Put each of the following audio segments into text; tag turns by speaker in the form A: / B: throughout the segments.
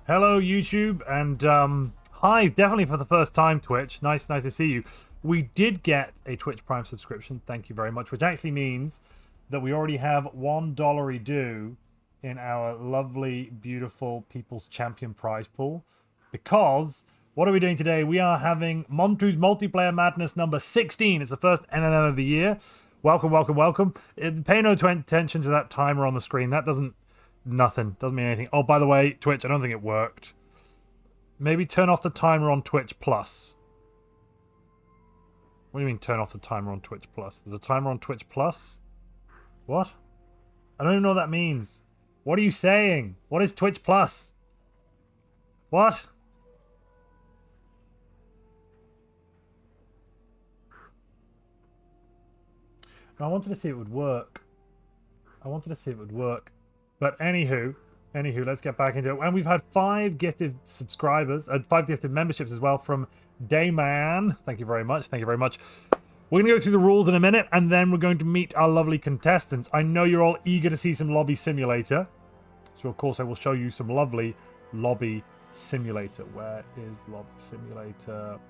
A: Hello, YouTube, and hi, definitely for the first time, Twitch. Nice to see you. We did get a Twitch Prime subscription, thank you very much, which actually means that we already have $1 due in our lovely, beautiful People's Champion prize pool. Because, what are we doing today? We are having Montu's Multiplayer Madness number 16. It's the first MMM of the year. Welcome, welcome, welcome. Pay no attention to that timer on the screen. That doesn't mean anything. Oh, by the way, Twitch, I don't think it worked. Maybe turn off the timer on Twitch Plus. What do you mean turn off the timer on Twitch Plus? There's a timer on Twitch Plus? What? I don't even know what that means. What are you saying? What is Twitch Plus? What? No, I wanted to see if it would work. But anywho, let's get back into it. And we've had 5 gifted subscribers, 5 gifted memberships as well from Dayman. Thank you very much. We're going to go through the rules in a minute, and then we're going to meet our lovely contestants. I know you're all eager to see some Lobby Simulator. So, of course, I will show you some lovely Lobby Simulator. Where is Lobby Simulator?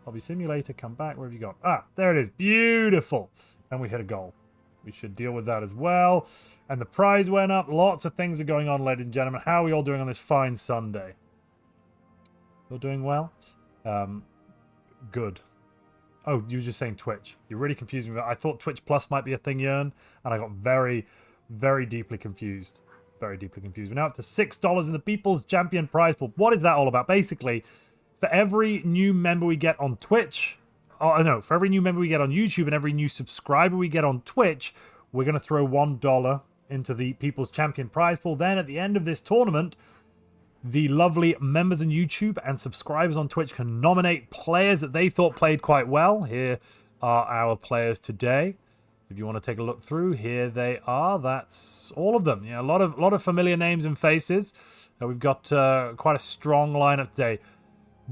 A: Lobby Simulator, come back. Where have you gone? Ah, there it is. Beautiful. And we hit a goal. We should deal with that as well. And the prize went up. Lots of things are going on, ladies and gentlemen. How are we all doing on this fine Sunday? You're doing well? Good. Oh, you were just saying Twitch. You really confused me. I thought Twitch Plus might be a thing, Jern, and I got very, very deeply confused. We're now up to $6 in the People's Champion prize pool. What is that all about? Basically, for every new member we get on Twitch... Oh, no, for every new member we get on YouTube and every new subscriber we get on Twitch, we're going to throw $1 into the People's Champion prize pool. Then at the end of this tournament, the lovely members on YouTube and subscribers on Twitch can nominate players that they thought played quite well. Here are our players today. If you want to take a look through, here they are. That's all of them. Yeah, a lot of familiar names and faces. We've got quite a strong lineup today.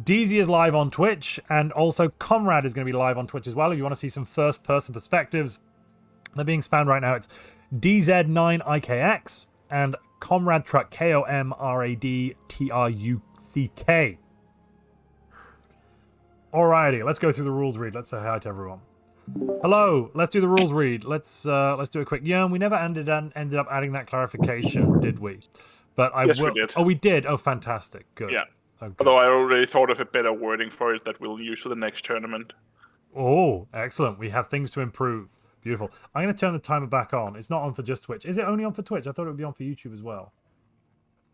A: DZ is live on Twitch, and also Comrade is going to be live on Twitch as well. If you want to see some first-person perspectives, they're being spammed right now. It's DZ9IKX and Comrade Truck, KOMRADTRUCK. Alrighty, let's go through the rules read. Let's say hi to everyone. Hello, let's do the rules read. Let's do it quick. Yeah, we never ended up adding that clarification, did we? But
B: Yes, we did.
A: Oh, we did. Oh, fantastic. Good.
B: Yeah.
A: Okay.
B: Although I already thought of a better wording for it that we'll use for the next tournament.
A: Oh, excellent. We have things to improve. Beautiful. I'm going to turn the timer back on. It's not on for just Twitch. Is it only on for Twitch? I thought it would be on for YouTube as well.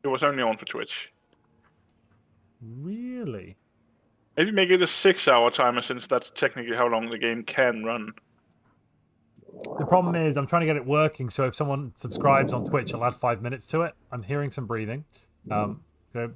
B: It was only on for Twitch.
A: Really?
B: Maybe make it a 6-hour timer, since that's technically how long the game can run.
A: The problem is I'm trying to get it working, so if someone subscribes on Twitch, I'll add 5 minutes to it. I'm hearing some breathing.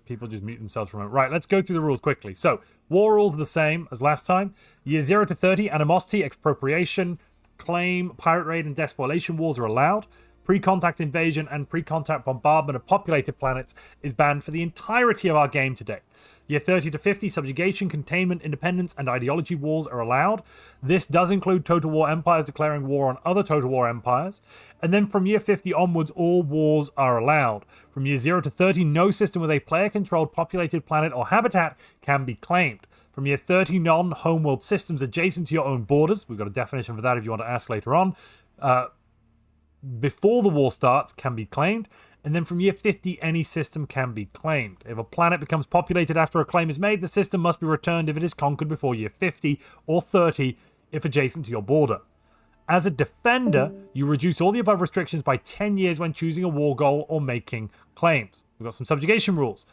A: People just mute themselves for a moment. Right, let's go through the rules quickly. So, war rules are the same as last time. Year 0 to 30, animosity, expropriation, claim, pirate raid, and despoilation wars are allowed. Pre-contact invasion and pre-contact bombardment of populated planets is banned for the entirety of our game today. Year 30 to 50, subjugation, containment, independence, and ideology wars are allowed. This does include Total War empires declaring war on other Total War empires. And then from year 50 onwards, all wars are allowed. From year 0 to 30, no system with a player-controlled populated planet or habitat can be claimed. From year 30, non-homeworld systems adjacent to your own borders, we've got a definition for that if you want to ask later on, before the war starts can be claimed. And then from year 50, any system can be claimed. If a planet becomes populated after a claim is made, the system must be returned if it is conquered before year 50 or 30 if adjacent to your border. As a defender, you reduce all the above restrictions by 10 years when choosing a war goal or making claims. We've got some subjugation rules.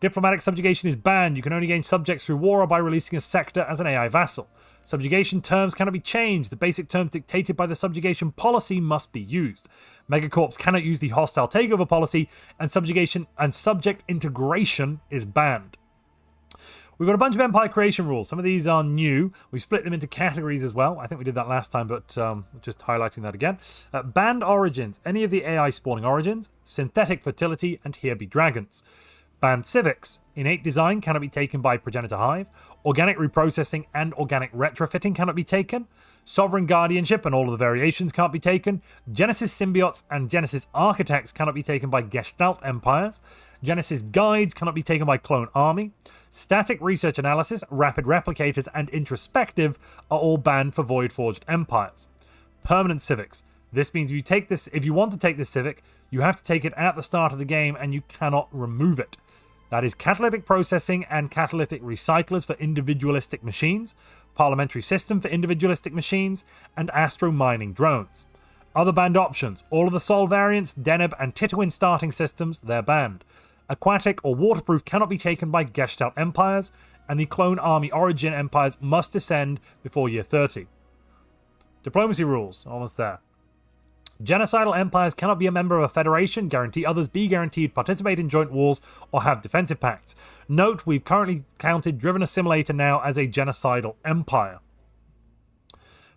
A: Diplomatic subjugation is banned. You can only gain subjects through war or by releasing a sector as an AI vassal. Subjugation terms cannot be changed. The basic terms dictated by the subjugation policy must be used. Megacorps cannot use the hostile takeover policy, and subjugation and subject integration is banned. We've got a bunch of empire creation rules. Some of these are new. We split them into categories as well. I think we did that last time, but just highlighting that again. Banned origins, any of the AI spawning origins, synthetic fertility, and here be dragons. Banned civics. Innate design cannot be taken by progenitor hive. Organic reprocessing and organic retrofitting cannot be taken. Sovereign guardianship and all of the variations can't be taken. Genesis symbiotes and Genesis architects cannot be taken by Gestalt empires. Genesis guides cannot be taken by clone army. Static research analysis, rapid replicators, and introspective are all banned for void forged empires. Permanent civics. This means if you want to take this civic, you have to take it at the start of the game and you cannot remove it. That is catalytic processing and catalytic recyclers for individualistic machines, parliamentary system for individualistic machines, and astro mining drones. Other banned options: all of the Sol variants, Deneb, and Titowin starting systems, they're banned. Aquatic or waterproof cannot be taken by Gestalt empires, and the clone army origin empires must descend before year 30. Diplomacy rules, almost there. Genocidal empires cannot be a member of a federation, guarantee others, be guaranteed, participate in joint wars, or have defensive pacts. Note, we've currently counted Driven Assimilator now as a genocidal empire.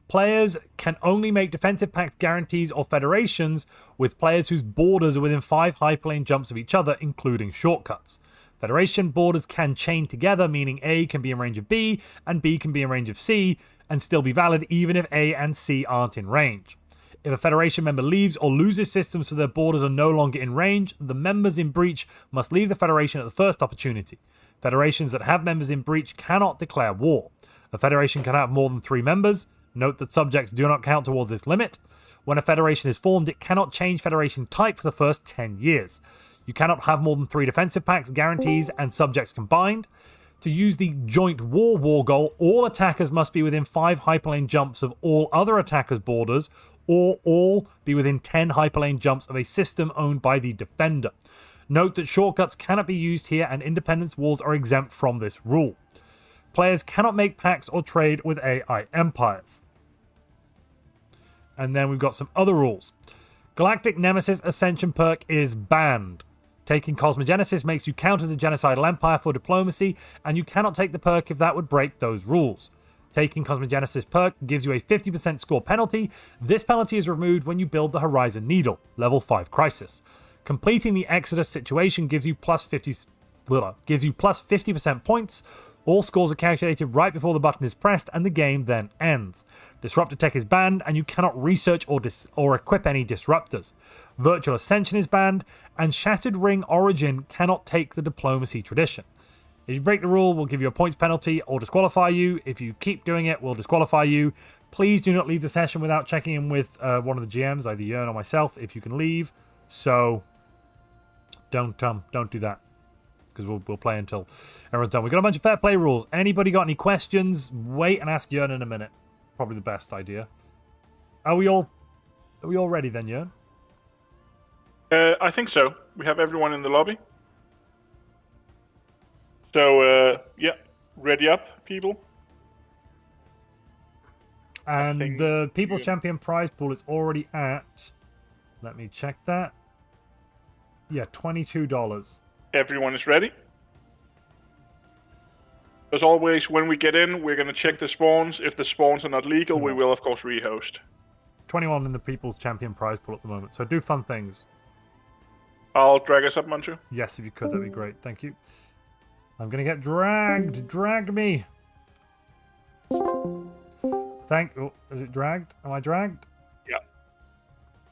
A: Players can only make defensive pact guarantees or federations with players whose borders are within 5 hyperlane jumps of each other, including shortcuts. Federation borders can chain together, meaning A can be in range of B, and B can be in range of C, and still be valid even if A and C aren't in range. If a Federation member leaves or loses systems so their borders are no longer in range, the members in breach must leave the Federation at the first opportunity. Federations that have members in breach cannot declare war. A Federation can have more than 3 members. Note that subjects do not count towards this limit. When a Federation is formed, it cannot change Federation type for the first 10 years. You cannot have more than 3 defensive pacts, guarantees, and subjects combined. To use the joint war goal, all attackers must be within 5 hyperlane jumps of all other attackers' borders, or all be within 10 hyperlane jumps of a system owned by the defender. Note that shortcuts cannot be used here, and independence wars are exempt from this rule. Players cannot make pacts or trade with AI empires. And then we've got some other rules. Galactic Nemesis Ascension perk is banned. Taking Cosmogenesis makes you count as a genocidal empire for diplomacy, and you cannot take the perk if that would break those rules. Taking Cosmogenesis perk gives you a 50% score penalty. This penalty is removed when you build the Horizon Needle, level 5 crisis. Completing the Exodus situation gives you plus 50% points. All scores are calculated right before the button is pressed, and the game then ends. Disruptor tech is banned, and you cannot research or equip any disruptors. Virtual Ascension is banned, and Shattered Ring Origin cannot take the diplomacy tradition. If you break the rule, we'll give you a points penalty or disqualify you. If you keep doing it, we'll disqualify you. Please do not leave the session without checking in with one of the GMs, either Jern or myself, if you can leave. So don't do that, because we'll play until everyone's done. We've got a bunch of fair play rules. Anybody got any questions? Wait and ask Jern in a minute. Probably the best idea. Are we all ready then, Jern?
B: I think so. We have everyone in the lobby. So, yeah, ready up, people.
A: And the People's Champion prize pool is already at, let me check that. Yeah, $22.
B: Everyone is ready. As always, when we get in, we're going to check the spawns. If the spawns are not legal, we will, of course, rehost.
A: 21 in the People's Champion prize pool at the moment. So do fun things.
B: I'll drag us up, Montu.
A: Yes, if you could, that'd be great. Thank you. I'm going to get dragged. Drag me. Oh, is it dragged? Am I dragged?
B: Yeah.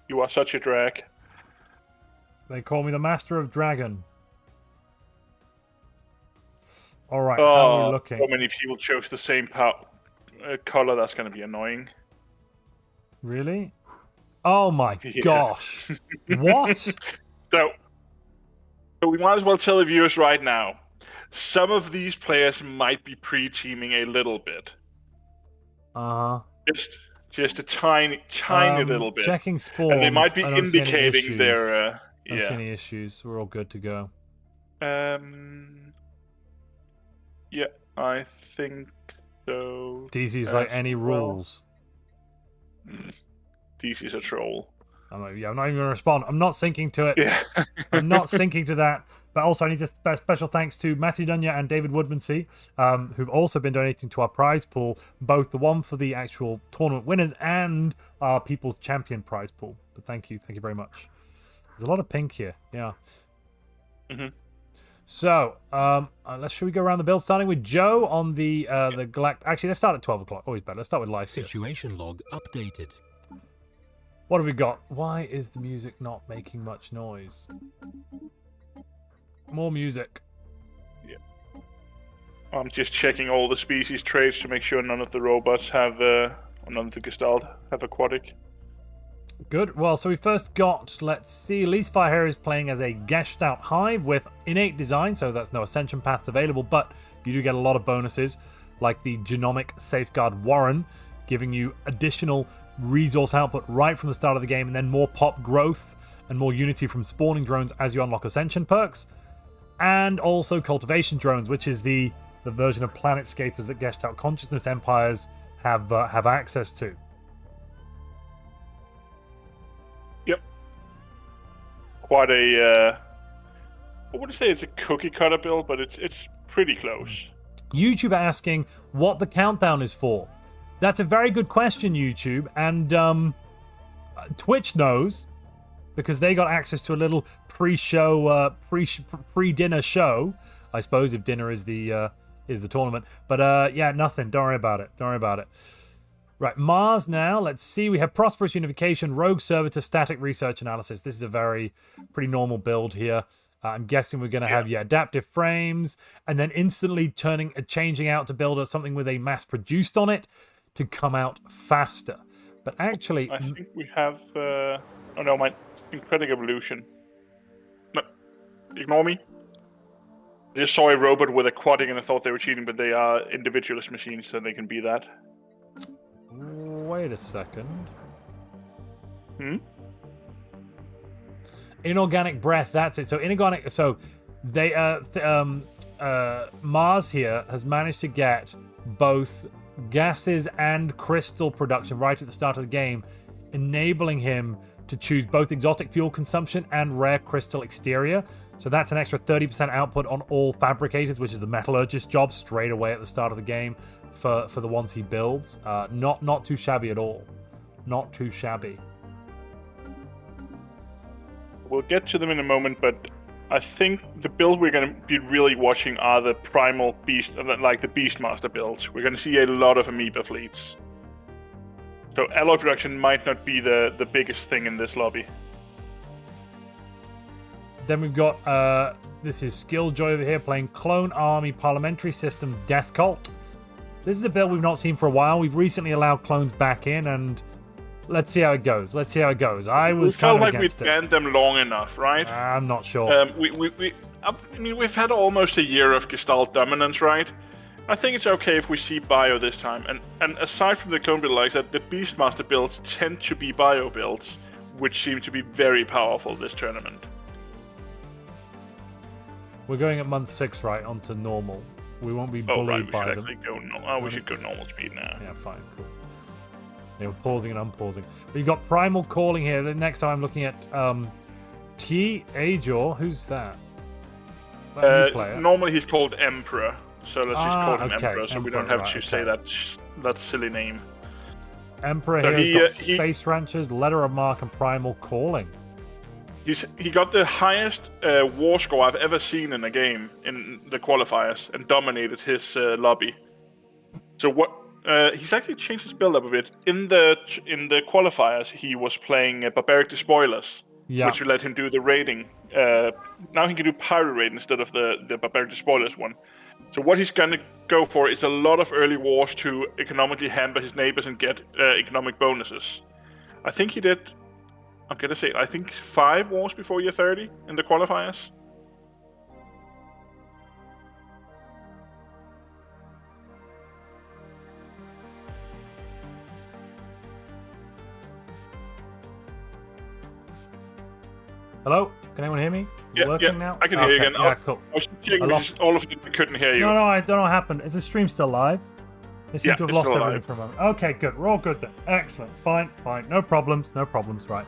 B: You are such a drag.
A: They call me the Master of Dragon. All right, how are we looking?
B: So many people chose the same color. That's going to be annoying.
A: Really? Oh my gosh. What?
B: So we might as well tell the viewers right now. Some of these players might be pre-teaming a little bit. Just a tiny little bit.
A: Checking spawns.
B: And they might be indicating their.
A: I don't see any issues. We're all good to go.
B: Yeah, I think so.
A: DC's like any rules.
B: DC's a troll.
A: I'm not even going to respond. I'm not syncing to it.
B: Yeah.
A: I'm not syncing to that. But also, I need to special thanks to Matthew Dunya and David Woodmansey, who've also been donating to our prize pool, both the one for the actual tournament winners and our People's Champion prize pool. But thank you very much. There's a lot of pink here, yeah. So, should we go around the build, starting with Joe on the Galact. Actually, let's start at 12 o'clock. Always better. Let's start with Lysias.
C: Situation log updated.
A: What have we got? Why is the music not making much noise? More music.
B: Yeah. I'm just checking all the species traits to make sure none of the robots have, or none of the Gestalt have aquatic.
A: Good. Well, so we first got, let's see, Leasefire here is playing as a Gestalt Hive with innate design, so that's no ascension paths available, but you do get a lot of bonuses, like the Genomic Safeguard Warren, giving you additional resource output right from the start of the game, and then more pop growth and more unity from spawning drones as you unlock ascension perks, and also cultivation drones, which is the version of Planetscapers that Gestalt Consciousness Empires have access to.
B: Yep. Quite a, I wouldn't say it's a cookie cutter build, but it's pretty close.
A: YouTube asking what the countdown is for. That's a very good question, YouTube, and Twitch knows because they got access to a little pre-show, pre-dinner show, I suppose, if dinner is the tournament. But yeah, nothing. Don't worry about it. Don't worry about it. Right, Mars now. Let's see. We have Prosperous Unification, Rogue Servitor, Static Research Analysis. This is a pretty normal build here. I'm guessing we're going to have adaptive frames, and then instantly changing out to build something with a mass produced on it to come out faster. But actually,
B: I think we have. Oh no, my Syncretic Evolution. No, ignore me. I just saw a robot with aquatic and I thought they were cheating, but they are individualist machines, so they can be that.
A: Wait a second. Inorganic breath. That's it. So inorganic. So they Mars here has managed to get both gases and crystal production right at the start of the game, enabling him to choose both exotic fuel consumption and rare crystal exterior. So that's an extra 30% output on all fabricators, which is the metallurgist job straight away at the start of the game for the ones he builds. Not too shabby at all. Not too shabby.
B: We'll get to them in a moment, but I think the build we're going to be really watching are the primal beast, like the Beastmaster builds. We're going to see a lot of amoeba fleets. So alloy production might not be the biggest thing in this lobby.
A: Then we've got, this is Skilljoy over here playing Clone Army Parliamentary System Death Cult. This is a build we've not seen for a while. We've recently allowed clones back in, and let's see how it goes. Let's see how it goes. I was kind of against it.
B: We felt like we'd banned them long enough, right?
A: I'm not sure.
B: I mean, we've had almost a year of Gestalt dominance, right? I think it's okay if we see bio this time. And aside from the clone build like that, the Beastmaster builds tend to be bio builds, which seem to be very powerful this tournament.
A: We're going at month 6, right, onto normal. We won't be bullied by them.
B: We should go normal speed now.
A: Yeah, fine, cool. Yeah, we're pausing and unpausing. But you've got Primal Calling here. The next time I'm looking at T. Ajor. Who's that?
B: Normally he's called Emperor, so let's just call him Emperor, so
A: Emperor,
B: we don't have to say that silly name.
A: Emperor so here has got Space Ranchers, Letter of Mark, and Primal Calling.
B: He got the highest war score I've ever seen in a game in the qualifiers and dominated his lobby. So what? He's actually changed his build up a bit. In the qualifiers, he was playing Barbaric Despoilers, which let him do the raiding. Now he can do Pirate Raid instead of the Barbaric Despoilers one. So what he's gonna go for is a lot of early wars to economically hamper his neighbors and get economic bonuses. I think he did. I'm gonna say, I think 5 wars before year 30 in the qualifiers.
A: Hello? Can anyone hear me? Working now?
B: I can hear you again.
A: Yeah, cool.
B: I was checking because all of them couldn't hear you.
A: No, I don't know what happened. Is the stream still live? They seem to have lost everything for a moment. Okay, good. We're all good then. Excellent. Fine. No problems. Right.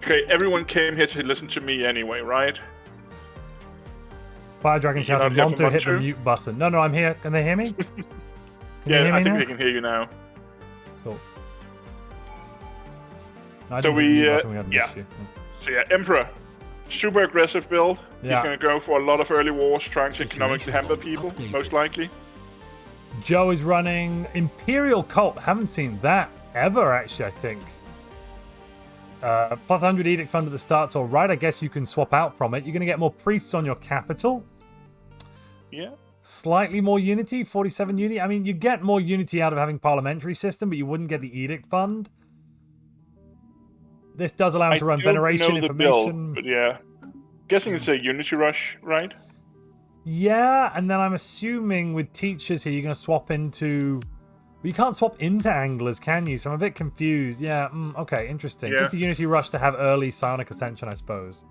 B: Okay, everyone came here to listen to me anyway, right?
A: Fire Dragon shouted, Montu hit the mute button. No, I'm here. Can they hear me?
B: I think they can hear you now.
A: Cool.
B: No, So Emperor. super aggressive build.
A: Yeah.
B: He's going to go for a lot of early wars, trying to economically hamper people, most likely.
A: Joe is running Imperial Cult. Haven't seen that ever, actually, I think. Plus 100 Edict Fund at the start's all right. I guess you can swap out from it. You're going to get more priests on your capital.
B: Yeah.
A: Slightly more unity, 47 unity. I mean, you get more unity out of having parliamentary system, but you wouldn't get the Edict Fund. This does allow him to run Veneration Information.
B: Build, but yeah. Guessing it's a Unity Rush, right?
A: Yeah, and then I'm assuming with teachers here, you're going to swap into... But you can't swap into anglers, can you? So I'm a bit confused. Yeah, okay, interesting.
B: Yeah.
A: Just a Unity Rush to have early Psionic Ascension, I suppose.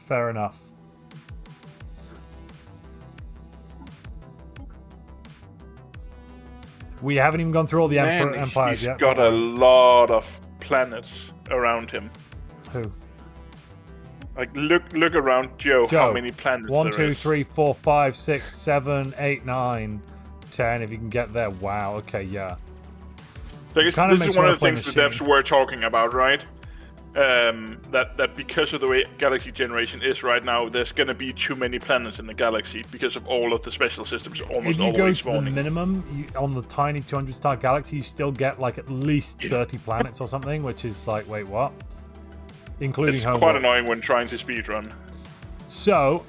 A: Fair enough. We haven't even gone through all the empires yet.
B: He's got a lot of planets around him.
A: Who?
B: Like, look around Joe, how many planets
A: 1,
B: there
A: 2,
B: is.
A: 3, 4, 5, 6, 7, 8, 9, 10. If you can get there, wow. Okay, yeah.
B: So I guess this is one of the things the devs were talking about, right? That because of the way galaxy generation is right now, there's going to be too many planets in the galaxy because of all of the special systems almost always spawning.
A: If you go to the minimum, on the tiny 200-star galaxy, you still get like at least 30 planets or something, which is like, wait, what? Including
B: it's
A: homeworld.
B: Quite annoying when trying to speedrun.
A: So,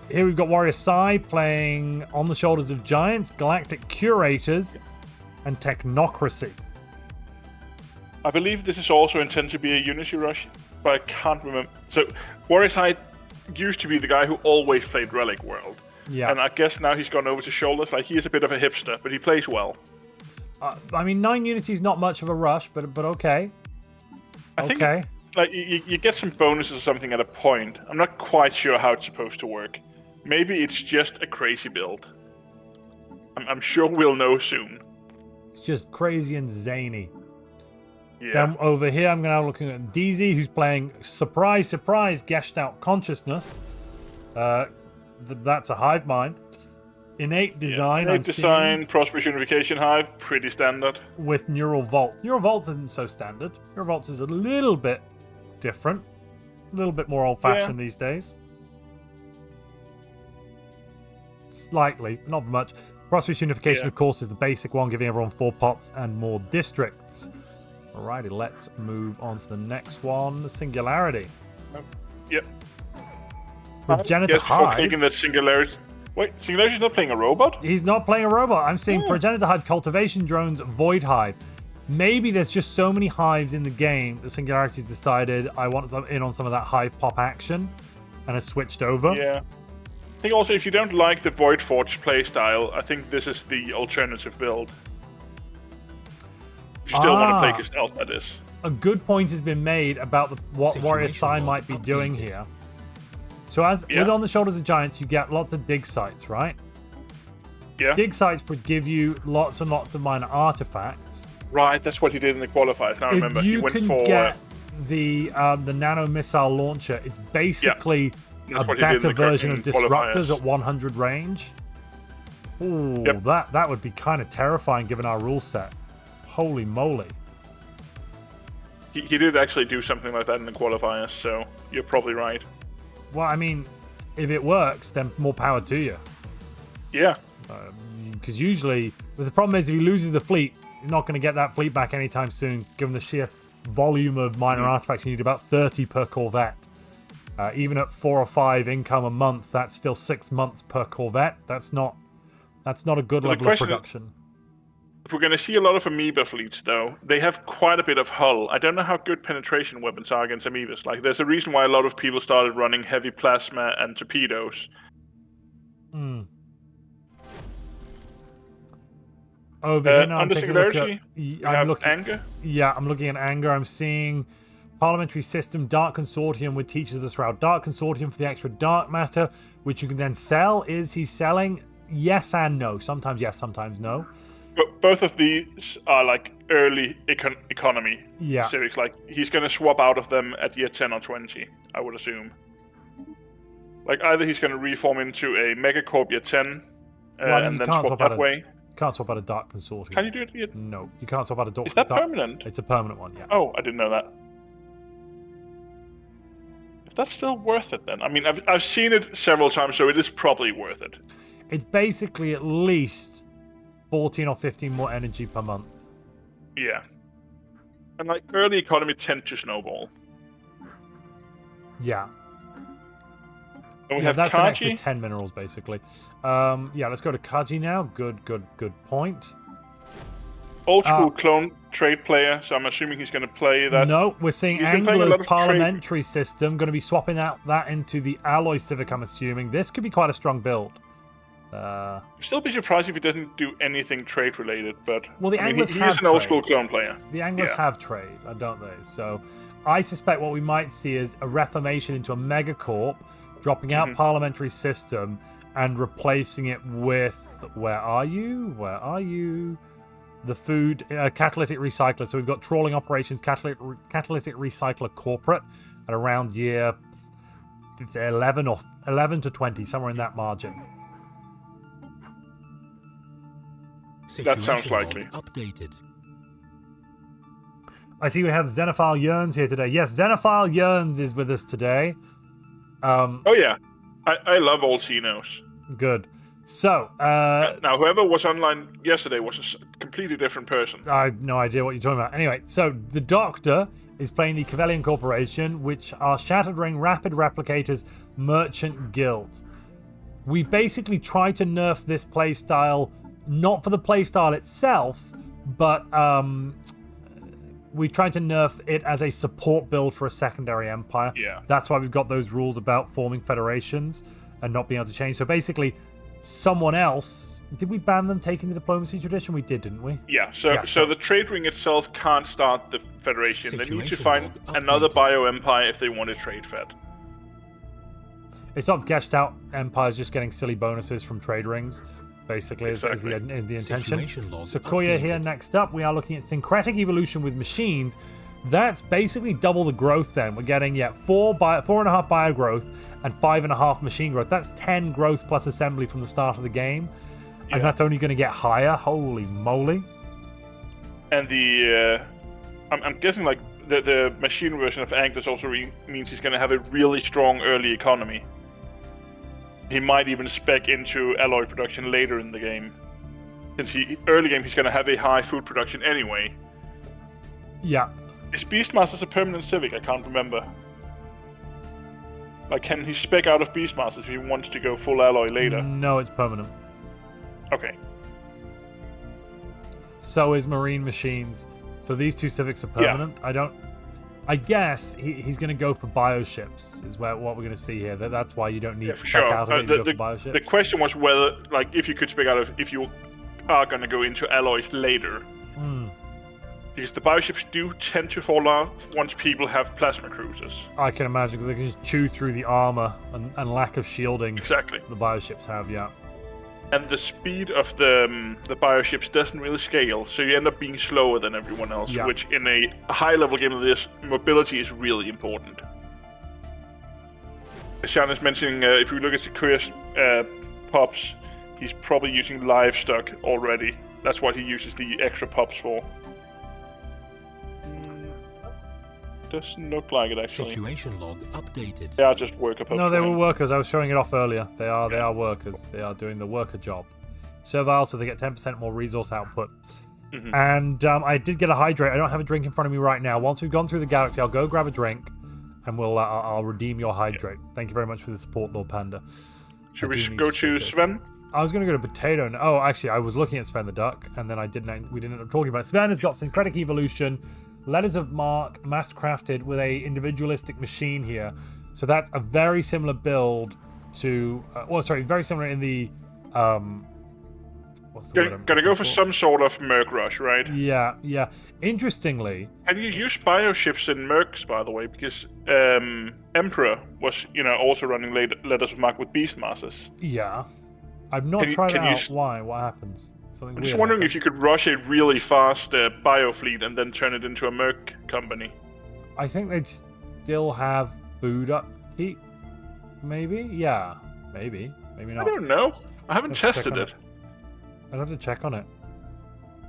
A: here we've got Warrior Sai playing On the Shoulders of Giants, Galactic Curators, and Technocracy.
B: I believe this is also intended to be a Unity Rush, but I can't remember. So, Warrior Sai used to be the guy who always played Relic World.
A: Yeah.
B: And I guess now he's gone over to Shoulders. Like, he is a bit of a hipster, but he plays well.
A: I mean, 9 Unity is not much of a rush, but okay.
B: I think, like, you get some bonuses or something at a point. I'm not quite sure how it's supposed to work. Maybe it's just a crazy build. I'm sure we'll know soon.
A: It's just crazy and zany.
B: Yeah.
A: Then over here, I'm now looking at DZ, who's playing Surprise, Surprise, Gestalt Consciousness. That's a hive mind. Innate Design.
B: Yeah. Innate Design, Prosperous Unification Hive, pretty standard.
A: With Neural Vault. Neural Vault isn't so standard. Neural Vault is a little bit different. A little bit more old-fashioned these days. Slightly, not much. Prosperous Unification, of course, is the basic one, giving everyone 4 pops and more districts. Alrighty, let's move on to the next one. The Singularity.
B: Yep.
A: Progenitor Hive.
B: Taking the Singularity. Wait, Singularity's not playing a robot?
A: He's not playing a robot. I'm seeing Progenitor Hive, Cultivation Drones, Void Hive. Maybe there's just so many hives in the game that Singularity's decided I want in on some of that hive pop action and has switched over.
B: Yeah. I think also if you don't like the Void Forge playstyle, I think this is the alternative build. If you still want to play Gestalt, that is.
A: A good point has been made about what Warrior Sai might be doing here. So with On the Shoulders of Giants, you get lots of dig sites, right?
B: Yeah.
A: Dig sites would give you lots and lots of minor artifacts.
B: Right, that's what he did in the qualifiers. Now I remember.
A: If you
B: he went
A: can
B: for,
A: get the nano missile launcher, it's basically a
B: what
A: better version of
B: qualifiers.
A: Disruptors at 100 range. Ooh, that would be kind of terrifying given our rule set. Holy moly.
B: He did actually do something like that in the qualifiers, so you're probably right.
A: Well, I mean, if it works, then more power to you.
B: Yeah.
A: Because usually, but the problem is if he loses the fleet, he's not going to get that fleet back anytime soon, given the sheer volume of minor artifacts. You need about 30 per corvette. Even at 4 or 5 income a month, that's still 6 months per corvette. That's not a good level of production.
B: If we're going to see a lot of amoeba fleets, though, they have quite a bit of hull. I don't know how good penetration weapons are against amoebas. Like, there's a reason why a lot of people started running heavy plasma and torpedoes.
A: Over here now, I'm taking a look at
B: Anger.
A: Yeah, I'm looking at Anger. I'm seeing Parliamentary System, Dark Consortium with Teachers of the Shroud. Dark Consortium for the extra dark matter, which you can then sell. Is he selling? Yes and no. Sometimes yes, sometimes no.
B: But both of these are like early economy specifics. Like, he's going to swap out of them at year 10 or 20, I would assume. Like, either he's going to reform into a Megacorp year 10 and then swap that way.
A: You can't swap out a Dark Consortium.
B: Can you do it yet?
A: No, you can't swap out a Dark.
B: Is that permanent?
A: It's a permanent one, yeah.
B: Oh, I didn't know that. that's still worth it then. I mean, I've seen it several times, so it is probably worth it.
A: It's basically at least 14 or 15 more energy per month.
B: Yeah. And like early economy tend to snowball.
A: Yeah.
B: And we
A: Yeah,
B: have
A: that's an extra
B: Kaji.
A: 10 minerals, basically. Yeah, let's go to Kaji now. Good point.
B: Old school clone trade player, so I'm assuming he's going to play that.
A: No, we're seeing
B: He's been playing a
A: Angler's
B: lot of
A: parliamentary system. Going to be swapping out that into the Alloy Civic, I'm assuming. This could be quite a strong build.
B: I'd still be surprised if he doesn't do anything trade related, but
A: Well, the Anglers
B: he
A: have
B: is an old
A: trade.
B: school clone player.
A: The Anglers have trade, don't they? So I suspect what we might see is a reformation into a megacorp, dropping out parliamentary system and replacing it with where are you? The food catalytic recycler. So we've got trawling operations, catalytic recycler corporate at around year 11 or 11 to 20, somewhere in that margin.
B: That sounds likely.
C: Updated.
A: I see we have Xenophile Yearns here today. Yes, Xenophile Yearns is with us today.
B: Oh yeah, I love old Xenos.
A: Good. So,
B: now whoever was online yesterday was a completely different person.
A: I have no idea what you're talking about. Anyway, so the Doctor is playing the Cavalian Corporation, which are Shattered Ring, Rapid Replicators, Merchant Guilds. We basically try to nerf this playstyle, not for the playstyle itself, but we tried to nerf it as a support build for a secondary empire.
B: Yeah.
A: That's why we've got those rules about forming federations and not being able to change. So basically, someone else... Did we ban them taking the diplomacy tradition? We did, didn't we?
B: Yeah, so the trade ring itself can't start the federation. They need to find
C: Situation log
B: another
C: updated.
B: bio-empire if they want to trade fed.
A: It's not gashed out empires just getting silly bonuses from trade rings, basically, is
B: Exactly.
A: the intention.
C: Situation log
A: Sequoia here
C: updated.
A: next up. We are looking at syncretic evolution with machines. That's basically double the growth then. We're getting, 4.5 bio growth and 5.5 machine growth. That's 10 growth plus assembly from the start of the game.
B: Yeah.
A: And that's only going to get higher. Holy moly.
B: And the I'm guessing like the machine version of Anglers also means he's going to have a really strong early economy. He might even spec into alloy production later in the game. Since early game he's going to have a high food production anyway.
A: Yeah.
B: Is Beastmasters a permanent civic? I can't remember. Like, can he spec out of Beastmasters if he wants to go full alloy later?
A: No, it's permanent.
B: Okay.
A: So is Marine Machines. So these two civics are permanent. I guess he's going to go for bioships, is what we're going to see here. That's why you don't need to
B: for
A: spec
B: sure.
A: out of it, you go for bioships.
B: The question was whether, like, if you could spec out of, if you are going to go into alloys later. Because the bioships do tend to fall off once people have plasma cruisers.
A: I can imagine, because they can just chew through the armor and lack of shielding
B: Exactly.
A: the bioships have, yeah.
B: And the speed of the bioships doesn't really scale, so you end up being slower than everyone else,
A: Yeah.
B: which in a high-level game like this, mobility is really important. As Sean is mentioning, if we look at Sequoia's pops, he's probably using livestock already. That's what he uses the extra pops for. Doesn't look like it, actually.
C: Situation log updated.
B: They are just worker pops.
A: No, they
B: for
A: were
B: him.
A: workers. I was showing it off earlier. They are workers. They are doing the worker job. Servile, so they get 10% more resource output. And I did get a hydrate. I don't have a drink in front of me right now. Once we've gone through the galaxy, I'll go grab a drink, and I'll redeem your hydrate. Thank you very much for the support, Lord Panda.
B: Should
A: I
B: we
A: do need
B: go
A: check
B: to
A: this.
B: Sven?
A: I was going to go to Potato. Oh, actually, I was looking at Sven the Duck, and then we didn't end up talking about it. Sven has got syncretic evolution, letters of mark, mass-crafted with a individualistic machine here. So that's a very similar build to... very similar in the... what's the word I'm
B: Gonna go
A: looking
B: for some sort of Merc Rush, right?
A: Yeah. Interestingly...
B: Can you use bioships in Mercs, by the way? Because Emperor was, also running letters of mark with Beastmasters.
A: Yeah. I've not
B: Can you-
A: tried
B: can
A: it
B: you
A: out.
B: s-
A: Why? What happens? Something
B: I'm just
A: weird
B: wondering
A: happens.
B: if you could rush a really fast bio fleet and then turn it into a Merc company.
A: I think they'd still have food upkeep. Maybe? Yeah. Maybe. Maybe
B: I
A: not.
B: don't know. I haven't
A: Let's check
B: tested
A: on
B: it.
A: I'd have to check on it.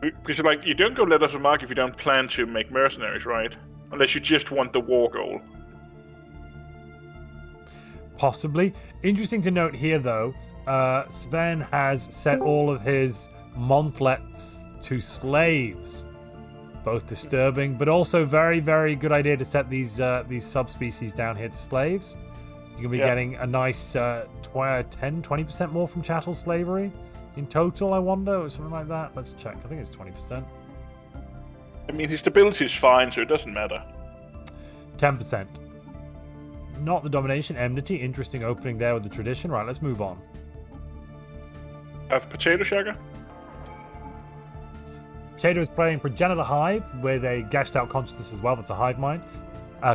B: Because you don't go letters of mark if you don't plan to make mercenaries, right? Unless you just want the war goal.
A: Possibly. Interesting to note here, though, Sven has set all of his montlets to slaves. Both disturbing, but also very, very good idea to set these subspecies down here to slaves. You're going to be getting a nice 10-20% more from chattel slavery in total, I wonder, or something like that. Let's check. I think it's 20%.
B: I mean, his stability is fine, so it doesn't matter.
A: 10%. Not the domination, enmity. Interesting opening there with the tradition. Right, let's move on.
B: Have Potato Shaker?
A: Potato is playing Progenitor Hive with a gashed out consciousness as well. That's a hive mind.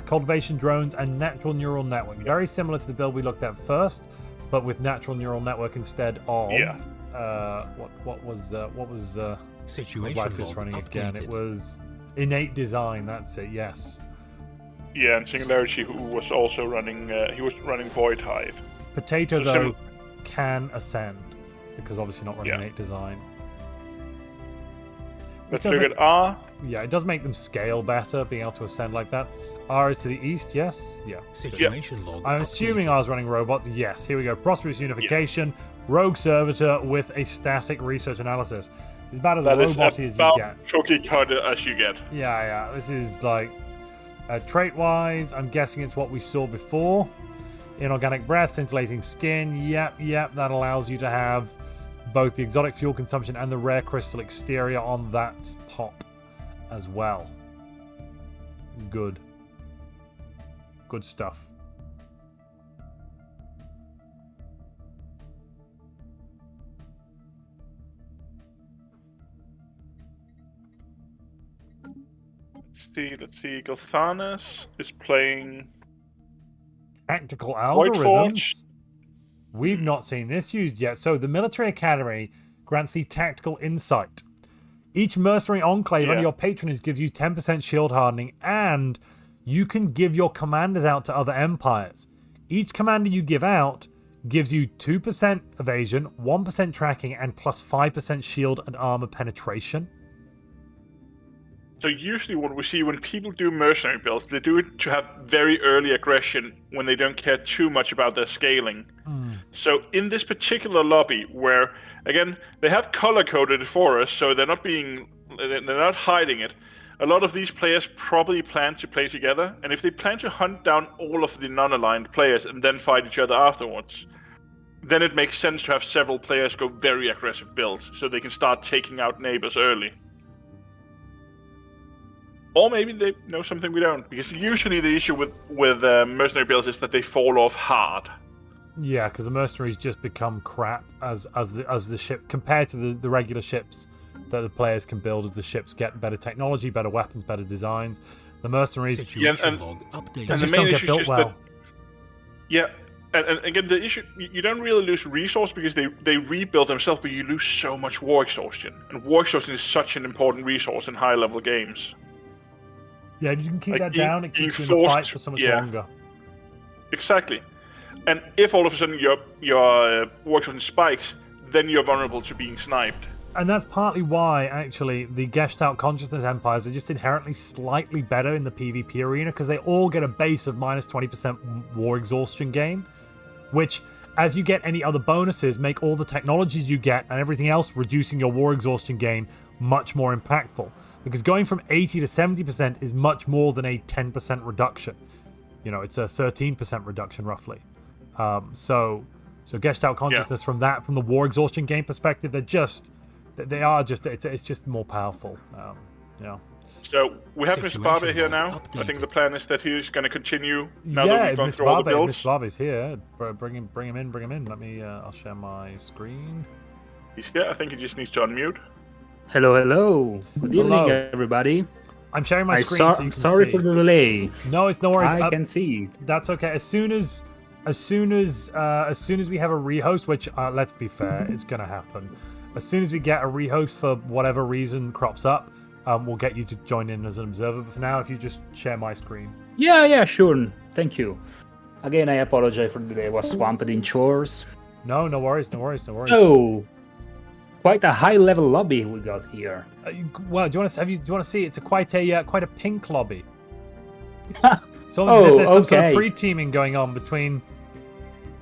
A: Cultivation drones and natural neural network. Very similar to the build we looked at first, but with natural neural network instead of what was
C: Situation
A: Life is
C: log
A: running
C: updated.
A: again. It was innate design. That's it. Yes.
B: Yeah, and Singularity, who was also running, he was running Void Hive.
A: Potato
B: So
A: though can ascend because obviously not running innate design.
B: Let's look at R.
A: Yeah, it does make them scale better, being able to ascend like that. R is to the east, yes? Yeah.
C: Situation log
A: I'm
C: updated.
A: assuming R's running robots. Yes, here we go. Prosperous Unification, Rogue Servitor with a static research analysis. It's about as
B: That is
A: robot-y as you
B: about
A: get.
B: cookie cutter as you get.
A: Yeah. This is like trait-wise, I'm guessing it's what we saw before. Inorganic breath, scintillating skin. Yep. That allows you to have both the exotic fuel consumption and the rare crystal exterior on that pop as well. Good stuff.
B: Let's see. Gilthanas is playing
A: Tactical
B: Void
A: algorithms.
B: Forge.
A: We've not seen this used yet. So the Military Academy grants the Tactical Insight. Each mercenary enclave under your patronage gives you 10% shield hardening, and you can give your commanders out to other empires. Each commander you give out gives you 2% evasion, 1% tracking, and plus 5% shield and armor penetration.
B: So usually what we see when people do mercenary builds, they do it to have very early aggression when they don't care too much about their scaling. So in this particular lobby, where again they have color-coded it for us, so they're not hiding it. A lot of these players probably plan to play together, and if they plan to hunt down all of the non-aligned players and then fight each other afterwards, then it makes sense to have several players go very aggressive builds, so they can start taking out neighbors early. Or maybe they know something we don't, because usually the issue with mercenary builds is that they fall off hard.
A: Yeah, because the mercenaries just become crap as the ship compared to the regular ships that the players can build. As the ships get better technology, better weapons, better designs, the mercenaries
C: Situation log updated.
A: just don't get built well.
B: And again, the issue, you don't really lose resource because they rebuild themselves, but you lose so much war exhaustion. And war exhaustion is such an important resource in high-level games.
A: Yeah, if you can keep
B: Like
A: that down, it
B: being
A: keeps you in the fight
B: forced-
A: for so much
B: yeah.
A: longer.
B: Exactly. And if all of a sudden your war exhaustion spikes, then you're vulnerable to being sniped.
A: And that's partly why, actually, the Gestalt Consciousness Empires are just inherently slightly better in the PvP arena, because they all get a base of minus 20% war exhaustion gain, which, as you get any other bonuses, make all the technologies you get and everything else reducing your war exhaustion gain much more impactful. Because going from 80 to 70% is much more than a 10% reduction. You know, it's a 13% reduction, roughly. So Gestalt Consciousness from the war exhaustion gain perspective, it's just more powerful.
B: So we have Mr. Barber here now. I think the plan is that he's going to continue now that we've gone through all the builds.
A: Mr. Barber's here. Bring him in. Let me, I'll share my screen.
B: He's here. I think he just needs to unmute.
D: Hello. Good evening, everybody.
A: I'm sharing my screen so you can
D: sorry
A: see.
D: for the delay.
A: No, it's no worries.
D: I can see.
A: That's okay. As soon as we have a rehost, which let's be fair, it's gonna happen. As soon as we get a rehost for whatever reason crops up, we'll get you to join in as an observer. But for now, if you just share my screen.
D: Yeah, sure. Thank you. Again, I apologize for the delay. I was swamped in chores.
A: No worries.
D: Oh, quite a high-level lobby we got here.
A: Well, do you want to see? It's quite a pink lobby. It's almost as if there's some sort of pre-teaming going on between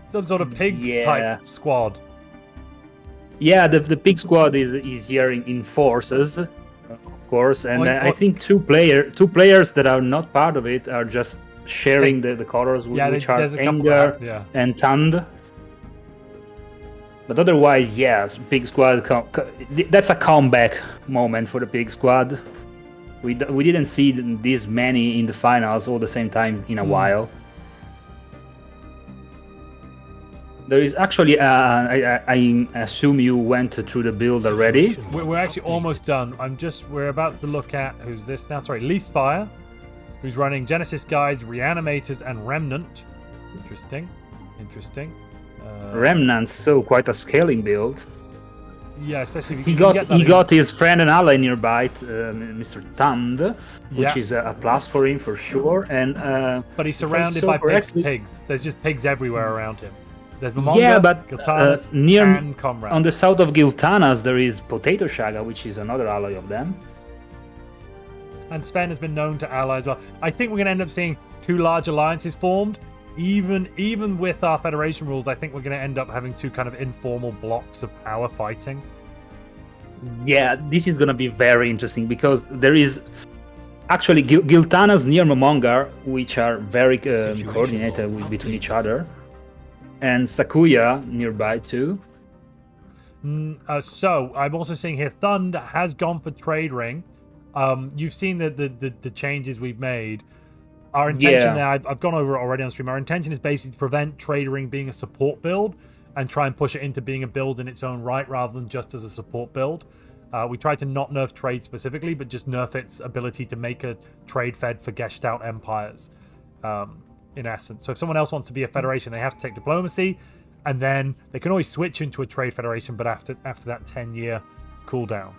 A: some sort of pig
D: Yeah.
A: type squad.
D: Yeah, the pig squad is here in forces, of course, and I think two players that are not part of it are just sharing the colors, which are
A: there's a couple
D: Anger
A: that
D: and Tand. But otherwise, yes, pig squad. That's a comeback moment for the pig squad. We didn't see this many in the finals all the same time in a while. There is actually, I assume you went through the build already.
A: We're actually almost done. We're about to look at, who's this now? Sorry, Least Fire, who's running Genesis Guides, Reanimators, and Remnant. Interesting.
D: Remnants, so quite a scaling build.
A: Yeah, especially if
D: he got his friend and ally nearby, Mr. Tand, which is a plus for him for sure. And
A: but he's surrounded by pigs. There's just pigs everywhere around him. There's Momonga,
D: yeah, but
A: Giltanas,
D: near
A: and Comrade.
D: On the south of Giltanas, there is Potato Shaga, which is another ally of them.
A: And Sven has been known to ally as well. I think we're going to end up seeing two large alliances formed. Even with our Federation rules, I think we're going to end up having two kind of informal blocks of power fighting. Yeah,
D: this is going to be very interesting because there is actually Giltanas near Momonga, which are very coordinated between each other. And Sakuya nearby too.
A: So I'm also seeing here Thund has gone for Trade Ring. You've seen the changes we've made. Our intention there, I've gone over it already on stream. Our intention is basically to prevent Trade Ring being a support build and try and push it into being a build in its own right rather than just as a support build. We tried to not nerf trade specifically, but just nerf its ability to make a trade fed for Gestalt empires. In essence. So if someone else wants to be a federation, they have to take diplomacy, and then they can always switch into a trade federation, but after that 10-year cooldown.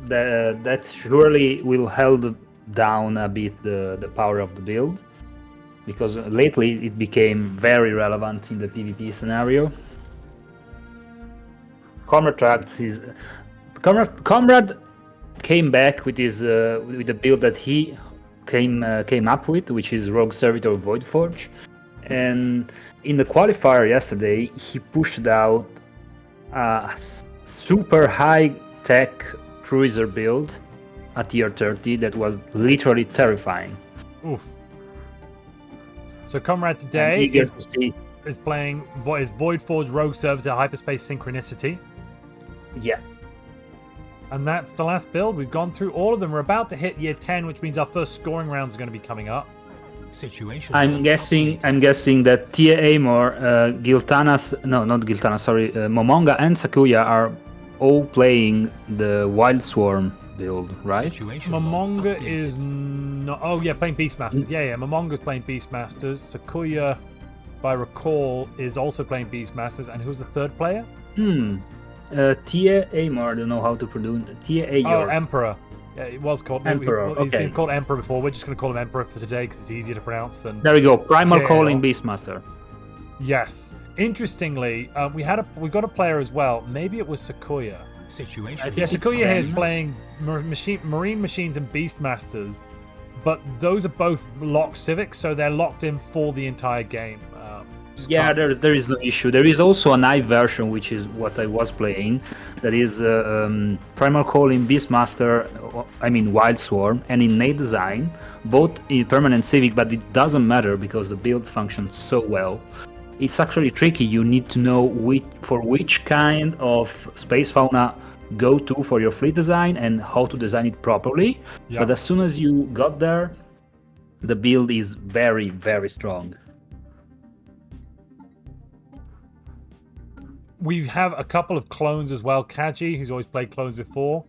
D: That surely will hold down a bit the power of the build, because lately it became very relevant in the PvP scenario. Comrade came back with his with the build that he came up with, which is Rogue Servitor Voidforge, and in the qualifier yesterday he pushed out a super high tech cruiser build at tier 30 that was literally terrifying.
A: Oof. So Comrade today is playing Voidforge Rogue Servitor Hyperspace Synchronicity.
D: Yeah.
A: And that's the last build. We've gone through all of them. We're about to hit year 10, which means our first scoring rounds are going to be coming up.
C: I'm
D: guessing that Tia Amor, Momonga and Sakuya are all playing the Wild Swarm build, right?
A: Momonga is not. Oh yeah, playing Beastmasters. Yeah. Momonga's playing Beastmasters. Sakuya, if I recall, is also playing Beastmasters. And who's the third player?
D: Tia Amor, I don't know how to pronounce it. Tia Amor.
A: Oh, Emperor. Yeah, it was called
D: Emperor.
A: He's been called Emperor before. We're just going to call him Emperor for today because it's easier to pronounce than.
D: There we go. Primal Calling Beastmaster.
A: Yes. Interestingly, we got a player as well. Maybe it was Sakuya. Sakuya here is playing Marine Machines and Beastmasters, but those are both locked civics, so they're locked in for the entire game. There
D: is no issue. There is also an I version, which is what I was playing. That is Primal Calling Beastmaster, Wild Swarm, and innate design, both in permanent civic, but it doesn't matter because the build functions so well. It's actually tricky. You need to know which kind of space fauna go to for your fleet design and how to design it properly. Yeah. But as soon as you got there, the build is very, very strong.
A: We have a couple of clones as well. Kaji, who's always played clones before.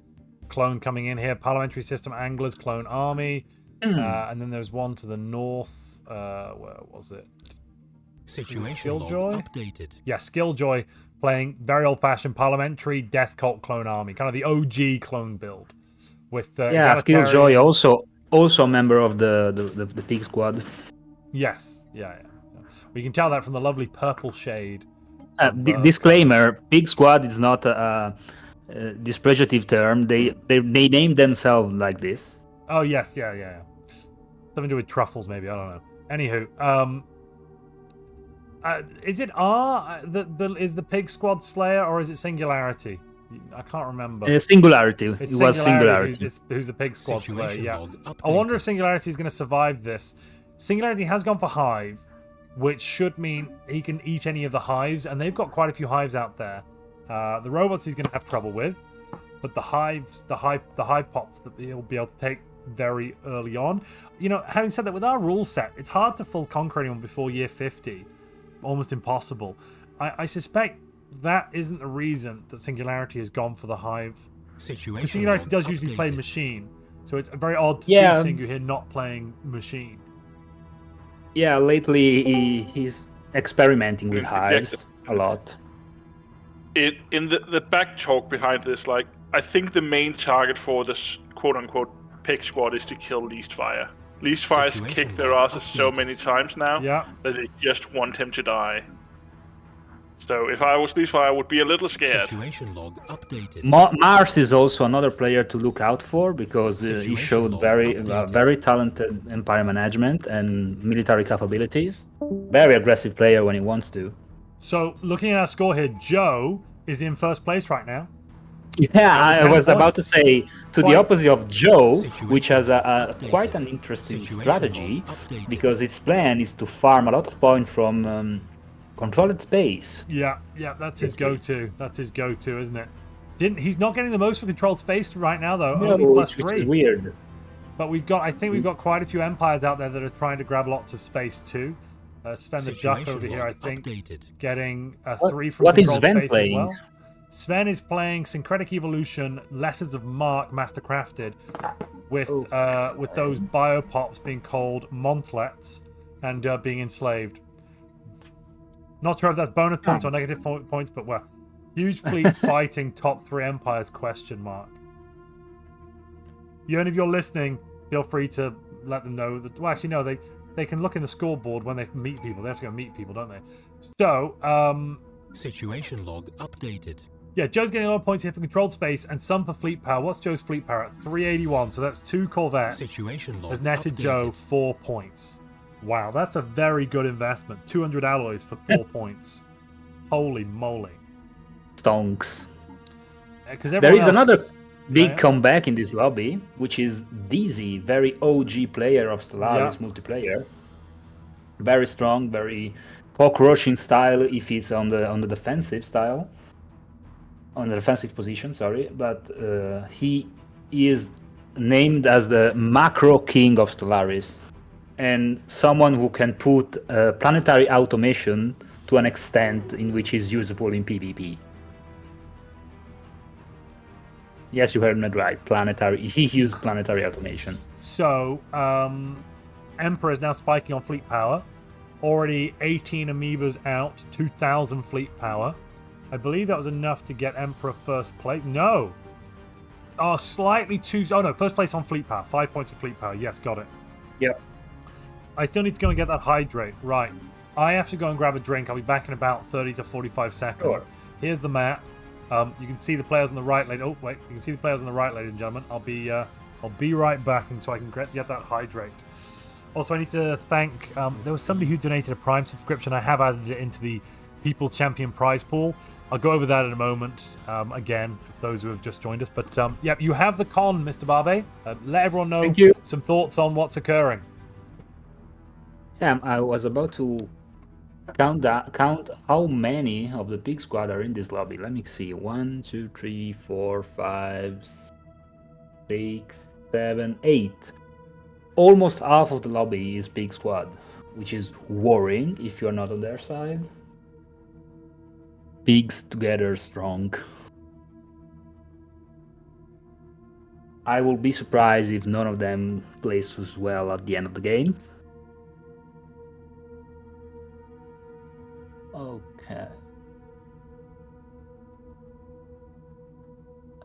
A: Clone coming in here. Parliamentary System Anglers, Clone Army. And then there's one to the north. Where was it? Skilljoy?
C: Updated.
A: Yeah, Skilljoy playing very old-fashioned Parliamentary Death Cult Clone Army. Kind of the OG clone build. With
D: Skilljoy also a member of the Pig Squad.
A: Yes. Yeah. We can tell that from the lovely purple shade.
D: Disclaimer: Pig Squad is not a disprecative term. They name themselves like this.
A: Oh yes, yeah. Something to do with truffles, maybe. I don't know. Anywho, is it R is the Pig Squad Slayer, or is it Singularity? I can't remember.
D: Singularity.
A: It's
D: it was Singularity.
A: Who's the Pig Squad Slayer,
C: Situation
A: yeah.
C: log
A: I wonder
C: updated.
A: if Singularity is going to survive this. Singularity has gone for Hive, which should mean he can eat any of the hives, and they've got quite a few hives out there. The robots he's going to have trouble with, but the hive pops that he'll be able to take very early on. You know, having said that, with our rule set, it's hard to full conquer anyone before year 50. Almost impossible. I suspect that isn't the reason that Singularity has gone for the hive. Because Singularity does usually play machine, so it's very odd to see Singu here not playing machine.
D: Yeah, lately he's experimenting with hives a lot.
B: In the back talk behind this, like, I think the main target for this quote-unquote Pig Squad is to kill Leastfire. Leastfire's kicked their asses so many times now that they just want him to die. So if I was Leastfire, I would be a little scared.
C: Situation log updated.
D: Mars is also another player to look out for because he showed very talented empire management and military capabilities. Very aggressive player when he wants to.
A: So looking at our score here, Joe is in first place right now.
D: Yeah, I was about to say, the opposite of Joe, which has quite an interesting strategy, because its plan is to farm a lot of points from controlled space.
A: Yeah, that's his go-to. That's his go-to, isn't it? He's not getting the most for controlled space right now, though.
D: No,
A: only plus
D: which
A: 3.
D: is weird.
A: But I think we've got quite a few empires out there that are trying to grab lots of space too. Sven the Duck over here, I think, getting a 3 from controlled space as well. Sven is playing Syncretic Evolution, Letters of Mark, Mastercrafted, with those biopops being called Montlets and being enslaved. Not sure if that's bonus points or negative points, but well, huge fleets fighting top 3 empires, question mark. You, and if you're listening, feel free to let them know that, well, actually, no, they can look in the scoreboard when they meet people. They have to go meet people, don't they? So,
C: Situation log updated.
A: yeah, Joe's getting a lot of points here for controlled space and some for fleet power. What's Joe's fleet power at? 381, so that's 2 Corvettes.
C: Situation log
A: has netted
C: updated.
A: Joe 4 points. Wow, that's a very good investment. 200 alloys for 4 points. Holy moly.
D: Stonks.
A: There
D: is another big comeback in this lobby, which is Dizzy, very OG player of Stellaris multiplayer. Very strong, very cockroaching style if it's on the defensive style. On the defensive position, sorry. But he is named as the macro king of Stellaris. And someone who can put planetary automation to an extent in which is useful in PvP. Yes, you heard me right. Planetary. He used planetary automation.
A: So, Emperor is now spiking on fleet power. Already 18 amoebas out, 2,000 fleet power. I believe that was enough to get Emperor first place. No. Oh, slightly too... Oh, no, first place on fleet power. 5 points for fleet power. Yes, got it.
D: Yep.
A: I still need to go and get that hydrate. Right. I have to go and grab a drink. I'll be back in about 30 to 45 seconds.
D: Sure.
A: Here's the map. You can see the players on the right, oh wait, you can see the players on the right, ladies and gentlemen. I'll be right back, and so I can get that hydrate. Also, I need to thank. There was somebody who donated a Prime subscription. I have added it into the People's Champion prize pool. I'll go over that in a moment. Again, for those who have just joined us. But yeah, you have the con, Mr. Barbe. Let everyone know some thoughts on what's occurring.
D: Yeah, I was about to count how many of the Pig Squad are in this lobby. Let me see. 1, 2, 3, 4, 5, 6, 7, 8. Almost half of the lobby is Pig Squad, which is worrying if you're not on their side. Pigs together strong. I will be surprised if none of them plays as well at the end of the game. Okay.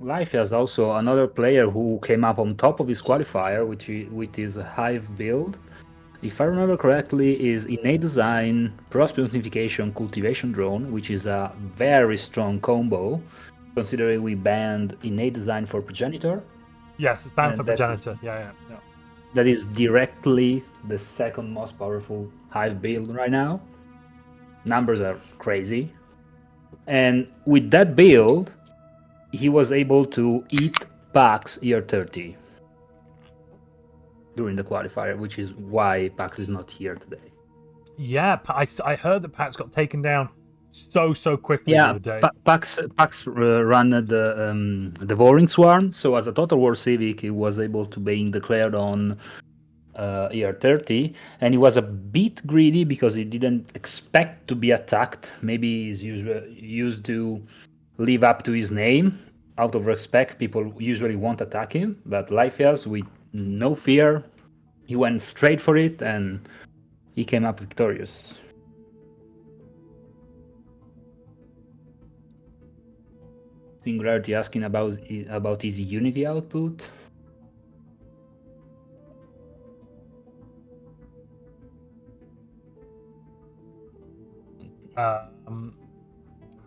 D: Life has also another player who came up on top of his qualifier, with his Hive build. If I remember correctly, is innate design, prosperous unification, cultivation drone, which is a very strong combo, considering we banned innate design for progenitor.
A: Yes, it's banned for progenitor. Yeah.
D: that is directly the second most powerful Hive build right now. Numbers are crazy. And with that build, he was able to eat Pax year 30 during the qualifier, which is why Pax is not here today.
A: Yeah, I heard that Pax got taken down so quickly the
D: Yeah,
A: other day.
D: Pax ran the Devouring Swarm, so as a Total War Civic, he was able to being declared on year 30, and he was a bit greedy because he didn't expect to be attacked. Maybe he's used to live up to his name. Out of respect, people usually won't attack him, but Lyfias, with no fear, he went straight for it, and he came up victorious. Singularity asking about his Unity output.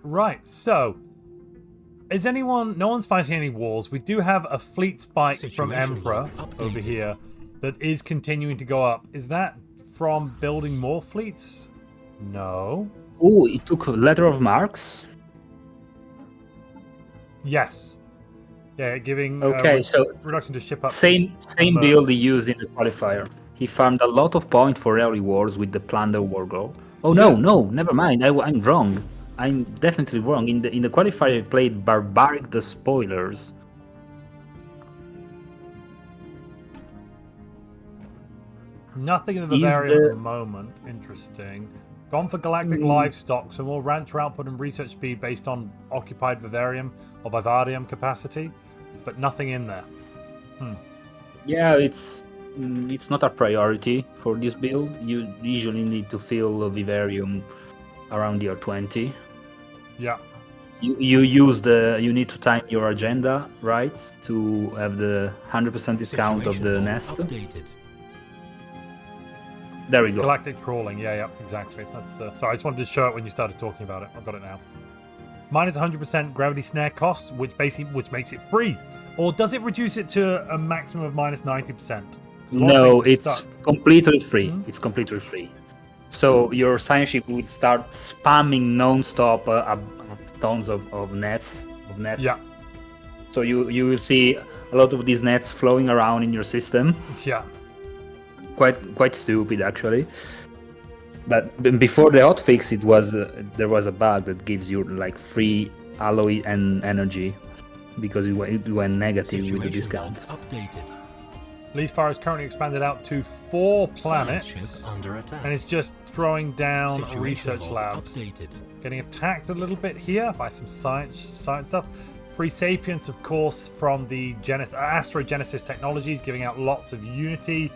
A: Right, so is anyone? No one's fighting any wars. We do have a fleet spike from
C: Situation
A: Emperor
C: log
A: over
C: updated.
A: here that is continuing to go up. Is that from building more fleets? No.
D: Oh, it took a letter of marks.
A: Yes. Yeah, giving
D: Okay, so
A: reduction to ship up.
D: same
A: Mercs.
D: build he used in the qualifier. He farmed a lot of points for early wars with the Plunder War Goal. Oh
A: Yeah.
D: no, never mind. I'm wrong. I'm definitely wrong. In the qualifier, he played Barbaric the Spoilers.
A: Nothing in the
D: Is
A: Bavarian at
D: the-
A: the moment. Interesting. Gone for galactic livestock, so more rancher output and research speed based on occupied vivarium or vivarium capacity, but nothing in there.
D: Yeah, it's not a priority for this build. You usually need to fill a Vivarium around year 20.
A: Yeah.
D: You need to time your agenda right to have the 100% discount of the
C: Situation log
D: nest.
C: updated.
D: There we go.
A: Galactic trawling, yeah, exactly. That's sorry, I just wanted to show it when you started talking about it. I've got it now. Minus 100% gravity snare cost, which makes it free, or does it reduce it to a maximum of minus 90%?
D: No, it's
A: stuck.
D: completely free.
A: Mhm.
D: It's completely free. So your science ship would start spamming non-stop tons of nets.
A: Yeah,
D: So you will see a lot of these nets flowing around in your system.
A: yeah.
D: Quite stupid actually. But before the hotfix, it was there was a bug that gives you like free alloy and energy because it went negative with the
C: Situation log
D: discount.
C: updated.
A: Leaffire is currently expanded out to 4
C: Science
A: planets,
C: ship under attack.
A: and it's just throwing down
C: Situation
A: research
C: log
A: labs.
C: updated.
A: Getting attacked a little bit here by some science stuff. Free Sapience, of course, from the Asteroid Genesis Technologies, giving out lots of Unity.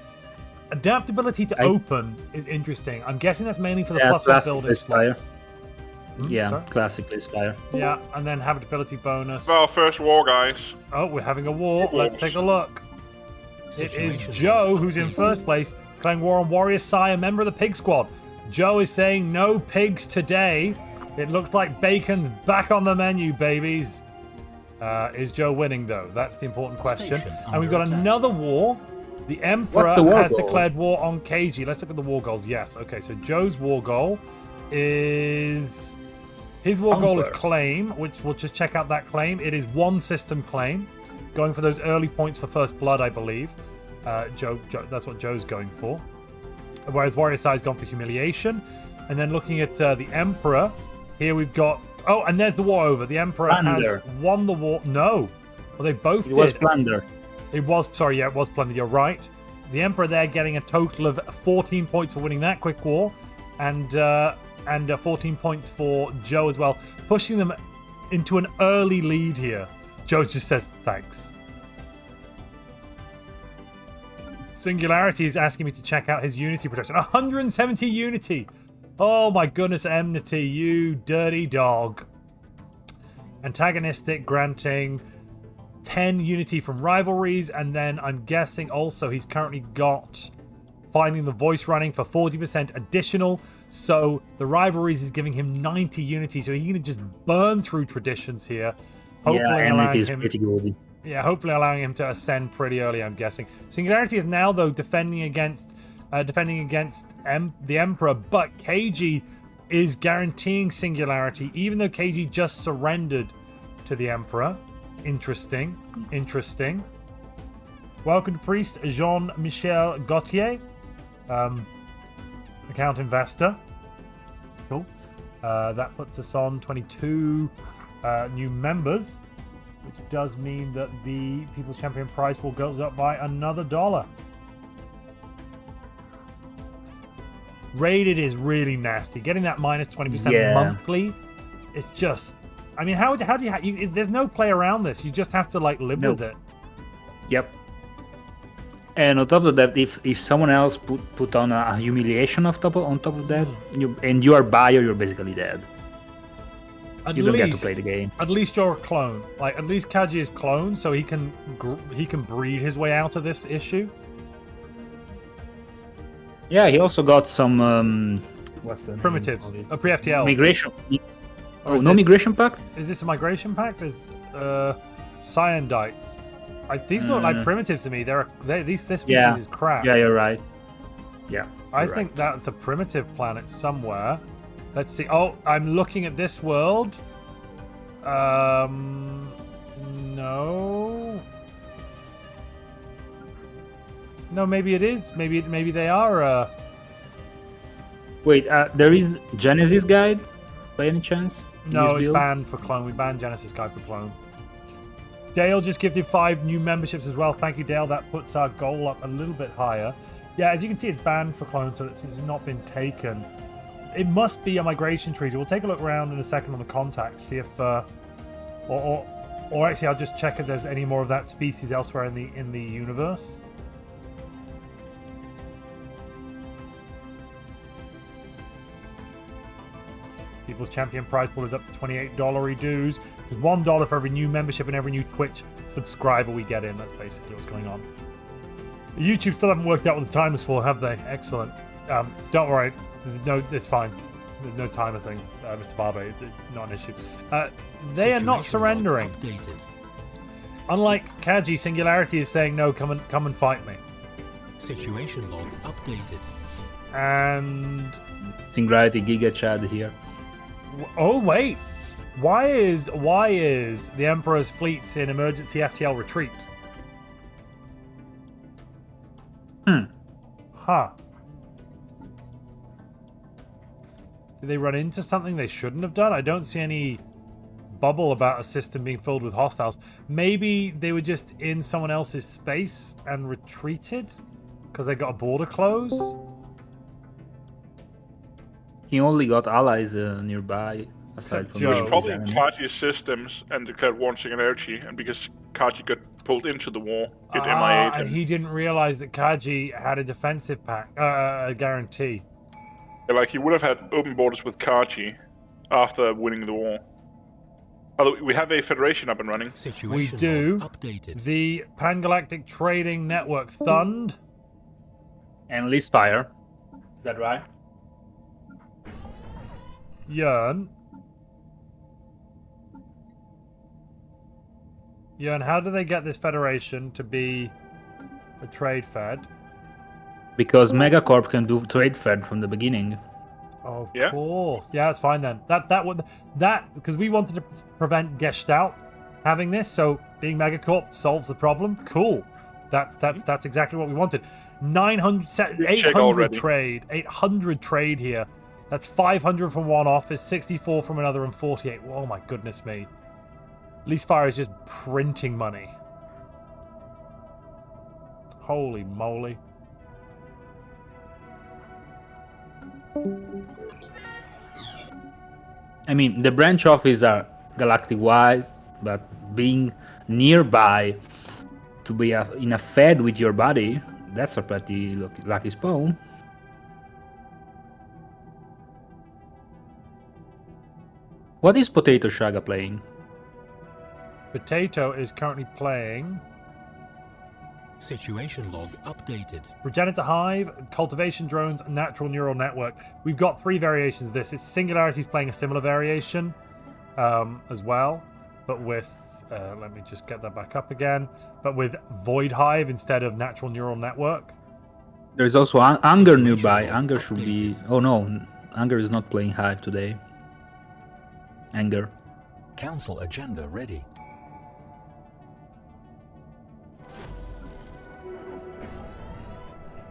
A: Adaptability to open is interesting. I'm guessing that's mainly for the
D: Yeah,
A: +1
D: classic
A: building
D: Aspire.
A: slots.
D: Yeah,
A: Sorry?
D: classic Aspire.
A: Yeah, and then habitability bonus.
B: Well, first war, guys.
A: Oh, we're having a war. Let's take a look. It is
C: Situation
A: Joe
C: log
A: who's in
C: updated.
A: first place, declaring war on Warrior Sai, a member of the Pig Squad. Joe is saying no pigs today. It looks like bacon's back on the menu, babies. Is Joe winning, though? That's the important question.
C: Station
A: And we've got
C: under attack.
A: another war. The Emperor
D: What's the war
A: has
D: goal?
A: declared war on KG. Let's look at the war goals. Yes. Okay, so Joe's war goal is... His war goal is
D: Conquer.
A: claim, which we'll just check out that claim. It is 1 system claim. Going for those early points for first blood, I believe. Joe, that's what Joe's going for. Whereas Warrior Sai's gone for humiliation. And then looking at the Emperor, here we've got... Oh, and there's the war over. The Emperor
D: Plunder.
A: has won the war. No. Well, they both
D: It
A: did.
D: was plunder.
A: It was, sorry, yeah, it was plunder. You're right. The Emperor there getting a total of 14 points for winning that quick war. And 14 points for Joe as well, pushing them into an early lead here. Joe just says, thanks. Singularity is asking me to check out his Unity production. 170 Unity! Oh my goodness, Enmity, you dirty dog. Antagonistic, granting 10 Unity from Rivalries, and then I'm guessing also he's currently got Finding the Voice running for 40% additional. So the Rivalries is giving him 90 Unity, so he can just burn through traditions here. Hopefully
D: Yeah, and
A: allowing
D: it is
A: him...
D: pretty good.
A: Yeah, hopefully allowing him to ascend pretty early, I'm guessing. Singularity is now, though, defending against the Emperor, but KG is guaranteeing Singularity, even though KG just surrendered to the Emperor. Interesting. Interesting. Welcome to Priest Jean-Michel Gauthier. Account investor. Cool. That puts us on 22 new members, which does mean that the People's Champion prize pool goes up by another $1. Rated is really nasty. Getting that minus 20% monthly, it's just... I mean, how do you... there's no play around this. You just have to, like, live with it.
D: Yep. And on top of that, if someone else put on a humiliation on top of that, you are buyer, you're basically dead. You don't get to play the game.
A: At least you're a clone. Like, at least Kaji is clone, so he can breed his way out of this issue.
D: Yeah, he also got some what's the
A: primitives,
D: name?
A: pre-FTLs.
D: Migration. Oh, no migration pact?
A: Is this a migration pact? Is Cyandites? These look like primitives to me. This species is crap.
D: Yeah, you're right. Yeah.
A: I think that's a primitive planet somewhere. Let's see. Oh, I'm looking at this world. No. No, maybe it is. Maybe they are.
D: Wait, there is Genesis Guide by any chance?
A: No, it's banned for clone. We banned Genesis Guide for clone. Dale just gifted 5 new memberships as well. Thank you, Dale. That puts our goal up a little bit higher. Yeah, as you can see, it's banned for clone, so it's not been taken. It must be a migration treaty. We'll take a look around in a second on the contact, see if, or actually, I'll just check if there's any more of that species elsewhere in the universe. People's Champion prize pool is up to $28 dues. There's $1 for every new membership and every new Twitch subscriber we get in. That's basically what's going on. YouTube still haven't worked out what the time is for, have they? Excellent. Don't worry. It's fine. There's no timer thing, Mr. Barber. Not an issue. They are not surrendering. Unlike Kaji, Singularity is saying, no, come and fight me.
C: Situation log updated.
A: And...
D: Singularity Giga Chad here.
A: Oh, wait. Why is the Emperor's fleets in emergency FTL retreat? Huh. Did they run into something they shouldn't have done? I don't see any bubble about a system being filled with hostiles. Maybe they were just in someone else's space and retreated because they got a border close?
D: He only got allies nearby. Aside from
A: Joe.
B: It was probably
D: enemy.
B: Kaji's systems and declared war on Singularity, and because Kaji got pulled into the war, it MIA'd
A: and
B: him.
A: he didn't realize that Kaji had a defensive guarantee.
B: Like, he would have had open borders with Kaji after winning the war. Although we have a federation up and running.
C: Situation
A: We do.
C: log updated.
A: The Pangalactic Trading Network Thund.
D: And Listfire. Is that right?
A: Jern, how do they get this federation to be a trade fed?
D: Because Megacorp can do trade fed from the beginning.
A: Of course. Yeah, that's fine then. That because we wanted to prevent Gestalt having this, so being Megacorp solves the problem. Cool. That's exactly what we wanted. 800 trade. 800 trade here. That's 500 from one office, 64 from another, and 48. Oh my goodness me. Leasefire is just printing money. Holy moly.
D: I mean, the branch offices are galactic-wide, but being nearby to be in a fed with your body, that's a pretty lucky spawn. What is Potato Shaga playing?
A: Potato is currently playing
C: Situation log updated.
A: Progenitor Hive, Cultivation Drones, Natural Neural Network. We've got 3 variations of this. It's Singularity's playing a similar variation as well, but with Let me just get that back up again. But with Void Hive instead of Natural Neural Network.
D: There is also Anger
C: Situation
D: nearby.
C: log
D: Anger should be... Oh no, Anger is not playing Hive today. Anger.
C: Council agenda ready.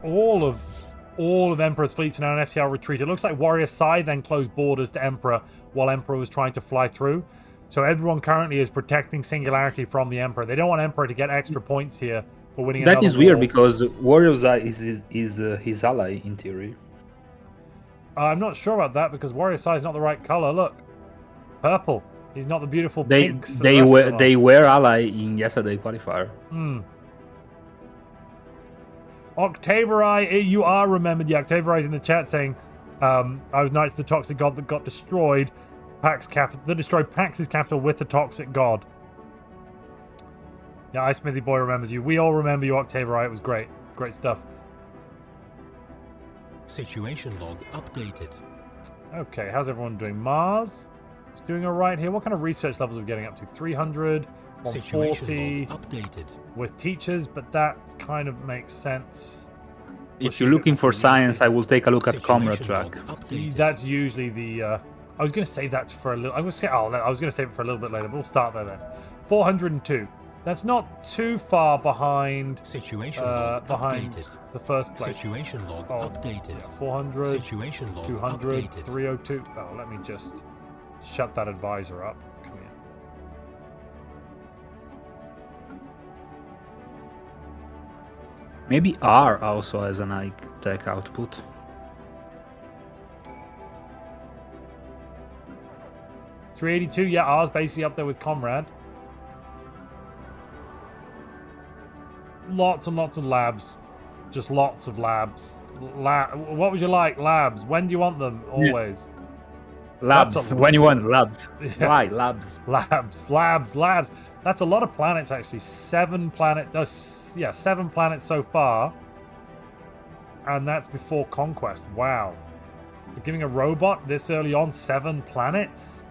A: All of Emperor's fleets are now in FTL retreat. It looks like Warrior Sai then closed borders to Emperor while Emperor was trying to fly through. So everyone currently is protecting Singularity from the Emperor. They don't want Emperor to get extra points here for winning another
D: That is weird
A: war.
D: because Warrior's Eye is his ally in theory.
A: I'm not sure about that because Warrior Sai is not the right color. Look, purple. He's not the beautiful
D: They
A: pinks. that
D: they
A: the rest
D: were
A: of them
D: they
A: are.
D: were ally in yesterday qualifier.
A: Octaverai, you are remembered. Yeah, Octaverai is in the chat saying, I was Knights of the Toxic God that got destroyed. That destroyed Pax's capital with the Toxic God. Yeah, Ice Smithy Boy remembers you. We all remember you, Octaverai. It was great. Great stuff.
C: Situation log updated.
A: Okay, how's everyone doing? Mars is doing all right here. What kind of research levels are we getting up to? 300,
C: Situation
A: 140
C: log updated.
A: with teachers, but that kind of makes sense.
D: If you're looking for science, I will take a look at Comrade
C: Situation
D: track.
C: log updated.
A: That's usually the. I was going to save that for a little. I was going to save it for a little bit later, but we'll start there then. 402. That's not too far behind.
C: Situation log
A: Behind
C: updated.
A: the first place.
C: Situation log
A: Oh,
C: updated.
A: yeah, 400,
C: Situation log
A: 200,
C: updated.
A: 302. Oh, let me just shut that advisor up. Come here.
D: Maybe R also has an high tech output.
A: $382. Yeah, R's basically up there with Comrade. Lots and lots of labs. Just lots of labs. What would you like? Labs. When do you want them? Always.
D: Labs.
A: That's a-
D: When you want labs.
A: Yeah.
D: Why labs?
A: Labs. That's a lot of planets, actually. 7 planets. 7 planets so far. And that's before Conquest. Wow. You're giving a robot this early on 7 planets?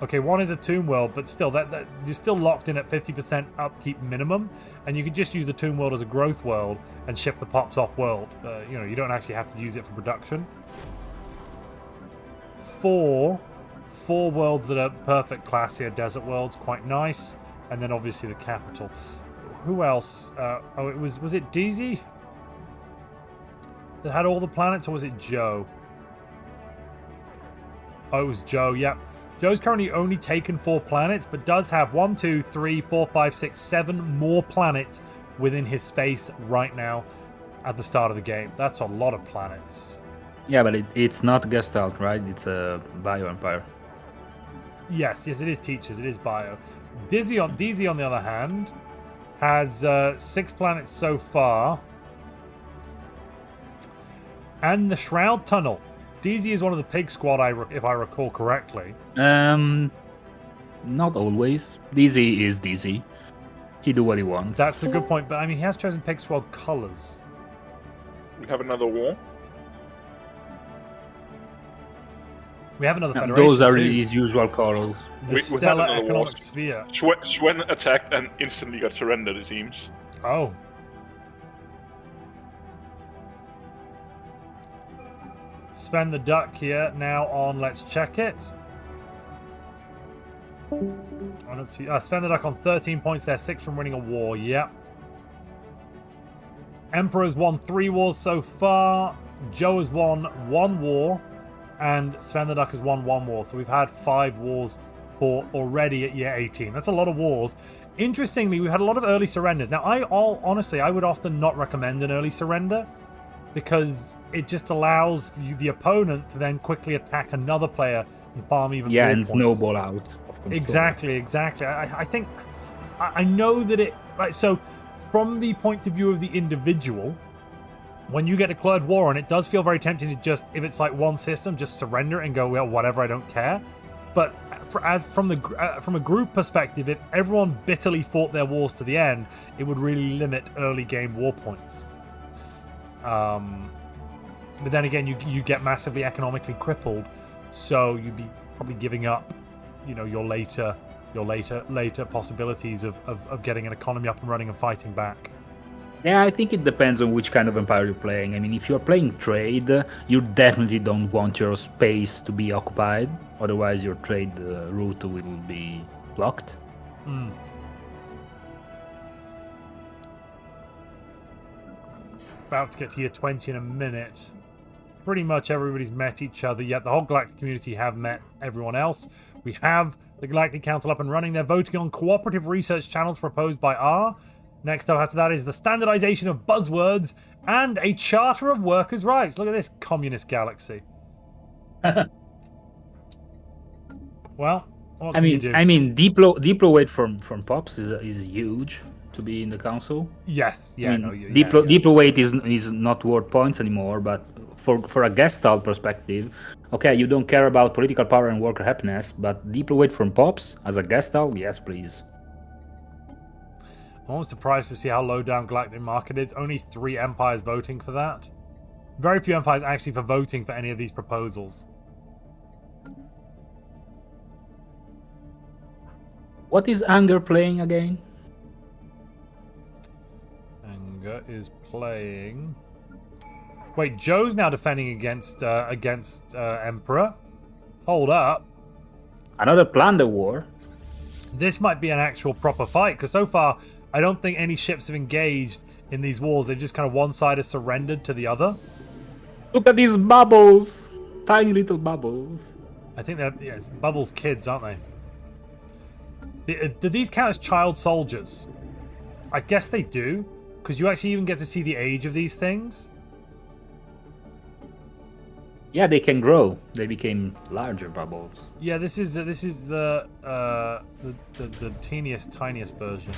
A: Okay, 1 is a tomb world, but still, that you're still locked in at 50% upkeep minimum, and you could just use the tomb world as a growth world and ship the pops off world. You don't actually have to use it for production. 4 worlds that are perfect class here. Desert worlds, quite nice, and then obviously the capital. Who else? Was it DZ that had all the planets, or was it Joe? Oh, it was Joe. Yep. Joe's currently only taken 4 planets, but does have 1, 2, 3, 4, 5, 6, 7 more planets within his space right now at the start of the game. That's a lot of planets.
D: Yeah, but it's not Gestalt, right? It's a Bio Empire.
A: Yes, it is teachers. It is bio. DZ on the other hand, has 6 planets so far. And the Shroud Tunnel. DZ is one of the pig squad, if I recall correctly.
D: Not always. DZ is DZ. He do what he wants.
A: That's a good point, but I mean, he has chosen pig squad colors.
B: We have another war.
A: We have another
D: Yeah,
A: federation
D: those are
A: too.
D: his usual colors.
A: The
B: We have
A: Stellar
B: another war.
A: Economic Sphere.
B: Swen attacked and instantly got surrendered, it seems.
A: Oh. Sven the Duck here now on Let's Check It. Oh, let's see. Sven the Duck on 13 points there, 6 from winning a war. Yep. Emperor's won 3 wars so far. Joe has won 1 war. And Sven the Duck has won 1 war. So we've had 5 wars for already at year 18. That's a lot of wars. Interestingly, we've had a lot of early surrenders. Now, honestly, I would often not recommend an early surrender because it just allows you, the opponent, to then quickly attack another player and farm even more
D: Yeah, and
A: points.
D: snowball out. of control.
A: Exactly. I think I know that it so from the point of view of the individual, when you get declared war on, it does feel very tempting to just, if it's like one system, just surrender and go, well, whatever, I don't care. But from a group perspective, if everyone bitterly fought their wars to the end, it would really limit early game war points. But then again, you get massively economically crippled, so you'd be probably giving up, your later your later possibilities of getting an economy up and running and fighting back.
D: Yeah, I think it depends on which kind of empire you're playing. I mean, if you're playing trade, you definitely don't want your space to be occupied. Otherwise, your trade route will be blocked.
A: About to get to year 20 in a minute. Pretty much everybody's met each other. Yet the whole Galactic community have met everyone else. We have the Galactic Council up and running. They're voting on cooperative research channels proposed by R. Next up after that is the standardization of buzzwords and a charter of workers' rights. Look at this communist galaxy. Well, what can you do?
D: I mean, Diplo weight from Pops is huge to be in the council.
A: Yes, yeah,
D: I mean,
A: no, you,
D: Diplo weight is not worth points anymore. But for a Gestalt perspective, okay, you don't care about political power and worker happiness, but Diplo weight from Pops as a Gestalt, yes, please.
A: I'm almost surprised to see how low down Galactic Market is. Only 3 empires voting for that. Very few empires actually for voting for any of these proposals.
D: What is Anger playing again?
A: Anger is playing... Wait, Joe's now defending against Emperor. Hold up.
D: Another plunder war.
A: This might be an actual proper fight, because so far, I don't think any ships have engaged in these wars. They've just kind of one side has surrendered to the other.
D: Look at these bubbles. Tiny little bubbles.
A: I think they're Bubbles kids, aren't they? Do these count as child soldiers? I guess they do, because you actually even get to see the age of these things.
D: Yeah, they can grow. They became larger bubbles.
A: Yeah, this is the tiniest version.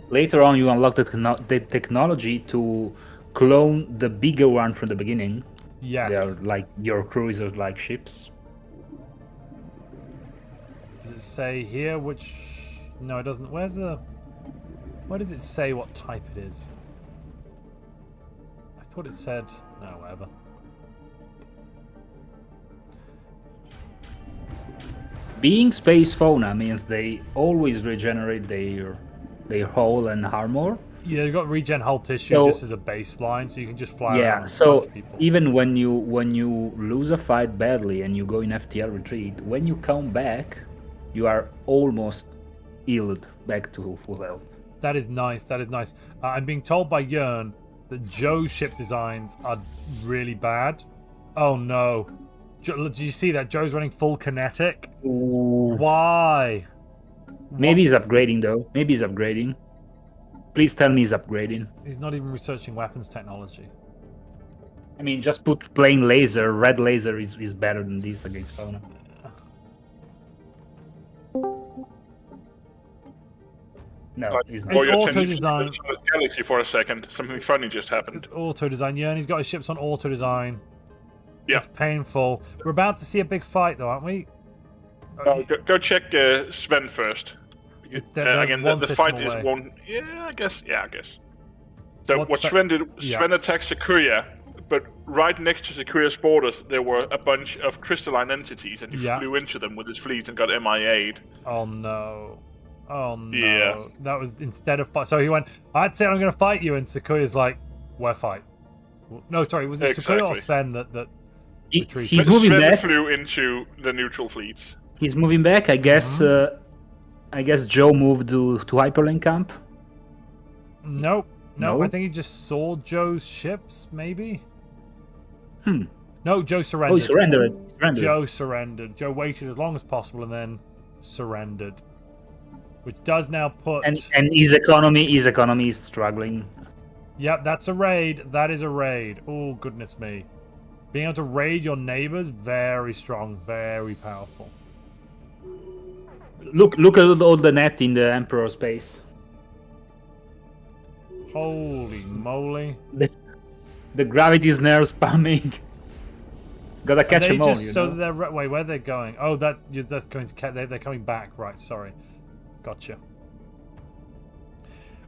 D: Later on, you unlock the technology to clone the bigger one from the beginning.
A: Yes.
D: They are like your cruisers-like ships.
A: Does it say here which... No, it doesn't. Where does it say what type it is? I thought it said... No, whatever.
D: Being space fauna means they always regenerate their hull and armor.
A: Yeah, you've got regen hull tissue
D: So-
A: just as a baseline, so you can just fly
D: Yeah,
A: around and
D: so
A: punch people.
D: even when you lose a fight badly and you go in FTL retreat, when you come back, you are almost healed back to full health.
A: That is nice. That is nice. I'm being told by Jern that Joe's ship designs are really bad. Oh no! Do you see that? Joe's running full kinetic.
D: Ooh.
A: Why?
D: Maybe he's upgrading though. Maybe he's upgrading. Please tell me he's upgrading.
A: He's not even researching weapons technology.
D: I mean, just put plain laser. Red laser is better than this against fauna. No, he's not.
B: Draw
A: It's
B: your
A: auto
B: attention to
A: design.
B: the galaxy for a second. Something funny just happened.
A: It's auto design. Jern, he's got his ships on auto design.
B: Yeah.
A: It's painful. We're about to see a big fight, though, aren't we?
B: Go check Sven first.
A: They're
B: Again,
A: one
B: the
A: system
B: fight is
A: away.
B: one. Yeah, I guess. So
A: What's
B: what
A: that?
B: Sven did?
A: Yeah.
B: Sven attacked Sequoia, but right next to Sequoia's borders, there were a bunch of crystalline entities, and he
A: Yeah.
B: flew into them with his fleet and got MIA'd.
A: Oh no. Oh no.
B: Yeah.
A: That was instead of fight. So he went, I'd say I'm going to fight you. And Sequoia's like, where fight? No, sorry. Was it Sequoia or
B: Exactly.
A: Sven that retreated?
D: He's moving
B: Sven
D: back.
B: flew into the neutral fleets.
D: He's moving back. I guess. I guess Joe moved to hyperlink camp.
A: Nope. No,
D: No?
A: I think he just saw Joe's ships, maybe?
D: Hmm.
A: No, Joe
D: Oh,
A: surrendered.
D: he surrendered.
A: Joe surrendered. Joe waited as long as possible and then surrendered. Which does now put...
D: And his economy is struggling.
A: Yep, that's a raid. That is a raid. Oh, goodness me. Being able to raid your neighbors, very strong, very powerful.
D: Look at all the net in the Emperor space.
A: Holy moly.
D: The gravity is now spamming. Gotta catch
A: Are they
D: them all,
A: just
D: you
A: so
D: know?
A: that they're wait, where they're going? Oh, that's going to they're coming back, right? Sorry, gotcha.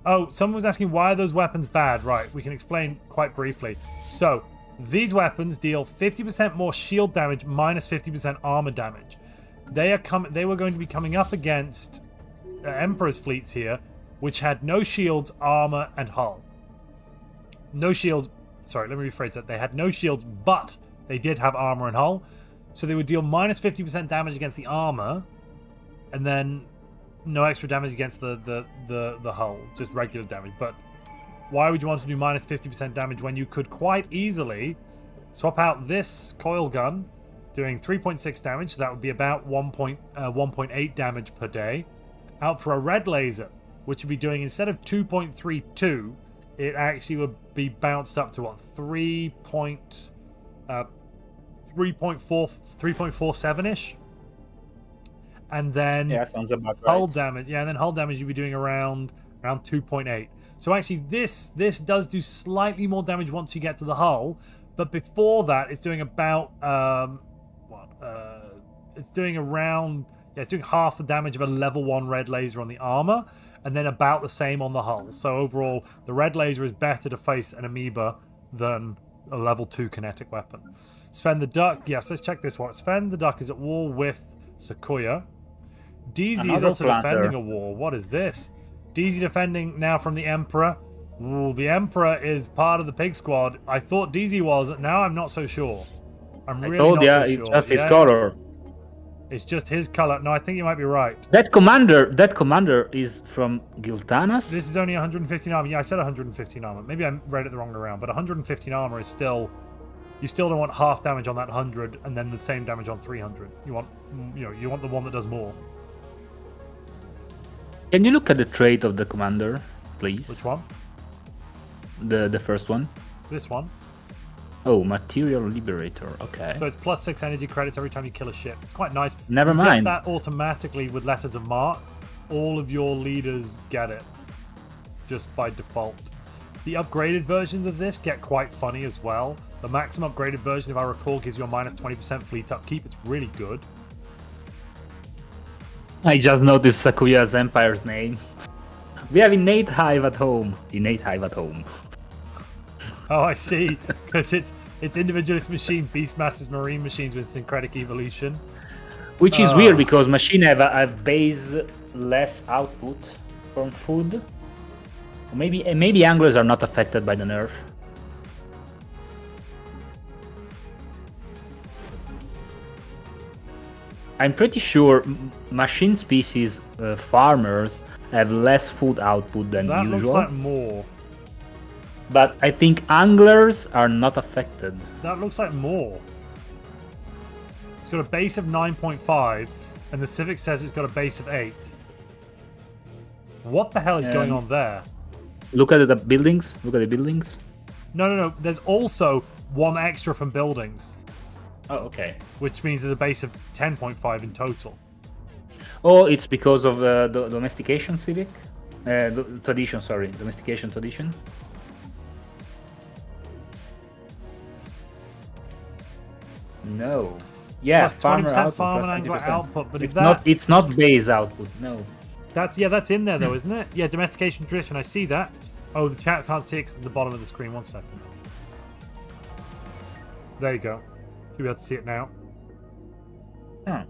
A: Oh, someone was asking why are those weapons bad? Right, we can explain quite briefly. So, These weapons deal 50% more shield damage minus 50% armor damage. They were going to be coming up against Emperor's fleets here, which had no shields, armor, and hull. No shields. Sorry, let me rephrase that. They had no shields, but they did have armor and hull. So they would deal minus 50% damage against the armor, and then no extra damage against the hull, just regular damage. But why would you want to do minus 50% damage when you could quite easily swap out this coil gun, doing 3.6 damage, so that would be about 1.8 damage per day, out for a red laser, which would be doing, instead of 2.32, it actually would be bounced up to what, 3.47-ish? And then
D: Yeah, sounds about
A: hull
D: right.
A: damage, yeah, and then hull damage you'd be doing around 2.8. So actually this does do slightly more damage once you get to the hull, but before that it's doing about it's doing around, yeah, it's doing half the damage of a level 1 red laser on the armor, and then about the same on the hull. So overall, the red laser is better to face an amoeba than a level 2 kinetic weapon. Sven the Duck, yes, let's check this one. Sven the Duck is at war with Sakuya. DZ is
D: Another
A: also
D: planter.
A: defending a war. What is this? DZ defending now from the Emperor. Ooh, the Emperor is part of the Pig Squad. I thought DZ was, now I'm not so sure. I'm really
D: told
A: not
D: ya,
A: so
D: it's
A: sure.
D: just his
A: Yeah,
D: color.
A: it's just his color. No, I think you might be right.
D: That commander is from Giltanas?
A: This is only 115 armor. Yeah, I said 115 armor. Maybe I read it the wrong way around, but 115 armor is still... You still don't want half damage on that 100 and then the same damage on 300. You want, you want the one that does more.
D: Can you look at the trait of the commander, please?
A: Which one?
D: The first one.
A: This one.
D: Oh, Material Liberator. Okay.
A: So it's plus 6 energy credits every time you kill a ship. It's quite nice.
D: Never
A: You
D: mind.
A: get that automatically with letters of marque. All of your leaders get it just by default. The upgraded versions of this get quite funny as well. The maximum upgraded version, if I recall, gives you a minus 20% fleet upkeep. It's really good.
D: I just noticed Sakuya's empire's name. We have Innate Hive at home. Innate Hive at home.
A: Oh, I see. Because it's individualist machine, Beastmasters Marine machines with syncretic evolution.
D: Which is weird because machine have base less output from food. Maybe anglers are not affected by the nerf. I'm pretty sure machine species farmers have less food output than
A: That
D: usual.
A: looks like more.
D: But I think anglers are not affected.
A: That looks like more. It's got a base of 9.5, and the Civic says it's got a base of 8. What the hell is going on there?
D: Look at the buildings. Look at the buildings.
A: No. There's also one extra from buildings,
D: Oh, okay.
A: which means there's a base of 10.5 in total.
D: Oh, it's because of the domestication civic? Tradition, sorry. Domestication tradition. No. Yeah,
A: Plus
D: farmer
A: 20%
D: output,
A: farm and
D: plus
A: angler
D: 20%.
A: output, but
D: It's
A: is that...
D: not. It's not base output. No.
A: That's in there though, isn't it? Yeah, domestication tradition, I see that. Oh, the chat can't see it because it's at the bottom of the screen. 1 second. There you go. You'll be able to see it now.
D: Huh.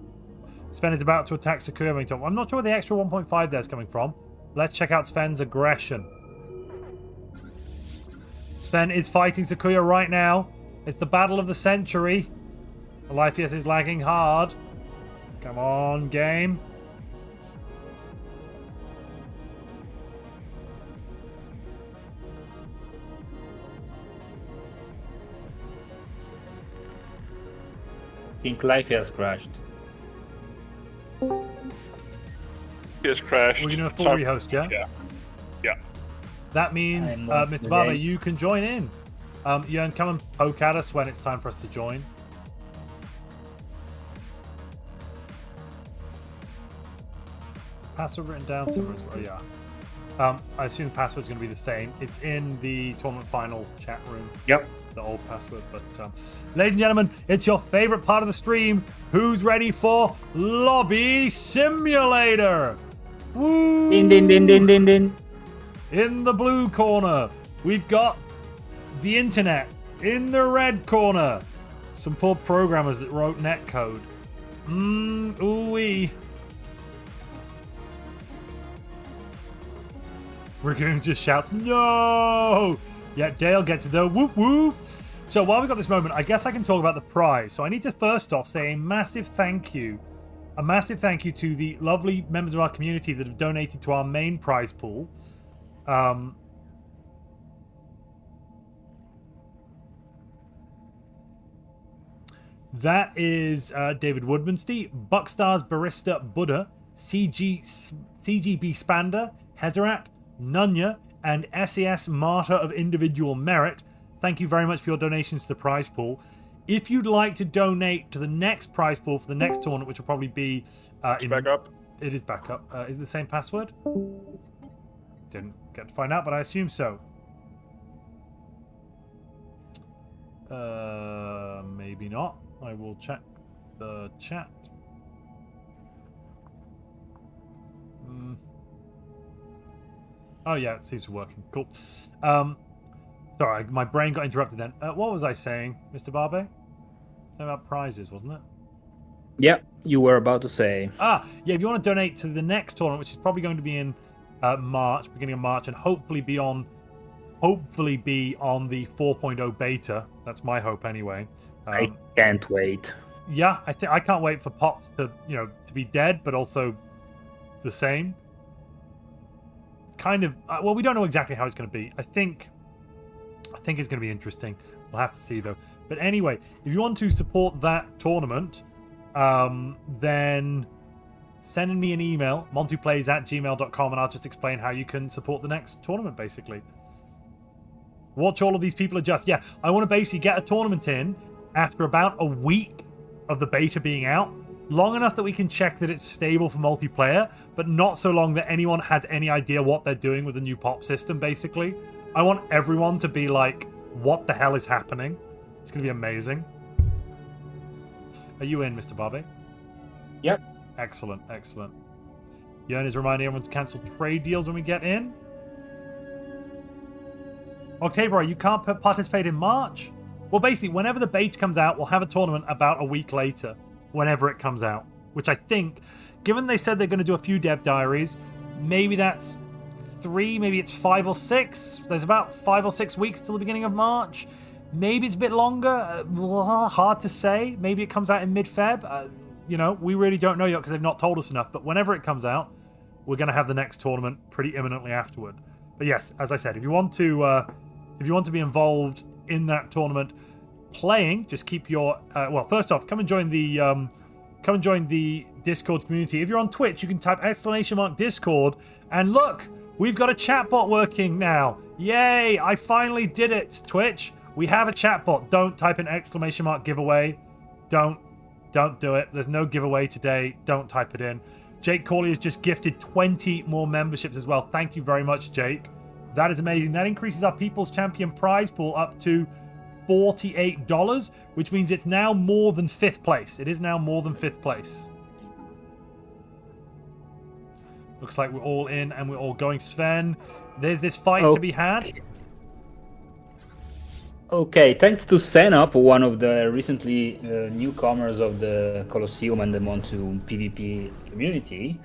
A: Sven is about to attack Sakuya. I'm not sure where the extra 1.5 there is coming from. Let's check out Sven's aggression. Sven is fighting Sakuya right now. It's the battle of the century. Lifius is lagging hard. Come on, game.
D: I think life has crashed.
B: He has crashed.
A: We're going to do a full
B: Sorry.
A: rehost, yeah?
B: Yeah.
A: That means,
D: I'm on
A: Mr.
D: the
A: Barber,
D: game.
A: you can join in. Jörn, come and poke at us when it's time for us to join. Password written down somewhere as well, yeah. I assume the password's going to be the same. It's in the tournament final chat room.
D: Yep.
A: The old password, but ladies and gentlemen, it's your favorite part of the stream. Who's ready for Lobby Simulator? Woo!
D: Din din din din din din.
A: In the blue corner, we've got the internet In the red corner, some poor programmers that wrote netcode. Ooh-wee. Ragoon just shouts, no! Yeah, Dale gets it though. Whoop whoop! So while we've got this moment, I guess I can talk about the prize. So I need to first off say a massive thank you. A massive thank you to the lovely members of our community that have donated to our main prize pool. That is David Woodmansty, Buckstars Barista Buddha, CGB Spander, Hezerat, Nunya, and SES Martyr of Individual Merit. Thank you very much for your donations to the prize pool. If you'd like to donate to the next prize pool for the next tournament, which will probably be...
B: It's back up.
A: It is back up. Is it the same password? Didn't get to find out, but I assume so. Maybe not. I will check the chat. Oh yeah, it seems to be working. Cool. Sorry, my brain got interrupted then. What was I saying, Mr. Barbe? Something about prizes, wasn't it?
D: Yeah, you were about to say.
A: Yeah, if you want to donate to the next tournament, which is probably going to be in March, beginning of March, and hopefully be on the 4.0 beta. That's my hope anyway.
D: I can't wait.
A: Yeah, I can't wait for Pops to be dead, but also the same. Kind of. Well, we don't know exactly how it's going to be. I think it's going to be interesting. We'll have to see though. But anyway, if you want to support that tournament, then send me an email, montuplays@gmail.com, and I'll just explain how you can support the next tournament, basically. Watch all of these people adjust. Yeah, I want to basically get a tournament in after about a week of the beta being out. Long enough that we can check that it's stable for multiplayer, but not so long that anyone has any idea what they're doing with the new pop system, basically. I want everyone to be like, what the hell is happening? It's going to be amazing. Are you in, Mr. Bobby?
D: Yep.
A: Excellent, excellent. Jörn is reminding everyone to cancel trade deals when we get in. Octavia, you can't participate in March? Well, basically, whenever the beta comes out, we'll have a tournament about a week later, whenever it comes out. Which I think, given they said they're going to do a few dev diaries, maybe that's 3, maybe it's 5 or 6. There's about 5 or 6 weeks till the beginning of March. Maybe it's a bit longer. Hard to say. Maybe it comes out in mid-Feb. We really don't know yet because they've not told us enough. But whenever it comes out, we're going to have the next tournament pretty imminently afterward. But yes, as I said, if you want to be involved in that tournament playing, just keep your first off, come and join the Discord community. If you're on Twitch, you can type !Discord, and look, we've got a chatbot working now. Yay, I finally did it. Twitch, we have a chatbot. Don't type in !giveaway. Don't do it. There's no giveaway today. Don't type it in. Jake Corley has just gifted 20 more memberships as well. Thank you very much, Jake. That is amazing. That increases our People's Champion prize pool up to $48, which means it's now more than 5th place. It is now more than 5th place. Looks like we're all in and we're all going. Sven, there's this fight to be had.
D: Okay, thanks to Senop, one of the recently newcomers of the Colosseum and the Montu PvP community,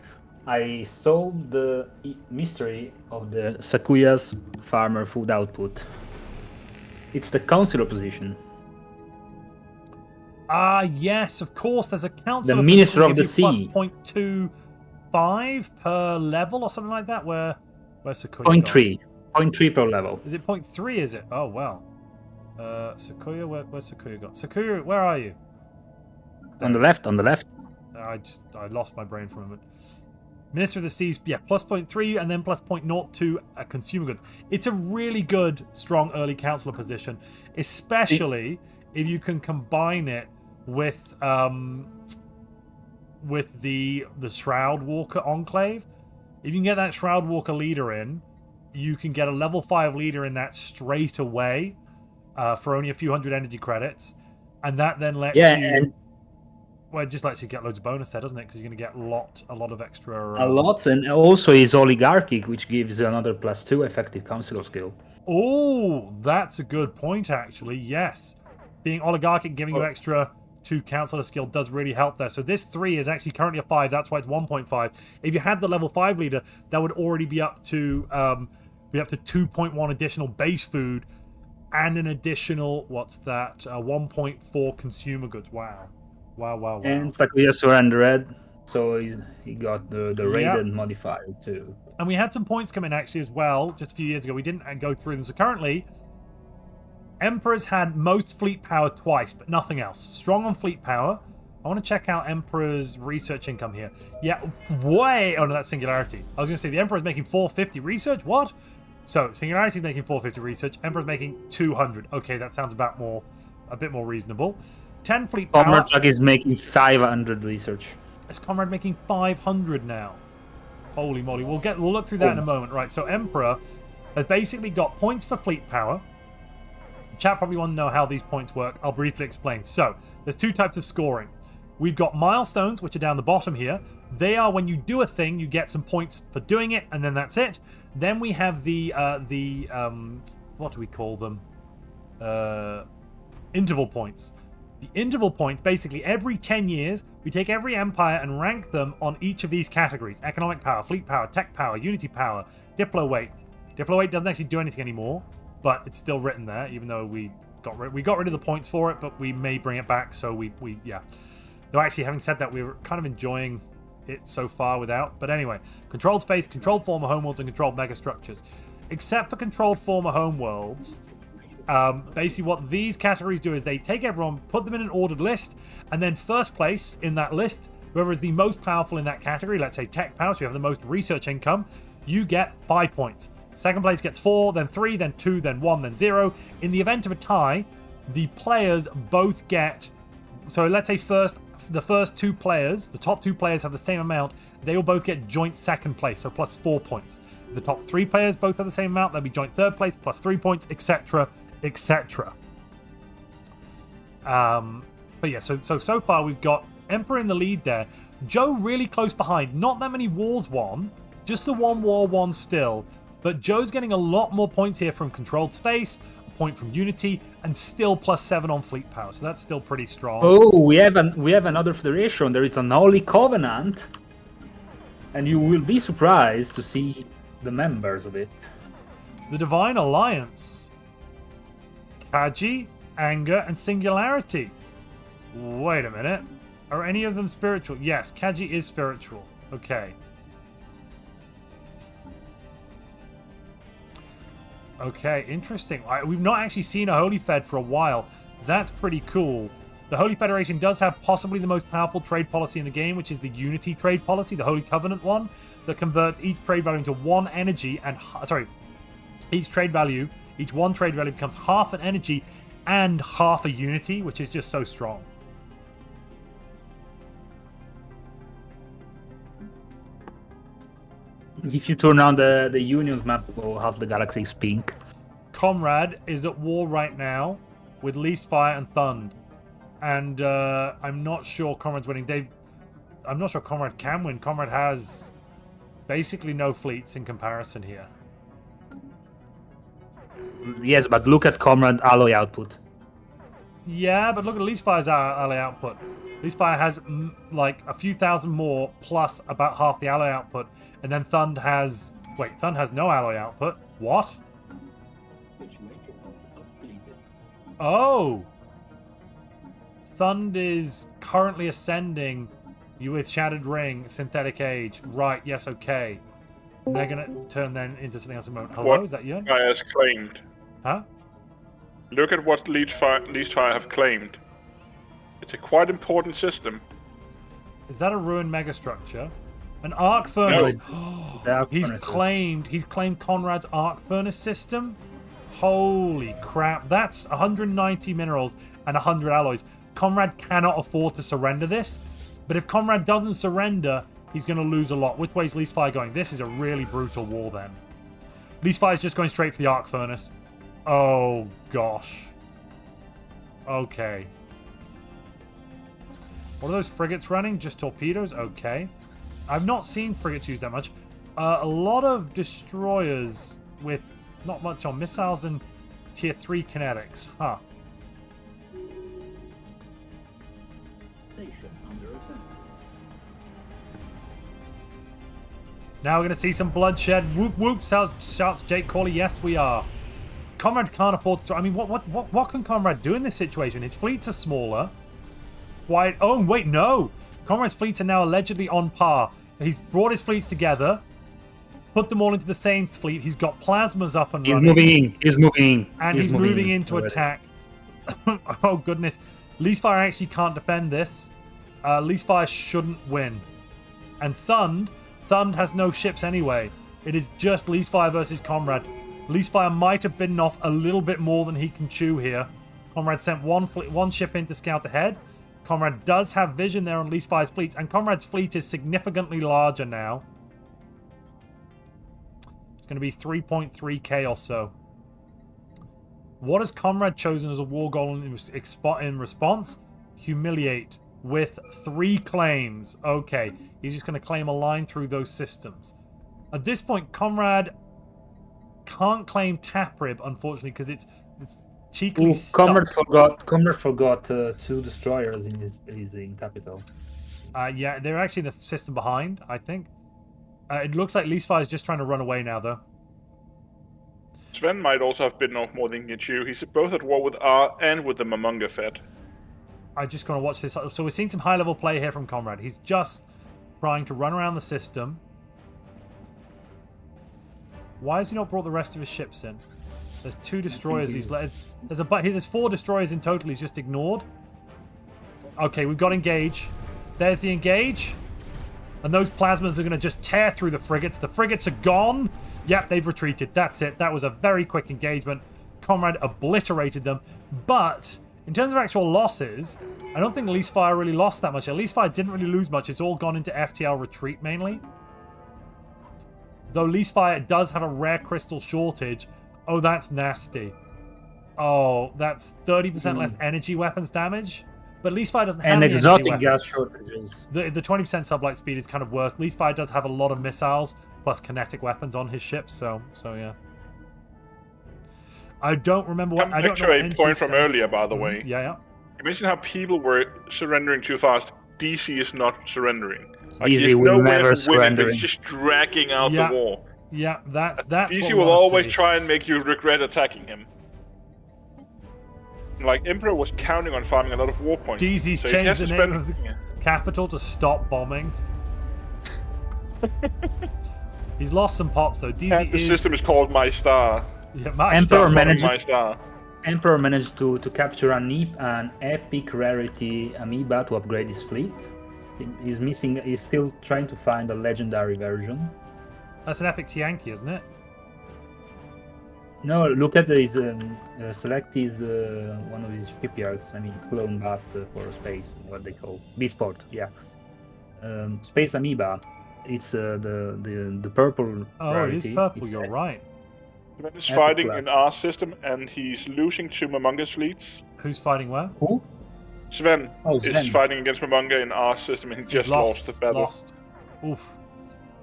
D: I solved the mystery of the Sakuya's farmer food output. It's the councillor position.
A: Yes, of course. There's a councillor.
D: The Minister of the Sea.
A: Plus 0.25 per level or something like that. Where's Sakuya?
D: 0.3. 0.3 per level.
A: Is it 0.3? Is it? Oh wow. Sakuya, where's Sakuya got? Sakuya, where are you?
D: There on the left. On the left.
A: I lost my brain for a moment. Minister of the Seas, yeah, plus 0.3 and then plus 0.02 consumer goods. It's a really good, strong early councillor position, especially if you can combine it with the Shroud Walker Enclave. If you can get that Shroud Walker leader in, you can get a level 5 leader in that straight away for only a few hundred energy credits, and that then lets you. Well, it just lets you get loads of bonus there, doesn't it? Because you're going to get a lot of extra...
D: A lot, and also is oligarchic, which gives another +2 effective councillor skill.
A: Oh, that's a good point, actually. Yes. Being oligarchic, giving you extra 2 counselor skill does really help there. So this 3 is actually currently a 5. That's why it's 1.5. If you had the level 5 leader, that would already be up to 2.1 additional base food and an additional, what's that? 1.4 consumer goods. Wow. Wow.
D: And Takuya surrendered, so he got the rated modifier too.
A: And we had some points come in actually as well just a few years ago. We didn't go through them. So currently, Emperor's had most fleet power twice, but nothing else. Strong on fleet power. I want to check out Emperor's research income here. Yeah, way... Oh, no, that's Singularity. I was going to say the Emperor's making 450 research. What? So, Singularity's making 450 research. Emperor's making 200. Okay, that sounds a bit more reasonable. 10 fleet power.
D: Comrade Chuck is making 500 research.
A: Is Comrade making 500 now? Holy moly. We'll look through that in a moment. Right, so Emperor has basically got points for fleet power. Chat probably want to know how these points work. I'll briefly explain. So, there's 2 types of scoring. We've got milestones, which are down the bottom here. They are when you do a thing, you get some points for doing it, and then that's it. Then we have the what do we call them? Interval points. The interval points, basically every 10 years, we take every empire and rank them on each of these categories. Economic power, fleet power, tech power, unity power, diplo weight. Diplo weight doesn't actually do anything anymore, but it's still written there, even though we got rid of the points for it, but we may bring it back, so yeah. Though actually, having said that, we were kind of enjoying it so far without. But anyway, controlled space, controlled former homeworlds, and controlled megastructures. Except for controlled former homeworlds, basically what these categories do is they take everyone, put them in an ordered list, and then first place in that list, whoever is the most powerful in that category, let's say tech power, so you have the most research income, you get 5 points. Second place gets 4, then 3, then 2, then 1, then 0. In the event of a tie, the players both get... So let's say the first 2 players, the top 2 players have the same amount, they will both get joint second place, so plus 4 points. If the top 3 players both have the same amount, they'll be joint third place, plus 3 points, etc., etc. But yeah, so far we've got Emperor in the lead there. Joe really close behind. Not that many wars won, just the 1 war won still. But Joe's getting a lot more points here from controlled space, a point from unity, and still plus 7 on fleet power. So that's still pretty strong.
D: Oh, we have another federation. There is an Holy Covenant, and you will be surprised to see the members of it.
A: The Divine Alliance. Kaji, Anger, and Singularity. Wait a minute. Are any of them spiritual? Yes, Kaji is spiritual. Okay. Okay, interesting. We've not actually seen a Holy Fed for a while. That's pretty cool. The Holy Federation does have possibly the most powerful trade policy in the game, which is the Unity trade policy, the Holy Covenant one, that converts each trade value into 1 energy and... each one trade value becomes half an energy and half a unity, which is just so strong.
D: If you turn on the Union's map, half the galaxy is pink.
A: Comrade is at war right now with Least Fire and Thund. And I'm not sure Comrade's winning. I'm not sure Comrade can win. Comrade has basically no fleets in comparison here.
D: Yes, but look at Comrade alloy output.
A: Yeah, but look at Least Fire's alloy output. Least Fire has like a few thousand more plus about half the alloy output. And then Thund has... Wait, Thund has no alloy output. What? Oh! Thund is currently ascending you with Shattered Ring, Synthetic Age. Right, yes, okay. And they're going to turn then into something else in a moment. Hello, is that you?
B: Guy has claimed.
A: Huh?
B: Look at what Least Fire have claimed. It's a quite important system.
A: Is that a ruined megastructure? An arc furnace.
D: No.
A: He's claimed Conrad's arc furnace system. Holy crap! That's 190 minerals and 100 alloys. Conrad cannot afford to surrender this. But if Conrad doesn't surrender, he's going to lose a lot. Which way is Least Fire going? This is a really brutal war then. Least Fire is just going straight for the arc furnace. Oh gosh. Okay. What are those frigates running? Just torpedoes? Okay. I've not seen frigates used that much. A lot of destroyers with Not much on missiles and tier 3 kinetics, huh? Now we're going to see some bloodshed. Whoop whoop, shouts Jake Corley. Yes, we are. Conrad can't afford to... I mean, what can Conrad do in this situation? His fleets are smaller. Quite... Oh, wait, no. Conrad's fleets are now allegedly on par. He's brought his fleets together, put them all into the same fleet. He's got plasmas up and running.
D: He's moving in.
A: And he's moving in to attack. Oh, goodness. Leasefire actually can't defend this. Leasefire shouldn't win. And Thund has no ships anyway. It is just Leasefire versus Conrad. Leasefire might have bitten off a little bit more than he can chew here. Conrad sent one ship in to scout ahead. Conrad does have vision there on Leasefire's fleets, and Conrad's fleet is significantly larger now. It's going to be 3.3k or so. What has Conrad chosen as a war goal in response? Humiliate with 3 claims. Okay, he's just going to claim a line through those systems. At this point, Conrad can't claim Taprib, unfortunately, because it's cheekily stuck.
D: Conrad forgot 2 destroyers in his capital.
A: Yeah, they're actually in the system behind, I think. It looks like Leasefire is just trying to run away now, though.
B: Sven might also have bitten off more than he can chew. He's both at war with R and with the Mamunga Fed.
A: I'm just going to watch this. So we're seeing some high-level play here from Conrad. He's just trying to run around the system. Why has he not brought the rest of his ships in? There's 2 destroyers he's let. There's 4 destroyers in total he's just ignored. Okay, we've got engage. There's the engage. And those plasmas are going to just tear through the frigates. The frigates are gone. Yep, they've retreated. That's it. That was a very quick engagement. Conrad obliterated them. But in terms of actual losses, I don't think Leasefire really lost that much. Leasefire didn't really lose much. It's all gone into FTL retreat mainly. Though Leasefire does have a rare crystal shortage. Oh, that's nasty. Oh, that's 30% less energy weapons damage. But Leasefire doesn't have
D: and
A: any
D: exotic
A: energy
D: gas
A: weapons.
D: shortages.
A: The 20% sublight speed is kind of worse. Leasefire does have a lot of missiles plus kinetic weapons on his ships, so yeah. I don't remember what. I don't know.
B: Actually, a point from earlier, by the way.
A: Yeah.
B: You mentioned how people were surrendering too fast. DC is not surrendering. Like,
D: DC
B: he has
D: will
B: no way
D: never
B: of winning, but
D: surrender.
B: he's just dragging out the war.
A: Yeah, that's
B: DC
A: what
B: will
A: we wanna
B: always
A: see.
B: try and make you regret attacking him. Like, Emperor was counting on farming a lot of war points.
A: DZ's
B: so he has
A: changed
B: to
A: the name
B: spend-
A: of the capital to stop bombing. He's lost some pops though. DZ
B: And the system is called My Star.
A: Yeah, my
D: Emperor
A: stuff.
D: managed-
B: My Star.
D: Emperor managed to capture an epic rarity amoeba to upgrade his fleet. He's still trying to find a legendary version.
A: That's an epic Tianki, isn't it?
D: No, look at his select his one of his shipyards. I mean, clone bats for space. What they call Beastport. Yeah, Space Amoeba. It's the purple.
A: Oh,
D: rarity.
A: it is purple.
D: It's
A: You're right.
B: Sven is
D: Epic
B: fighting
D: class.
B: in our system, and he's losing to Mamunga's fleets.
A: Who's fighting where?
D: Who?
B: Sven
D: Sven.
B: is fighting against Mamunga in our system, and he just lost the battle.
A: Lost. Oof.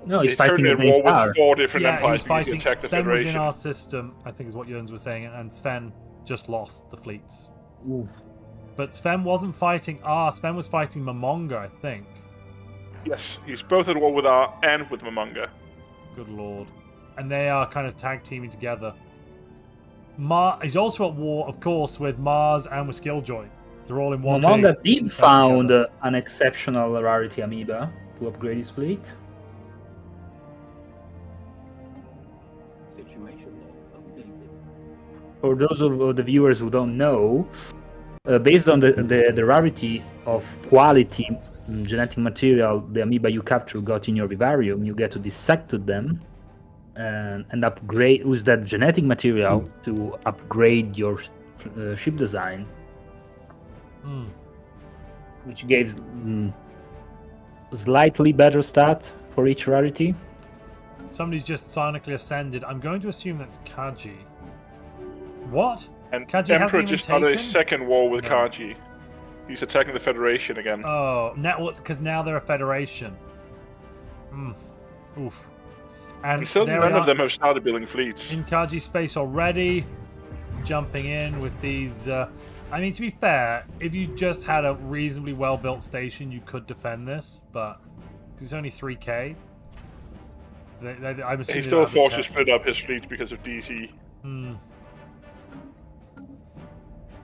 D: No, he's
B: He's
D: fighting
B: currently at
D: against
B: war
D: R.
B: with 4 different
A: Yeah, he
B: empires
A: was
B: because he
A: fighting.
B: attacked the
A: Sven was in
B: Federation.
A: our system, I think is what Jens was saying, and Sven just lost the fleets.
D: Oof.
A: But Sven wasn't fighting R. Sven was fighting Mamonga, I think.
B: Yes, he's both at war with R and with Mamunga.
A: Good lord. And they are kind of tag teaming together. He's also at war, of course, with Mars and with Skilljoy. They're all in one
D: Mamonga
A: big
D: did
A: fight
D: found
A: together.
D: an exceptional rarity amoeba to upgrade his fleet. For those of the viewers who don't know, based on the rarity of quality genetic material the amoeba you capture got in your vivarium, you get to dissect them and upgrade, use that genetic material to upgrade your ship design, which gives slightly better stat for each rarity.
A: Somebody's just sonically ascended. I'm going to assume that's Kaji. What?
B: And
A: Kaji hasn't
B: Emperor
A: even
B: just started a
A: taken?
B: second war with
A: No.
B: Kaji. He's attacking the Federation again.
A: Oh, now because now they're a federation. Oof.
B: And still
A: there
B: none
A: we
B: of
A: are
B: them have started building fleets.
A: in Kaji space already, jumping in with these. I mean, to be fair, if you just had a reasonably well-built station, you could defend this, but it's only 3k. I'm assuming
B: He
A: they
B: still
A: don't have the
B: forced to
A: tech.
B: split up his fleet because of DC.
A: Hmm.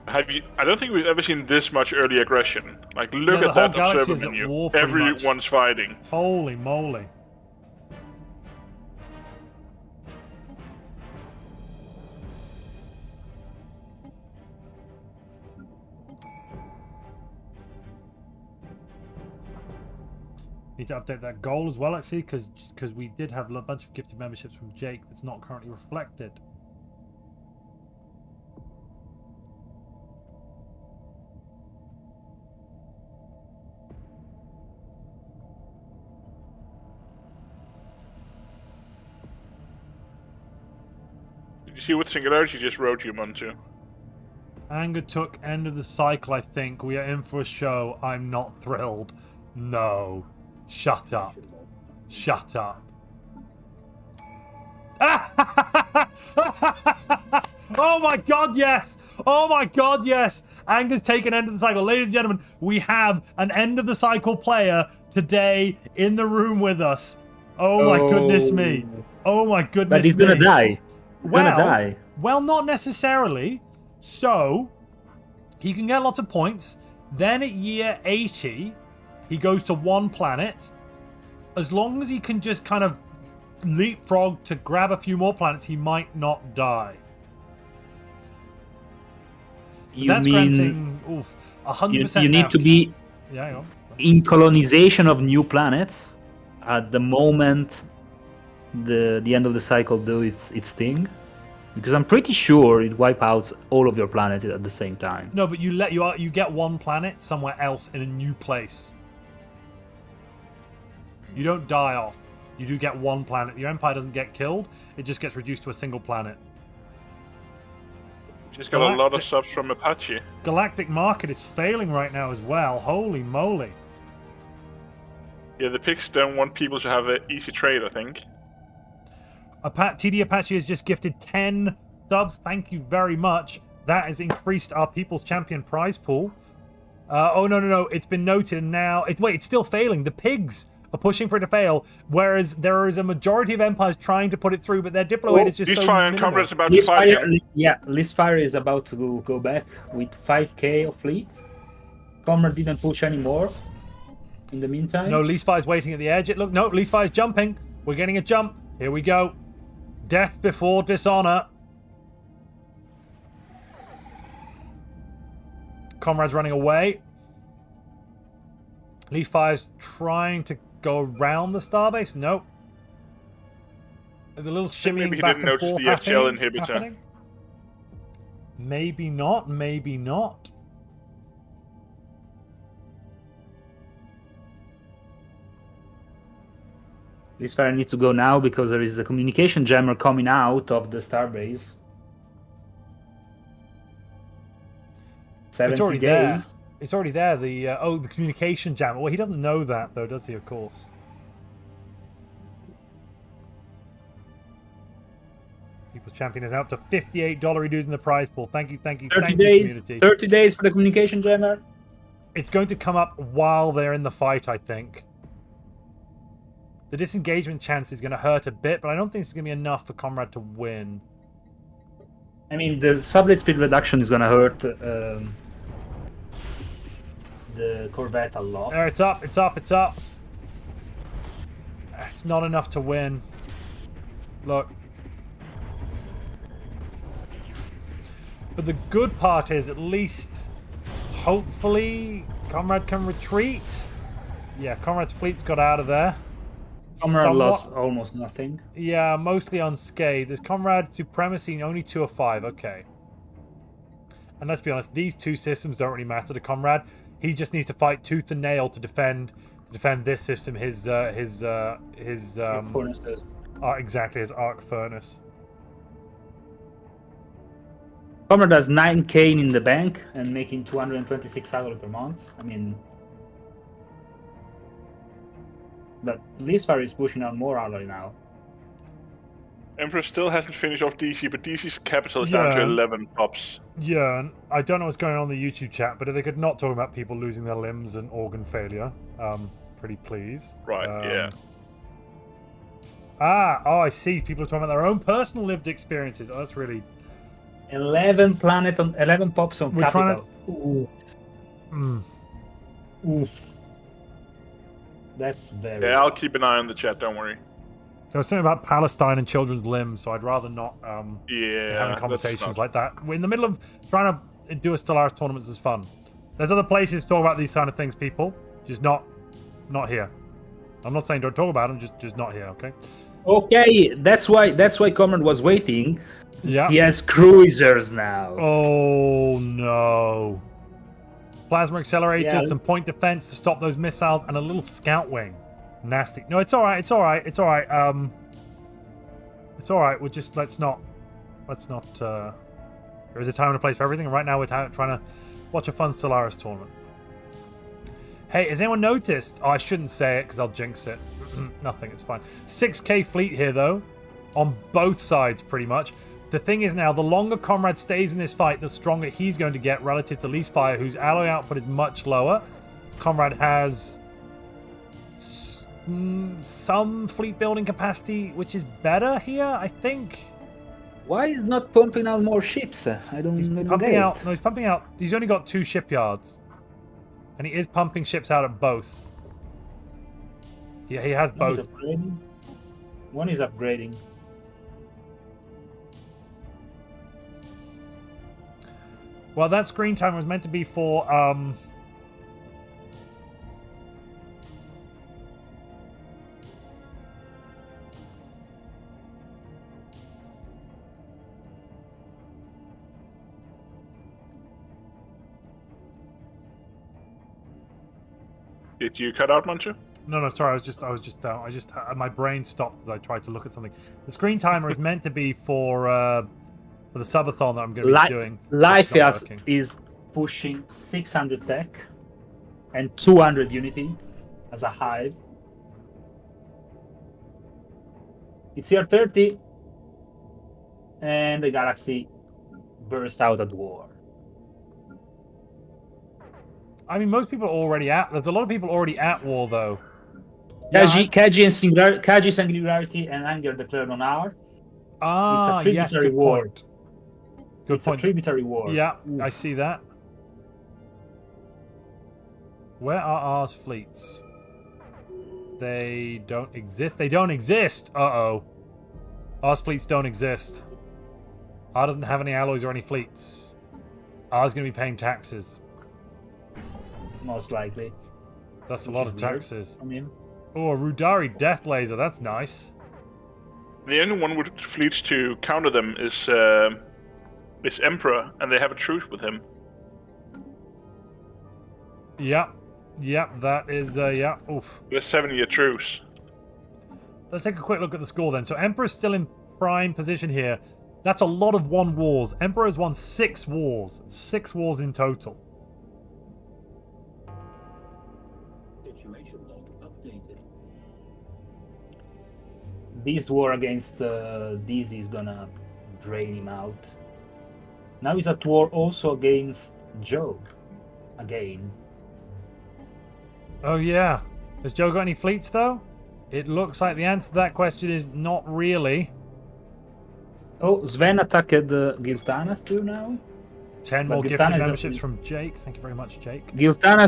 B: I don't think we've ever seen this much early aggression. Like, look
A: Yeah,
B: at
A: the whole
B: that
A: galaxy
B: observer
A: is at
B: menu.
A: war pretty much.
B: Everyone's fighting.
A: Holy moly. Need to update that goal as well, actually, because we did have a bunch of gifted memberships from Jake that's not currently reflected.
B: Did you see what Singularity just wrote you, Montu?
A: Anger took end of the cycle, I think. We are in for a show. I'm not thrilled. No. Shut up. Shut up. Oh my god, yes! Oh my god, yes! Anger's taken end of the cycle. Ladies and gentlemen, we have an end of the cycle player today in the room with us. Oh my goodness me. Oh my goodness
D: But he's
A: me.
D: gonna die. He's
A: Well,
D: gonna die.
A: well, not necessarily. So, he can get lots of points. Then at year 80, he goes to one planet. As long as he can just kind of leapfrog to grab a few more planets, he might not die.
D: You
A: That's
D: mean
A: granting 100%.
D: you need to be
A: Yeah, hang on.
D: in colonization of new planets at the moment the end of the cycle do its thing? Because I'm pretty sure it wipes out all of your planets at the same time.
A: No, but you get one planet somewhere else in a new place. You don't die off. You do get one planet. Your empire doesn't get killed. It just gets reduced to a single planet.
B: Just got a lot of subs from Apache.
A: Galactic market is failing right now as well. Holy moly.
B: Yeah, the pigs don't want people to have an easy trade, I think.
A: TD Apache has just gifted 10 subs. Thank you very much. That has increased our People's Champion prize pool. No. It's been noted now. It's still failing. The pigs are pushing for it to fail, whereas there is a majority of empires trying to put it through, but their diplo aid is just so
B: Ceasefire and
A: minimal.
B: Comrade's about to fight him.
D: Listfire is about to go back with 5k of fleet. Comrade didn't push anymore in the meantime.
A: No, Leasefire's waiting at the edge. Look, no, Leasefire's jumping. We're getting a jump. Here we go. Death before dishonor. Comrade's running away. Leasefire's trying to go around the starbase. Nope. There's a little shimmying
B: Maybe he
A: back
B: didn't
A: and
B: notice
A: forth
B: the FGL
A: happening.
B: inhibitor.
A: Maybe not. Maybe not.
D: Listfire needs to go now because there is a communication jammer coming out of the starbase. 70
A: It's already
D: days.
A: there. It's already there. The communication jammer. Well, he doesn't know that though, does he? Of course. People's Champion is now up to $58 reducing in the prize pool. Thank you,
D: 30
A: thank you,
D: days.
A: community.
D: 30 days for the communication jammer.
A: It's going to come up while they're in the fight, I think. The disengagement chance is going to hurt a bit, but I don't think it's going to be enough for Comrade to win.
D: I mean, the sublet speed reduction is going to hurt the Corvette a lot.
A: There, it's up, it's up, it's up. It's not enough to win. Look. But the good part is, at least, hopefully, Comrade can retreat. Yeah, Comrade's fleet's got out of there.
D: Comrade lost almost nothing.
A: Yeah, mostly unscathed. There's Comrade Supremacy, only 2 of 5. Okay. And let's be honest, these two systems don't really matter to Comrade. He just needs to fight tooth and nail to defend this system. His exactly, his arc furnace.
D: Comrade has 9k in the bank and making 226 salary per month. I mean, but Listfire is pushing out more alloy now.
B: Emperor still hasn't finished off DC, but DC's capital is down to
A: Yeah.
B: 11 pops.
A: Yeah, and I don't know what's going on in the YouTube chat, but if they could not talk about people losing their limbs and organ failure, pretty please.
B: Right, yeah.
A: Oh, I see. People are talking about their own personal lived experiences. Oh, that's really...
D: 11 pops on
A: We're
D: capital.
A: trying
D: Ooh.
A: Mm.
D: Oof. That's very.
B: Yeah, I'll keep an eye on the chat, don't worry.
A: There was something about Palestine and children's limbs, so I'd rather not
B: Yeah,
A: having
B: that's
A: conversations
B: not-
A: like that. We're in the middle of trying to do a Stellaris tournament is fun. There's other places to talk about these kind of things, people. Just not here. I'm not saying don't talk about them, just not here, okay?
D: Okay, that's why Comrade was waiting.
A: Yeah.
D: He has cruisers now.
A: Oh no. Plasma accelerators,
D: Yeah.
A: some point defense to stop those missiles, and a little scout wing. Nasty. No, it's alright, it's alright. It's alright. We'll just let's not there is a time and a place for everything, and right now we're trying to watch a fun Stellaris tournament. Hey, has anyone noticed? Oh, I shouldn't say it because I'll jinx it. Nothing, it's fine. 6k fleet here though, on both sides pretty much. The thing is now, the longer Comrade stays in this fight, the stronger he's going to get relative to Least Fire, whose alloy output is much lower. Comrade has some fleet building capacity, which is better here, I think.
D: Why is not pumping out more ships? I don't
A: He's
D: know.
A: pumping out. No, he's pumping out. He's only got 2 shipyards, and he is pumping ships out at both. Yeah, he has
D: One is
A: both.
D: upgrading. One is upgrading.
A: Well, that screen time was meant to be for
B: Did you cut out, Montu?
A: No, sorry. My brain stopped as I tried to look at something. The screen timer is meant to be for the subathon that I'm going to be doing. It's not
D: Life
A: working.
D: is pushing 600 tech and 200 unity as a hive. It's year 30, and the galaxy burst out at war.
A: I mean, most people are already at. There's a lot of people already at war, though. Yeah,
D: Kaji Singularity and Anger declared on our.
A: Ah,
D: It's a
A: yes,
D: tributary
A: good
D: war.
A: point. Good
D: It's
A: point.
D: a tributary war.
A: Yeah,
D: Oof.
A: I see that. Where are ours fleets? They don't exist. They don't exist. Uh-oh. Ours fleets don't exist. Ours doesn't have any alloys or any fleets. Ours going to be paying taxes.
D: Most likely.
A: That's a
D: Which
A: lot
D: is
A: of
D: weird.
A: taxes.
D: I mean,
A: Oh, a Rudari Death Laser. That's nice.
B: The only one with fleets to counter them is Emperor, and they have a truce with him.
A: Yep. Yep, that is, yeah. Oof.
B: There's 7-year truce.
A: Let's take a quick look at the score then. So Emperor's still in prime position here. That's a lot of won wars. Emperor has won 6 wars. 6 wars in total.
C: Situation log updated.
D: this war against DZ is gonna drain him out. Now he's at war also against Joe. Again.
A: Oh, yeah. Has Joe got any fleets, though? It looks like the answer to that question is not really.
D: Oh, Sven attacked Giltanas too now.
A: 10
D: But
A: more gifted
D: Giltanas is
A: memberships from Jake. Thank you very much, Jake.
D: Sven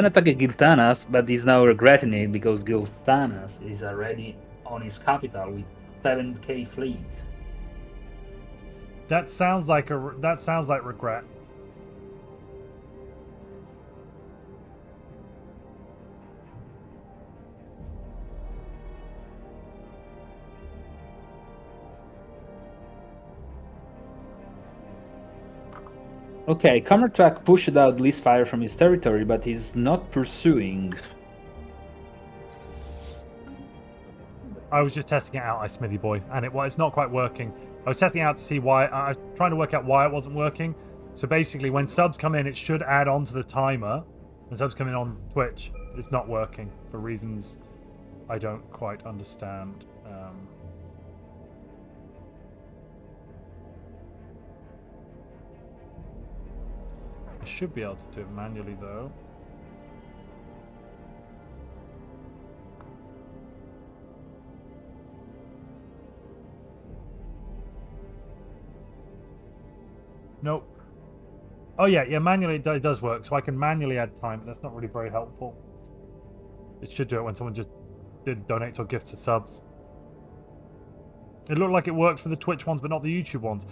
D: attacked Giltanas, but he's now regretting it because Giltanas is already on his capital with 7k fleet.
A: That sounds like regret.
D: Okay, Countertrack pushed out Leasefire from his territory, but he's not pursuing.
A: I was just testing it out, I Smithy boy, and it's not quite working. I was testing it out to see why. I was trying to work out why it wasn't working. So basically, when subs come in, it should add on to the timer. When subs come in on Twitch, but it's not working for reasons I don't quite understand. I should be able to do it manually though. Nope. Oh yeah, manually it does work. So I can manually add time, but that's not really very helpful. It should do it when someone just did donates or gifts or subs. It looked like it worked for the Twitch ones, but not the YouTube ones.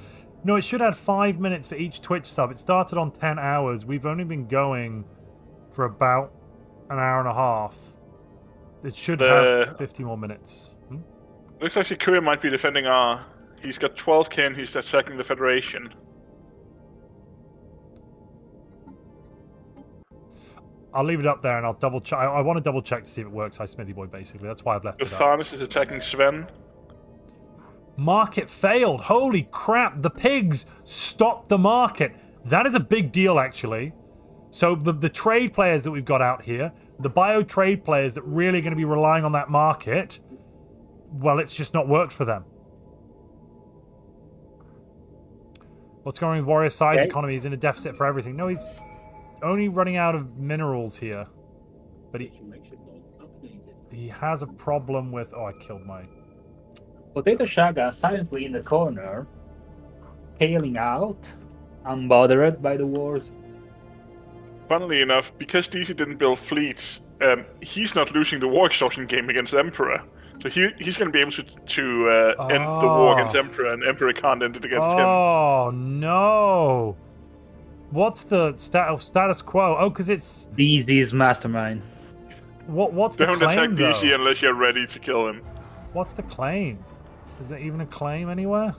A: No, it should add 5 minutes for each Twitch sub. It started on 10 hours. We've only been going for about an hour and a half. It should have 50 more minutes.
B: Looks like Sakuya might be defending R. He's got 12k and he's attacking the Federation.
A: I'll leave it up there and I'll double check. I want to double check to see if it works. Hi, Smithy Boy, basically. That's why I've left
B: The
A: it up.
B: Tharness is attacking Sven.
A: Market failed. Holy crap. The pigs stopped the market. That is a big deal, actually. So the trade players that we've got out here, the bio trade players that really are going to be relying on that market, well, it's just not worked for them. What's going on with Warrior size economy? He's in a deficit for everything. No, he's only running out of minerals here. But he has a problem with... Oh, I killed my...
D: Potato Shaga silently in the corner, scaling out, unbothered by the wars.
B: Funnily enough, because DC didn't build fleets, he's not losing the war exhaustion game against Emperor. So he's going to be able to end the war against Emperor, and Emperor can't end it against him.
A: Oh, no. What's the status quo? Oh, because it's...
D: DC's mastermind.
A: What's the claim,
B: Don't attack DC
A: though?
B: unless you're ready to kill him.
A: What's the claim? Is there even a claim anywhere?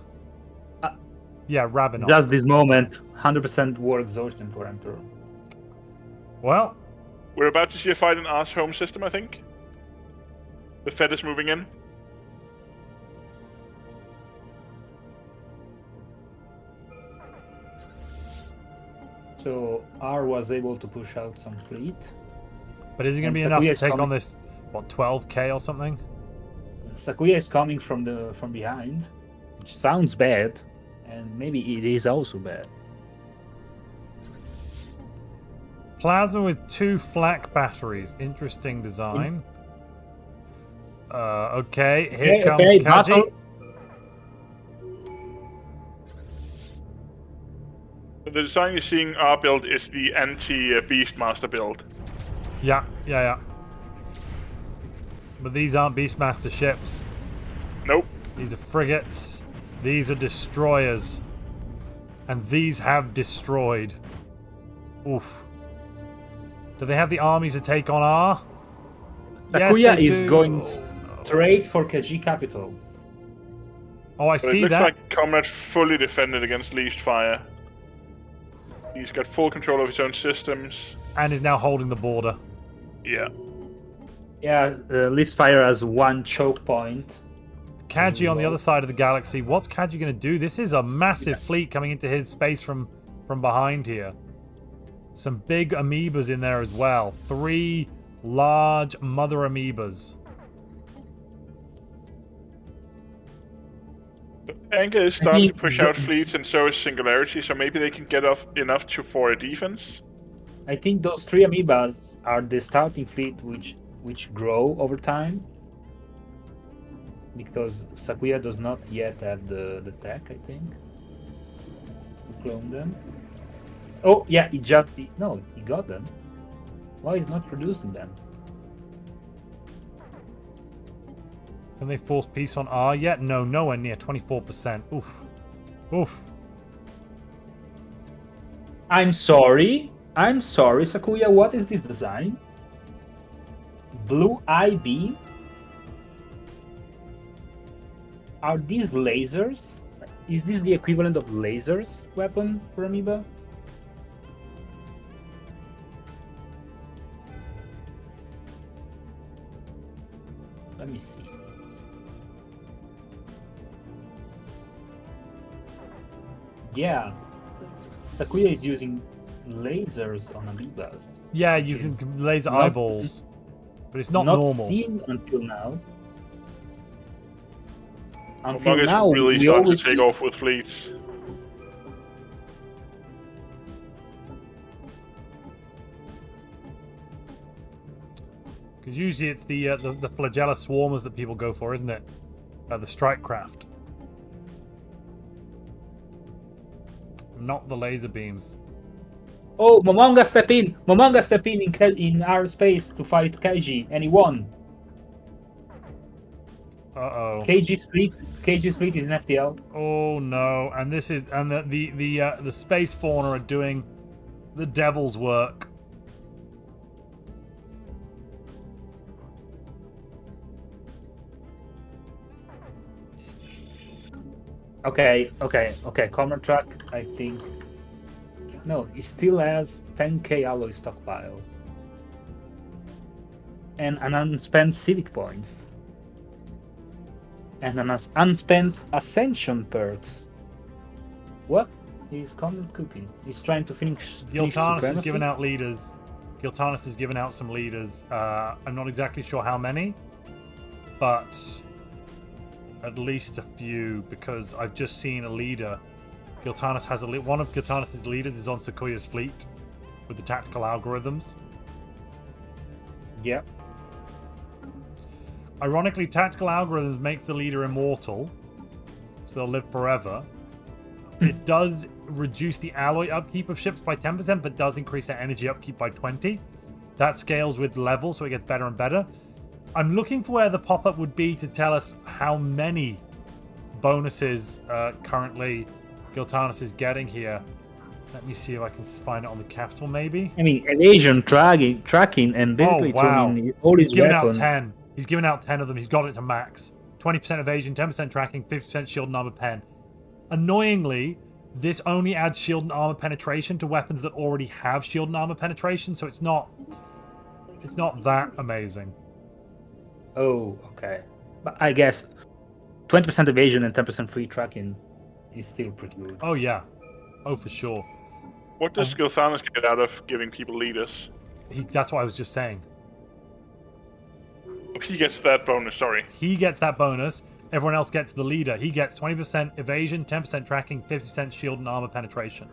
A: Yeah, Rabinov.
D: Just this moment, 100% war exhaustion for Emperor.
A: Well,
B: We're about to see a fight in R's home system, I think. The Fed is moving in.
D: So R was able to push out some fleet.
A: but is it going to
D: And
A: be enough
D: Sakuya
A: to
D: is
A: take on
D: coming.
A: this, what, 12k or something?
D: Sakuya is coming from behind, which sounds bad, and maybe it is also bad.
A: Plasma with 2 flak batteries. Interesting design. Okay, here comes
D: okay,
A: Kaji.
D: battle.
B: The design you're seeing R build is the anti-Beastmaster build.
A: Yeah. But these aren't Beastmaster ships.
B: Nope.
A: These are frigates. These are destroyers. And these have destroyed. Oof. Do they have the armies to take on R? Yes,
D: Sakuya
A: they
D: is
A: do.
D: going straight for Kaji capital.
A: Oh, I
B: But
A: see
B: it looks
A: that.
B: like Comrade fully defended against leased fire. He's got full control of his own systems.
A: And is now holding the border.
B: Yeah.
D: Yeah, Least Fire has 1 choke point.
A: Kaji on the other side of the galaxy. What's Kaji going to do? This is a massive fleet coming into his space from behind here. Some big amoebas in there as well. 3 large mother amoebas.
B: Anchor is starting to
D: think
B: push out fleets, and so is Singularity, so maybe they can get off enough for a defense.
D: I think those 3 amoebas are the starting fleet which grow over time. Because Sakuya does not yet have the tech, I think, to clone them. Oh, yeah, he got them. Why is not producing them?
A: Can they force peace on R yet? No, nowhere near. 24%. Oof. Oof.
D: I'm sorry, Sakuya, what is this design? Blue eye beam? Are these lasers? Is this the equivalent of lasers weapon for Amoeba? Let me see. Yeah, Sakuya is using lasers on Amoebas.
A: Yeah, you
D: Which is
A: can laser
D: not-
A: eyeballs. But it's not
D: Not
A: normal.
D: seen until now. Until
B: Among us
D: now,
B: really
D: we
B: starting to
D: always
B: take off with fleets.
A: Because usually it's the flagella swarmers that people go for, isn't it? The strike craft. Not the laser beams.
D: Oh, Momonga step in! Momonga step in our space to fight Kaiji, and he won.
A: Uh-oh.
D: Keiji's fleet is an FTL.
A: Oh no! And this is the space fauna are doing the devil's work.
D: Okay. Comrade Truck, I think. No, he still has 10k alloy stockpile. And an unspent civic points. And an unspent ascension perks. What? He's Comrade cooking. He's trying to finish
A: Giltanis is
D: supremacy?
A: giving out leaders. Giltanis is giving out some leaders. I'm not exactly sure how many, but at least a few, because I've just seen a leader. Giltanis has one of Giltanis' leaders is on Sequoia's fleet with the tactical algorithms.
D: Yep.
A: Ironically, tactical algorithms makes the leader immortal, so they'll live forever. It does reduce the alloy upkeep of ships by 10%, but does increase their energy upkeep by 20%. That scales with level, so it gets better and better. I'm looking for where the pop-up would be to tell us how many bonuses currently Giltanis is getting here. Let me see if I can find it on the capital, maybe.
D: I mean, evasion, tracking, and basically turning all his
A: giving
D: weapons.
A: out 10. He's given out 10 of them. He's got it to max. 20% evasion, 10% tracking, 50% shield and armor pen. Annoyingly, this only adds shield and armor penetration to weapons that already have shield and armor penetration, so it's not that amazing.
D: Oh, okay. But I guess 20% evasion and 10% free tracking is still pretty good.
A: Oh yeah. Oh, for sure.
B: What does Gilthanis get out of giving people leaders?
A: That's what I was just saying.
B: He gets that bonus, sorry.
A: He gets that bonus. Everyone else gets the leader. He gets 20% evasion, 10% tracking, 50% shield and armor penetration.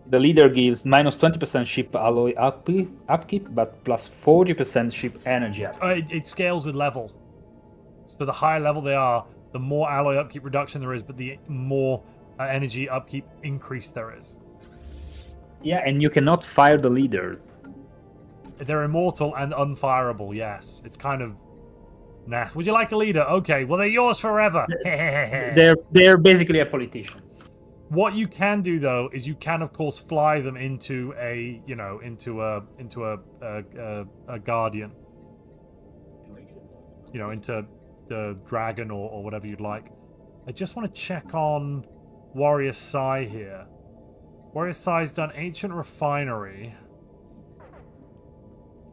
D: The leader gives minus 20% ship alloy upkeep, but plus 40% ship energy upkeep.
A: It scales with level. So the higher level they are, the more alloy upkeep reduction there is, but the more energy upkeep increase there is.
D: Yeah, and you cannot fire the leader.
A: They're immortal and unfireable, yes. It's kind of... Nah. Would you like a leader? Okay, well, they're yours forever.
D: They're basically a politician.
A: What you can do, though, is you can, of course, fly them into a guardian. Into the dragon or whatever you'd like. I just want to check on Warrior Sai here. Warrior Sai's done Ancient Refinery.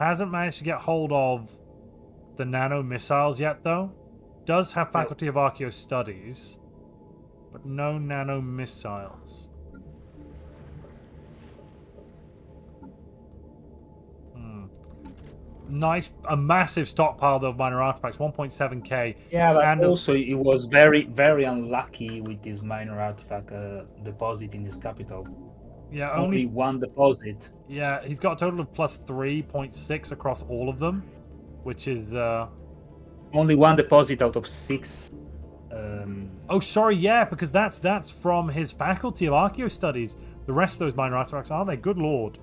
A: Hasn't managed to get hold of the nano missiles yet, though. Does have Faculty of Archaeo Studies, but no nano missiles. Nice, a massive stockpile though of minor artifacts, 1.7k.
D: Yeah, but
A: and
D: also it was very, very unlucky with this minor artifact deposit in his capital.
A: Yeah,
D: only one deposit.
A: Yeah, he's got a total of plus 3.6 across all of them, which is
D: only one deposit out of 6.
A: Oh, sorry, yeah, because that's from his Faculty of Archaeo Studies. The rest of those minor artifacts, are they? Good lord.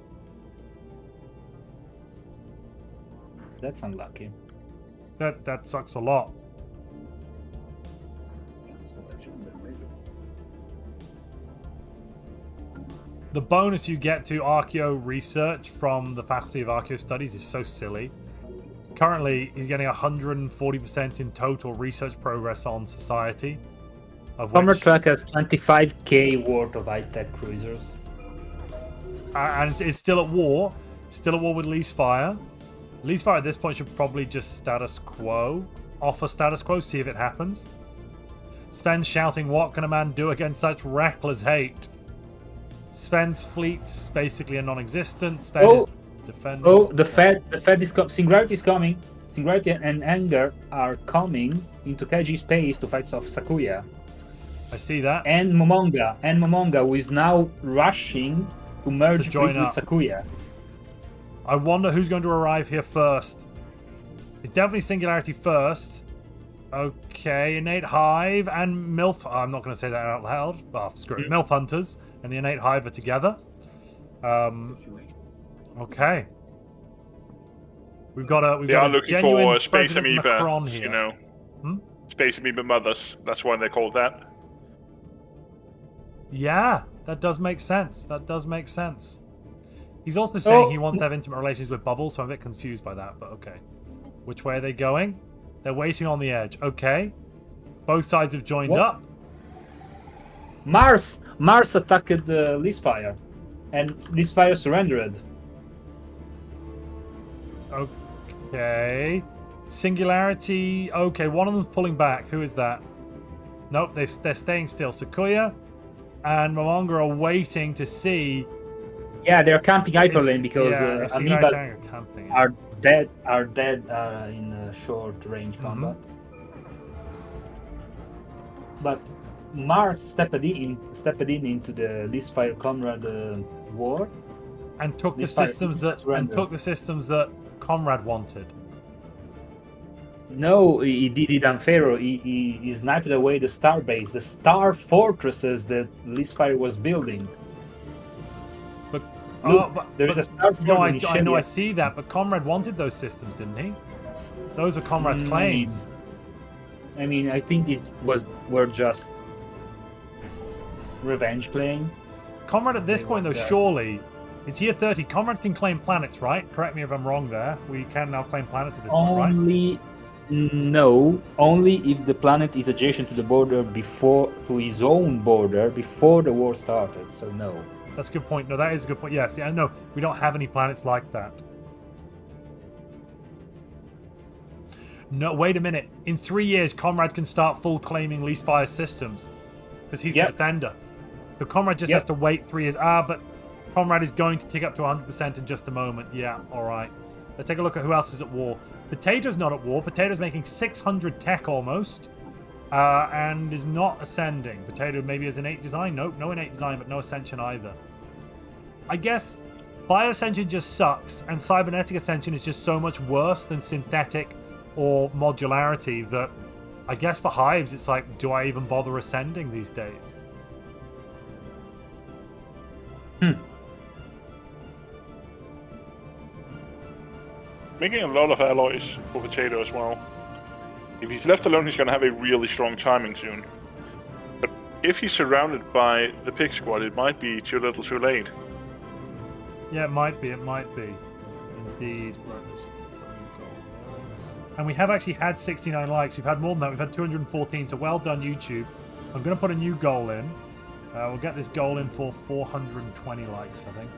D: That's unlucky.
A: That sucks a lot. The bonus you get to Archaeo research from the Faculty of Archaeo Studies is so silly. Currently, he's getting 140% in total research progress on society.
D: Comrade Track has 25k worth of high-tech cruisers.
A: And it's still at war. Still at war with Leasefire. Leasefire at this point should probably just status quo. Offer status quo, see if it happens. Sven's shouting, what can a man do against such reckless hate? Sven's fleet's basically a non-existent. Sven is defending.
D: Oh, the Fed is coming. Singularity is coming. Singularity and Anger are coming into KG space to fight off Sakuya.
A: I see that.
D: And Momonga, who is now rushing to merge
A: join
D: with
A: up.
D: Sakuya.
A: I wonder who's going to arrive here first. It's definitely Singularity first. Okay, Innate Hive and MILF. I'm not going to say that out loud. Oh, screw it. MILF Hunters and the Innate Hive are together. Okay. We've got a
B: They are looking
A: genuine
B: for space
A: President Macron
B: amoeba,
A: here.
B: you know.
A: Hmm?
B: Space amoeba mothers. That's why they're called that.
A: Yeah, that does make sense. That does make sense. He's also saying he wants to have intimate relations with Bubbles, so I'm a bit confused by that, but okay. Which way are they going? They're waiting on the edge. Okay. Both sides have joined up.
D: Mars attacked the Leafspire, and Leafspire surrendered.
A: Okay. Singularity. Okay, one of them's pulling back. Who is that? Nope, they're staying still. Sequoia and Momonga are waiting to see.
D: Yeah, they're camping hyperlane because amoebas are dead in short range combat. But Mars stepped in into the Leafspire Comrade war
A: and took the systems that Comrade wanted.
D: No, he did it unfair. He sniped away the star base, the star fortresses that Leafspire was building. Look, there is a star fortress.
A: I know, I see that, but Comrade wanted those systems, didn't he? Those were Comrade's claims.
D: I mean, I think were just revenge claim.
A: Comrade at this point, though, surely it's year 30. Comrade can claim planets, right? Correct me if I'm wrong there. We can now claim planets at this point, right?
D: No, only if the planet is adjacent to the border to his own border before the war started. So no.
A: That's a good point. No, that is a good point. Yes, yeah, no, we don't have any planets like that. No, wait a minute. In 3 years, Comrade can start full claiming Leafspire systems because he's the defender. So Comrade just has to wait 3 years. But Comrade is going to tick up to 100% in just a moment. Yeah, all right. Let's take a look at who else is at war. Potato's not at war. Potato's making 600 tech almost. And is not ascending. Potato maybe has innate design. Nope, no innate design, but no ascension either. I guess Bioascension just sucks, and Cybernetic Ascension is just so much worse than synthetic or modularity that I guess for Hives it's like, do I even bother ascending these days?
B: Making a lot of alloys for Potato as well. If he's left alone, he's going to have a really strong timing soon. But if he's surrounded by the pig squad, it might be too little too late.
A: Yeah, it might be. It might be. Indeed. And we have actually had 69 likes. We've had more than that. We've had 214. So well done, YouTube. I'm going to put a new goal in. We'll get this goal in for 420 likes, I think.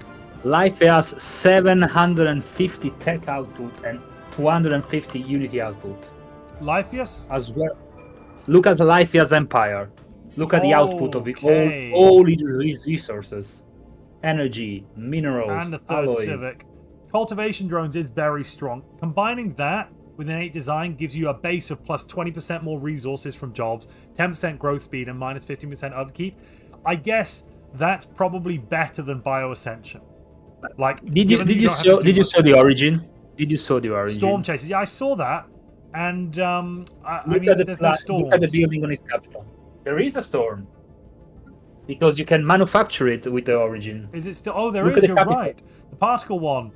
D: Life has 750 tech output and 250 unity output.
A: Lifeus?
D: As well. Look at the Lifeus Empire. Look at the output of it. All its resources. Energy, minerals,
A: and the third
D: alloys.
A: Civic. Cultivation drones is very strong. Combining that with innate design gives you a base of plus 20% more resources from jobs, 10% growth speed, and minus 15% upkeep. I guess that's probably better than Bioascension. Like,
D: did you saw the origin? Did you saw the origin?
A: Storm chasers. Yeah, I saw that. And I mean, there's no storms.
D: Look at the building on its capital. There is a storm. Because you can manufacture it with the origin.
A: Is it still? Oh, there is. You're right. The particle one.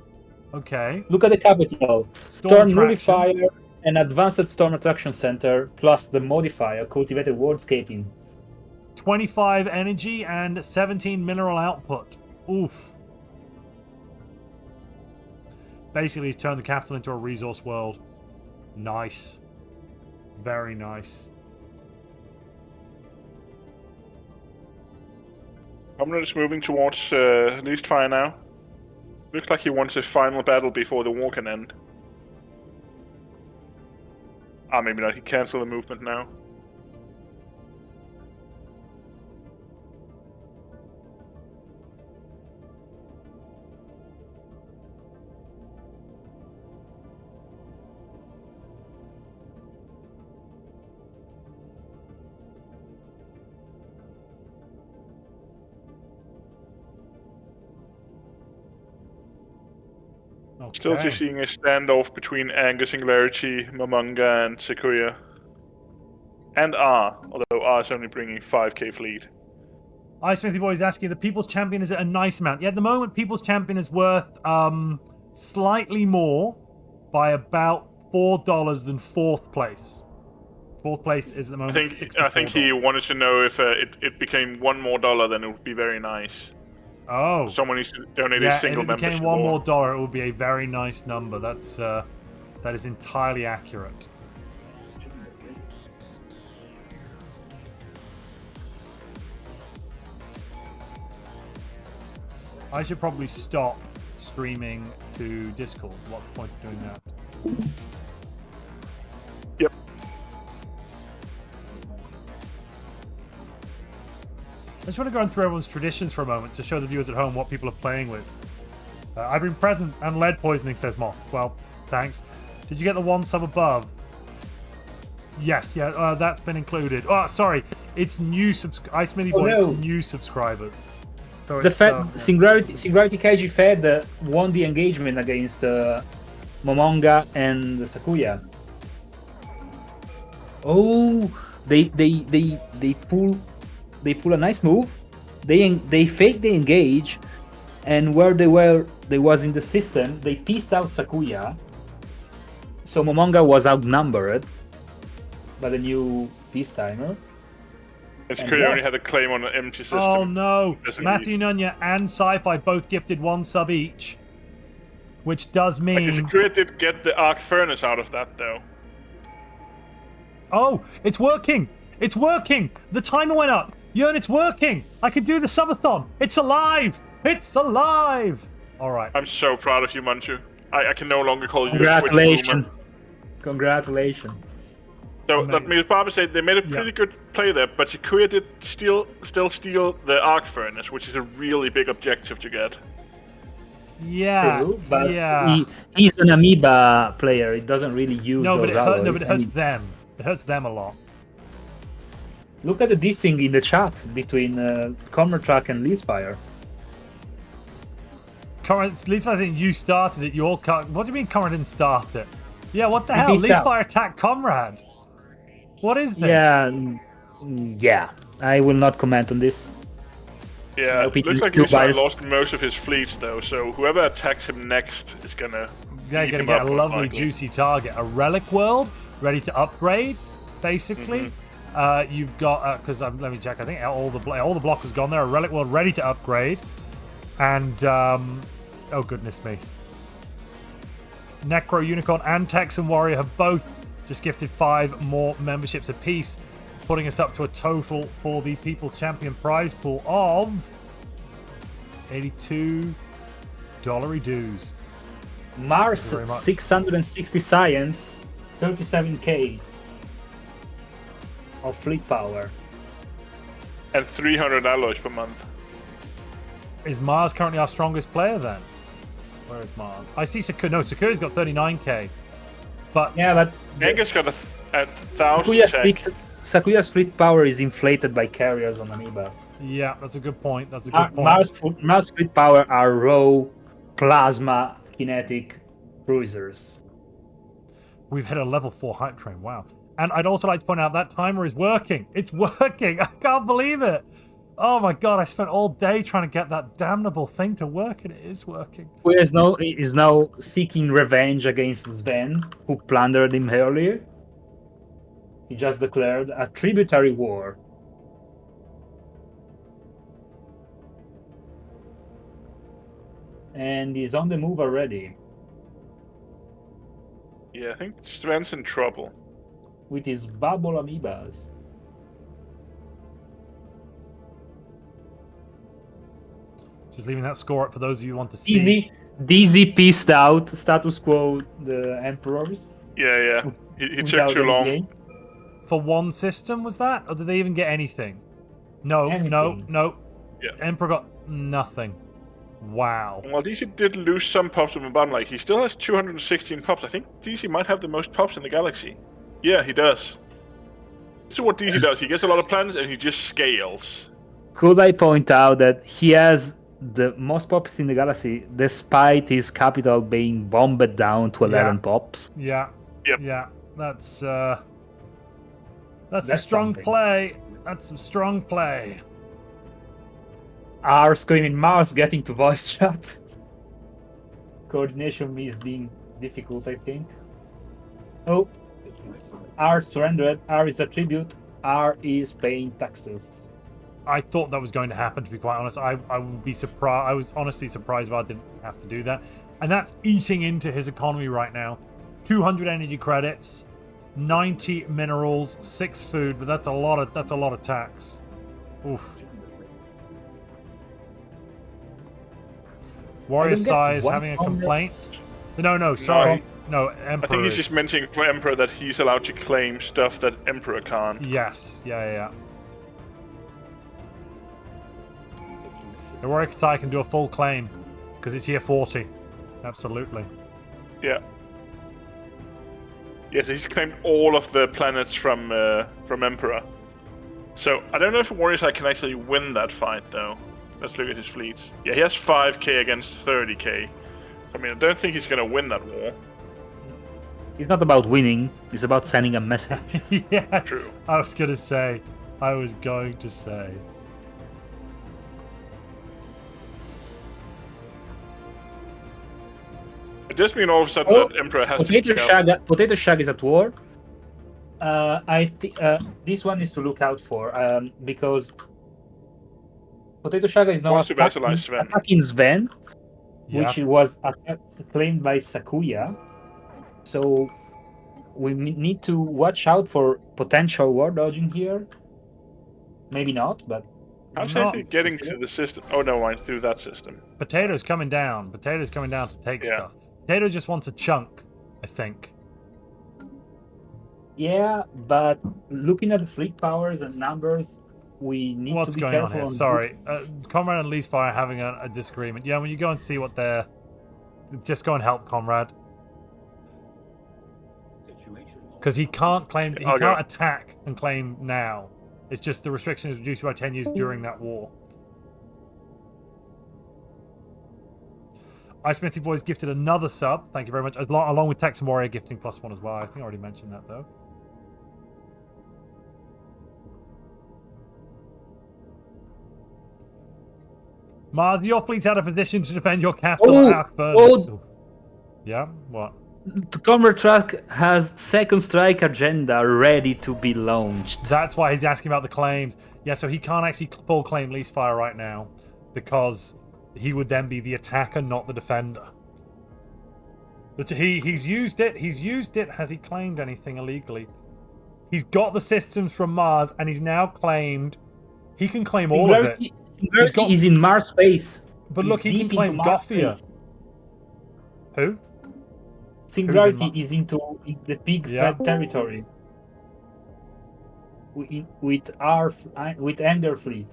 A: Okay.
D: Look at the capital. Storm Nullifier and Advanced Storm Attraction Center, plus the modifier Cultivated Worldscaping.
A: 25 energy and 17 mineral output. Oof. Basically, he's turned the capital into a resource world. Nice. Very nice.
B: Comrade is moving towards Leafspire now. Looks like he wants a final battle before the war can end. Maybe not. He cancel the movement now. Still
A: Okay.
B: just seeing a standoff between Anger, Singularity, Momonga, and Sequoia. And R, although R is only bringing 5k lead.
A: Smithy Boy is asking, the People's Champion is at a nice amount. Yeah, at the moment, People's Champion is worth slightly more by about $4 than fourth place. Fourth place is at the moment $64.
B: I think he wanted to know if it became $1 more, then it would be very nice.
A: Oh.
B: Someone needs to donate a
A: Yeah,
B: single
A: if it became
B: membership.
A: $1 more, it would be a very nice number. That is entirely accurate. I should probably stop streaming to Discord. What's the point of doing that?
B: Yep.
A: I just want to go through everyone's traditions for a moment to show the viewers at home what people are playing with. I bring presents and lead poisoning, says Moth. Well, thanks. Did you get the 1 sub above? Yes, yeah, that's been included. Oh, sorry. It's new Ice Mini Boy,
D: no.
A: It's new subscribers. Sorry,
D: The Singularity KG Fed won the engagement against Momonga and Sakuya. Oh, they pull a nice move. They fake the engage, and where they was in the system, they pieced out Sakuya. So Momonga was outnumbered by the new peace timer.
B: And Sequoia only had a claim on an empty system.
A: Oh no! Matthew Nunya and Sci-Fi both gifted 1 sub each. Which does mean...
B: Okay, Sequoia did get the Arc Furnace out of that, though.
A: Oh, it's working! It's working! The timer went up! Jern, it's working! I can do the subathon! It's alive! It's alive! Alright.
B: I'm so proud of you, Montu. I can no longer call you
D: Congratulations. Congratulations.
B: So that means Barbara said they made a pretty good play there, but Sequoia did still steal the Arc Furnace, which is a really big objective to get.
A: Yeah,
D: True, but
A: yeah.
D: He's an amoeba player. It doesn't really use those alloys.
A: No, but it hurts them. It hurts them a lot.
D: Look at the dissing in the chat between Commertrack and Leafspire.
A: Leafspire saying you started it. What do you mean Comrade didn't start it? Yeah, what the hell?
D: peaced out.
A: Leafspire attacked Comrade. What is this?
D: Yeah. I will not comment on this.
B: Yeah,
D: hope he
B: looks
D: keeps
B: like
D: two
B: Leafspire
D: bias.
B: lost most of his fleets, though, so whoever attacks him next is gonna...
A: They're
B: eat
A: going
B: him
A: to get
B: up,
A: a
B: most
A: lovely,
B: likely.
A: juicy target. A Relic World, ready to upgrade, basically. You've got, because let me check, I think all the blockers gone there. A Relic World ready to upgrade. And, oh goodness me. Necro Unicorn and Texan Warrior have both just gifted 5 more memberships apiece, putting us up to a total for the People's Champion prize pool of $82 dues.
D: Mars
A: Thank you very much.
D: 660 science, 37k of fleet power.
B: And 300 alloys per month.
A: Is Mars currently our strongest player then? Where is Mars? I see Sequoia. No, Sequoia's got 39k. But
D: Yeah, but
B: Angus got a 1,000 tech.
D: Sakuya's fleet power is inflated by carriers on amoebas.
A: yeah, that's a good point. That's a good point.
D: Mars fleet power are raw plasma kinetic cruisers.
A: We've hit a level 4 hype train. Wow. And I'd also like to point out that timer is working. It's working. I can't believe it. Oh my god, I spent all day trying to get that damnable thing to work, and it is working.
D: Who is now seeking revenge against Sven, who plundered him earlier. He just declared a tributary war. And he's on the move already,
B: Yeah, I think Sven's in trouble.
D: with his bubble amoebas.
A: Just leaving that score up for those of you who want to see.
D: DZ pieced out status quo the emperors.
B: Yeah. He took
D: without
B: too
D: any
B: long.
D: gain.
A: For one system, was that? Or did they even get anything? No.
B: Yeah.
A: Emperor got nothing. Wow.
B: Well, DC did lose some pops from the bottom. Like, he still has 216 pops. I think DC might have the most pops in the galaxy. Yeah, he does. This is what DC does. He gets a lot of planets and he just scales.
D: Could I point out that he has the most pops in the galaxy, despite his capital being bombed down to 11 pops.
A: Yeah.
B: Yep.
A: Yeah. That's some
D: That's
A: strong
D: something.
A: play. That's some strong play.
D: R screaming mouse getting to voice chat. Coordination is being difficult, I think. Oh, R surrendered. R is a tribute. R is paying taxes.
A: I thought that was going to happen, to be quite honest. I would be surprised. I was honestly surprised if I didn't have to do that. And that's eating into his economy right now. 200 energy credits, 90 minerals, 6 food, but that's a lot of tax. Oof. Warrior
D: get
A: Sai is
D: one
A: having a
D: on the-
A: complaint. No, sorry. No, Emperor.
B: I think he's
A: is-
B: just mentioning for Emperor that he's allowed to claim stuff that Emperor can't.
A: Yes, yeah. The Warrior Sai can do a full claim because it's year 40. Absolutely.
B: Yeah. Yes, he's claimed all of the planets from Emperor. So I don't know if Warrior Side can actually win that fight though. Let's look at his fleets. Yeah, he has 5k against 30k. I mean, I don't think he's gonna win that war.
D: It's not about winning, it's about sending a message.
A: Yeah,
B: True.
A: I was going to say.
B: It does mean all of a sudden
D: Oh,
B: that Emperor has
D: Potato
B: to
D: Potato Shag is at war. I think this one is to look out for because Potato Shag is now
B: Wants to vassalize Sven.
D: attacking Sven,
A: Yeah.
D: which was claimed by Sakuya. So we need to watch out for potential war dodging here. Maybe not, but
B: How's
A: Not-
B: actually getting to the system? Oh no, I'm through that system.
A: Potato's coming down. Potato's coming down to take
B: Yeah.
A: stuff. Potato just wants a chunk, I think.
D: yeah. But looking at the fleet powers and numbers, we need
A: What's
D: to be
A: going
D: careful
A: on here?
D: on
A: Sorry.
D: this.
A: Comrade and Leasefire are having a disagreement. Yeah, when you go and see what they're... Just go and help Comrade. Because he can't claim... He
B: I'll go.
A: can't attack and claim now. It's just the restriction is reduced by 10 years during that war. Smithy Boys gifted another sub. Thank you very much. Along with Texan Warrior gifting +1 as well. I think I already mentioned that, though. Mars, your fleet's out of position to defend your capital,
D: Oh,
A: Arc Furnace.
D: oh.
A: Yeah? What?
D: The Comrade Track has second strike agenda ready to be launched.
A: That's why he's asking about the claims. Yeah, so he can't actually full claim Leasefire right now because he would then be the attacker, not the defender. But he's used it. He's used it. Has he claimed anything illegally? He's got the systems from Mars, and he's now claimed. He can claim all of it.
D: Singularity
A: got-
D: is in Mars space.
A: But
D: He's
A: look, he can
D: deep
A: claim
D: into Mars
A: Gothia.
D: space.
A: Who?
D: Singularity
A: Mar-
D: is into the big
A: Yeah.
D: fat territory. With Anger Fleet.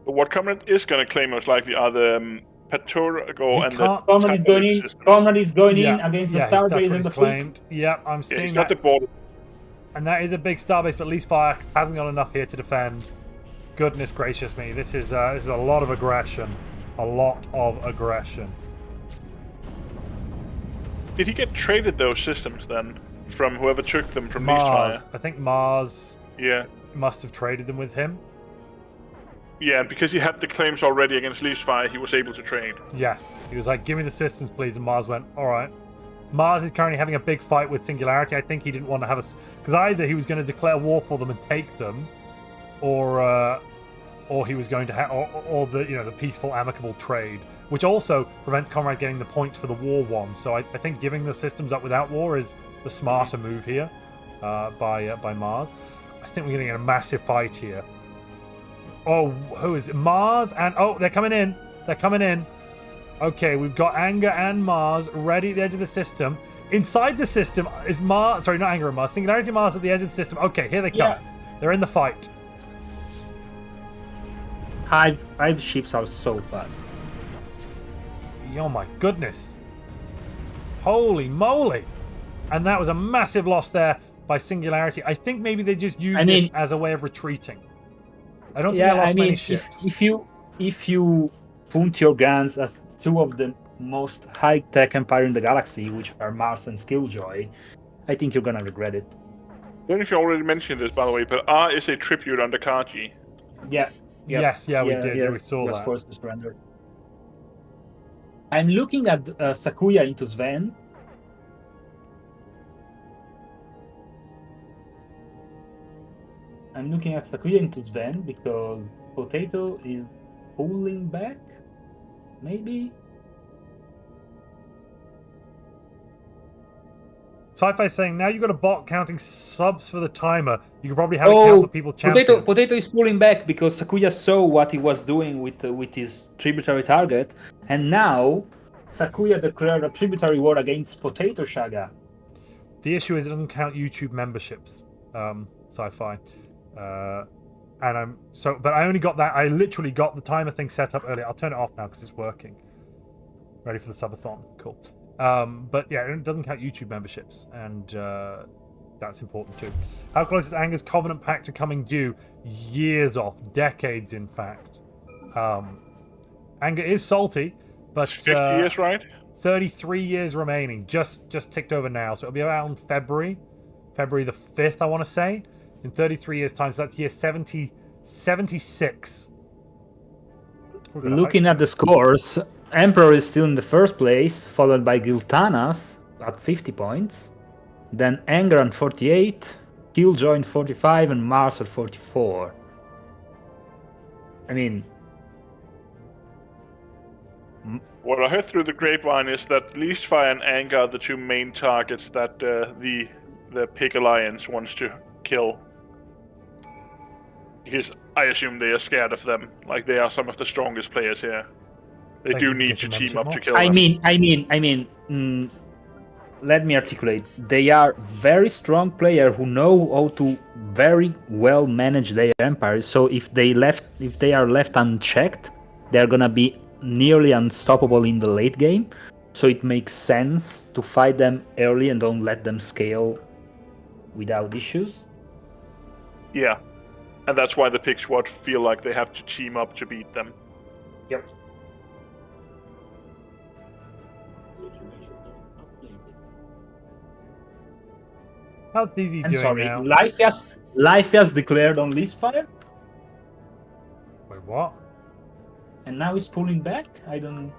B: But what Comrade is gonna claim most likely are the Paturago
A: He
B: and
A: can't-
B: the
D: Comrade is going in.
B: systems.
D: Comrade is going in
A: Yeah,
D: against
A: yeah,
D: the
A: that's
D: Starbase
A: what
D: and
A: he's
D: the fleet.
A: claimed. Yep, I'm
B: Yeah,
A: seeing
B: he's
A: that.
B: got the border.
A: And that is a big starbase, but Leasefire hasn't got enough here to defend. Goodness gracious me, this is a lot of aggression. A lot of aggression.
B: Did he get traded those systems then from whoever took them from
A: Mars.
B: Leasefire?
A: I think Mars
B: Yeah.
A: must have traded them with him.
B: Yeah, and because he had the claims already against Leasefire, he was able to trade.
A: Yes. He was like, give me the systems, please. And Mars went, all right. Mars is currently having a big fight with Singularity. I think he didn't want to have because either he was going to declare war for them and take them, or he was going to or the the peaceful amicable trade, which also prevents Comrade getting the points for the war one. So I think giving the systems up without war is the smarter move here by Mars. I think we're going to get a massive fight here. Oh, who is it? Mars and they're coming in. They're coming in. Okay, we've got Anger and Mars ready at the edge of the system. Inside the system is Mars. Sorry, not Anger and Mars. Singularity Mars at the edge of the system. Okay, here they come.
D: Yeah.
A: They're in the fight.
D: Hive ships are so fast.
A: Oh my goodness. Holy moly. And that was a massive loss there by Singularity. I think maybe they just used this as a way of retreating. I don't think they lost many ships.
D: If you if you point your guns at two of the most high-tech empire in the galaxy, which are Mars and Skilljoy, I think you're gonna regret it.
B: I don't know if you already mentioned this, by the way, but R is a tribute under Kaji.
D: Yeah. Yep.
A: Yes, yeah, we did. Yeah, we saw
D: was
A: that.
D: forced to surrender. I'm looking at Sakuya into Sven. I'm looking at Sakuya into Sven because Potato is pulling back, maybe.
A: Sci-Fi saying now you've got a bot counting subs for the timer. You can probably have it count for people champion.
D: Potato is pulling back because Sakuya saw what he was doing with his tributary target, and now Sakuya declared a tributary war against Potato Shaga.
A: The issue is it doesn't count YouTube memberships. Sci-Fi, and but I only got that. I literally got the timer thing set up earlier. I'll turn it off now because it's working. Ready for the subathon. Cool. But yeah, it doesn't count YouTube memberships, and that's important too. How close is Anger's Covenant Pact to coming due? Years off, decades in fact. Anger is salty, but
B: 50 years, right?
A: 33 years remaining, just ticked over now, so it'll be around February the 5th, I want to say, in 33 years time, so that's year 76.
D: Looking at the scores, Emperor is still in the first place, followed by Giltanas at 50 points. Then Anger on 48, Killjoy on 45, and Mars at 44. I mean...
B: What I heard through the grapevine is that Leastfire and Anger are the two main targets that the Pig Alliance wants to kill. Because I assume they are scared of them, like they are some of the strongest players here. They do need to team up to kill them.
D: Let me articulate. They are very strong players who know how to very well manage their empires. So if they are left unchecked, they're gonna be nearly unstoppable in the late game. So it makes sense to fight them early and don't let them scale without issues.
B: Yeah, and that's why the Pig Squad feel like they have to team up to beat them.
D: Yep.
A: How's DZ
D: I'm
A: doing
D: sorry,
A: now?
D: Life has declared on Leastfire,
A: Wait, what?
D: and now he's pulling back. I don't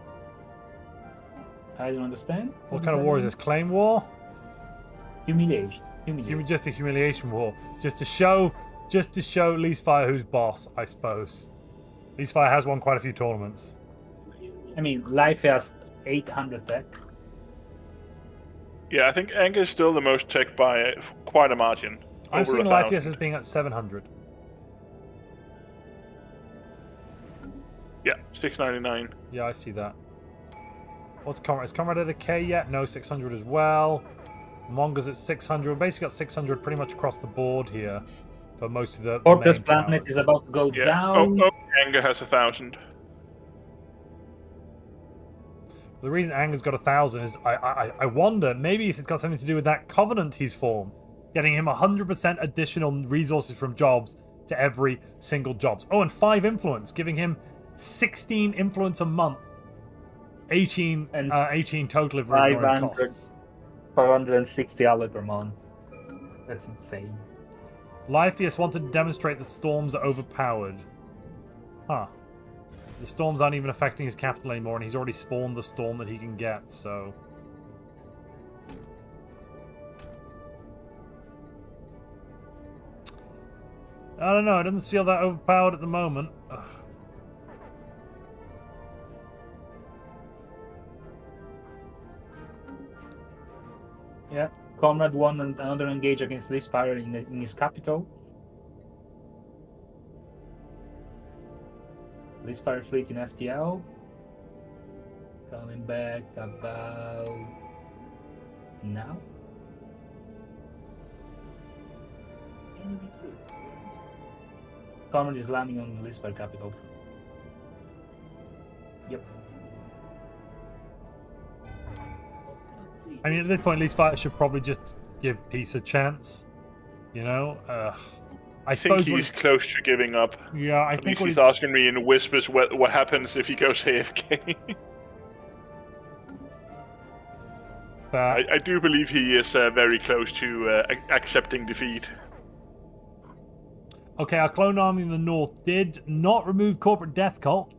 D: understand.
A: What kind of war is this? Claim war?
D: Humiliation.
A: Just a humiliation war. Just to show Leastfire who's boss, I suppose. Leastfire has won quite a few tournaments.
D: I mean, Life has 800 tech.
B: Yeah, I think Anger is still the most tech by quite a margin.
A: I've
B: Over
A: seen
B: 1,000.
A: Lifeus as being at 700.
B: Yeah, 699.
A: Yeah, I see that. What's Comrade? Is Comrade at a K yet? No, 600 as well. Monga's at 600. We've basically got 600 pretty much across the board here for most of the
D: Fortress
A: main
D: Planet
A: powers.
D: is about to go
B: Yeah.
D: down.
B: Anger has 1,000.
A: The reason Anger's got 1,000 is I wonder maybe if it's got something to do with that covenant he's formed, getting him 100% additional resources from jobs to every single jobs. Oh, and 5 influence, giving him 16 influence a month, 18 total if we're ignoring
D: 500.
A: costs.
D: 560 ALE per month. That's insane.
A: Lifeus wanted to demonstrate the storms are overpowered. Huh. The storms aren't even affecting his capital anymore, and he's already spawned the storm that he can get, so... I don't know, it doesn't feel that overpowered at the moment. Ugh.
D: Yeah, Comrade won another engage against Leastfire in his capital. Leastfire fleet in FTL. Coming back about now. Comrade is landing on Leastfire capital. Yep.
A: I mean, at this point, Leastfire should probably just give peace a chance. You know?
B: I think he's close to giving up.
A: Yeah, I
B: At
A: think
B: least he's asking me in whispers what happens if he goes AFK. I do believe he is very close to accepting defeat.
A: Okay, our clone army in the north did not remove corporate death cult.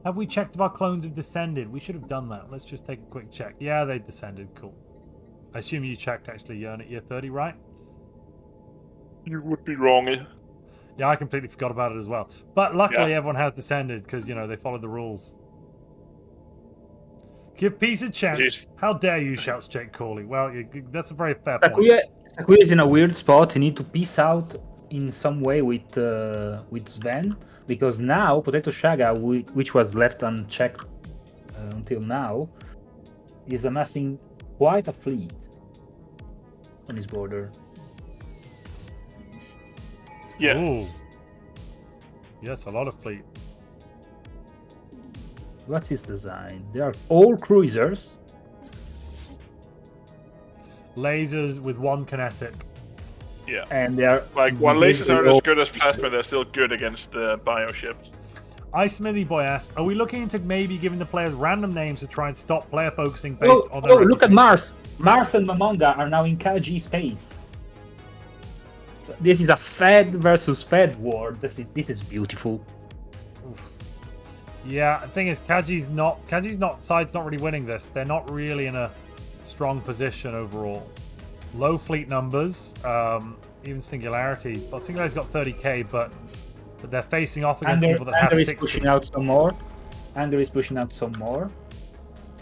A: Have we checked if our clones have descended? We should have done that. Let's just take a quick check. Yeah, they descended. Cool. I assume you checked actually, Jern, at year 30, right?
B: You would be wrong.
A: Yeah, I completely forgot about it as well. But luckily everyone has descended because, you know, they followed the rules. Give peace a chance.
B: Jeez.
A: How dare you, shouts Jake Corley. Well, that's a very fair point.
D: Sakuya is in a weird spot. He needs to peace out in some way with Sven, because now Potato Shaga, which was left unchecked until now, is amassing quite a fleet on his border.
B: Yeah.
A: Ooh. Yes, a lot of fleet.
D: What's his design? They are all cruisers.
A: Lasers with one kinetic.
B: Yeah.
D: And they are
B: like, while lasers aren't as good as plasma, they're still good against the bioships.
A: Smithy Boy asks, are we looking into maybe giving the players random names to try and stop player focusing based on their
D: look at Mars! Mars and Mamonga are now in Kaji space. This is a Fed versus Fed war. This is beautiful.
A: Oof. Yeah, the thing is, side's not really winning this. They're not really in a strong position overall. Low fleet numbers, even Singularity. Well, Singularity's got 30k, but they're facing off against people that have 60.
D: Anger is pushing out some more. Anger is pushing out some more.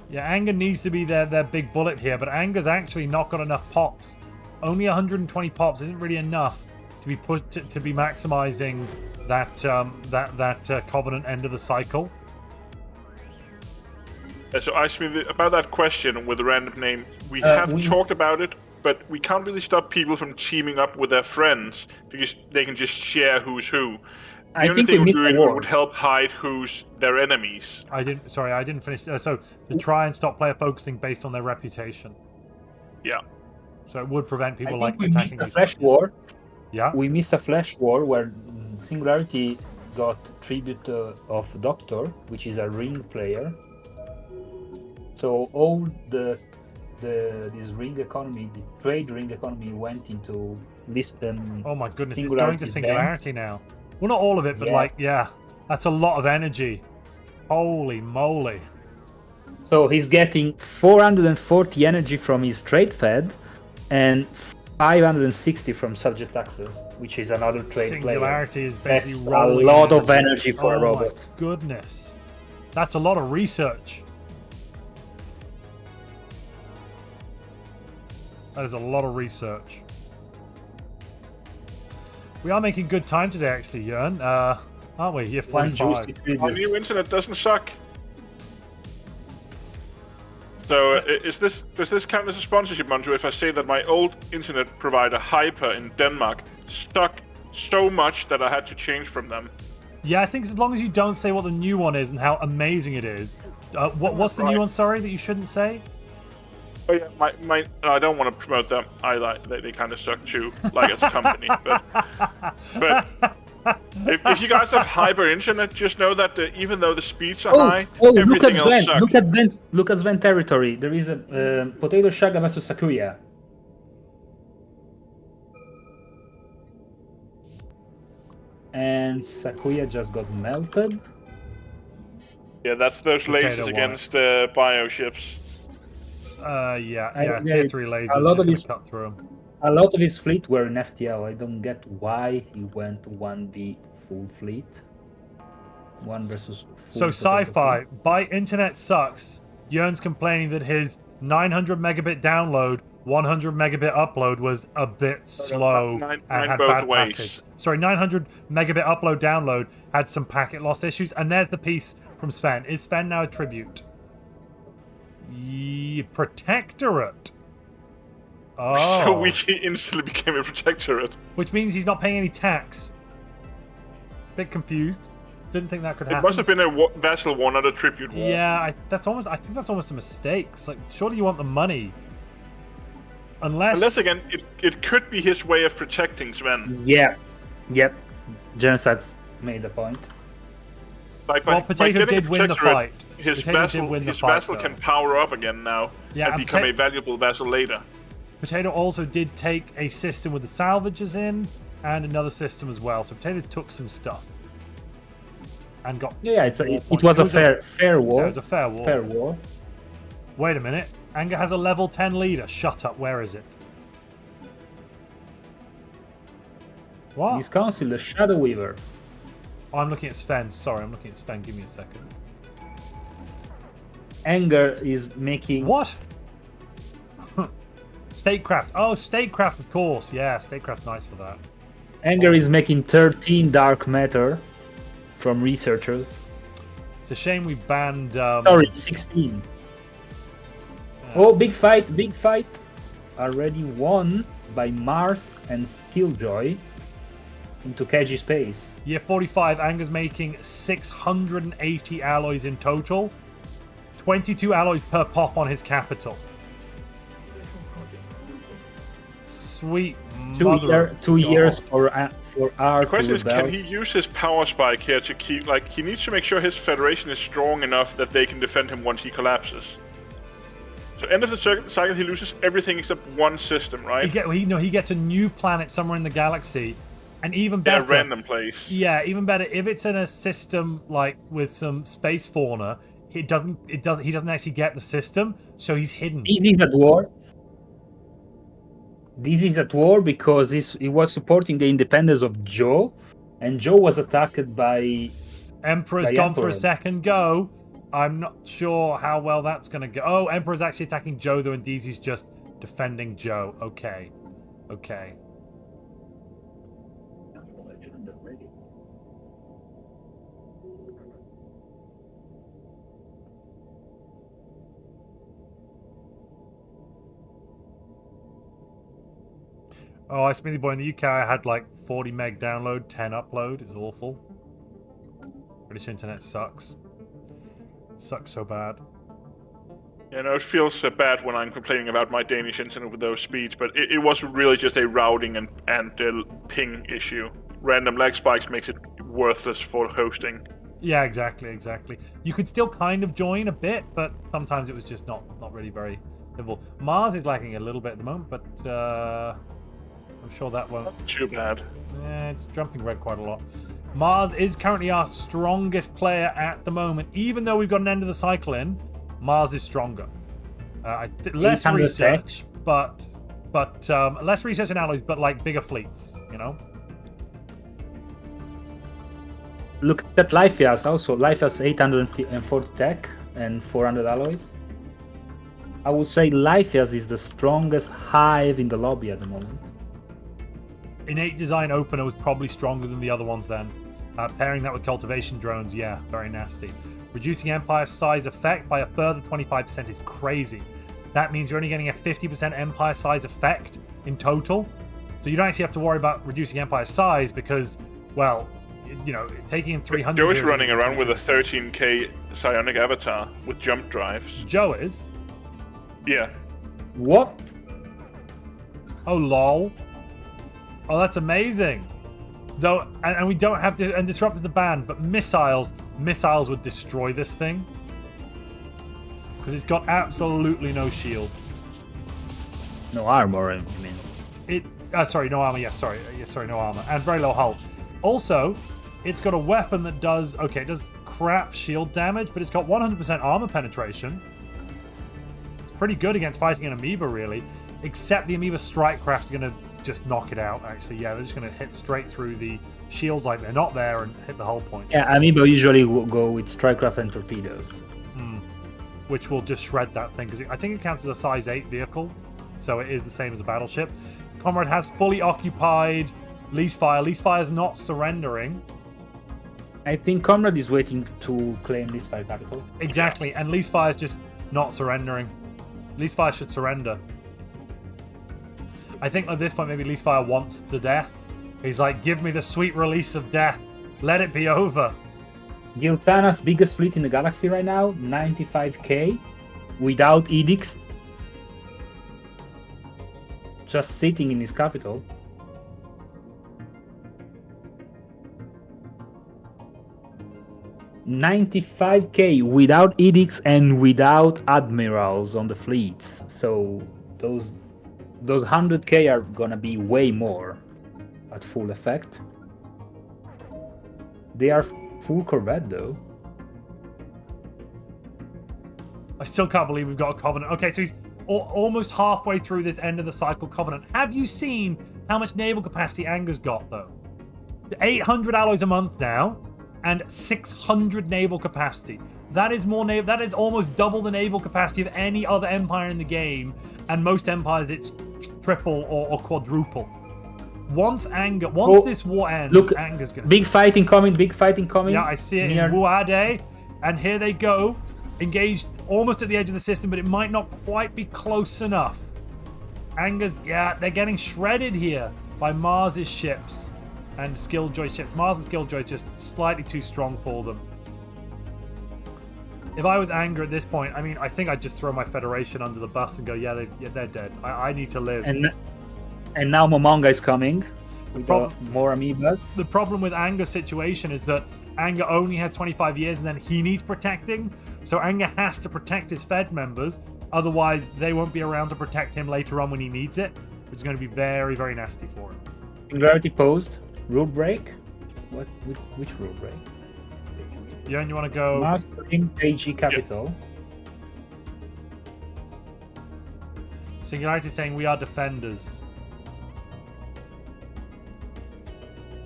A: Yeah, Anger needs to be their big bullet here, but Anger's actually not got enough pops. Only 120 pops isn't really enough to be to be maximizing that Covenant end of the cycle.
B: So ask me about that question with the random name. We have talked about it, but we can't really stop people from teaming up with their friends because they can just share who's who. The only thing would help hide who's their enemies.
A: I didn't finish. So to try and stop player focusing based on their reputation.
B: Yeah.
A: So it would prevent people
D: like
A: attacking.
D: We missed a flash war.
A: Yeah.
D: We missed a flash war where Singularity got tribute of Doctor, which is a ring player. So all this ring economy, the trade ring economy, went into this.
A: Oh my goodness! It's going to Singularity now. Well, not all of it, but that's a lot of energy. Holy moly!
D: So he's getting 440 energy from his trade fed, and 560 from subject access, which is another trade
A: Singularity
D: player.
A: Is basically
D: That's
A: rolling
D: a lot of energy for a robot.
A: Oh my goodness, that's a lot of research. That is a lot of research. We are making good time today, actually, Jern. Aren't we? Year 45.
B: Our new internet doesn't suck. So, does this count as a sponsorship, Montu, if I say that my old internet provider, Hyper, in Denmark, stuck so much that I had to change from them?
A: Yeah, I think as long as you don't say what the new one is and how amazing it is. What's the new one, sorry, that you shouldn't say?
B: Oh yeah, my I don't want to promote them either. They kind of suck too, like as a company. But if you guys have hyper internet, just know that even though the speeds are high, everything else sucks.
D: Look at Sven territory. There is a Potato Shaga versus Sakuya. And Sakuya just got melted.
B: Yeah, that's those lasers against bioships.
A: Tier 3 lasers. A lot of his cut through them.
D: A lot of his fleet were in FTL. I don't get why he went 1v full fleet. 1 versus full.
A: So sci-fi by internet sucks. Jern's complaining that his 900 megabit download, 100 megabit upload was a bit slow and had bad package. Sorry, 900 megabit upload download had some packet loss issues. And there's the piece from Sven. Is Sven now a tribute? Protectorate. Oh.
B: So we instantly became a protectorate.
A: Which means he's not paying any tax. Bit confused. Didn't think that could happen.
B: It must have been a vassal war, not a tribute war.
A: Yeah, I think that's almost a mistake. It's like, surely you want the money. Unless
B: again, it could be his way of protecting Sven.
D: Yeah. Yep, Jernsaxe made the point.
B: Like,
A: Well,
B: by
A: Potato
B: getting a
A: did win the
B: protectorate,
A: fight.
B: His
A: Potato
B: vessel,
A: did win the
B: his
A: fight,
B: vessel
A: though.
B: can power up again now
A: Yeah,
B: and
A: and
B: become a valuable vessel later.
A: Potato also did take a system with the salvages in and another system as well. So Potato took some stuff and got.
D: Yeah,
A: some war
D: it
A: points.
D: was a fair war.
A: Yeah, it was a fair war.
D: Fair war.
A: Wait a minute. Anger has a level 10 leader. Shut up. Where is it? What?
D: His council, the Shadow Weaver.
A: Oh, I'm looking at Sven. Sorry, I'm looking at Sven. Give me a second.
D: Anger is making.
A: What? Statecraft. Oh, Statecraft, of course. Yeah, Statecraft's nice for that.
D: Anger is making 13 dark matter from researchers.
A: It's a shame we banned.
D: Sorry, 16. Oh, big fight, big fight. Already won by Mars and Skilljoy into KG space.
A: Year 45, Anger's making 680 alloys in total. 22 alloys per pop on his capital. Sweet mother.
D: 2 years for our.
B: The question is, can he use his power spike here to keep, like, he needs to make sure his Federation is strong enough that they can defend him once he collapses. So end of the cycle, he loses everything except one system, right?
A: He gets a new planet somewhere in the galaxy, and even better,
B: a random place.
A: Yeah, even better if it's in a system like with some space fauna. He doesn't actually get the system, so he's hidden.
D: This is at war. This is at war because he was supporting the independence of Joe, and Joe was attacked by.
A: Emperor's gone for a second go. I'm not sure how well that's going to go. Oh, Emperor's actually attacking Joe, though, and Deezy's just defending Joe. Okay. Okay. Oh, I Smithy Boy, in the UK, I had like 40 meg download, 10 upload. It's awful. British internet sucks. Sucks so bad.
B: Yeah, no, it feels bad when I'm complaining about my Danish internet with those speeds, but it was really just a routing and ping issue. Random lag spikes makes it worthless for hosting.
A: Yeah, exactly. You could still kind of join a bit, but sometimes it was just not really very livable. Mars is lagging a little bit at the moment, but I'm sure that won't.
B: Not too bad.
A: Yeah, it's jumping red quite a lot. Mars is currently our strongest player at the moment. Even though we've got an end of the cycle in, Mars is stronger. Less research, but less research and alloys, but like bigger fleets, you know?
D: Look at Lifias also. Lifias 840 tech and 400 alloys. I would say Lifias is the strongest hive in the lobby at the moment.
A: Innate Design Opener was probably stronger than the other ones then. Pairing that with cultivation drones, yeah, very nasty. Reducing empire size effect by a further 25% is crazy. That means you're only getting a 50% empire size effect in total. So you don't actually have to worry about reducing empire size because, well, you know, taking in 300...
B: Joe is running around with a 13k psionic avatar with jump drives.
A: Joe is?
B: Yeah.
D: What?
A: Oh, lol. Oh, that's amazing. Though, and we don't have to, and disrupt is a ban, but missiles would destroy this thing. Because it's got absolutely no shields.
D: No armor, I mean.
A: Sorry, no armor, yes, sorry, no armor. And very low hull. Also, it's got a weapon that does, okay, it does crap shield damage, but it's got 100% armor penetration. It's pretty good against fighting an amoeba, really. Except the amoeba strike craft are going to just knock it out, actually. Yeah, they're just going to hit straight through the shields like they're not there and hit the hull points.
D: Yeah, amoeba usually will go with strike craft and torpedoes.
A: Which will just shred that thing, because I think it counts as a size 8 vehicle, so it is the same as a battleship. Comrade has fully occupied Leasefire. Leasefire's not surrendering.
D: I think Comrade is waiting to claim Leasefire capital.
A: Exactly, and Leasefire's just not surrendering. Leasefire should surrender. I think at this point maybe Leasefire wants the death. He's like, give me the sweet release of death. Let it be over.
D: Giltana's biggest fleet in the galaxy right now, 95k, without edicts. Just sitting in his capital. 95k without edicts and without admirals on the fleets. So those 100k are gonna be way more at full effect. They are full corvette though.
A: I still can't believe we've got a Covenant. Okay, so he's almost halfway through this end of the cycle Covenant. Have you seen how much naval capacity Anger's got, though? 800 alloys a month now, and 600 naval capacity. That is more naval. That is almost double the naval capacity of any other empire in the game, and most empires it's triple or quadruple. Once this war ends,
D: look,
A: Anger's gonna
D: big fighting coming. Big fighting coming.
A: Yeah, I see it
D: near...
A: in Wuade, and here they go. Engaged almost at the edge of the system, but it might not quite be close enough. Anger's, yeah, they're getting shredded here by Mars's ships and Skilljoy ships. Mars and Skilljoy just slightly too strong for them. If I was Anger at this point, I mean, I think I'd just throw my Federation under the bus and go, yeah, they're dead. I need to live.
D: And now Momonga is coming with more amoebas.
A: The problem with Anger's situation is that Anger only has 25 years and then he needs protecting. So Anger has to protect his Fed members, otherwise they won't be around to protect him later on when he needs it, which is going to be very, very nasty for him.
D: Singularity post, rule break. What? Which rule break?
A: Yeah, and you want to go...
D: Mastering AG capital.
A: Yep. Singularity saying we are defenders.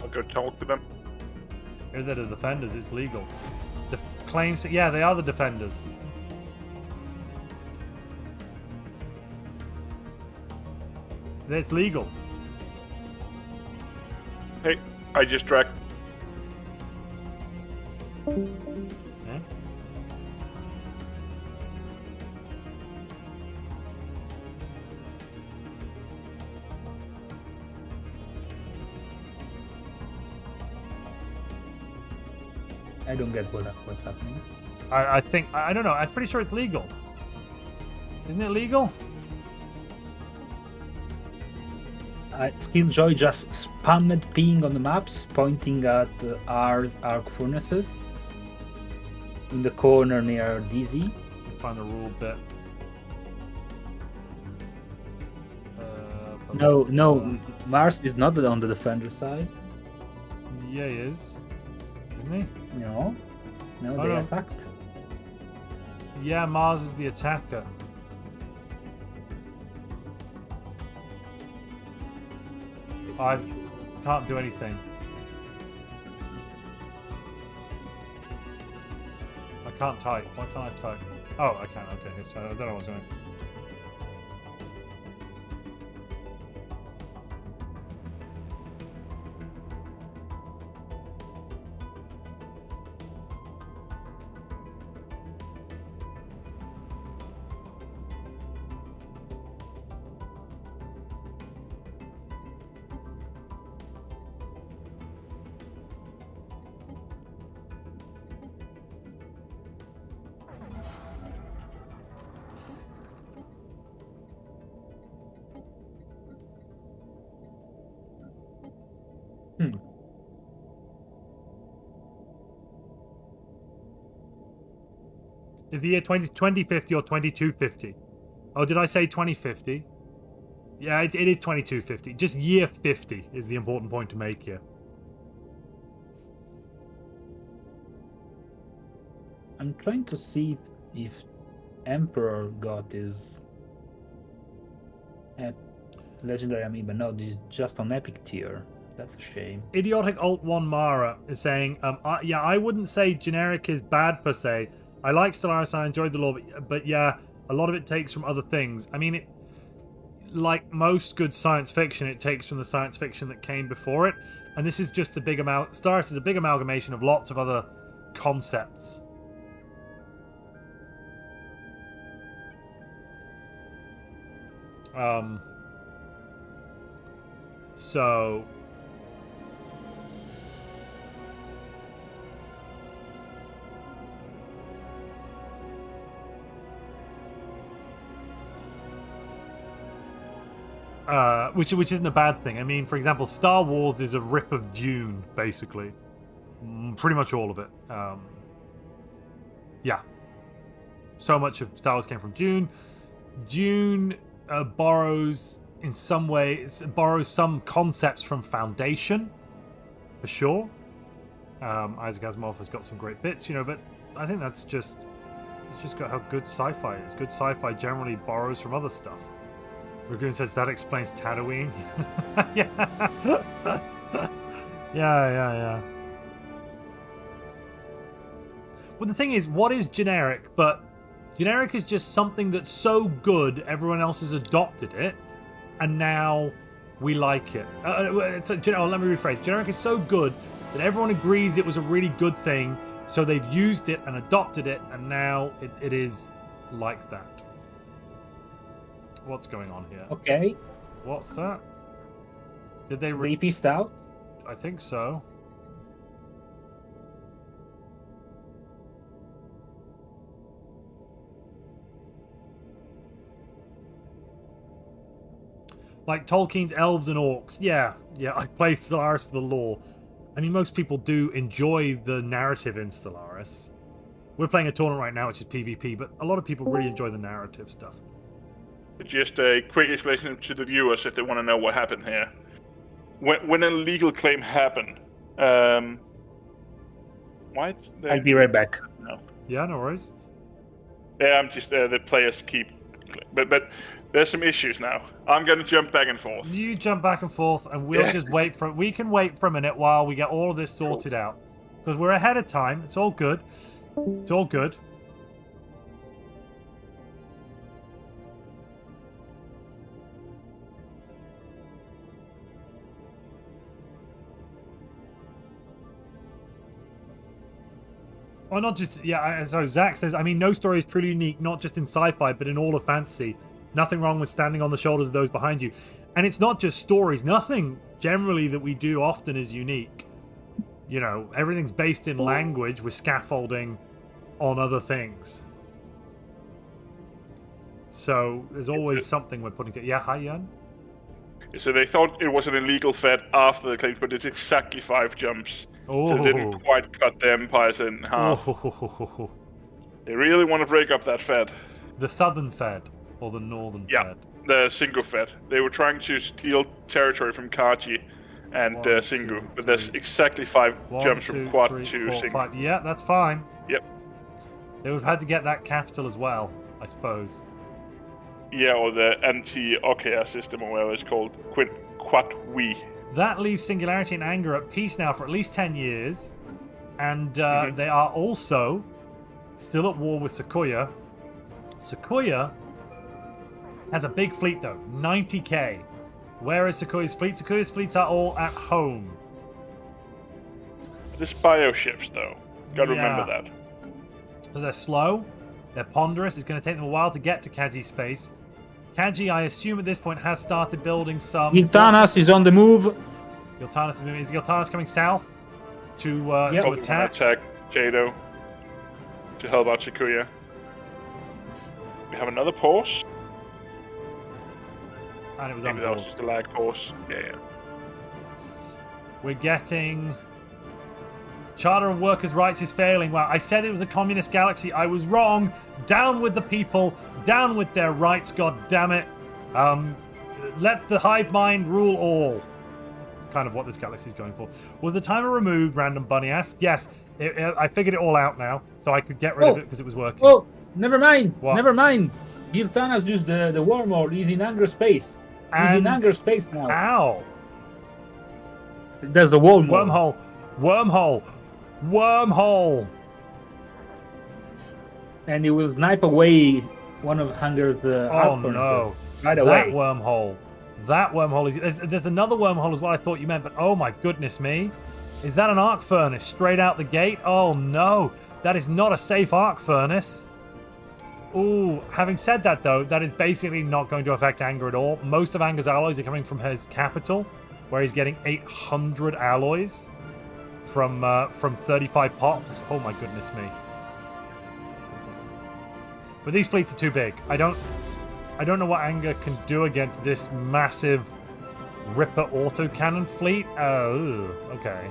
B: I'll go talk to them.
A: If they're the defenders, it's legal. The claims, yeah, they are the defenders. It's legal.
B: Hey, I just dragged.
A: Yeah.
D: I don't get what's happening.
A: I think, I don't know, I'm pretty sure it's legal. Isn't it legal?
D: Skilljoy just spammed ping on the maps, pointing at our arc furnaces in the corner near DZ.
A: Find the rule bit.
D: No, Mars is not on the defender side.
A: Yeah, he is. Isn't he?
D: No, they
A: no.
D: attacked.
A: Yeah, Mars is the attacker. I can't do anything. I can't type. Why can't I type? Oh, I can. Okay, so I don't know what's going on. Is the year 2050 or 2250? Oh, did I say 2050? Yeah, it is 2250. Just year 50 is the important point to make here.
D: I'm trying to see if Emperor got his legendary amoeba. No, this is just on epic tier. That's a shame.
A: Idiotic Alt 1 Mara is saying, yeah, I wouldn't say generic is bad per se. I like Stellaris and I enjoyed the lore, but yeah, a lot of it takes from other things. I mean, like most good science fiction, it takes from the science fiction that came before it, and this is just a big amount. Stellaris is a big amalgamation of lots of other concepts. So which isn't a bad thing. I mean, for example, Star Wars is a rip of Dune, basically. Pretty much all of it. Yeah. So much of Star Wars came from Dune. Dune borrows, in some ways, borrows some concepts from Foundation, for sure. Isaac Asimov has got some great bits, you know, but I think that's just... It's just got how good sci-fi is. Good sci-fi generally borrows from other stuff. Ragoon says that explains Tatooine. Yeah. Yeah. Well, the thing is, what is generic? But generic is just something that's so good, everyone else has adopted it, and now we like it. Let me rephrase. Generic is so good that everyone agrees it was a really good thing, so they've used it and adopted it, and now it is like that. What's going on here?
D: Okay.
A: What's that? Did they...
D: They pissed out?
A: I think so. Like Tolkien's elves and orcs. Yeah, I play Stellaris for the lore. I mean, most people do enjoy the narrative in Stellaris. We're playing a tournament right now, which is PvP, but a lot of people really enjoy the narrative stuff.
B: Just a quick explanation to the viewers if they want to know what happened here. When a legal claim happened, why?
D: I'll be right back.
B: No.
A: Yeah, no worries.
B: Yeah, I'm just the players keep, but there's some issues now. I'm gonna jump back and forth.
A: You jump back and forth, and we'll just wait for. We can wait for a minute while we get all of this sorted out, because we're ahead of time. It's all good. It's all good. Or not just, yeah, so Zach says, I mean, no story is truly unique, not just in sci-fi, but in all of fantasy. Nothing wrong with standing on the shoulders of those behind you. And it's not just stories. Nothing generally that we do often is unique. You know, everything's based in language with scaffolding on other things. So there's always something we're putting together. Yeah, hi, Jan?
B: So they thought it was an illegal fed after the claims, but it's exactly 5 jumps.
A: Oh.
B: So they didn't quite cut the empires in half.
A: Oh.
B: They really want to break up that fed.
A: The southern fed, or the northern fed?
B: The Singu fed. They were trying to steal territory from Kaji and Singu, but there's exactly 5 jumps from Quad to Singu.
A: 5. Yeah, that's fine.
B: Yep.
A: They would have had to get that capital as well, I suppose.
B: Yeah, or the anti-OKR system, or whatever it's called. Quat-Wi.
A: That leaves Singularity and Anger at peace now for at least 10 years. And they are also still at war with Sequoia. Sequoia has a big fleet, though. 90k. Where is Sequoia's fleet? Sequoia's fleets are all at home.
B: This bioships, though. Gotta remember that.
A: So they're slow. They're ponderous. It's going to take them a while to get to Kaji's space. Kaji, I assume at this point, has started building some...
D: Giltanas is on the move.
A: Giltanas is moving. Is Giltanas coming south to attack?
B: Attack Jado to help out Sequoia. We have another pause.
A: And it was
B: Maybe that was
A: unpaused.
B: just a lag pause. Yeah.
A: We're getting... Charter of Workers' Rights is failing. Well, I said it was a communist galaxy. I was wrong. Down with the people. Down with their rights, god damn it. Let the hive mind rule all. It's kind of what this galaxy is going for. Was the timer removed? Random Bunny asked. Yes. I figured it all out now, so I could get rid of it because it was working.
D: Oh, never mind.
A: What?
D: Never mind. Giltanas used the wormhole. He's in Anger space. He's in Anger space now.
A: Ow.
D: There's a wormhole.
A: Wormhole.
D: And he will snipe away one of Hunger's
A: Oh no.
D: Right away.
A: That wormhole is... There's another wormhole as well I thought you meant, but oh my goodness me. Is that an arc furnace straight out the gate? Oh no. That is not a safe arc furnace. Ooh, having said that though, that is basically not going to affect Anger at all. Most of Anger's alloys are coming from his capital, where he's getting 800 alloys from 35 pops. Oh my goodness me. But these fleets are too big. I don't know what Anger can do against this massive Ripper autocannon fleet. Oh, okay.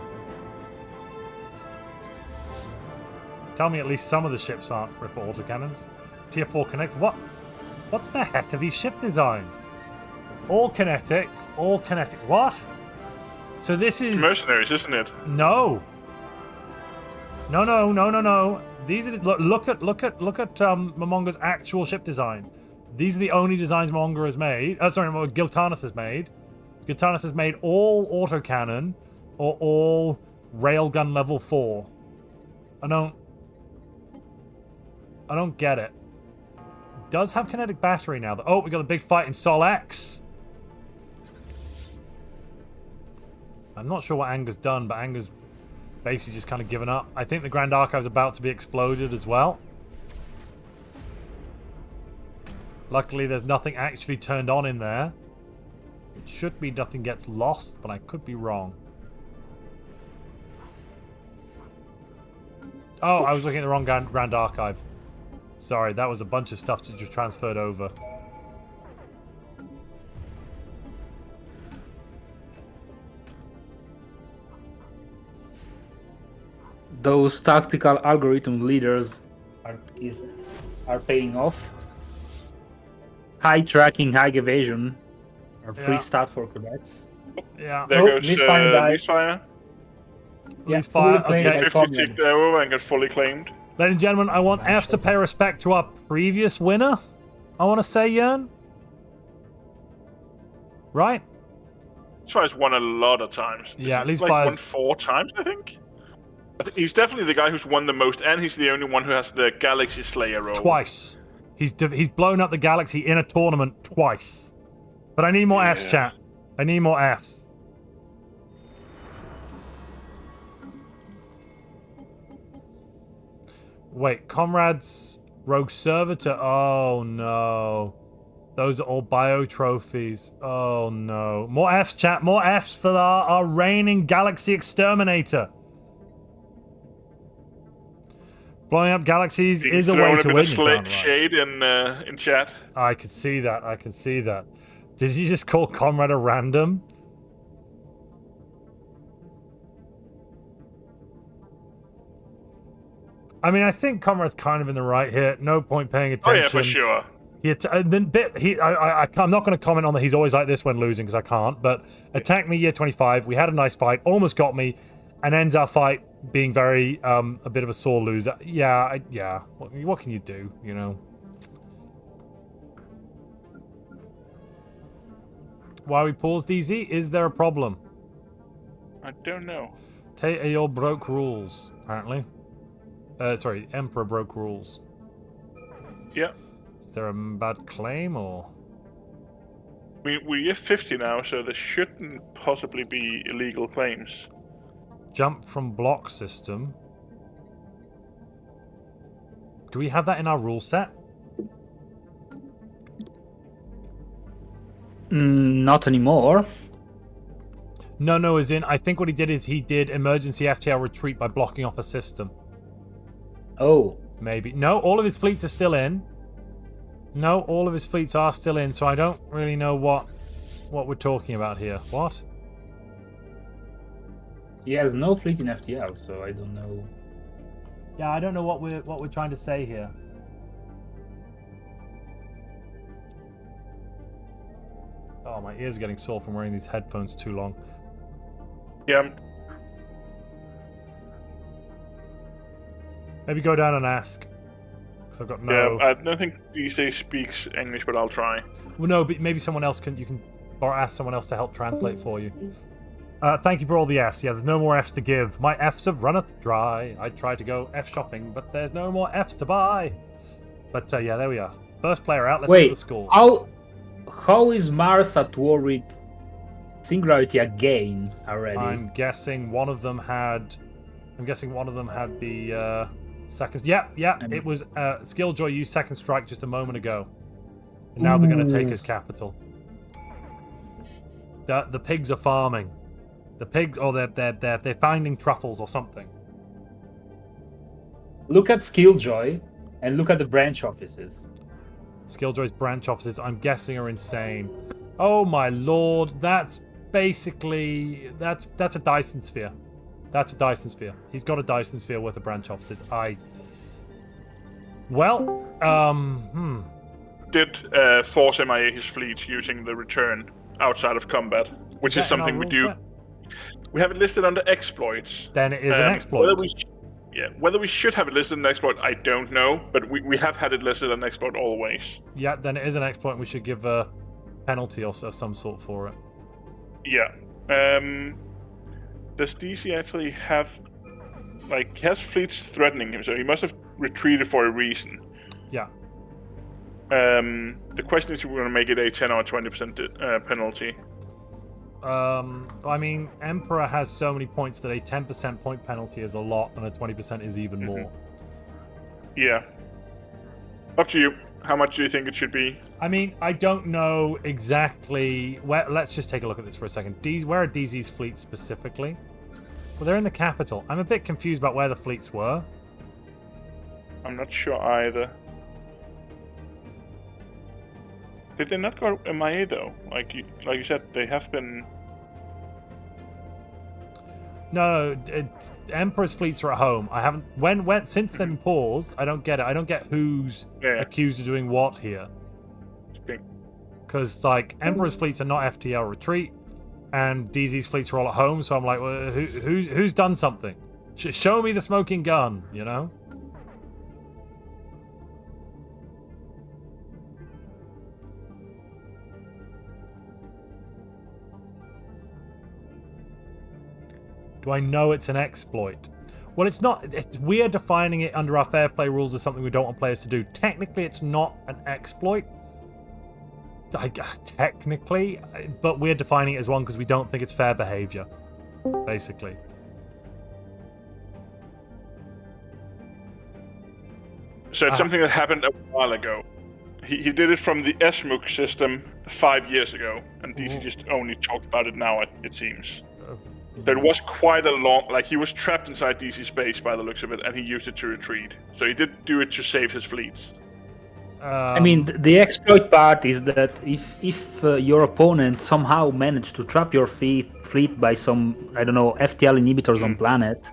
A: Tell me at least some of the ships aren't Ripper autocannons. Tier 4 connect. What? What the heck are these ship designs? All kinetic. All kinetic. What? So this is
B: Mercenaries, isn't it?
A: no. No. These are look at Momonga's actual ship designs. These are the only designs Momonga has made. Giltanis has made. Giltanis has made all autocannon or all railgun level 4. I don't get it. It does have kinetic battery now. Oh, we got a big fight in Sol X. I'm not sure what Anger's done, but Anger's basically just kind of given up. I think the Grand Archive's about to be exploded as well. Luckily, there's nothing actually turned on in there. It should be nothing gets lost, but I could be wrong. Oh, I was looking at the wrong Grand Archive. Sorry, that was a bunch of stuff that just transferred over.
D: Those tactical algorithm leaders are paying off. High tracking, high evasion are free stat for cadets.
A: Yeah.
B: There goes Leafire.
A: Leafire, okay.
B: 50 ticked arrow and got fully claimed.
A: Ladies and gentlemen, I want Fs to pay respect to our previous winner. I want to say, Jern. Right?
B: Leafire's won a lot of times.
A: Yeah,
B: He's
A: Leafire's
B: won 4 times, I think. He's definitely the guy who's won the most, and he's the only one who has the Galaxy Slayer role.
A: twice. He's blown up the galaxy in a tournament twice. But I need more Fs, chat. I need more Fs. Wait, comrades, rogue servitor. Oh no, those are all bio trophies. Oh no, more Fs, chat. More Fs for our reigning galaxy exterminator. Blowing up galaxies is a way to win.
B: Shade in chat.
A: I could see that. I can see that. Did you just call comrade a random? I mean, I think comrade's kind of in the right here. No point paying attention.
B: Oh yeah, for sure.
A: I'm not going to comment on that. He's always like this when losing because I can't. But attacked me year 25. We had a nice fight. Almost got me, and ends our fight being very a bit of a sore loser. Yeah. What can you do? You know. Why we paused DZ? Is there a problem?
B: I don't know.
A: Taeyor broke rules, apparently. Sorry, Emperor broke rules.
B: Yeah.
A: Is there a bad claim, or...?
B: We're 50 now, so there shouldn't possibly be illegal claims.
A: Jump from block system. Do we have that in our rule set?
D: Not anymore.
A: No, as in, I think what he did is he did emergency FTL retreat by blocking off a system.
D: Oh.
A: Maybe. No, all of his fleets are still in. No, all of his fleets are still in, so I don't really know what we're talking about here. What?
D: He has no fleet in FTL, so I don't know.
A: Yeah, I don't know what we're trying to say here. Oh, my ears are getting sore from wearing these headphones too long.
B: Yeah.
A: Maybe go down and ask. Because I've got no...
B: Yeah, I don't think DJ speaks English, but I'll try.
A: Well, no, but maybe someone else you can ask someone else to help translate for you. Thank you for all the Fs. Yeah, there's no more Fs to give. My Fs have runneth dry. I tried to go F shopping, but there's no more Fs to buy. But yeah, there we are. First player out. Let's look at the scores.
D: How is Mars at war with Singularity again already?
A: I'm guessing one of them had the second. Yeah. It was Skilljoy used second strike just a moment ago, and now they're going to take his capital. The pigs are farming. The pigs, or they're finding truffles or something.
D: Look at Skilljoy, and look at the branch offices.
A: Skilljoy's branch offices, I'm guessing, are insane. Oh my lord, that's basically that's a Dyson sphere. That's a Dyson sphere. He's got a Dyson sphere worth of branch offices. Well,
B: Did force MIA his fleet using the return outside of combat, which is
A: that in our
B: something we
A: rule
B: do.
A: set?
B: We have it listed under exploits.
A: Then it is an exploit.
B: Whether we should have it listed in exploit, I don't know, but we have had it listed in exploit always.
A: Yeah, then it is an exploit. And we should give a penalty of some sort for it.
B: Yeah. Does DC actually have, like, he has fleets threatening him, so he must have retreated for a reason.
A: Yeah.
B: The question is if we're going to make it a 10 or 20% penalty.
A: I mean, Emperor has so many points that a 10% point penalty is a lot, and a 20% is even more.
B: Yeah. Up to you. How much do you think it should be?
A: I mean, I don't know exactly where. Let's just take a look at this for a second. Where are DZ's fleets specifically? Well, they're in the capital. I'm a bit confused about where the fleets were.
B: I'm not sure either. Did they not go MIA though? Like you said, they have been.
A: No, Emperor's fleets are at home. I haven't since they've been paused. I don't get it. I don't get who's accused of doing what here. Because like Emperor's fleets are not FTL retreat, and DZ's fleets are all at home. So I'm like, well, who's done something? Show me the smoking gun, you know. Do I know it's an exploit? Well, it's not. We are defining it under our fair play rules as something we don't want players to do. Technically, it's not an exploit. Technically, but we're defining it as one because we don't think it's fair behavior, basically.
B: So it's something that happened a while ago. He did it from the SMUC system 5 years ago, and DC just only talked about it now, it seems. So it was quite a long, like he was trapped inside DC space by the looks of it, and he used it to retreat. So he did do it to save his fleets.
D: I mean, the exploit part is that if your opponent somehow managed to trap your fleet by some, I don't know, FTL inhibitors on planet,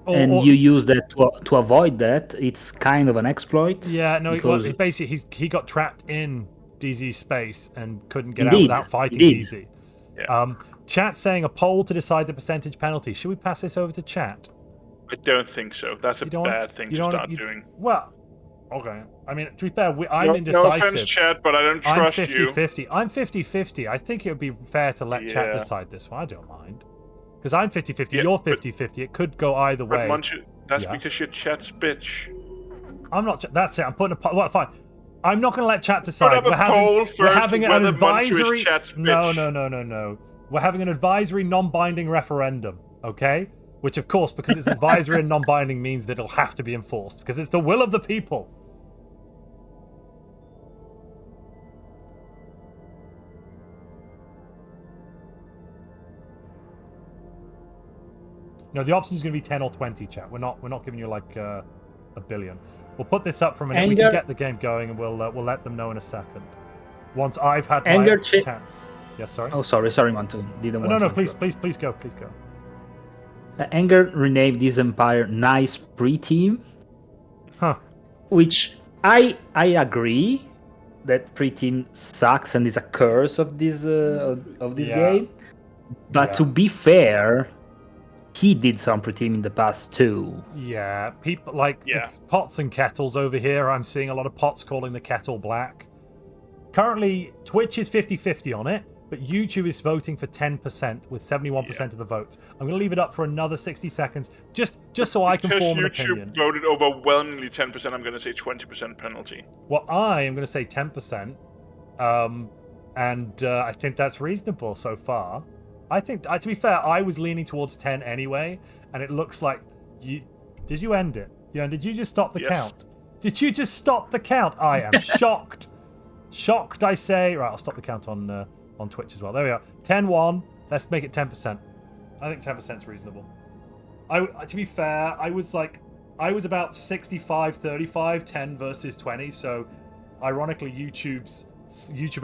D: and you use that to avoid that, it's kind of an exploit.
A: Yeah, no,
D: because...
A: basically he got trapped in DZ space and couldn't get out without fighting DZ.
B: Yeah.
A: Chat's saying a poll to decide the percentage penalty. Should we pass this over to chat?
B: I don't think so. That's a bad thing to start doing.
A: Well, okay. I mean, to be fair, I'm indecisive.
B: No offense, Chat, but I don't trust
A: I'm 50-50. I'm 50-50. I think it would be fair to let Chat decide this one. I don't mind. Because I'm 50-50, you're 50-50. It could go either way.
B: Montu, that's because you're Chat's bitch.
A: I'm not. That's it. I'm putting a... Well, fine. I'm not going to let Chat decide.
B: Put up a poll first
A: we're having an advisory...
B: Montu is Chat's bitch.
A: No. We're having an advisory non-binding referendum, okay? Which, of course, because it's advisory and non-binding means that it'll have to be enforced, because it's the will of the people. No, the option is going to be 10 or 20, chat. We're not giving you like a billion. We'll put this up for a minute. We can get the game going, and we'll let them know in a second. Once I've had my chance. Yes, sorry.
D: Oh, sorry, Montu.
A: No, please go.
D: Anger renamed this empire nice pre-team.
A: Huh.
D: Which I agree that pre-team sucks and is a curse of this game. But to be fair, he did some pre-team in the past too.
A: Yeah, people it's pots and kettles over here. I'm seeing a lot of pots calling the kettle black. Currently, Twitch is 50-50 on it. But YouTube is voting for 10% with 71% of the votes. I'm going to leave it up for another 60 seconds, just so I can form an opinion.
B: YouTube voted overwhelmingly 10%, I'm going to say 20% penalty.
A: Well, I am going to say 10%, and I think that's reasonable so far. I think, to be fair, I was leaning towards 10 anyway, and it looks like you... Did you end it? Yeah, did you just stop the count? Did you just stop the count? I am shocked. Shocked, I say. Right, I'll stop the count on Twitch as well. There we are. 10-1. Let's make it 10%. I think 10% is reasonable. To be fair, I was about 65-35, 10 versus 20. So, ironically, YouTube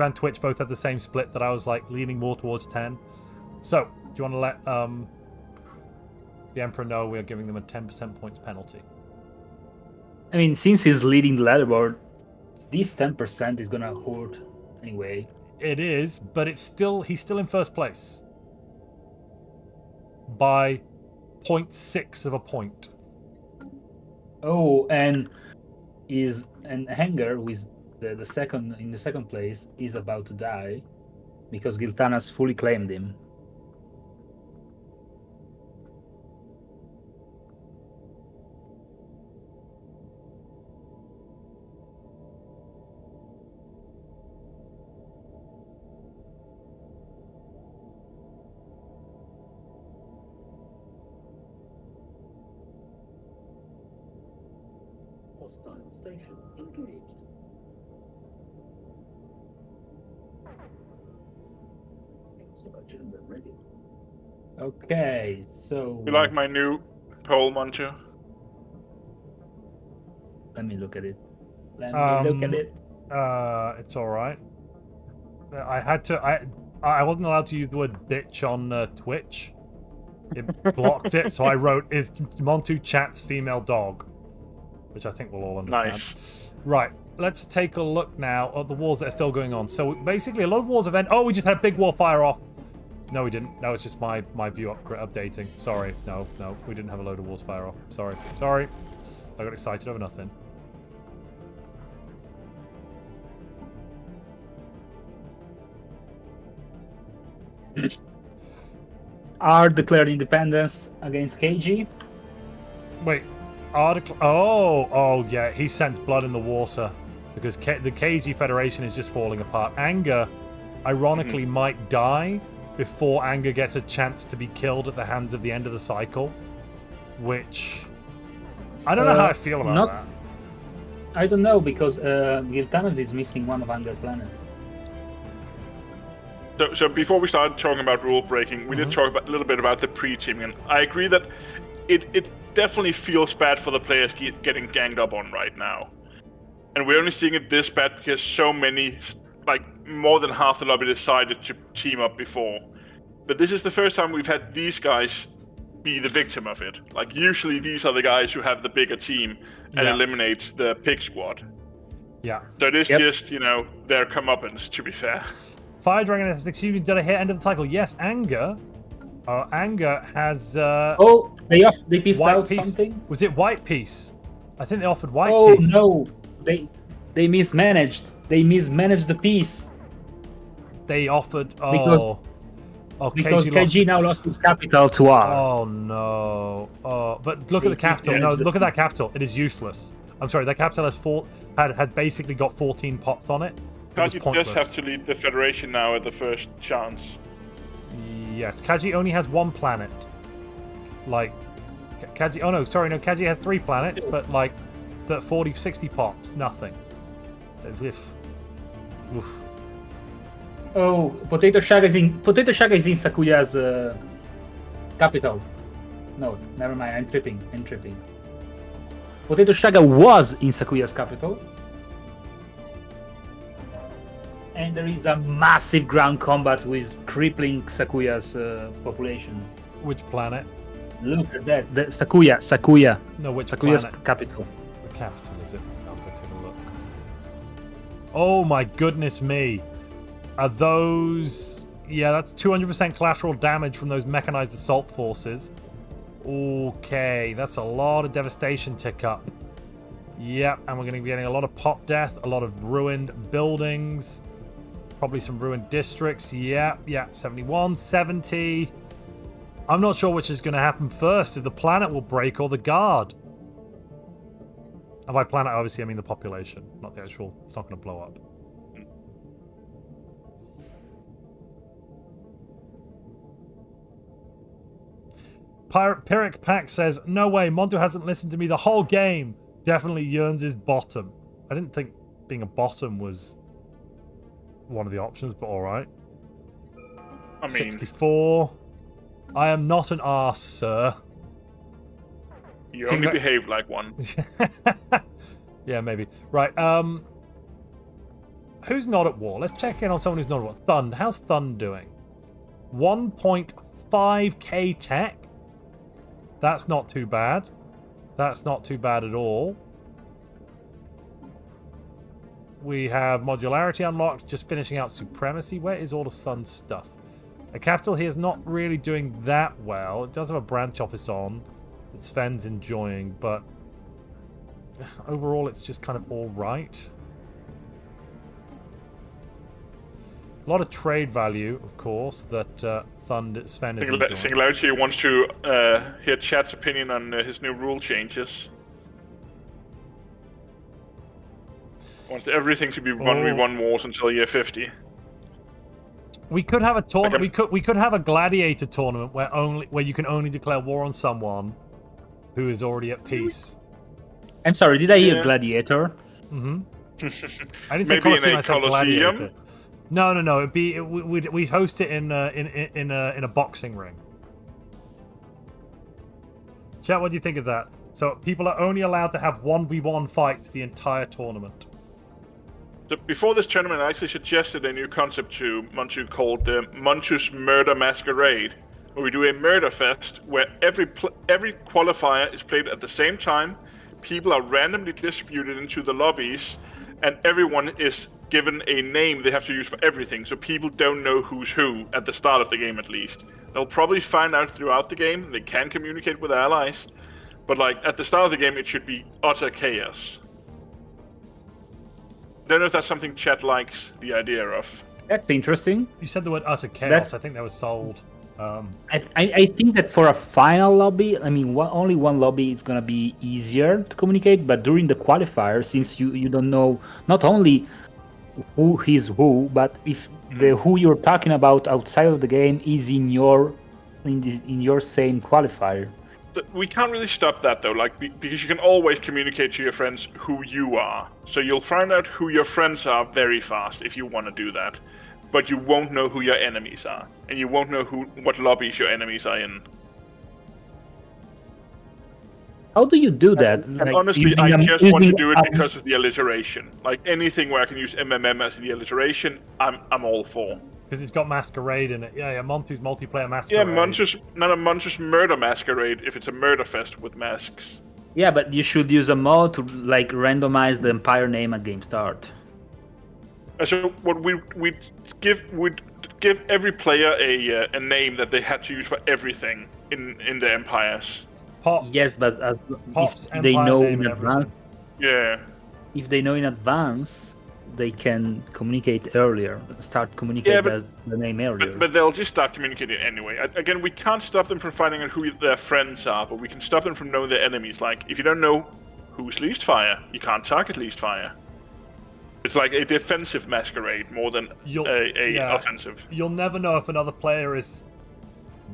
A: and Twitch both had the same split that I was like leaning more towards 10. So, do you want to let the Emperor know we are giving them a 10% points penalty?
D: I mean, since he's leading the leaderboard, this 10% is gonna hurt anyway.
A: It is, but he's still in first place by 0.6 of a point.
D: Oh, and Hanger, who is the second in the second place, is about to die because Giltanas fully claimed him.
C: Hostile station engaged. Excellation ready.
D: Okay, so
B: You like my new poll, Montu?
D: let me look at it. Let me look at it.
A: It's all right. I had to. I wasn't allowed to use the word bitch on Twitch. It blocked it, so I wrote, "Is Montu chat's female dog," which I think we'll all understand.
B: Nice.
A: Right. Let's take a look now at the wars that are still going on. So basically, a lot of wars have ended. Oh, we just had a big war fire off. No, we didn't. That was just my view updating. Sorry. No, we didn't have a load of wars fire off. Sorry. I got excited over nothing.
D: R declared independence against KG.
A: Wait, article. Oh, yeah. He sensed blood in the water because the KG Federation is just falling apart. Anger, ironically, might die before Anger gets a chance to be killed at the hands of the end of the cycle, which I don't know how I feel about that.
D: I don't know because Giltanos is missing one of Anger planets.
B: So before we start talking about rule breaking, we did talk a little bit about the pre-teaming, and I agree that it definitely feels bad for the players getting ganged up on right now. And we're only seeing it this bad because so many, like more than half the lobby, decided to team up before. But this is the first time we've had these guys be the victim of it. Like usually these are the guys who have the bigger team and eliminate the pig squad.
A: Yeah.
B: So it is just, their comeuppance, to be fair.
A: Fire Dragon has excuse did I hit end of the cycle? Yes, Anger. Anger has
D: They pissed
A: White
D: out
A: Peace.
D: something?
A: Was it White Peace? I think they offered White
D: Oh
A: Peace.
D: no. They mismanaged. They mismanaged the piece.
A: They offered
D: Because
A: KG
D: KG now lost his capital to R.
A: Oh no. But look at the capital. No, look at that capital. It is useless. I'm sorry, that capital had basically got 14 pops on it.
B: Kaji does have to lead the Federation now at the first chance.
A: Yes, Kaji only has one planet. Like, Kaji... Oh, no, sorry, no, Kaji has 3 planets, but, like, 40, 60 pops, nothing. Oof.
D: Oh, Potato Shaga is in Sakuya's capital. No, never mind, I'm tripping. Potato Shaga was in Sakuya's capital. And there is a massive ground combat with crippling Sakuya's population.
A: Which planet?
D: Look at that. Sakuya.
A: No, which
D: Sakuya's
A: planet?
D: capital.
A: The capital, is it? I'll go take a look. Oh my goodness me. Are those... Yeah, that's 200% collateral damage from those mechanized assault forces. Okay, that's a lot of devastation tick up. Yep, and we're going to be getting a lot of pop death, a lot of ruined buildings, probably some ruined districts. Yep, 71, 70. I'm not sure which is going to happen first, if the planet will break or the guard. And by planet, obviously, I mean the population, not the actual... It's not going to blow up. Pyrrhic Pack says, no way, Montu hasn't listened to me the whole game. Definitely yearns his bottom. I didn't think being a bottom was one of the options, but alright.
B: I mean...
A: 64. I am not an arse, sir.
B: You only behave like one.
A: Yeah, maybe. Right, who's not at war? Let's check in on someone who's not at war. Thund. How's Thund doing? 1.5k tech? That's not too bad. That's not too bad at all. We have modularity unlocked, just finishing out supremacy. Where is all of Sun's stuff? A capital here is not really doing that well. It does have a branch office on that Sven's enjoying, but overall it's just kind of all right. A lot of trade value, of course, that Sven is enjoying.
B: Singularity wants to hear chat's opinion on his new rule changes. Wants everything to be 1v1 wars until year 50.
A: We could have a tournament. We could have a gladiator tournament where you can only declare war on someone who is already at peace.
D: I'm sorry, did I hear gladiator?
A: Mm-hmm. I didn't say Colosseum. I said gladiator. No. It'd be we host it in a boxing ring. Chat, what do you think of that? So people are only allowed to have 1v1 fights the entire tournament.
B: So before this tournament, I actually suggested a new concept to Montu called the Montu's Murder Masquerade, where we do a murder fest where every qualifier is played at the same time. People are randomly distributed into the lobbies, and everyone is given a name they have to use for everything, so people don't know who's who at the start of the game at least. They'll probably find out throughout the game. They can communicate with allies, but like at the start of the game, it should be utter chaos. I don't know if that's something chat likes the idea of.
D: That's interesting.
A: You said the word utter chaos. I think that was sold.
D: I think that for a final lobby, I mean, only one lobby is gonna be easier to communicate. But during the qualifier, since you don't know not only who is who, but if the who you're talking about outside of the game is in your same qualifier.
B: We can't really stop that though, like because you can always communicate to your friends who you are. So you'll find out who your friends are very fast if you want to do that, but you won't know who your enemies are, and you won't know what lobbies your enemies are in.
D: How do you do that?
B: And honestly, I just want to do it because of the alliteration. Like anything where I can use MMM as the alliteration, I'm all for.
A: Because it's got Masquerade in it. Yeah, Montu's multiplayer Masquerade.
B: Yeah, Montu's Murder Masquerade if it's a murder fest with masks.
D: Yeah, but you should use a mod to like randomize the empire name at game start.
B: So what we'd give every player a name that they had to use for everything in the empires.
A: Pops.
D: Yes, but
A: Pops,
D: if they know in advance.
B: Yeah.
D: If they know in advance, they can communicate earlier. Start communicating the name earlier.
B: But they'll just start communicating anyway. Again, we can't stop them from finding out who their friends are, but we can stop them from knowing their enemies. Like, if you don't know who's Leastfire, you can't target Leastfire. It's like a defensive masquerade more than offensive.
A: You'll never know if another player is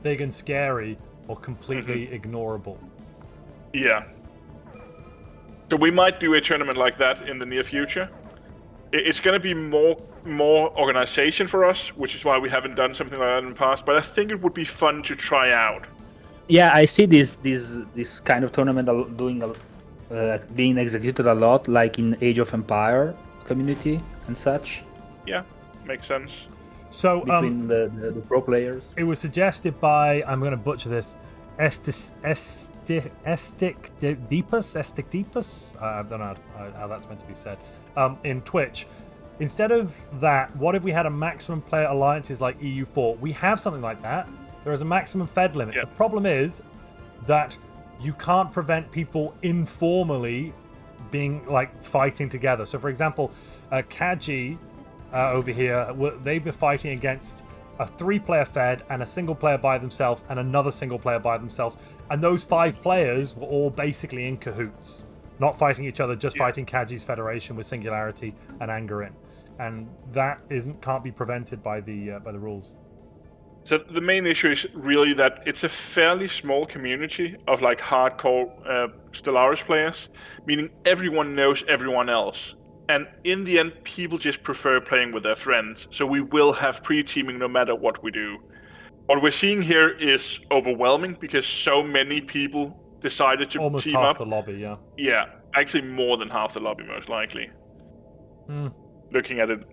A: big and scary or completely ignorable.
B: Yeah. So we might do a tournament like that in the near future. It's going to be more organization for us, which is why we haven't done something like that in the past. But I think it would be fun to try out.
D: Yeah, I see this kind of tournament being executed a lot, like in Age of Empire community and such.
B: Yeah, makes sense.
A: So
D: between the pro players,
A: it was suggested by, I'm going to butcher this, Estic Deepus. I don't know how that's meant to be said. In Twitch, instead of that, what if we had a maximum player alliances like EU4? We have something like that. There is a maximum Fed limit. The problem is that you can't prevent people informally being like fighting together. So, for example, Kaji over here, they've been fighting against a 3-player Fed and a single player by themselves and another single player by themselves, and those 5 players were all basically in cahoots, not fighting each other, just fighting Kaji's Federation with Singularity and Angerin, and that can't be prevented by the rules.
B: So the main issue is really that it's a fairly small community of like hardcore Stellaris players, meaning everyone knows everyone else. And in the end, people just prefer playing with their friends, so we will have pre-teaming no matter what we do. What we're seeing here is overwhelming because so many people decided to
A: almost
B: team
A: half
B: up.
A: The lobby, yeah.
B: Yeah, actually more than half the lobby, most likely. Looking at it.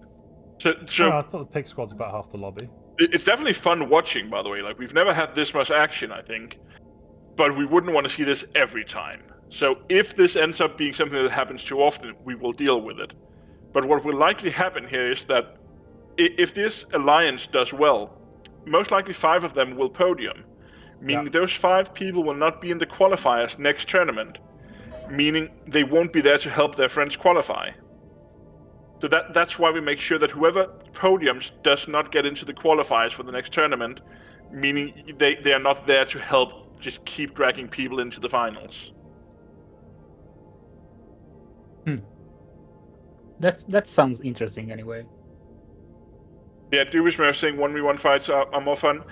B: So
A: I thought the Pig Squad's about half the lobby.
B: It's definitely fun watching, by the way. Like, we've never had this much action, I think. But we wouldn't want to see this every time. So if this ends up being something that happens too often, we will deal with it. But what will likely happen here is that if this alliance does well, most likely 5 of them will podium, meaning those 5 people will not be in the qualifiers next tournament, meaning they won't be there to help their friends qualify. So that's why we make sure that whoever podiums does not get into the qualifiers for the next tournament, meaning they are not there to help just keep dragging people into the finals.
D: That sounds interesting anyway.
B: Yeah, Dubismer saying 1v1 fights are more fun.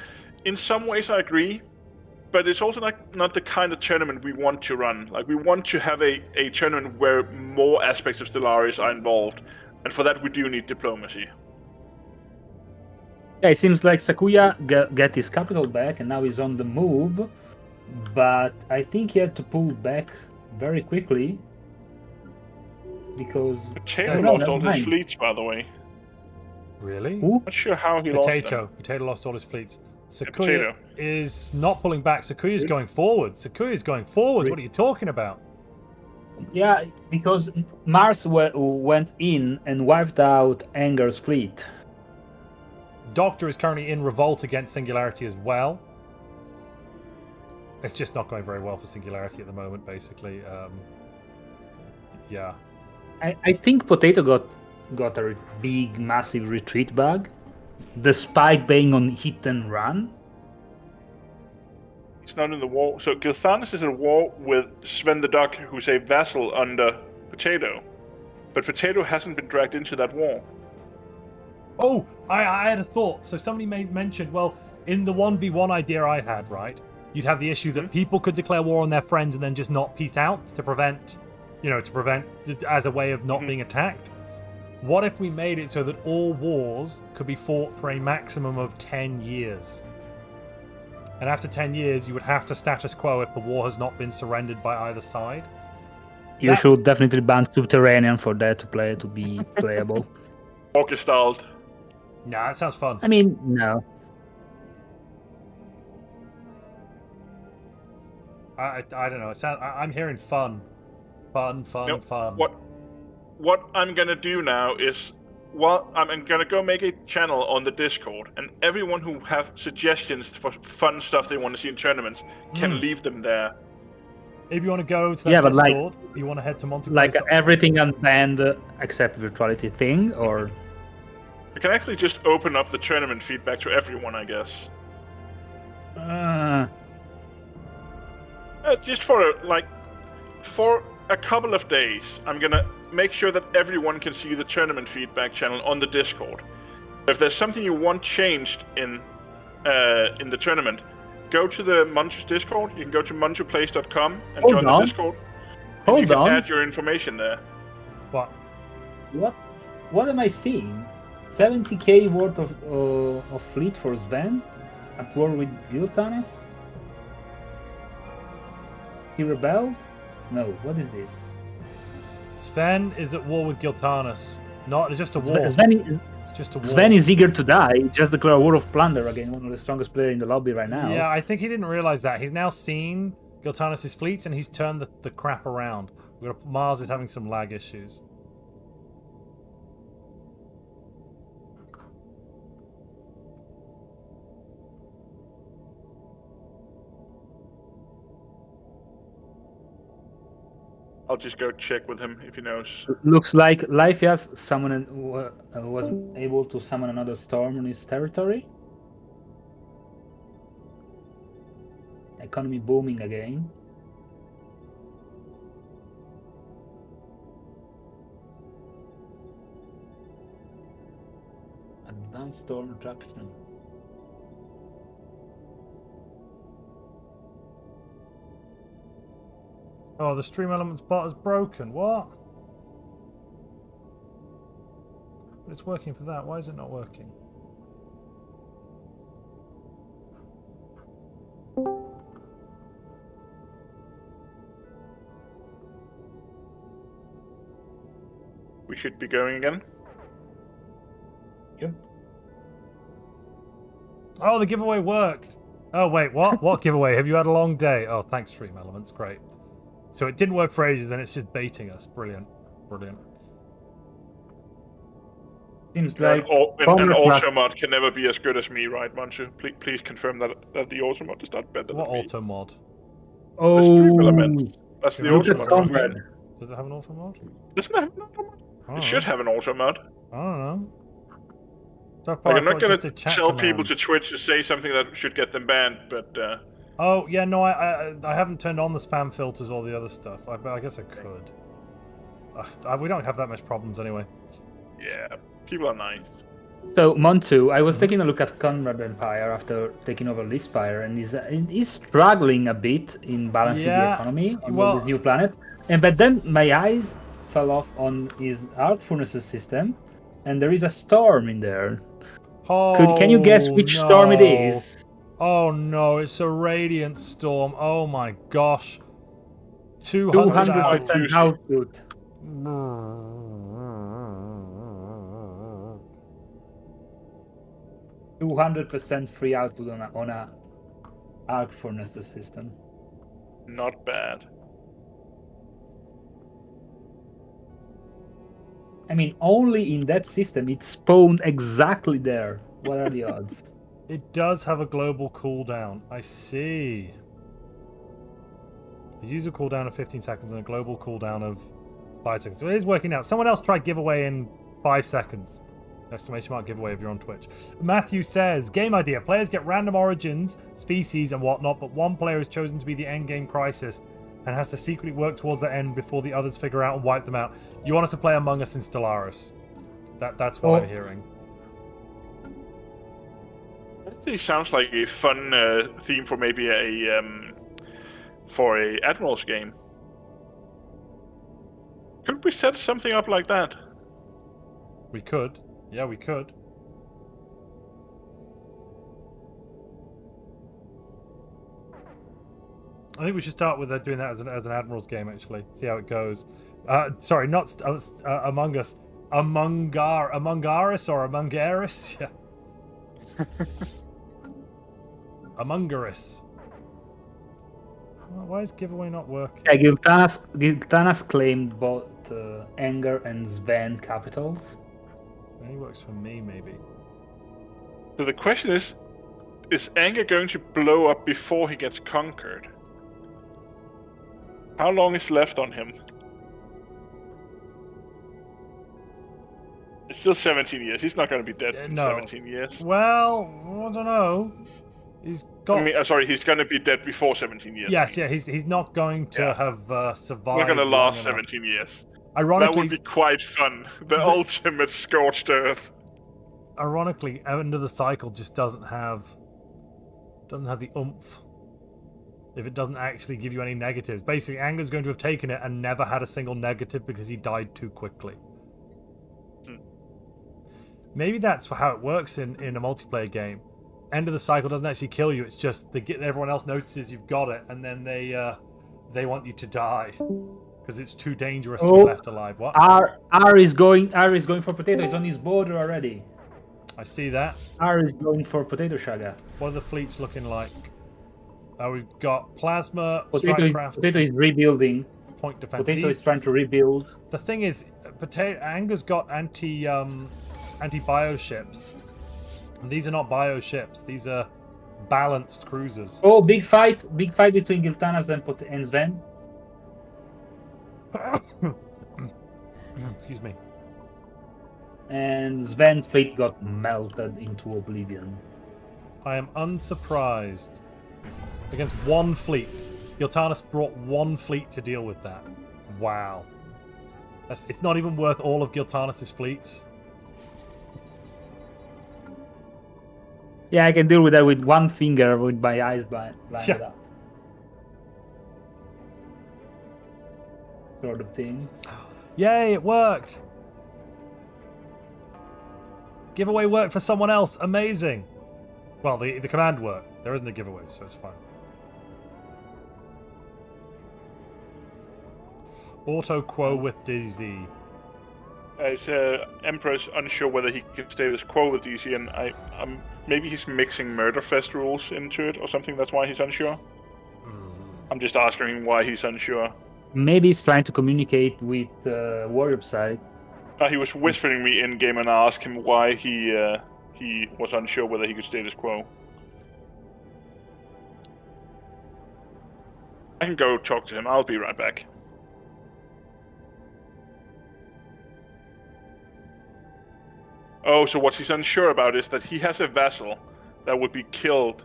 B: In some ways I agree, but it's also not the kind of tournament we want to run. Like, we want to have a tournament where more aspects of Stellaris are involved, and for that we do need diplomacy.
D: Yeah, it seems like Sakuya get his capital back and now he's on the move, but I think he had to pull back very quickly because
B: Potato lost all his fleets, by the way.
A: Really?
D: Who?
B: Not sure how he lost them.
A: Potato lost all his fleets. Sakuya
B: Potato.
A: is not pulling back. Sakuya's going forward. Sakuya's going forward. What are you talking about?
D: Yeah, because Mars went in and wiped out Anger's fleet.
A: Doctor is currently in revolt against Singularity as well. It's just not going very well for Singularity at the moment, basically. Yeah.
D: I think Potato got a big, massive retreat bug, despite being on hit and run.
B: He's not in the war. So Gilthanas is at war with Sven the Duck, who's a vassal under Potato. But Potato hasn't been dragged into that war.
A: Oh, I had a thought. So somebody mentioned, well, in the 1v1 idea I had, right, you'd have the issue that people could declare war on their friends and then just not peace out to prevent as a way of not being attacked. What if we made it so that all wars could be fought for a maximum of 10 years? And after 10 years, you would have to status quo if the war has not been surrendered by either side.
D: You should definitely ban Subterranean for that to be playable.
B: Orchestalled.
A: Nah, that sounds fun.
D: I mean, no.
A: I don't know. I'm hearing fun. Fun.
B: What I'm gonna do now is, I'm gonna go make a channel on the Discord, and everyone who have suggestions for fun stuff they want to see in tournaments can leave them there.
A: If you want to go to that Discord, you want to head to montuplays.
D: Like everything unbanned except virtuality thing, or...
B: You can actually just open up the tournament feedback to everyone, I guess. Just for a couple of days, I'm gonna make sure that everyone can see the tournament feedback channel on the Discord. If there's something you want changed in the tournament, go to the Montu's Discord. You can go to montuplays.com and join the Discord. You can add your information there.
D: What am I seeing? 70k worth of fleet for Sven at war with Gilthanas? He rebelled? No, what is this?
A: Sven is at war with Gilthanas. It's just a war.
D: It's
A: just a war.
D: Sven is eager to die. He just declared a war of plunder against one of the strongest players in the lobby right now.
A: Yeah, I think he didn't realize that. He's now seen Gilthanas' fleets and he's turned the crap around. Mars is having some lag issues.
B: I'll just go check with him if he knows.
D: Looks like Lyfias was able to summon another storm on his territory. Economy booming again. Advanced storm traction.
A: Oh, the Stream Elements bot is broken. What? It's working for that. Why is it not working?
B: We should be going again.
D: Yep.
A: Oh, the giveaway worked. Oh, wait, what? What giveaway? Have you had a long day? Oh, thanks, Stream Elements. Great. So it didn't work for ages, then it's just baiting us. Brilliant. Brilliant.
D: Seems
B: An,
D: like
B: an
D: Combat
B: auto mod can never be as good as me, right, Montu? Please confirm that the auto mod is not better
A: What
B: than me.
A: auto mod?
B: The stream
D: Oh,
B: element. That's the
D: look
B: auto
D: at
B: mod
D: Combat.
B: function.
A: Does it have an auto mod?
B: Doesn't it have an auto mod?
A: I
B: It
A: don't
B: should
A: know.
B: have an auto mod.
A: I don't know. So
B: Like,
A: far,
B: I'm not
A: I've got
B: gonna
A: just a chat
B: tell people to
A: commands.
B: Twitch to say something that should get them banned, but
A: Oh yeah, no, I haven't turned on the spam filters or the other stuff. I guess I could. We don't have that much problems anyway.
B: yeah, people are nice.
D: So Montu, I was taking a look at Conrad Empire after taking over Lispire, and he's struggling a bit in balancing the
A: Yeah,
D: economy on
A: well-
D: this new planet. But then my eyes fell off on his arc furnaces system, and there is a storm in there.
A: Oh,
D: Can you guess which storm it
A: no.
D: is?
A: Oh no, it's a radiant storm. Oh my gosh.
D: 200% output. 200% free output on a arc furnaces system.
B: Not bad.
D: I mean, only in that system it spawned exactly there. What are the odds?
A: It does have a global cooldown. I see. A user cooldown of 15 seconds and a global cooldown of 5 seconds. So it is working out. Someone else tried giveaway in 5 seconds. Exclamation mark giveaway if you're on Twitch. Matthew says, game idea. Players get random origins, species and whatnot, but one player is chosen to be the endgame crisis and has to secretly work towards the end before the others figure out and wipe them out. You want us to play Among Us in Stellaris. That's what I'm hearing.
B: It sounds like a fun theme for maybe a Admiral's game. Could we set something up like that?
A: We could. Yeah, we could. I think we should start with doing that as an Admiral's game, actually. See how it goes. Sorry, not Among Us. Among Us or Among Us? Yeah. Among Us. Why is giveaway not working?
D: Yeah, Giltanas claimed both Anger and Sven capitals.
A: It only works for me, maybe.
B: So the question is Anger going to blow up before he gets conquered? How long is left on him? It's still 17 years. He's not going to be dead in
A: no.
B: 17 years.
A: Well, I don't know. He's got.
B: I mean, sorry, he's going to be dead before 17 years.
A: Yes, yeah, he's not going to have survived.
B: He's not going to last
A: long enough.
B: 17 years.
A: Ironically,
B: That would be quite fun. The ultimate scorched earth.
A: Ironically, End of the Cycle just doesn't have the oomph. If it doesn't actually give you any negatives. Basically, Anger's going to have taken it and never had a single negative because he died too quickly. Maybe that's how it works in a multiplayer game. End of the Cycle doesn't actually kill you. It's just everyone else notices you've got it, and then they want you to die because it's too dangerous to be left alive. What?
D: R is going for potato. He's on his border already.
A: I see that.
D: R is going for potato shaga.
A: What are the fleets looking like? We've got Plasma,
D: Potato is rebuilding.
A: Point defense.
D: Potato is trying to rebuild.
A: The thing is, Anger's got anti-bio ships. And these are not bio ships. These are balanced cruisers.
D: Oh, big fight between Giltanas and Sven.
A: Excuse me.
D: And Sven fleet got melted into oblivion.
A: I am unsurprised. Against one fleet. Giltanas brought one fleet to deal with that. Wow. It's not even worth all of Giltanas' fleets.
D: Yeah, I can deal with that with one finger with my eyes blinded up. Sort of thing.
A: Yay, it worked! Giveaway worked for someone else. Amazing! Well, the command worked. There isn't a giveaway, so it's fine. Auto quo with DZ.
B: As Emperor's unsure whether he can stay with quo with DC, and maybe he's mixing Murderfest rules into it or something. That's why he's unsure. I'm just asking him why he's unsure.
D: Maybe he's trying to communicate with Warrior side.
B: He was whispering me in game, and I asked him why he was unsure whether he could status quo. I can go talk to him. I'll be right back. Oh, so what he's unsure about is that he has a vassal that would be killed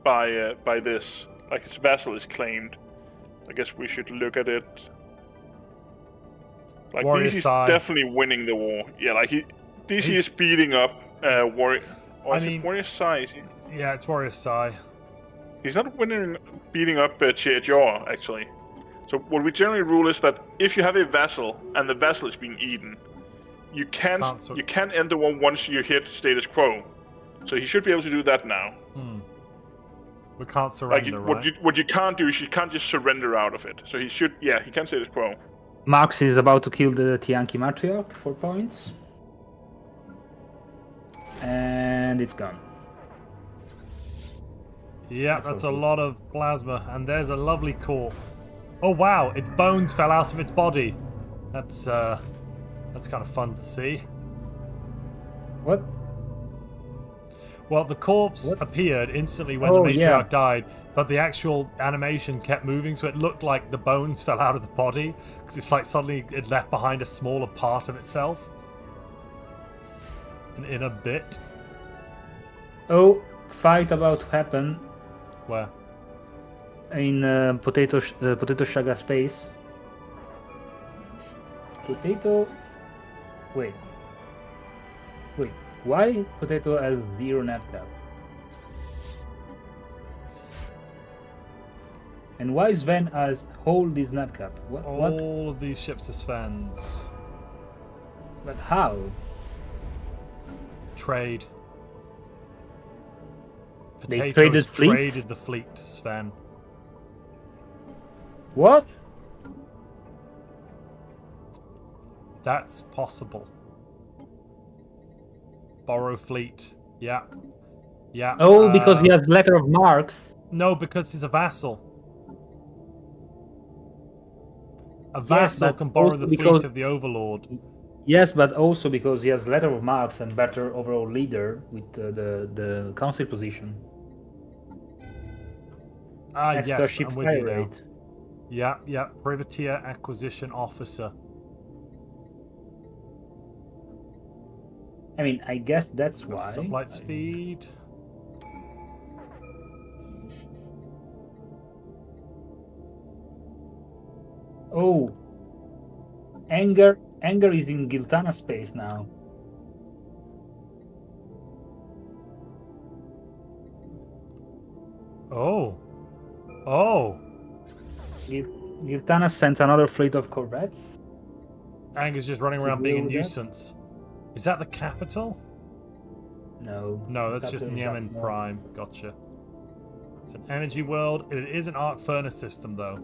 B: by this. Like his vassal is claimed. I guess we should look at it. Like
A: Warrior
B: DC is
A: Sai.
B: definitely winning the war. Yeah, like DC is beating up Warrior. Or is it Warrior Sai? Is he?
A: Yeah, it's Warrior Sai.
B: He's not beating up Jaw, actually. So what we generally rule is that if you have a vassal and the vassal is being eaten, you can't end the war once you hit status quo. So he should be able to do that now.
A: We can't surrender, right?
B: What you can't do is you can't just surrender out of it. So he can status quo.
D: Max is about to kill the Tianki Matriarch, 4 points. And it's gone.
A: Yeah, that's a lot of plasma, and there's a lovely corpse. Oh wow, its bones fell out of its body. That's kind of fun to see.
D: What?
A: Well, the corpse appeared instantly when the matriarch died, but the actual animation kept moving, so it looked like the bones fell out of the body, because it's like suddenly it left behind a smaller part of itself. An inner bit.
D: Oh, fight about to happen.
A: Where?
D: In Potato Shaga space. Potato... Wait. Why Potato has 0 napcap? And why Sven has hold this napcap?
A: All of these ships are Sven's.
D: But how?
A: Trade.
D: They
A: Potatoes
D: traded
A: traded the fleet, Sven.
D: What?
A: That's possible. Borrow fleet. Yeah. Yeah.
D: Oh, because he has letter of marks.
A: No, because he's a vassal. A vassal can borrow the fleet of the Overlord.
D: Yes, but also because he has letter of marks and better overall leader with the council position. Extra
A: Yes,
D: ship
A: I'm with
D: fire
A: you now.
D: rate.
A: Yeah. Privateer acquisition officer.
D: I mean, I guess that's why.
A: Sublight speed.
D: Oh, anger is in Giltana space now.
A: Oh.
D: Giltana sent another fleet of corvettes.
A: Anger's just running around being a
D: deal with that?
A: nuisance. Is that the capital?
D: No.
A: No, that's just Niemen Prime. Gotcha. It's an energy world. It is an arc furnace system, though.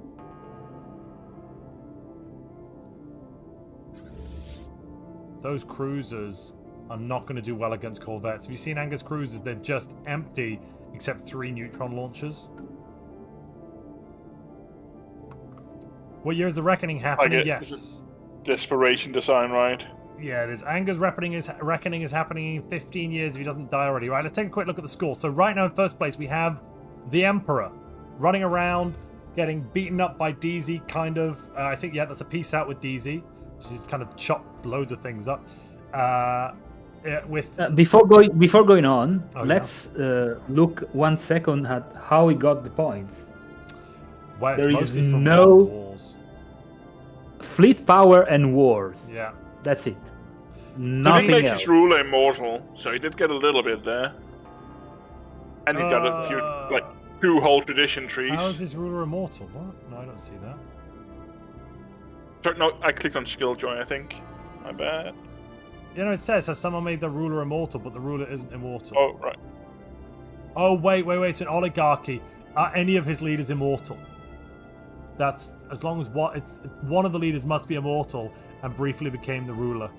A: Those cruisers are not going to do well against corvettes. Have you seen Anger's cruisers? They're just empty, except 3 neutron launchers. What year is the Reckoning happening? Yes.
B: Desperation design, right?
A: Yeah, it is. Anger's Reckoning is happening in 15 years if he doesn't die already. Right, let's take a quick look at the score. So right now in first place we have the Emperor running around, getting beaten up by DZ, kind of. I think, yeah, that's a peace out with DZ. She's kind of chopped loads of things up.
D: Before going on,
A: Oh,
D: let's look 1 second at how he got the points.
A: Well, it's
D: There is
A: mostly from
D: no-
A: wars.
D: Fleet power and wars.
A: Yeah.
D: That's it.
B: He
D: Nothing
B: did make
D: else.
B: his ruler immortal, so he did get a little bit there. And he got a few, like, 2 whole tradition trees.
A: How is his ruler immortal? What? No, I don't see that.
B: Sorry, no, I clicked on skill joy, I think. My bad.
A: You know, it says someone made the ruler immortal, but the ruler isn't immortal.
B: Oh, right.
A: Oh, wait. It's an oligarchy. Are any of his leaders immortal? That's as long as one of the leaders must be immortal and briefly became the ruler.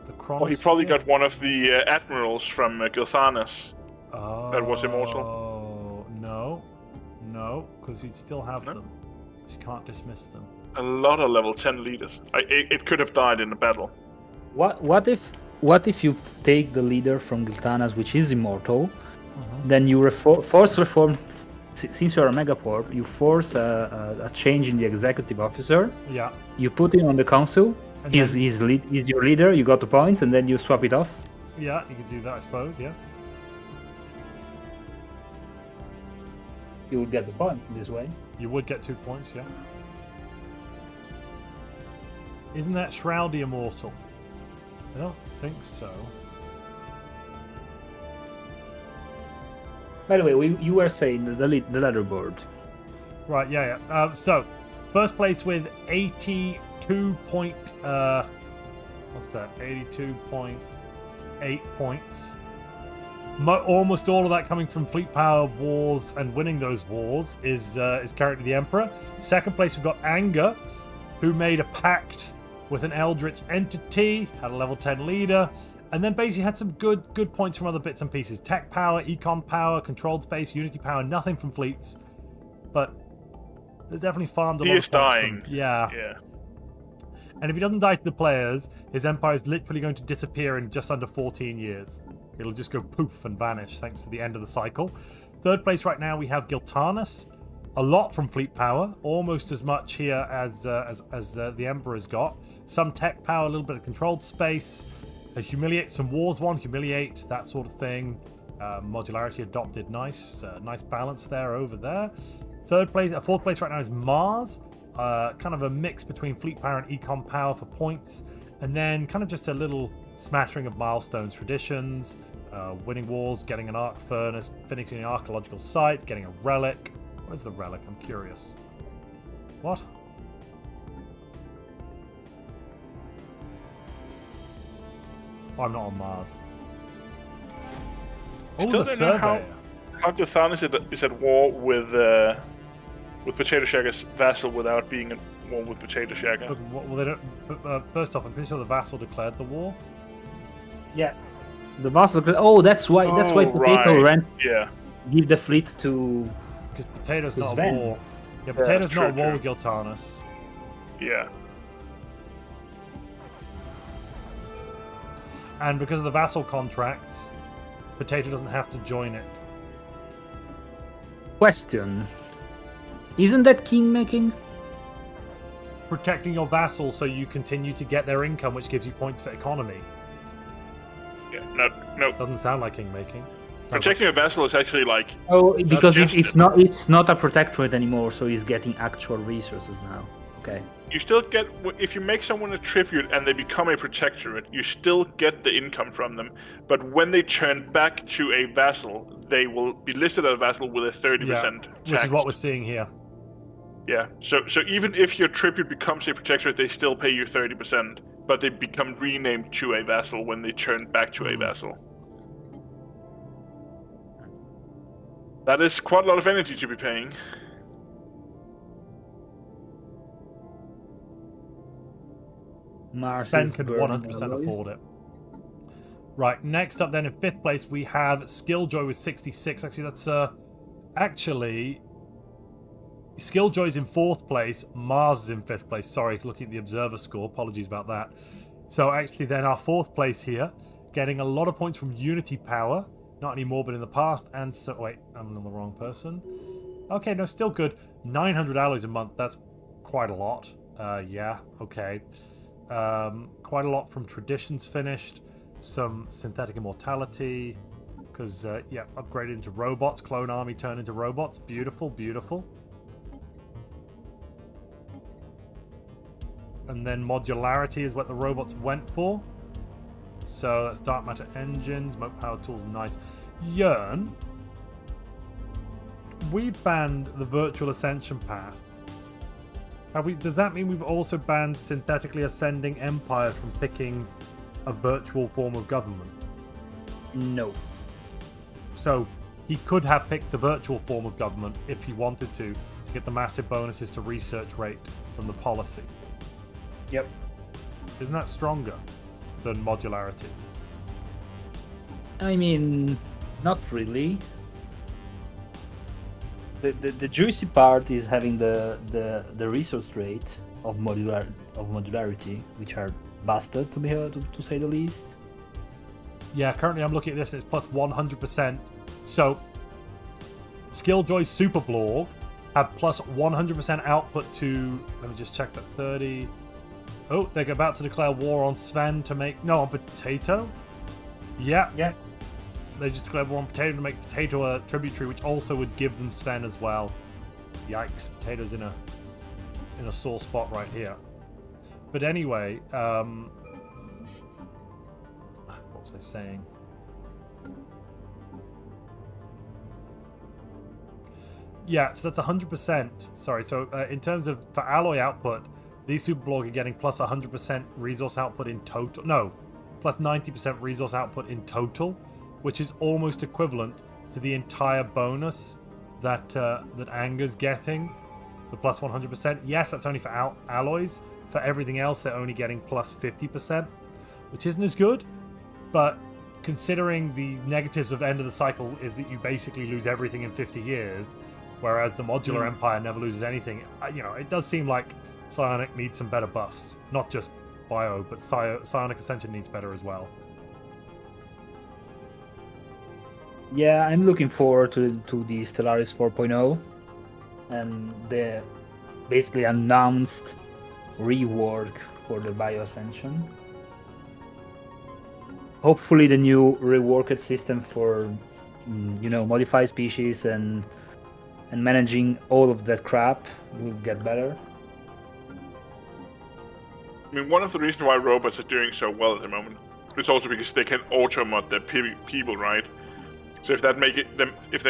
A: The
B: Well, he probably got one of the admirals from Gilthanas that was immortal.
A: Oh, no, because he'd still have them. You can't dismiss them.
B: a lot of level 10 leaders. It could have died in the battle.
D: What if you take the leader from Giltanas, which is immortal, then you force reform. Since you're a megacorp, you force a change in the executive officer.
A: Yeah.
D: You put him on the council.
A: And
D: He's
A: then-
D: he's your leader. You got the points, and then you swap it off.
A: Yeah, you could do that, I suppose. Yeah.
D: You will get the points this way.
A: You would get 2 points. Yeah. Isn't that Shroud the Immortal? I don't think so.
D: By the way, you were saying the leaderboard.
A: Right, yeah. So, first place with 82 point... what's that? 82.8 points. Almost all of that coming from fleet power wars and winning those wars is currently the Emperor. Second place, we've got Anger, who made a pact with an Eldritch entity, had a level 10 leader, and then basically had some good points from other bits and pieces. Tech power, econ power, controlled space, unity power, nothing from fleets. But there's definitely farmed a lot of points.
B: He is dying.
A: Yeah. And if he doesn't die to the players, his empire is literally going to disappear in just under 14 years. It'll just go poof and vanish thanks to the end of the cycle. Third place right now we have Giltanas. A lot from fleet power, almost as much here as the Emperor's got. Some tech power, a little bit of controlled space. Humiliate, some wars won, humiliate, that sort of thing. Modularity adopted, nice balance there over there. Fourth place right now is Mars. Kind of a mix between fleet power and econ power for points. And then kind of just a little smattering of milestones, traditions, winning wars, getting an arc furnace, finishing an archaeological site, getting a relic. Where's the relic? I'm curious. What? Oh, I'm not on Mars. Oh,
B: Still
A: the
B: don't know
A: surveyor.
B: how Giltanas is at war with Potato Shagger's vassal without being at war with Potato Shagger.
A: Look, well, they don't. First off, I'm pretty sure the vassal declared the war.
D: Yeah. The vassal. Oh, that's why. That's why Potato
B: right.
D: ran.
B: Yeah.
D: Give the fleet to.
A: Because Potato's not
D: Sven.
A: at war. Yeah, Potato's
B: true,
A: not at war
B: true.
A: with Giltanas.
B: Yeah.
A: And because of the vassal contracts, Potato doesn't have to join it.
D: Question. Isn't that king making?
A: Protecting your vassal so you continue to get their income, which gives you points for economy.
B: Yeah. No.
A: Doesn't sound like king making.
B: Protecting a vassal is actually like
D: Oh, because
B: just
D: it's not a protectorate anymore, so he's getting actual resources now. Okay.
B: you still get, if you make someone a tribute and they become a protectorate, you still get the income from them. But when they turn back to a vassal, they will be listed as a vassal with a 30% tax.
A: Which is what we're seeing here.
B: Yeah. So even if your tribute becomes a protectorate, they still pay you 30%, but they become renamed to a vassal when they turn back to a vassal. That is quite a lot of energy to be paying.
D: Mars
A: Sven
D: is
A: could
D: burning
A: 100%
D: alloys.
A: afford it. Right, next up then in 5th place we have Skilljoy with 66. Actually, that's Skilljoy's in 4th place. Mars is in 5th place. Sorry, looking at the observer score. Apologies about that. So actually then our 4th place here, getting a lot of points from Unity Power. Not anymore, but in the past. And so, wait, I'm on the wrong person. Okay, no, still good. 900 alloys a month. That's quite a lot. Yeah, okay. Quite a lot from Traditions finished. Some Synthetic Immortality. Because, yeah, upgraded into robots. Clone Army turned into robots. Beautiful, beautiful. And then Modularity is what the robots went for. So that's Dark Matter Engines, Smoke Power Tools, nice. Jern, we've banned the Virtual Ascension Path. Have we? Does that mean we've also banned synthetically ascending empires from picking a virtual form of government?
D: No.
A: So he could have picked the virtual form of government if he wanted to get the massive bonuses to research rate from the policy.
D: Yep.
A: Isn't that stronger than modularity?
D: I mean, not really. The juicy part is having the resource rate of modularity, which are busted to say the least.
A: Yeah, currently I'm looking at this and it's plus 100%. So, Skilljoy's Superblorg have plus 100% output to, let me just check that, 30. Oh, they're about to declare war on Sven to make, no, on Potato? Yeah.
D: Yeah.
A: They just declared war on Potato to make Potato a tributary, which also would give them Sven as well. Yikes, Potato's in a sore spot right here. But anyway, what was I saying? Yeah, so that's 100%. Sorry, so in terms of, for alloy output, these Superblorg are getting plus 100% resource output in total. No, plus 90% resource output in total, which is almost equivalent to the entire bonus that that Anger's getting, the plus 100%. Yes, that's only for alloys. For everything else, they're only getting plus 50%, which isn't as good. But considering the negatives of End of the Cycle is that you basically lose everything in 50 years, whereas the Modular Empire never loses anything, you know, it does seem like Psionic needs some better buffs. Not just Bio, but Psionic Ascension needs better as well.
D: Yeah, I'm looking forward to the Stellaris 4.0 and the basically announced rework for the Bio Ascension. Hopefully the new reworked system for, modify species and managing all of that crap will get better.
B: I mean, one of the reasons why robots are doing so well at the moment is also because they can auto-mod their people, right? So if they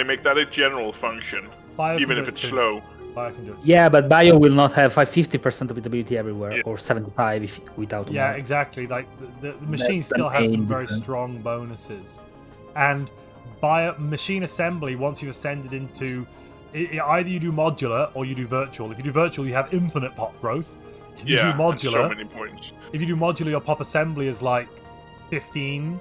B: make that a general function,
A: Bio
B: even if it's slow.
A: Bio can do it.
D: Yeah, but Bio will not have 50% repeatability everywhere, or 75 without.
A: Yeah, exactly. Like the machine still has some very strong bonuses, and machine assembly, once you've ascended into, either you do modular or you do virtual. If you do virtual, you have infinite pop growth. If you do modular,
B: so many points.
A: If you do modular, your pop assembly is like 15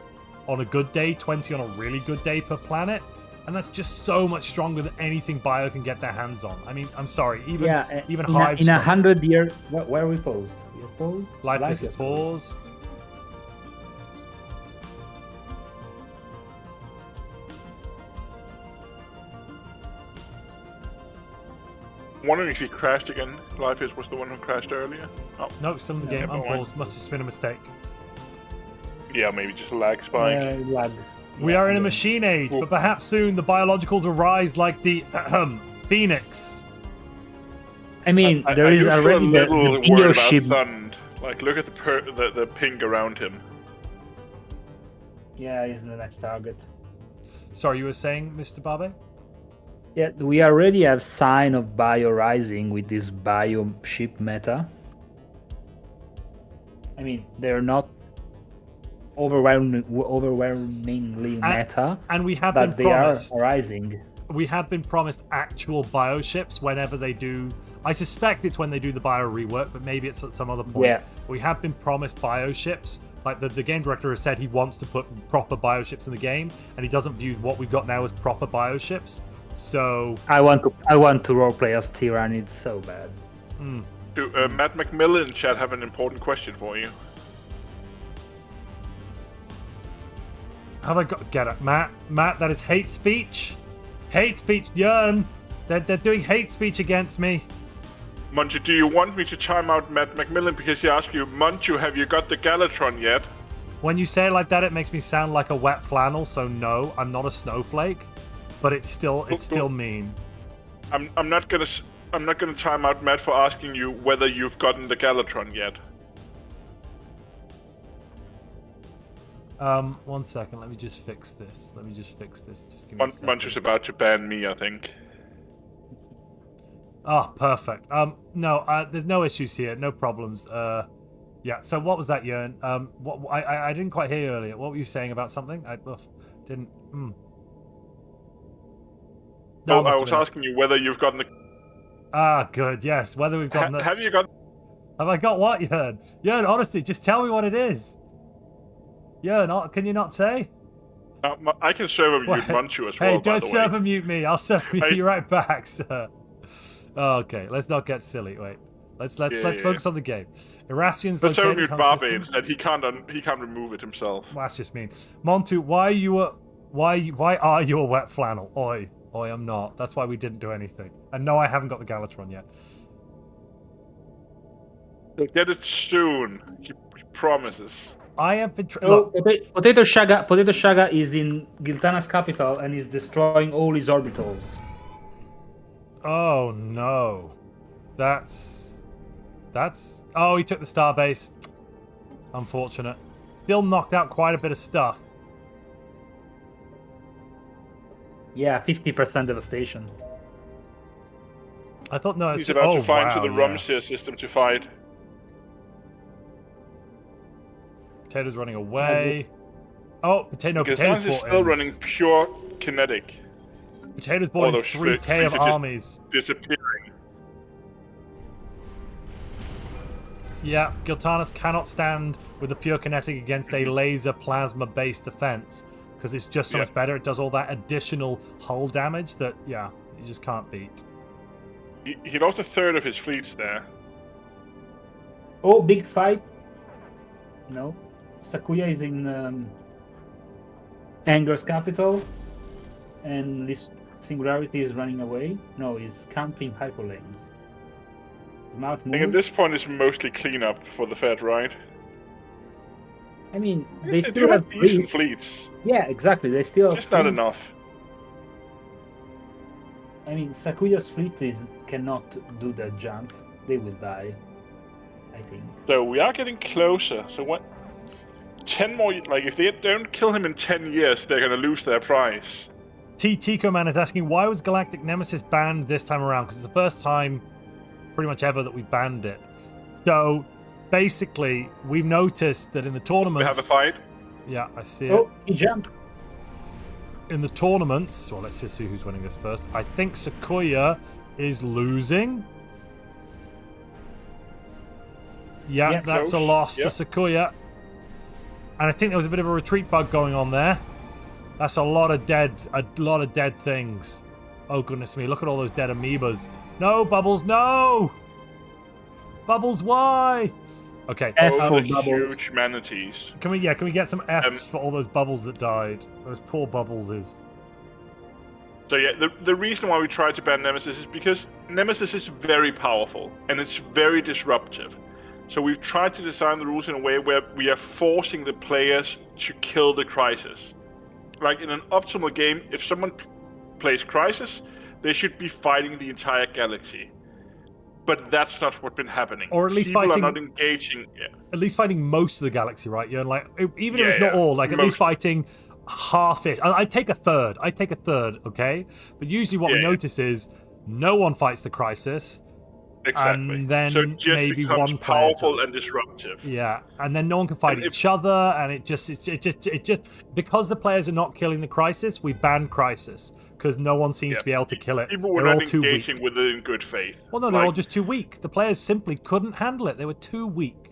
A: on a good day, 20 on a really good day per planet. And that's just so much stronger than anything Bio can get their hands on. I mean, I'm sorry, even Hive.
D: In 100 years, where are we paused? We are paused?
A: Life is paused.
B: I'm wondering if he crashed again. Life was the one who crashed earlier. Oh.
A: No, still in the game. Unpaused. Must have just been a mistake.
B: Yeah, maybe just a lag spike.
D: Lag.
A: We are in a machine age, but perhaps soon the biologicals will rise like the Phoenix.
D: I mean, there is already the
B: video
D: ship.
B: Thund. Like, look at the ping around him.
D: Yeah, he's the next target.
A: Sorry, you were saying, Mr. Barbe?
D: Yeah, we already have sign of Bio rising with this Bio ship meta. I mean, they're not overwhelmingly meta,
A: and we have
D: but
A: been promised,
D: they are rising.
A: We have been promised actual bio ships whenever they do. I suspect it's when they do the bio rework, but maybe it's at some other point.
D: Yeah.
A: We have been promised bio ships. Like the game director has said he wants to put proper bio ships in the game, and he doesn't view what we've got now as proper bio ships. So
D: I want to roleplay as Tyranid so bad.
B: Matt McMillan chat have an important question for you.
A: Have I got get it, Matt? Matt, that is hate speech. Hate speech, Jern. They're doing hate speech against me.
B: Montu, do you want me to chime out Matt McMillan because he asked you, Montu, have you got the Galatron yet?
A: When you say it like that, it makes me sound like a wet flannel. So no, I'm not a snowflake, but it's still mean.
B: I'm not gonna chime out Matt for asking you whether you've gotten the Galatron yet.
A: 1 second. Let me just fix this. Just give me a second.
B: Montu's about to ban me, I think.
A: Oh, perfect. No, there's no issues here. No problems. Yeah. So what was that, Jern? I didn't quite hear you earlier. What were you saying about something? I didn't.
B: No, I was asking you whether you've gotten the.
A: Ah, good. Yes. Whether we've gotten the.
B: Have you got?
A: Have I got what, Jern? Jern, honestly, just tell me what it is. Jern, can you not say?
B: I can server mute
A: Wait,
B: Montu as well,
A: Hey,
B: by
A: don't
B: the way.
A: server mute me. I'll server mute you right back, sir. Okay, let's not get silly. Wait, let's focus on the game. Irasian's
B: Let's server
A: located
B: mute Barbe
A: consistent.
B: instead. He can't remove it himself.
A: Well, that's just mean. Montu, why are you a wet flannel? Oi, I'm not. That's why we didn't do anything. And no, I haven't got the Galatron yet.
B: He'll get it soon. He promises.
A: I have been.
D: Potato Shaga is in Giltana's capital and is destroying all his orbitals.
A: Oh no, that's. Oh, he took the starbase. Unfortunate. Still knocked out quite a bit of stuff.
D: Yeah, 50% devastation.
A: I thought no.
B: He's about to find
A: wow,
B: to the Rumseer system to fight.
A: Potato's running away. Oh, Potato's
B: Giltanas is still running pure kinetic.
A: Potato's bought in
B: those
A: 3k of
B: fleets are just
A: armies.
B: Disappearing.
A: Yeah, Giltanas cannot stand with the pure kinetic against a laser plasma based defense because it's just so much better. It does all that additional hull damage that, yeah, you just can't beat.
B: He lost a third of his fleets there.
D: Oh, big fight. No. Sakuya is in Anger's capital, and this Singularity is running away. No, he's camping hyperlanes. Smart
B: I think
D: move.
B: at this point it's mostly cleanup for the Fed, right?
D: I mean,
B: They
D: they
B: do
D: still have
B: decent fleets.
D: Yeah, exactly. They still have
B: Just not
D: fleet.
B: enough.
D: I mean, Sakuya's fleet cannot do that jump. They will die, I think.
B: So we are getting closer. So what? 10 more. Like if they don't kill him in 10 years, they're gonna lose their prize.
A: Tico Man is asking, why was Galactic Nemesis banned this time around? Because it's the first time pretty much ever that we banned it. So basically, we've noticed that in the tournaments...
B: We have a fight.
A: Yeah, I see it.
D: Oh, he jumped.
A: In the tournaments, well, let's just see who's winning this first. I think Sakuya is losing. Yeah,
D: Yeah,
A: that's
B: close.
A: a loss
B: Yeah.
A: to Sakuya. And I think there was a bit of a retreat bug going on there. That's a lot of dead things. Oh goodness me, look at all those dead amoebas. No, Bubbles, no! Bubbles, why? Okay.
D: F
B: Oh,
D: for
B: the
D: Bubbles.
B: huge manatees.
A: Can we get some Fs for all those bubbles that died? Those poor bubbles is.
B: So yeah, the reason why we try to ban Nemesis is because Nemesis is very powerful and it's very disruptive. So we've tried to design the rules in a way where we are forcing the players to kill the Crisis. Like in an optimal game, if someone plays Crisis, they should be fighting the entire galaxy. But that's not what's been happening.
A: Or at least
B: People
A: fighting-
B: are not engaging. Yeah.
A: At least fighting most of the galaxy, right? You're like, even if
B: Yeah,
A: it's not
B: yeah.
A: all, like at least
B: Most.
A: fighting half it. I'd take a third. Okay? But usually what we
B: Yeah, yeah.
A: notice is no one fights the Crisis.
B: Exactly.
A: And then
B: so it just
A: maybe
B: becomes
A: one player
B: powerful
A: does.
B: and disruptive.
A: Yeah, and then no one can fight
B: And
A: each other, and it just because the players are not killing the Crisis, we ban Crisis because no one seems to be able to kill it.
B: People were
A: They're all
B: not
A: too weak.
B: engaging with it in good faith.
A: Well, no, they're
B: Like,
A: all just too weak. The players simply couldn't handle it. They were too weak.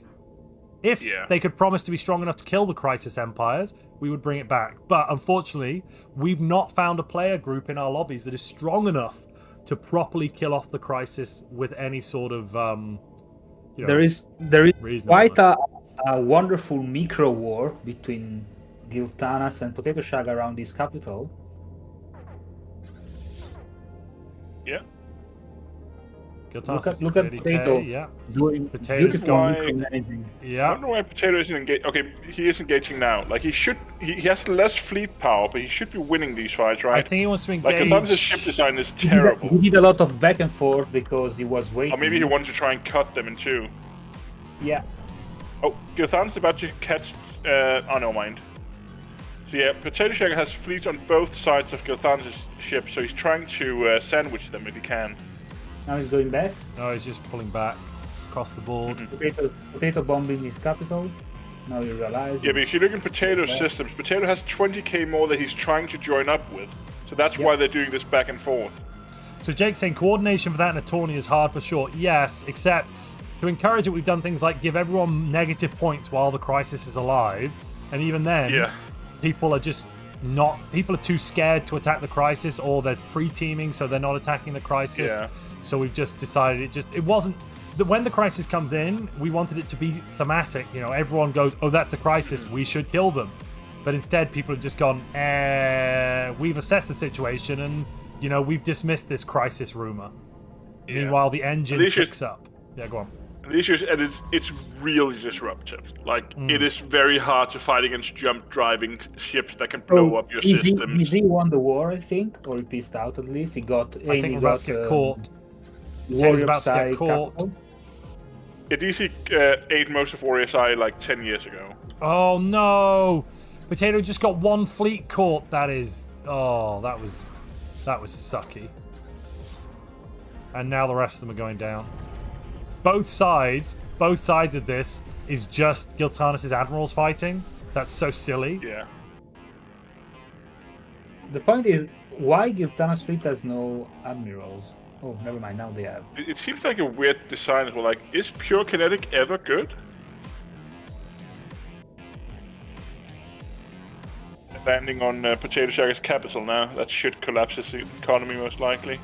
A: If
B: Yeah.
A: they could promise to be strong enough to kill the Crisis Empires, we would bring it back. But unfortunately, we've not found a player group in our lobbies that is strong enough to properly kill off the Crisis with any sort of,
D: There is
A: reasonableness.
D: quite a wonderful micro war between Giltanas and Potato Shaga around his capital.
B: Yeah.
A: Giltanas
D: Look at
A: is 30K,
D: Potato.
A: yeah.
D: Doing
A: Potato's
D: beautiful
B: why-
D: micromanaging.
B: I
A: Yeah.
B: don't know why Potato isn't engaging. Okay, he is engaging now. Like he should. He has less fleet power, but he should be winning these fights,
A: I
B: right?
A: think he wants to
B: Like
A: engage.
B: Giltanas' ship design is
D: He
B: terrible.
D: did a lot of back and forth because he was waiting.
B: Or maybe he wanted to try and cut them in two.
D: Yeah.
B: Oh, Giltanas is about to catch. Oh no, mind. So yeah, Potato Shaker has fleets on both sides of Giltanas' ship, so he's trying to sandwich them if he can.
D: Now he's going back.
A: No, he's just pulling back across the board.
D: Potato bombing his capital. Now you realize.
B: Yeah, but if you look in Potato's
D: Yeah.
B: systems, Potato has 20k more that he's trying to join up with. So that's why they're doing this back and forth.
A: So Jake's saying coordination for that in a tourney is hard for sure. Yes, except to encourage it, we've done things like give everyone negative points while the Crisis is alive. And even then,
B: Yeah.
A: people are just people are too scared to attack the crisis, or there's pre-teaming, so they're not attacking the crisis.
B: Yeah.
A: So we've just decided it wasn't that when the crisis comes in, we wanted it to be thematic. You know, everyone goes, oh, that's the crisis, we should kill them. But instead, people have just gone, we've assessed the situation, and you know, we've dismissed this crisis rumor.
B: Yeah.
A: Meanwhile, the engine kicks up. Yeah, go on.
B: The issue is, and it's really disruptive. Like, it is very hard to fight against jump-driving ships that can blow up your systems.
D: He won the war, I think, or he pissed out at least. He got.
A: I think we're about to get caught.
D: Warrior
A: about to get
D: Psi
A: caught.
D: capital.
B: Yeah, DC ate most of Warrior Psi like 10 years ago.
A: Oh no! Potato just got one fleet caught. That is. Oh, that was sucky. And now the rest of them are going down. Both sides of this is just Giltanis' admirals fighting. That's so silly.
B: Yeah.
D: The point is, why Giltanis fleet has no admirals? Oh, never mind. Now they have.
B: It seems like a weird design as well. Like, is pure kinetic ever good? Landing on Potato Shagger's capital now. That should collapse his economy most likely.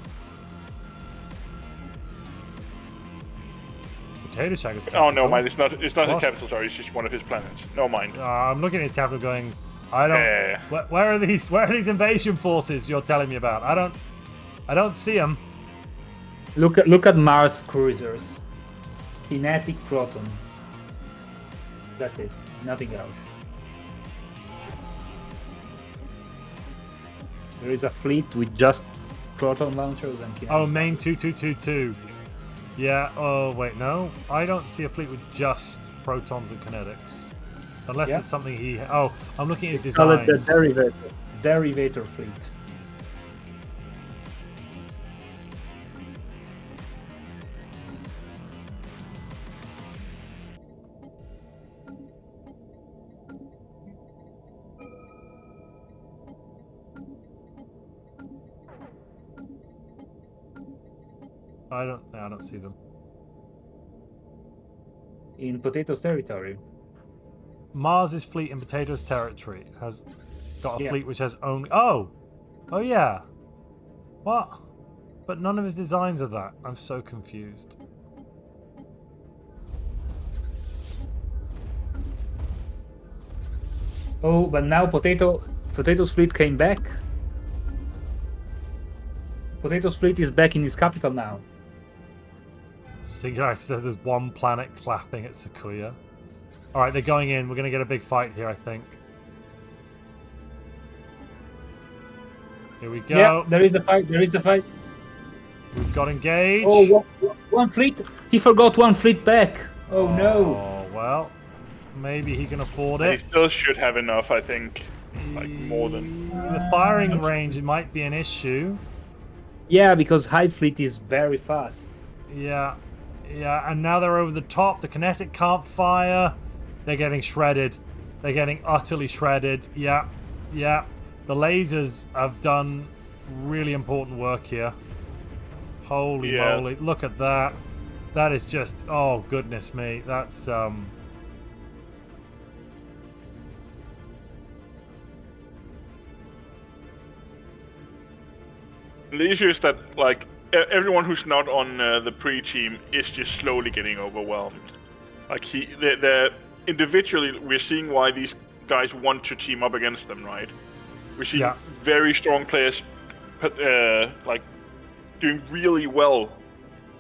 A: Potato Shagger's
B: Oh no,
A: capital?
B: mind. It's not his
A: What?
B: capital. Sorry, it's just one of his planets. No mind.
A: I'm looking at his capital, going, I don't. Where are these? Where are these invasion forces you're telling me about? I don't see them.
D: Look at Mars cruisers. Kinetic proton. That's it. Nothing else. There is a fleet with just proton launchers and kinetic.
A: Oh, main 2222. Yeah. Oh wait, no. I don't see a fleet with just protons and kinetics, unless it's something he. Oh, I'm looking at his
D: Call it the
A: designs.
D: derivator fleet.
A: I don't see them.
D: In Potato's territory.
A: Mars's fleet in Potato's territory has got a
D: Yeah.
A: fleet which has only. Oh yeah. What? But none of his designs are that. I'm so confused.
D: Oh, but now Potato's fleet came back. Potato's fleet is back in his capital now.
A: See, guys, there's one planet clapping at Sequoia. All right, they're going in. We're going to get a big fight here, I think. Here we go.
D: Yeah, there is the fight.
A: We've got engaged.
D: Oh, one fleet. He forgot one fleet back. Oh no.
A: Oh, well, maybe he can afford
B: He
A: it.
B: still should have enough, I think. Like, more than...
A: The firing range might be an issue.
D: Yeah, because Hive fleet is very fast.
A: Yeah, and now they're over the top. The kinetic can't fire. They're getting shredded. They're getting utterly shredded. Yeah. The lasers have done really important work here. Holy moly, look at that. That is just, oh goodness me. That's,
B: The issue is that, like, everyone who's not on the pre-team is just slowly getting overwhelmed. Like, they're individually, we're seeing why these guys want to team up against them, right? We're seeing very strong players, like, doing really well,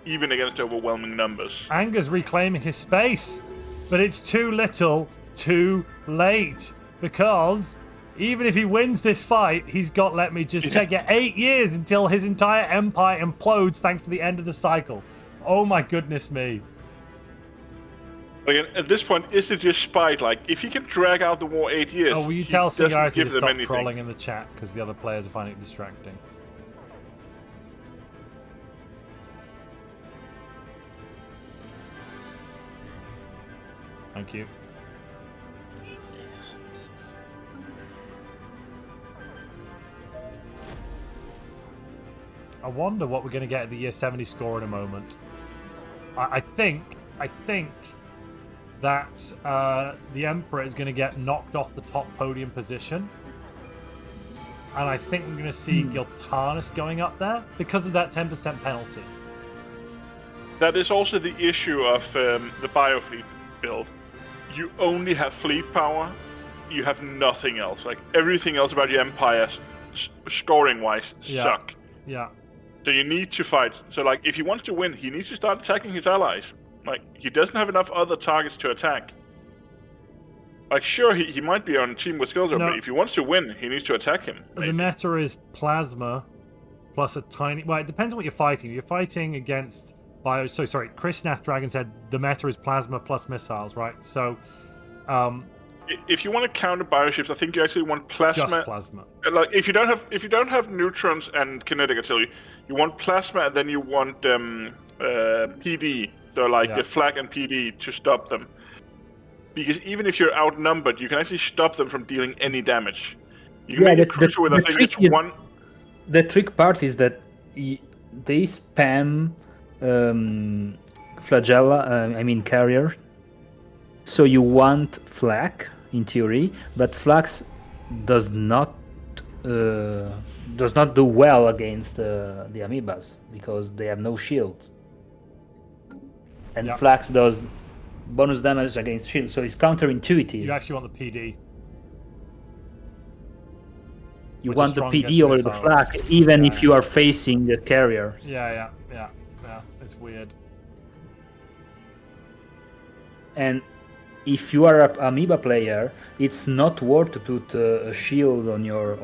B: even against overwhelming numbers.
A: Anger's reclaiming his space, but it's too little, too late, because even if he wins this fight, he's got, let me just check it, 8 years until his entire empire implodes thanks to the end of the cycle. Oh my goodness me.
B: Again, at this point, is it just spite? Like, if he can drag out the war 8 years,
A: Oh, will you
B: he
A: tell
B: doesn't
A: Singularity
B: give
A: to
B: them
A: stop
B: anything.
A: trolling in the chat because the other players are finding it distracting? Thank you. I wonder what we're going to get at the year 70 score in a moment. I think that the Emperor is going to get knocked off the top podium position. and I think we're going to see Giltanus going up there because of that 10% penalty.
B: That is also the issue of the Biofleet build. You only have fleet power. You have nothing else. Like everything else about your empire, scoring-wise, suck.
A: Yeah.
B: So you need to fight. So like, if he wants to win, he needs to start attacking his allies. Like he doesn't have enough other targets to attack. Like sure, he might be on a team with Skeletor, but if he wants to win, he needs to attack him.
A: The meta is plasma plus a tiny. Well, it depends on what you're fighting. If you're fighting against bio. So sorry, Krishnath Dragon said the meta is plasma plus missiles, right? So,
B: if you want to counter bioships, I think you actually want plasma.
A: Just plasma.
B: Like if you don't have neutrons and kinetic artillery, you want plasma, and then you want PD. So like flag and PD to stop them. Because even if you're outnumbered, you can actually stop them from dealing any damage. You can make a cruiser with, I think it's one.
D: The trick part is that they spam flagella, carrier. So you want flak in theory, but flax does not do well against the amoebas because they have no shield. And flax does bonus damage against shield, so it's counterintuitive.
A: You actually want the PD.
D: You want the PD over the flak, even if you are facing the carrier.
A: Yeah. It's weird.
D: And if you are an amoeba player, it's not worth to put a shield on your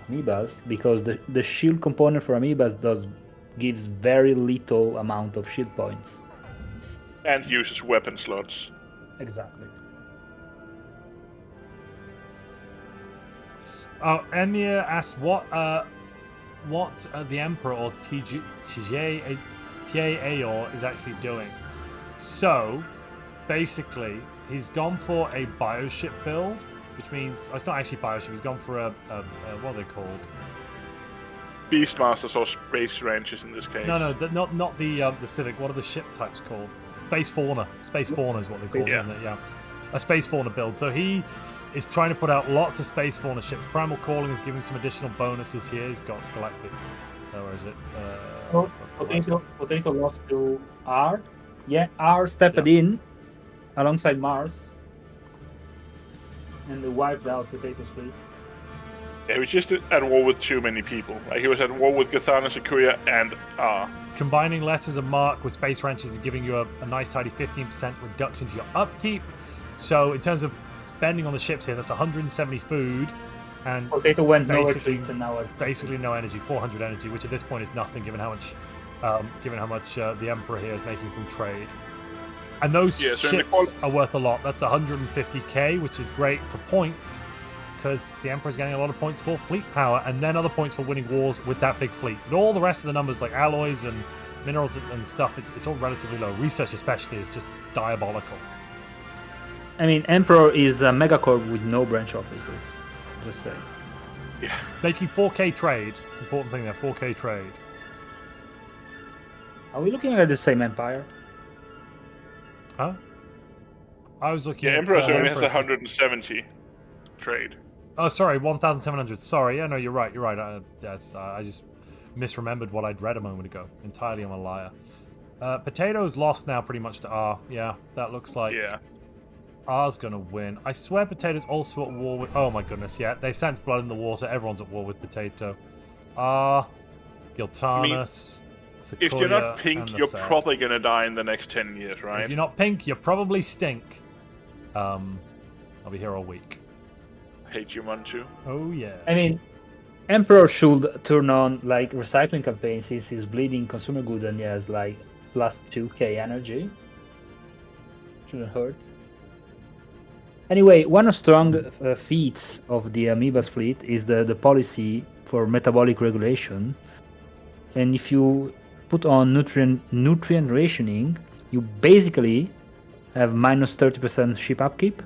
D: amoebas because the shield component for amoebas gives very little amount of shield points.
B: And uses weapon slots.
D: Exactly.
A: Emir asks what the Emperor or TJ Aor is actually doing. So, basically, he's gone for a bioship build, which means it's not actually bioship. He's gone for a what are they called?
B: Beastmasters or space ranches in this case.
A: No, not the Civic. What are the ship types called? Space fauna. Space fauna is what they call them. Yeah, a space fauna build. So he is trying to put out lots of space fauna ships. Primal Calling is giving some additional bonuses here. He's got Galactic. Where is it?
D: Potato lost to R. Yeah, R stepped in alongside Mars, and they wiped out Potato's fleet.
B: Yeah, he was just at war with too many people. Like he was at war with Gathana, Sakuya, and R.
A: Combining letters of marque with space ranches is giving you a nice tidy 15% reduction to your upkeep. So in terms of spending on the ships here, that's 170 food, and
D: Potato went
A: basically
D: no
A: energy, 400 energy, which at this point is nothing given how much the Emperor here is making from trade. And those ships are worth a lot. That's 150k, which is great for points, because the Emperor's getting a lot of points for fleet power, and then other points for winning wars with that big fleet. But all the rest of the numbers, like alloys and minerals and stuff, it's all relatively low. Research especially is just diabolical.
D: I mean, Emperor is a megacorp with no branch offices. Just saying.
B: Yeah.
A: Making 4k trade. Important thing there, 4k trade.
D: Are we looking at the same empire?
A: Huh? I was looking at...
B: Emperor only has 170 trade.
A: Oh, sorry, 1,700. Sorry, yeah, no, you're right. I just misremembered what I'd read a moment ago. Entirely, I'm a liar. Potato's lost now pretty much to R. Yeah, that looks like R's gonna win. I swear Potato's also at war with... Oh my goodness, yeah. They've sensed blood in the water. Everyone's at war with Potato. R, Giltanus... Sequoia,
B: if you're not pink, you're probably going to die in the next 10 years, right?
A: If you're not pink, you probably stink. I'll be here all week.
B: Hate you, Montu.
A: Oh, yeah.
D: I mean, Emperor should turn on, like, recycling campaign since he's bleeding consumer good and he has, like, plus 2k energy. Shouldn't hurt. Anyway, one of strong feats of the Amoeba's fleet is the policy for metabolic regulation. And if you put on nutrient rationing, you basically have minus 30% ship upkeep.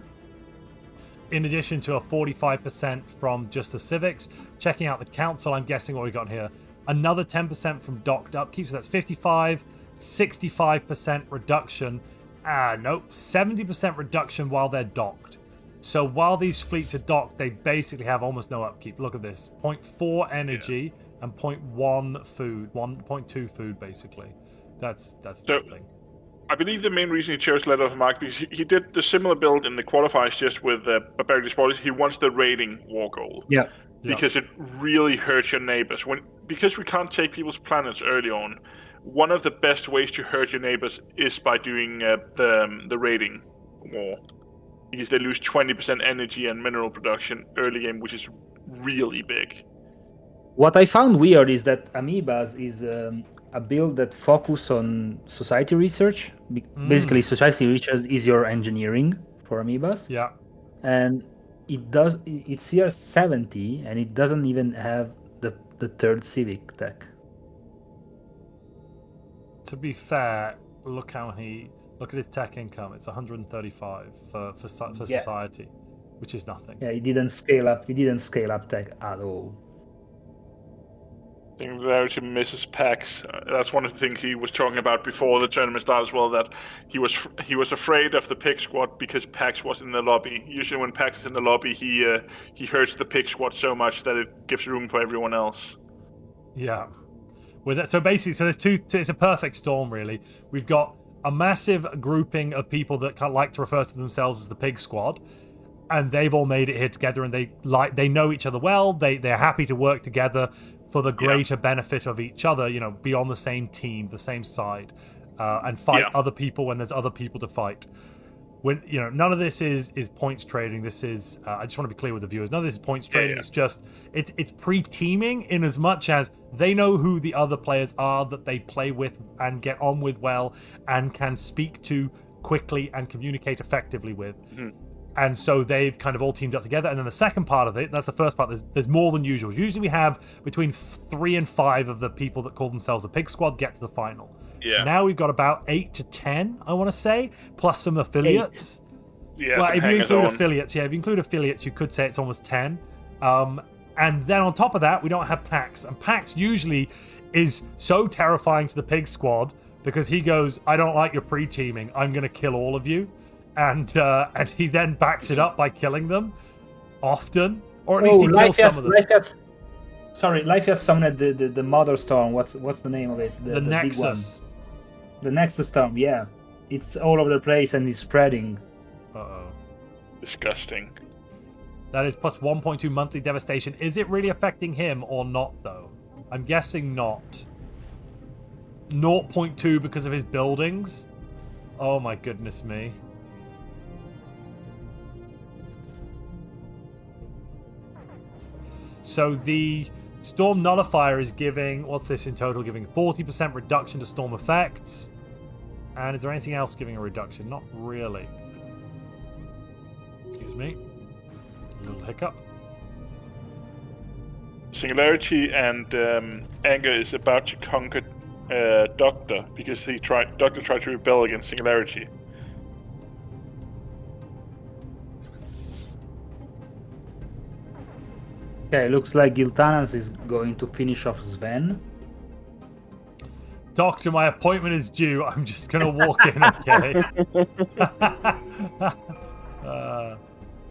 A: In addition to a 45% from just the civics. Checking out the council, I'm guessing what we got here. Another 10% from docked upkeep, so that's 55, 65% reduction. Nope, 70% reduction while they're docked. So while these fleets are docked, they basically have almost no upkeep. Look at this: 0.4 energy and 0.1 food, 1.2 food basically. That's nothing.
B: I believe the main reason he chose Letter of Mark because he did the similar build in the qualifiers just with Barbaric Despoilers. He wants the raiding war goal.
D: Yeah.
B: Because it really hurts your neighbors. Because we can't take people's planets early on, one of the best ways to hurt your neighbors is by doing the raiding war. Because they lose 20% energy and mineral production early game, which is really big.
D: What I found weird is that Amoebas is a build that focus on society research. Basically, society research is your engineering for Amoebas.
A: Yeah.
D: And it's year 70, and it doesn't even have the third civic tech.
A: To be fair, look at his tech income. It's 135 for society, which is nothing.
D: Yeah, he didn't scale up. He didn't scale up tech at all.
B: Singularity misses packs. That's one of the things he was talking about before the tournament started as well. That he was afraid of the pick squad because Pax was in the lobby. Usually, when Pax is in the lobby, he hurts the pick squad so much that it gives room for everyone else.
A: Yeah. So basically, there's two. It's a perfect storm, really. We've got a massive grouping of people that like to refer to themselves as the pig squad, and they've all made it here together, and they know each other well. They're happy to work together for the greater benefit of each other, be on the same team, the same side, and fight other people when there's other people to fight. When none of this is points trading. This is I just want to be clear with the viewers. None of this is points trading. It's just it's pre-teaming in as much as they know who the other players are that they play with and get on with well and can speak to quickly and communicate effectively with. And so they've kind of all teamed up together. And then the second part of it, that's the first part, there's more than usual. Usually we have between 3 and 5 of the people that call themselves the Pig Squad get to the final. Yeah. Now we've got about 8 to 10, I want to say, plus some affiliates.
B: 8. Yeah,
A: well, if you include affiliates, you could say it's almost 10. And then on top of that, we don't have Pax. And Pax usually is so terrifying to the Pig Squad because he goes, I don't like your pre-teaming. I'm going to kill all of you. And he then backs it up by killing them often, or at least he kills some of them.
D: Life has summoned the Mother Storm. What's the name of it?
A: The Nexus.
D: The Nexus Storm. Yeah, it's all over the place and it's spreading.
B: Disgusting.
A: That is plus 1.2 monthly devastation. Is it really affecting him or not, though? I'm guessing not. 0.2 because of his buildings. Oh my goodness me. So the Storm Nullifier is giving, what's this in total? Giving 40% reduction to storm effects. And is there anything else giving a reduction? Not really. Excuse me. A little hiccup.
B: Singularity and Anger is about to conquer Doctor because Doctor tried to rebel against Singularity.
D: Okay, looks like Giltanas is going to finish off Sven.
A: Doctor, my appointment is due. I'm just going to walk in, okay?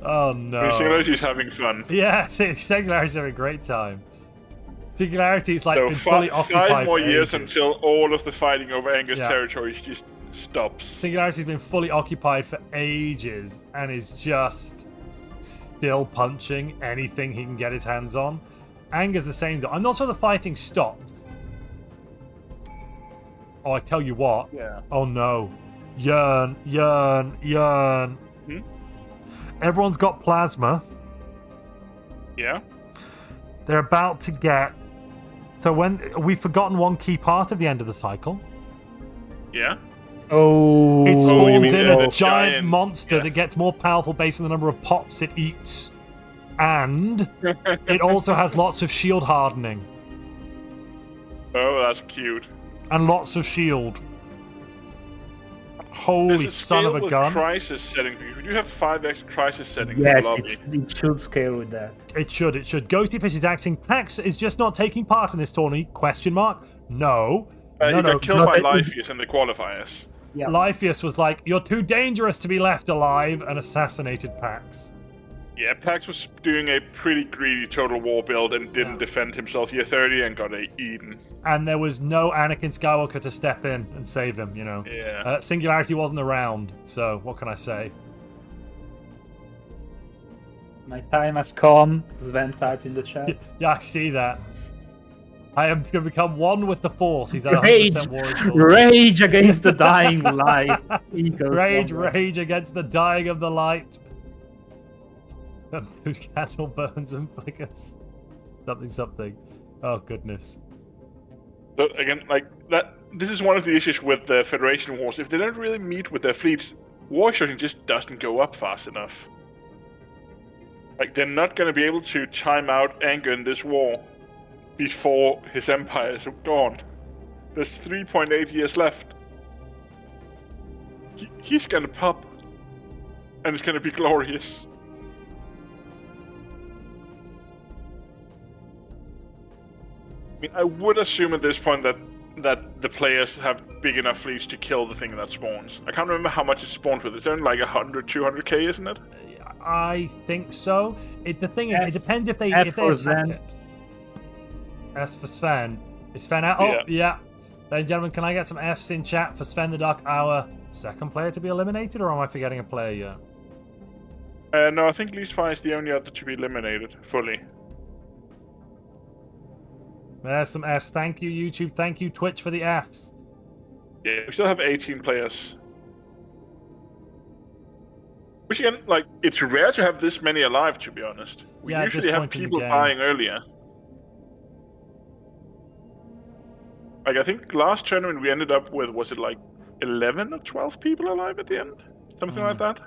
A: Oh, no.
B: Singularity's having fun.
A: Yeah, Singularity's having a great time. Singularity's like
B: so
A: been fully occupied
B: 5 more years
A: ages.
B: Until all of the fighting over Anger's territories just stops.
A: Singularity's been fully occupied for ages and is just still punching anything he can get his hands on. Anger's the same though. I'm not sure the fighting stops. Oh, I tell you what.
B: Yeah.
A: Oh no. Yearn. Everyone's got plasma.
B: Yeah.
A: They're about to get... So we've forgotten one key part of the end of the cycle.
B: Yeah.
D: Oh,
A: it spawns in a
B: the
A: giant monster that gets more powerful based on the number of pops it eats. And it also has lots of shield hardening.
B: Oh, that's cute.
A: And lots of shield. Holy son of a gun.
B: Crisis setting. Could you have 5x crisis settings?
D: Yes, it should scale with that.
A: It should. Ghosty Fish is axing. Pax is just not taking part in this tourney? Question mark? No.
B: He got killed by Lypheus in the qualifiers.
A: Yeah. Lypheus was like, you're too dangerous to be left alive, and assassinated Pax.
B: Yeah, Pax was doing a pretty greedy Total War build and didn't defend himself year 30 and got eaten.
A: And there was no Anakin Skywalker to step in and save him, you know.
B: Yeah.
A: Singularity wasn't around, so what can I say?
D: My time has come, Sven typed in the chat.
A: Yeah, I see that. I am going to become one with the Force. He's at
D: Rage,
A: 100% Warring Sword.
D: rage against the dying light.
A: Rage against the dying of the light. Whose candle burns and flickers. Something. Oh, goodness.
B: So again, like that. This is one of the issues with the Federation Wars. If they don't really meet with their fleets, war shooting just doesn't go up fast enough. Like, they're not going to be able to time out Anger in this war before his empire is gone. There's 3.8 years left. He's going to pop. And it's going to be glorious. I mean, I would assume at this point that the players have big enough fleets to kill the thing that spawns. I can't remember how much it spawns with. It's only like 100, 200k, isn't it?
A: I think so. The thing is, it depends if they attack it. S for Sven. Is Sven out? Oh, yeah. Ladies and gentlemen, can I get some Fs in chat for Sven the Duck, our second player to be eliminated, or am I forgetting a player yet?
B: No, I think Least Fire is the only other to be eliminated fully.
A: There's some Fs. Thank you, YouTube. Thank you, Twitch, for the Fs.
B: Yeah, we still have 18 players. Which again, like, it's rare to have this many alive, to be honest. We usually have people dying earlier. Like, I think last tournament we ended up with, was it like 11 or 12 people alive at the end? Something like that?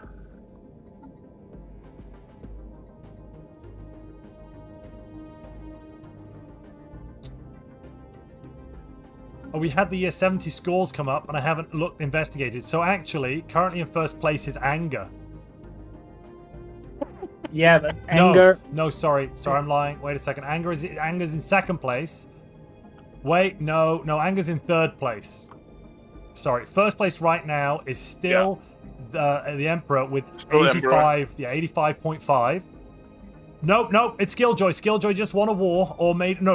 A: Oh, we had the year 70 scores come up, and I haven't investigated. So actually, currently in first place is Anger.
D: Yeah, but Anger...
A: No, sorry, I'm lying. Wait a second. Anger's in second place. Wait, no, Anger's in third place. Sorry, first place right now is still the Emperor with 85. Yeah, 85.5. Nope, it's Skilljoy. Skilljoy just won a war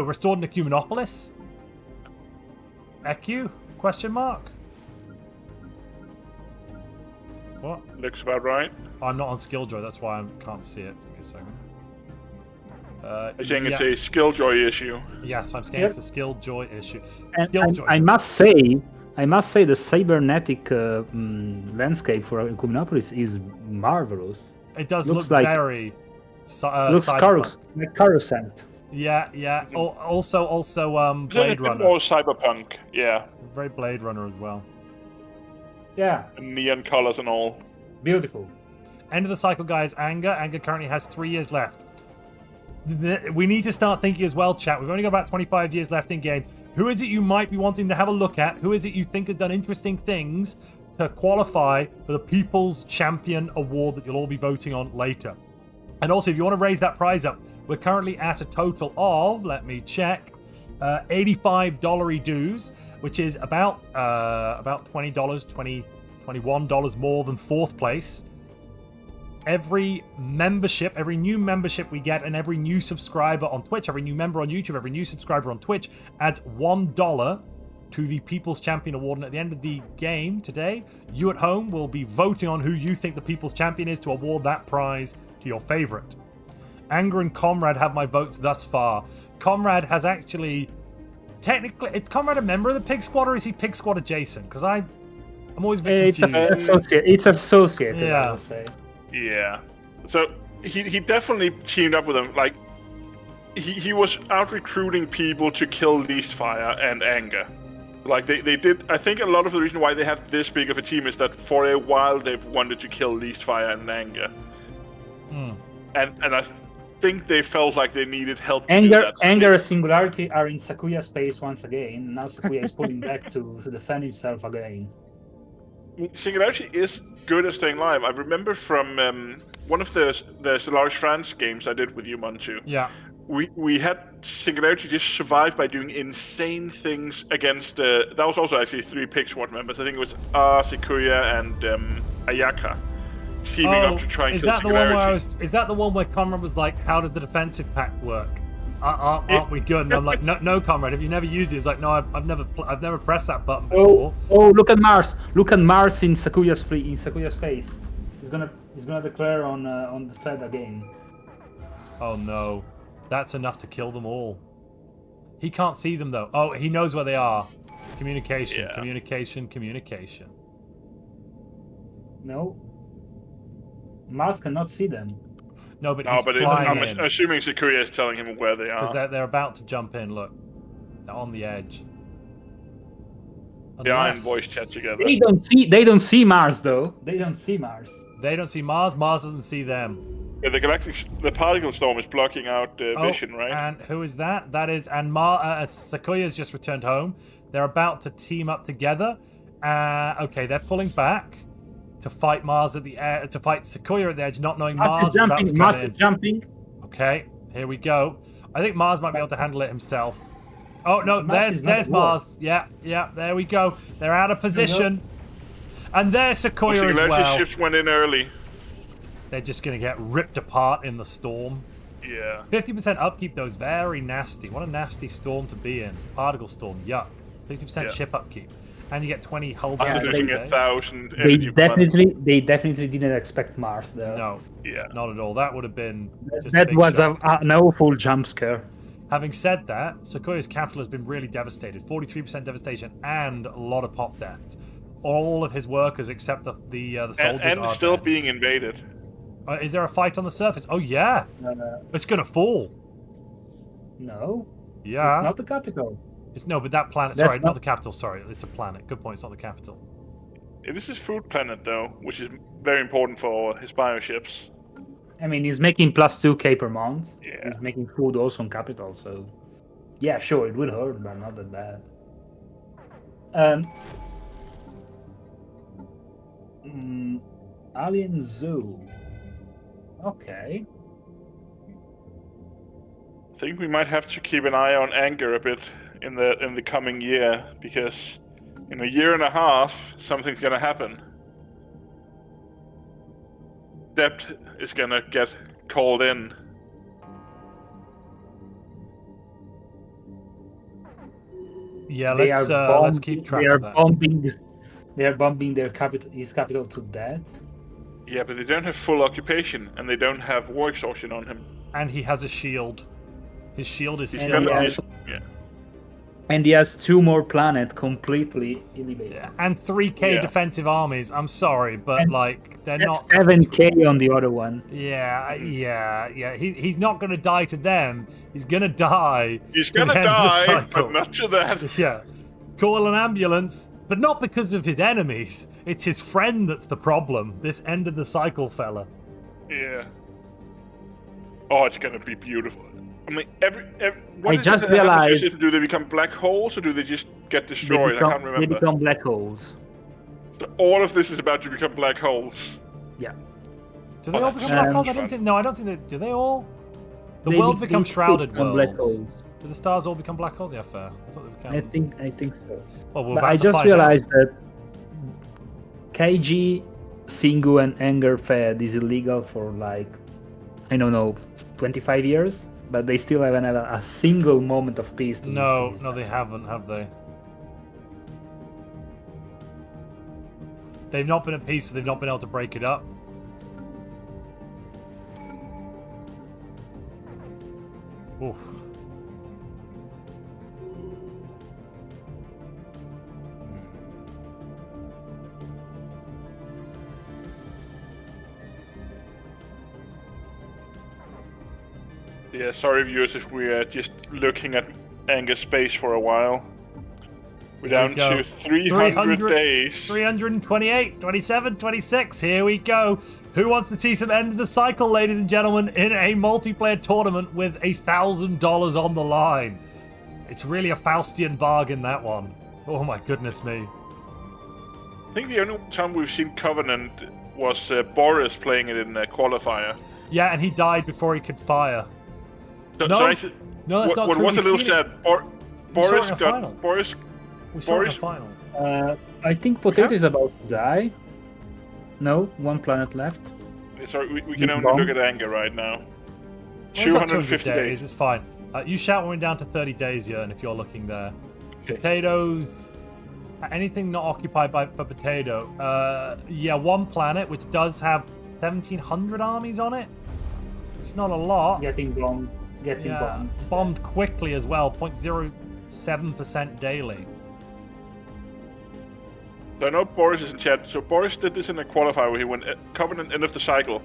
A: restored an Ecumenopolis. EQ? Question mark? What?
B: Looks about right.
A: I'm not on Skilljoy, that's why I can't see it. Give me a second.
B: I think it's a Skilljoy issue.
A: Yes, I'm scanning. It's a Skilljoy issue.
D: And I must say the cybernetic landscape for Ecumenopolis is marvelous.
A: It does look very
D: looks like Coruscant.
A: Yeah. Also, Blade Runner.
B: More cyberpunk, yeah.
A: Very Blade Runner as well.
D: Yeah.
B: And neon colors and all.
D: Beautiful.
A: End of the cycle, guys. Anger currently has 3 years left. We need to start thinking as well, chat. We've only got about 25 years left in game. Who is it you might be wanting to have a look at? Who is it you think has done interesting things to qualify for the People's Champion Award that you'll all be voting on later? And also, if you want to raise that prize up, we're currently at a total of, let me check, $85 dues, which is about $20, $21 more than fourth place. Every new membership we get, and every new subscriber on Twitch, every new member on YouTube, every new subscriber on Twitch adds $1 to the People's Champion Award. And at the end of the game today, you at home will be voting on who you think the People's Champion is to award that prize to your favorite. Anger and Comrade have my votes thus far. Comrade has actually... Technically, is Comrade a member of the Pig Squad, or is he Pig Squad adjacent? Because I'm always a bit confused.
D: It's associated,
A: yeah.
D: I would say.
B: Yeah. So he definitely teamed up with them. Like, he was out recruiting people to kill Least Fire and Anger. Like, they did. I think a lot of the reason why they had this big of a team is that for a while they've wanted to kill Least Fire and Anger. And I think they felt like they needed help.
D: Anger and Singularity are in Sakuya space once again. Now Sakuya is pulling back to defend himself again.
B: Singularity is good at staying alive. I remember from one of the Stellaris France games I did with you, Montu.
A: Yeah.
B: We had Singularity just survive by doing insane things against... that was also actually 3 Pig Squad members. I think it was Sakuya and Ayaka. teaming up to try and
A: is
B: kill
A: that the one where
B: Singularity.
A: is that the one where Conrad was like, "How does the defensive pact work? Aren't we good?" And I'm like, "No, Conrad. Have you never used it?" It's like, "No, I've never pressed that button before."
D: Oh, look at Mars! Look at Mars in Sakuya's face. He's gonna declare on the Fed again.
A: Oh no, that's enough to kill them all. He can't see them though. Oh, he knows where they are. Communication.
D: No. Mars cannot see them.
A: No, but
B: No,
A: he's
B: but
A: flying
B: I'm
A: in
B: assuming Sakuya is telling him where they
A: because
B: are.
A: they're about to jump in. Look, they're on the edge.
B: They are in
A: Unless-
B: voice chat together.
D: They don't see Mars though. They don't see Mars.
A: They don't see Mars. Mars doesn't see them.
B: Yeah, the particle storm is blocking out vision, right?
A: And who is that? That is Sakuya's just returned home. They're about to team up together. Okay, they're pulling back to fight Mars at the to fight Sakuya at the edge, not knowing Mars is about to come
D: Mars
A: in.
D: is jumping.
A: Okay, here we go. I think Mars might be able to handle it himself. Oh no,
D: Mars is not
A: there's
D: at war.
A: Mars. Yeah, there we go. They're out of position. And there's Sakuya as
B: Singularity
A: well.
B: ships went in early.
A: They're just gonna get ripped apart in the storm.
B: Yeah.
A: 50% upkeep though is very nasty. What a nasty storm to be in. Particle storm, yuck. 50%
B: Yeah.
A: ship upkeep. And you get 20 hull
B: After
A: damage.
B: losing
A: per day.
B: 1,000
D: They
B: energy per month.
D: definitely didn't expect Mars there.
A: No,
B: Yeah.
A: not at all. That would have been just a
D: That
A: big
D: was
A: shock.
D: an awful jump scare.
A: Having said that, Sakuya's capital has been really devastated. 43% devastation and a lot of pop deaths. All of his workers except the soldiers
B: And
A: are
B: still
A: dead.
B: being invaded.
A: Is there a fight on the surface? Oh yeah, it's gonna fall.
D: No,
A: Yeah,
D: it's not the capital.
A: no, but that planet.
D: That's
A: Sorry, not
D: not-
A: the capital. Sorry, it's a planet. Good point. It's not the capital.
B: This is food planet though, which is very important for his bioships.
D: I mean, he's making +2k per month.
B: Yeah.
D: He's making food also on capital, so yeah, sure, it will hurt, but not that bad. Alien Zoo. Okay.
B: I think we might have to keep an eye on anger a bit in the coming year, because in a year and a half something's gonna happen. Debt is gonna get called in.
A: Yeah,
D: They
A: let's
D: are
A: let's keep track
D: They are
A: of that.
D: bombing. They are bombing his capital to death.
B: Yeah, but they don't have full occupation, and they don't have war exhaustion on him.
A: And he has a shield. His shield is
B: He's
A: still
D: gonna-
A: up.
B: he's- yeah.
D: And he has 2 more planets completely elevated.
A: Yeah, and 3k
B: Yeah.
A: defensive armies. I'm sorry, but
D: And
A: like they're
D: That's
A: not.
D: 7k on the other one.
A: Yeah. He's not gonna die to them. He's gonna die.
B: He's
A: to the
B: gonna
A: end of the
B: die,
A: cycle.
B: but not to that.
A: Yeah. Call an ambulance, but not because of his enemies. It's his friend that's the problem. This end of the cycle fella.
B: Yeah. Oh, it's gonna be beautiful. I mean, what
D: I
B: is it
D: just
B: that happens
D: realized-
B: if- do they become black holes or do they just get
D: They
B: destroyed? I can't
D: they
B: remember.
D: become black holes.
B: So all of this is about to become black holes.
D: Yeah.
A: Do they
B: Oh,
A: all
B: that's
A: become black holes? I
B: fun.
A: don't think. No, I don't think they. Do they all? The
D: They
A: worlds
D: be-
A: become
D: they
A: shrouded
D: become black
A: worlds.
D: holes.
A: Do the stars all become black holes? Yeah, fair. I thought they became.
D: I think so.
A: Well, we're
D: But
A: about
D: I
A: to
D: just
A: find out.
D: realized that KG, Singu, and Anger Fed is illegal for like, I don't know, 25 years, but they still haven't had a single moment of peace. to
A: No,
D: this
A: no,
D: day.
A: they haven't, have they? They've not been at peace, so they've not been able to break it up. Oof.
B: Yeah, sorry viewers if we are just looking at Anger's space for a while. We're
A: Here
B: down
A: we go.
B: to 300 days.
A: 328, 27, 26. Here we go. Who wants to see some end of the cycle, ladies and gentlemen, in a multiplayer tournament with $1,000 on the line? It's really a Faustian bargain, that one. Oh my goodness me.
B: I think the only time we've seen Covenant was Boris playing it in a qualifier.
A: Yeah, and he died before he could fire.
B: So,
A: No,
B: so actually,
A: no, that's not
B: what
A: true.
B: was a
A: We've
B: little
A: seen it.
B: sad.
A: saw it
B: Boris
A: in the final.
B: got Boris.
A: We saw it in
B: Boris-
A: the final.
D: I think Potato is about to die. No, one planet left.
B: Sorry, we can
D: Big
B: only
D: bomb.
B: look at anger right now.
A: We've got
B: 250
A: 200
B: days.
A: It's fine. You shout when we're down to 30 days, Jörn, if you're looking there.
B: Okay.
A: Potatoes. Anything not occupied for potato. Yeah, one planet, which does have 1,700 armies on it. It's not a lot.
D: Getting bombed. Getting
A: Yeah,
D: bombed.
A: bombed quickly as well. 0.07% daily.
B: So I know Boris is in chat. So Boris did this in a qualifier where he went Covenant end of the cycle.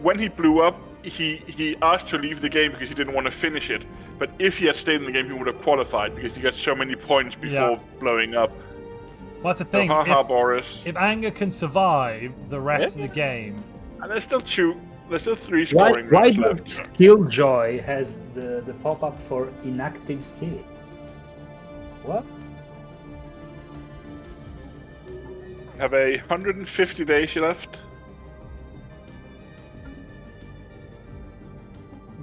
B: When he blew up, he asked to leave the game because he didn't want to finish it. But if he had stayed in the game, he would have qualified because he got so many points before blowing up.
A: Well, that's the thing.
B: So, haha,
A: if,
B: Boris.
A: if Anger can survive the rest of the game,
B: And there's still three
D: Why,
B: scoring
D: why
B: rounds
D: does
B: left. So.
D: Killjoy has the pop-up for inactive cities? What?
B: Have 150 days left.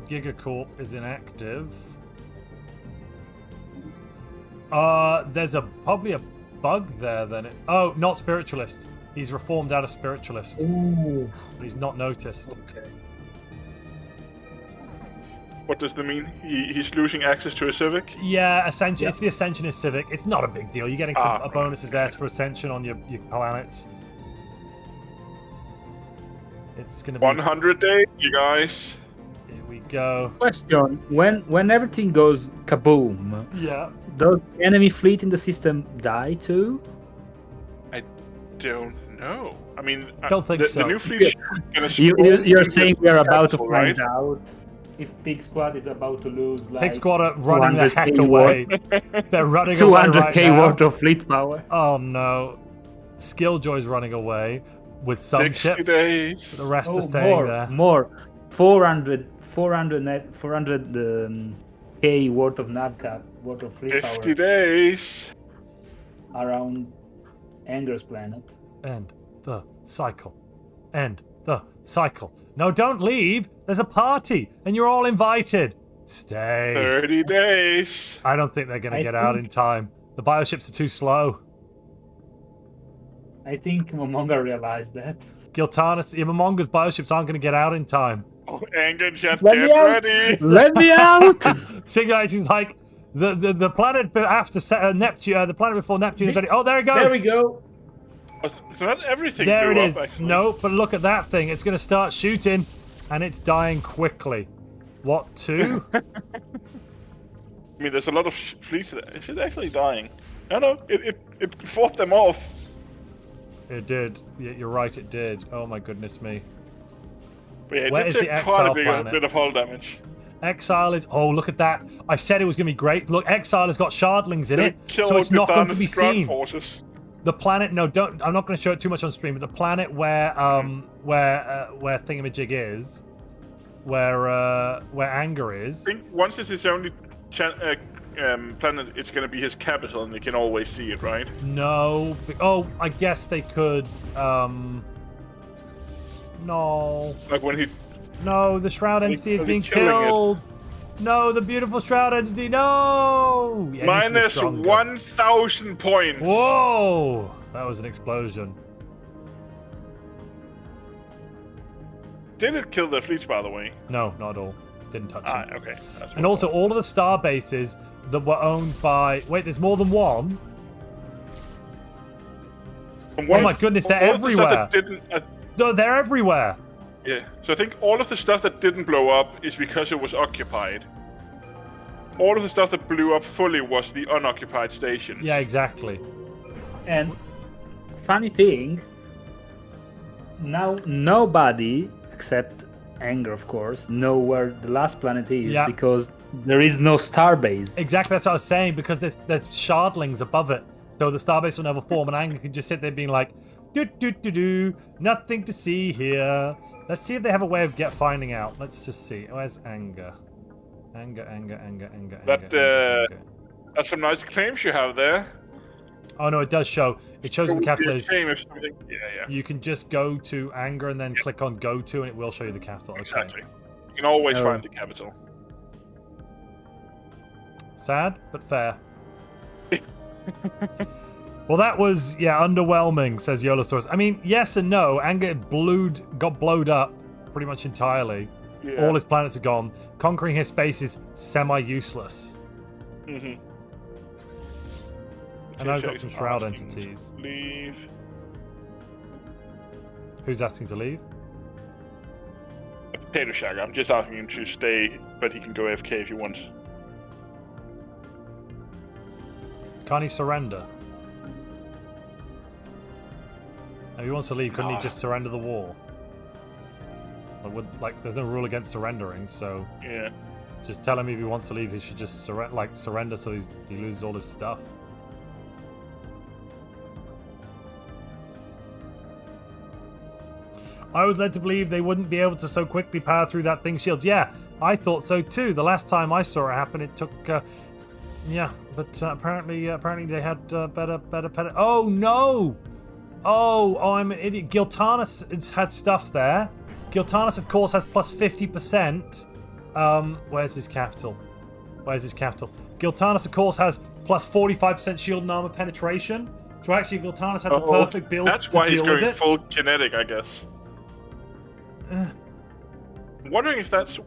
A: Gigacorp is inactive. There's probably a bug there then. Oh, not Spiritualist. He's reformed out of Spiritualist,
D: Ooh.
A: but he's not noticed.
D: Okay.
B: What does that mean? He's losing access to a Civic?
A: Yeah, Ascension.
D: Yep.
A: It's the Ascensionist Civic. It's not a big deal. You're getting some bonuses there for Ascension on your planets. It's gonna be
B: 100 days, you guys.
A: Here we go.
D: Question: When everything goes kaboom,
A: Yeah.
D: does the enemy fleet in the system die too?
B: I don't know. I mean,
A: Don't think
B: the
A: so.
B: new fleet is gonna
D: You're
B: spawn
D: saying
B: in
D: we are about to
B: capital,
D: find
B: right?
D: out if Pig Squad is about to lose like
A: Pig Squad are running the
D: 200K
A: heck away. They're running away right
D: 200k
A: now.
D: worth of fleet power.
A: Oh no. Skilljoy's running away with some
B: 60
A: ships.
B: days.
A: The rest are staying there.
D: More. 400 K worth of nav cap, worth of fleet
B: 50 days.
D: power around Anger's planet.
A: End the cycle. End the cycle. No, don't leave. There's a party, and you're all invited. Stay.
B: 30 days.
A: I don't think they're going to
D: I
A: get out
D: think-
A: in time. The bioships are too slow.
D: I think Momonga realized that.
A: Giltanis, Imamonga's bioships aren't going to get out in time.
B: Oh, Anger chat,
D: Let
B: get
D: me out.
B: ready.
D: Let me out!
A: Guys, he's like the planet after Neptune, the planet before Neptune is ready. Oh, there it goes.
D: There we go.
B: So not everything
A: There it
B: blew
A: is.
B: up, actually.
A: No, but look at that thing. It's going to start shooting, and it's dying quickly. What, two?
B: I mean, there's a lot of fleets there. Is it actually dying? No, it fought them off.
A: It did. Yeah, you're right, it did. Oh my goodness me.
B: But yeah, it
A: Where
B: did
A: is the
B: take quite
A: Exile
B: a
A: planet?
B: bit of hull damage.
A: Exile is... Oh, look at that. I said it was going to be great. Look, Exile has got shardlings in it,
B: Kill
A: so it's not going to
B: Guthan's
A: be
B: ground
A: seen.
B: Forces.
A: The planet... No, don't... I'm not going to show it too much on stream, but the planet where Thingamajig is, where Anger is...
B: I think once it's his only planet, it's going to be his capital, and they can always see it, right?
A: No. Oh, I guess they could... No.
B: Like when he...
A: No, the Shroud Entity is
B: are they
A: being
B: killing it?
A: killed. No, the beautiful Shroud Entity. No. Yeah, it needs to be
B: minus
A: stronger.
B: 1,000 points.
A: Whoa! That was an explosion.
B: Did it kill their fleets, by the way?
A: No, not at all. Didn't touch
B: Ah,
A: it.
B: okay. That's
A: And also, all of the star bases that were owned by... Wait, there's more than one? Oh my goodness, they're everywhere. No, they're everywhere.
B: Yeah, so I think all of the stuff that didn't blow up is because it was occupied. All of the stuff that blew up fully was the unoccupied stations.
A: Yeah, exactly.
D: And funny thing, now nobody except Anger, of course, know where the last planet is
A: Yeah.
D: because there is no starbase.
A: Exactly, that's what I was saying, because there's shardlings above it. So the starbase will never form, and Anger can just sit there being like, do, nothing to see here. Let's see if they have a way of finding out. Let's just see. Where's Anger? Anger.
B: That's some nice claims you have there.
A: Oh no, it does show. It shows the capital is.
B: Shame if something... Yeah.
A: You can just go to Anger and then click on Go To, and it will show you the capital. Okay.
B: Exactly. You can always
D: Oh.
B: find the capital.
A: Sad, but fair. Well, that was, underwhelming, says Yolosaurus. I mean, yes and no. Anger got blowed up pretty much entirely.
B: Yeah.
A: All his planets are gone. Conquering his space is semi-useless.
B: Mm-hmm.
A: And I've got some Shroud entities.
B: Leave.
A: Who's asking to leave?
B: A Potato Shack. I'm just asking him to stay, but he can go AFK if he wants.
A: Can't he surrender? If he wants to leave, couldn't he just surrender the war? There's no rule against surrendering, so
B: Yeah.
A: just tell him if he wants to leave, he should just surrender so he loses all his stuff. I was led to believe they wouldn't be able to so quickly power through that thing's shields. Yeah, I thought so too. The last time I saw it happen, it took. But apparently they had better. Oh no! Oh, I'm an idiot. Giltanis had stuff there. Giltanis, of course, has plus 50%. Where's his capital? Giltanis, of course, has plus 45% shield and armor penetration. So actually, Giltanis had the perfect build.
B: That's why he's going
A: with it.
B: full kinetic, I guess. I'm wondering if that's.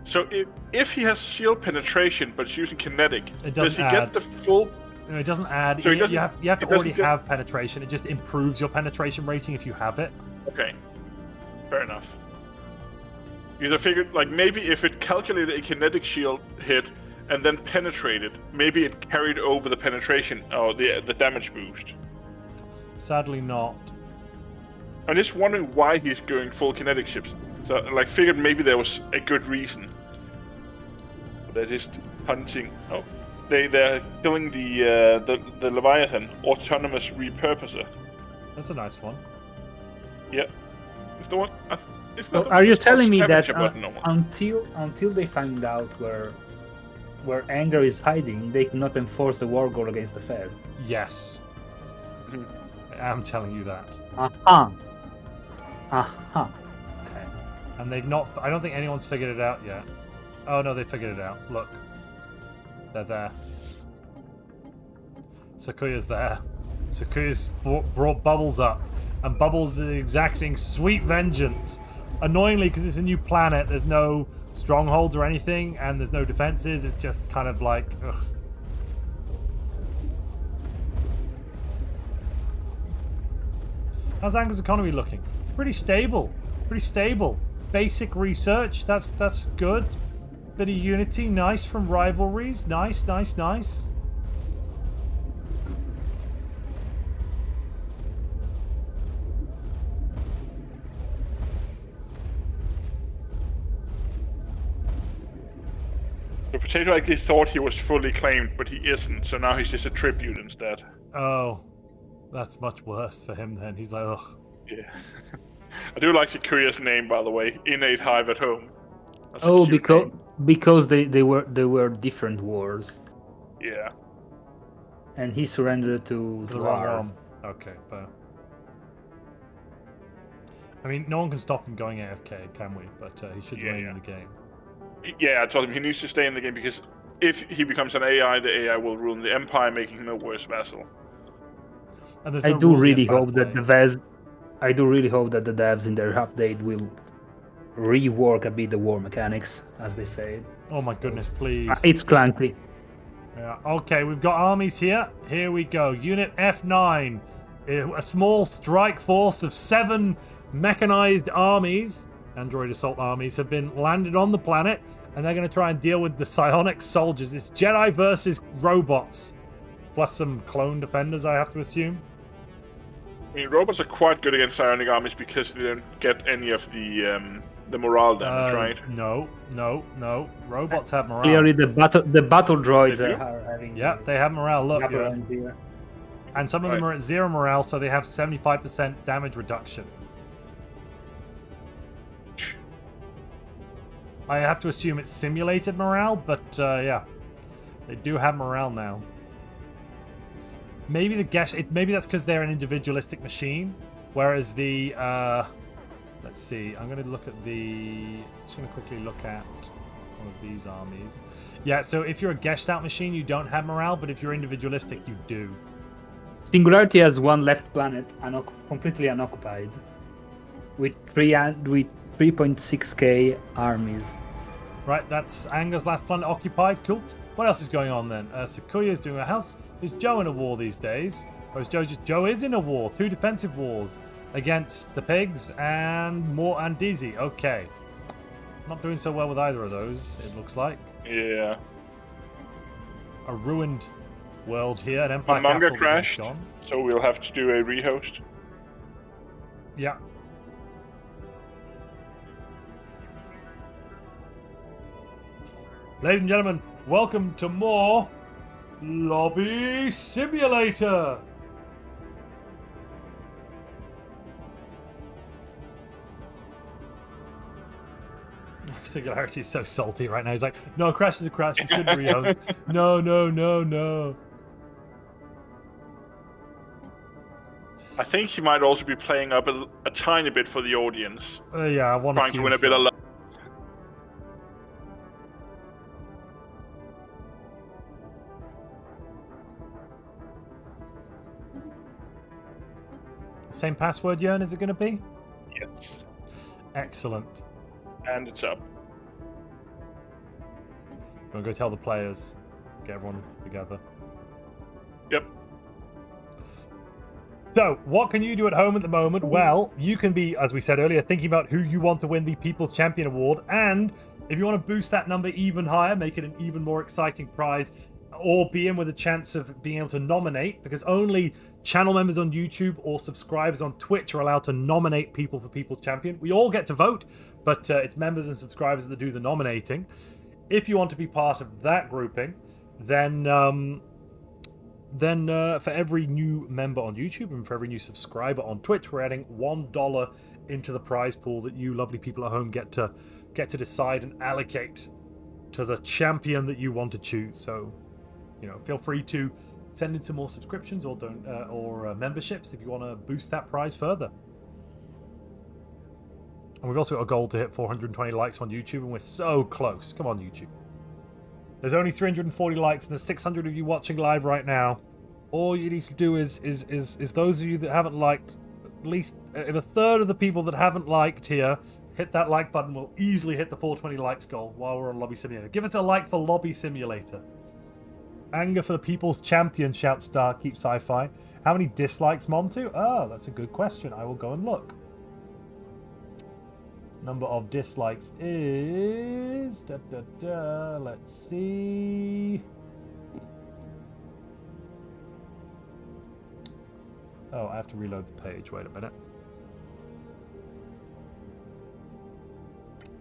B: So if he has shield penetration but it's using kinetic, does he get the full?
A: No, it doesn't add.
B: So
A: you have to already have penetration. It just improves your penetration rating if you have it.
B: Okay, fair enough. Because I figured, like, maybe if it calculated a kinetic shield hit and then penetrated, maybe it carried over the penetration or the damage boost.
A: Sadly, not.
B: I'm just wondering why he's going full kinetic ships. So, like, figured maybe there was a good reason. They're just hunting. Oh, they're killing the Leviathan autonomous repurposer.
A: That's a nice one.
B: Yeah, it's the one.
D: So are you telling me that until they find out where Anger is hiding, they cannot enforce the war goal against the Fed?
A: Yes. I am telling you that. Okay. And they've not. I don't think anyone's figured it out yet. Oh no, they figured it out. Look, they're there. Sakuya's there. Sakuya's brought Bubbles up, and Bubbles is exacting sweet vengeance. Annoyingly, because it's a new planet, there's no strongholds or anything, and there's no defenses. It's just kind of like, ugh. How's Anger's economy looking? Pretty stable. Basic research, that's good. Bit of unity, nice from rivalries. Nice.
B: The Potato actually thought he was fully claimed, but he isn't, so now he's just a tribute instead.
A: Oh, that's much worse for him then. He's like, ugh.
B: Yeah. I do like Sakuria's name, by the way. Innate Hive at Home. That's
D: because they were different wars.
B: Yeah.
D: And he surrendered to
A: the wrong one. Okay, fair. I mean, no one can stop him going AFK, can we? But he should remain in the game.
B: Yeah, I told him he needs to stay in the game because if he becomes an AI, the AI will ruin the Empire, making him a worse vassal.
A: And
D: I do really hope that the devs in their update will rework a bit the war mechanics, as they say.
A: Oh my goodness, please.
D: It's clunky.
A: Yeah. Okay, we've got armies here. Here we go. Unit F9. A small strike force of 7 mechanized armies, android assault armies, have been landed on the planet, and they're going to try and deal with the psionic soldiers. It's Jedi versus robots, plus some clone defenders, I have to assume.
B: I mean, robots are quite good against psionic armies because they don't get any of the morale damage, right?
A: No. Robots have morale.
D: Clearly, the battle droids are having.
A: Yeah, they have morale. Look,
D: here.
A: And some of them are at 0 morale, so they have 75% damage reduction. I have to assume it's simulated morale, but yeah, they do have morale now. Maybe maybe that's because they're an individualistic machine, whereas the let's see. I'm going to look at just going to quickly look at one of these armies. Yeah, so if you're a Gestalt machine, you don't have morale, but if you're individualistic, you do.
D: Singularity has one left planet, completely unoccupied, with 3.6k armies.
A: Right, that's Anger's last planet occupied. Cool. What else is going on then? Sakuya's doing a house. Is Joe in a war these days? Or is Joe is in a war. 2 defensive wars against the pigs and more and Dizzy. Okay. Not doing so well with either of those, it looks like.
B: Yeah.
A: A ruined world here. An Empire
B: Manga
A: capital
B: crashed,
A: gone.
B: so we'll have to do a rehost.
A: Yeah. Ladies and gentlemen, welcome to more Lobby Simulator. Singularity is so salty right now. He's like, no, crash is a crash. You shouldn't rehost. No, no, no, no.
B: I think he might also be playing up a tiny bit for the audience,
A: Yeah, I want
B: trying to win a bit of love.
A: Same password, Jörn, is it going to be?
B: Yes.
A: Excellent.
B: And it's up.
A: I'm going to go tell the players. Get everyone together.
B: Yep.
A: So, what can you do at home at the moment? Well, you can be, as we said earlier, thinking about who you want to win the People's Champion Award. And if you want to boost that number even higher, make it an even more exciting prize, or be in with a chance of being able to nominate, because only channel members on YouTube or subscribers on Twitch are allowed to nominate people for People's Champion. We all get to vote, but it's members and subscribers that do the nominating. If you want to be part of that grouping, then for every new member on YouTube and for every new subscriber on Twitch, we're adding $1 into the prize pool that you lovely people at home get to decide and allocate to the champion that you want to choose. So, you know, feel free to send in some more subscriptions or memberships if you want to boost that prize further. And we've also got a goal to hit 420 likes on YouTube, and we're so close. Come on, YouTube. There's only 340 likes, and there's 600 of you watching live right now. All you need to do is those of you that haven't liked, at least if a third of the people that haven't liked here hit that like button, we'll easily hit the 420 likes goal while we're on Lobby Simulator. Give us a like for Lobby Simulator. Anger for the People's Champion, shout Star, keep sci-fi. How many dislikes, Montu? Oh, that's a good question. I will go and look. Number of dislikes is... let's see... Oh, I have to reload the page. Wait a minute.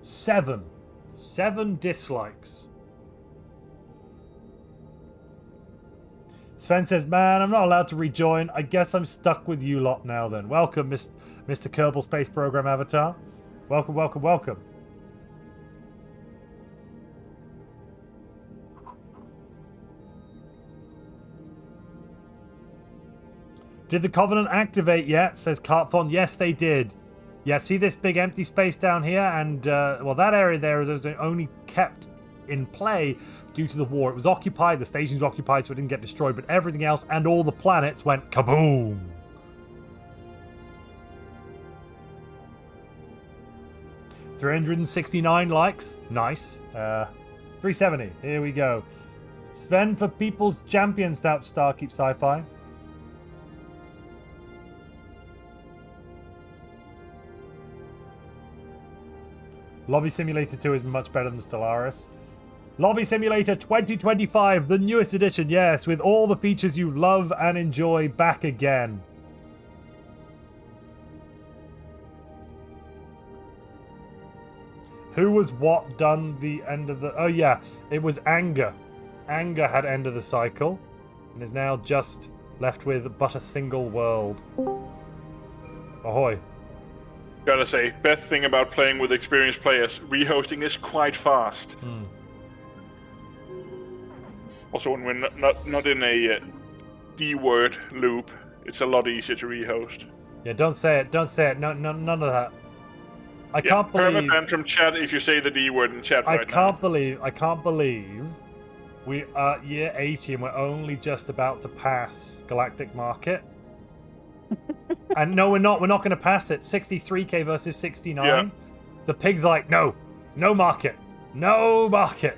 A: 7. 7 dislikes. Sven says, man, I'm not allowed to rejoin. I guess I'm stuck with you lot now then. Welcome, Mr. Kerbal Space Program Avatar. Welcome, welcome, welcome. Did the Covenant activate yet? Says Cartfon. Yes, they did. Yeah, see this big empty space down here? And, well, that area there is only kept in play due to the war. It was occupied, the stations were occupied, so it didn't get destroyed, but everything else and all the planets went kaboom. $369 likes. Nice. 370. Here we go. Sven for People's Champion, Stout Star, keep sci-fi. Lobby Simulator 2 is much better than Stellaris. Lobby Simulator 2025, the newest edition, yes, with all the features you love and enjoy back again. Who was what done the end of the... Oh, yeah, it was Anger. Anger had end of the cycle and is now just left with but a single world. Ahoy.
B: Gotta say, best thing about playing with experienced players, rehosting is quite fast. Also, when we're not in a D-word loop, it's a lot easier to rehost.
A: Yeah, don't say it. Don't say it. No, none of that. I can't believe.
B: Permaban from chat if you say the D word in chat right now.
A: I can't believe We are year 80 and we're only just about to pass Galactic Market. And no, we're not going to pass it. 63k versus 69.
B: Yeah.
A: The pig's like, no market. No market.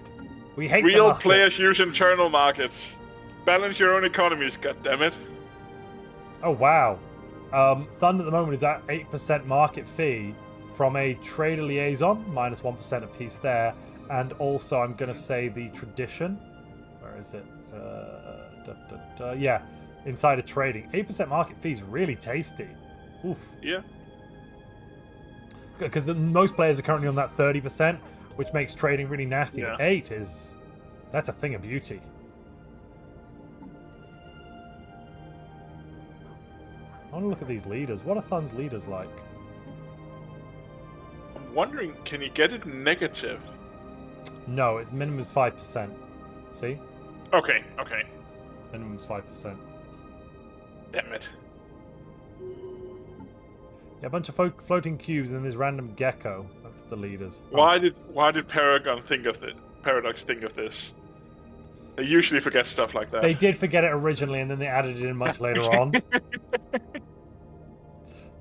A: We hate the
B: Real
A: market.
B: players use internal markets. Balance your own economies, goddammit.
A: Oh, wow. Thunder at the moment is at 8% market fee from a trader liaison, minus 1% a piece there. And also, I'm going to say the tradition. Where is it? Yeah, insider trading. 8% market fee is really tasty. Oof.
B: Yeah.
A: Because most players are currently on that 30%, which makes trading really nasty.
B: Yeah.
A: But 8 that's a thing of beauty. I want to look at these leaders. What are Thun's leaders like?
B: I'm wondering, can you get it negative?
A: No, its minimum is 5%. See?
B: Okay.
A: Minimum is 5%.
B: Damn it.
A: Yeah, a bunch of floating cubes and this random gecko. That's the leaders.
B: Why did Paradox think of this? They usually forget stuff like that.
A: They did forget it originally, and then they added it in much later on.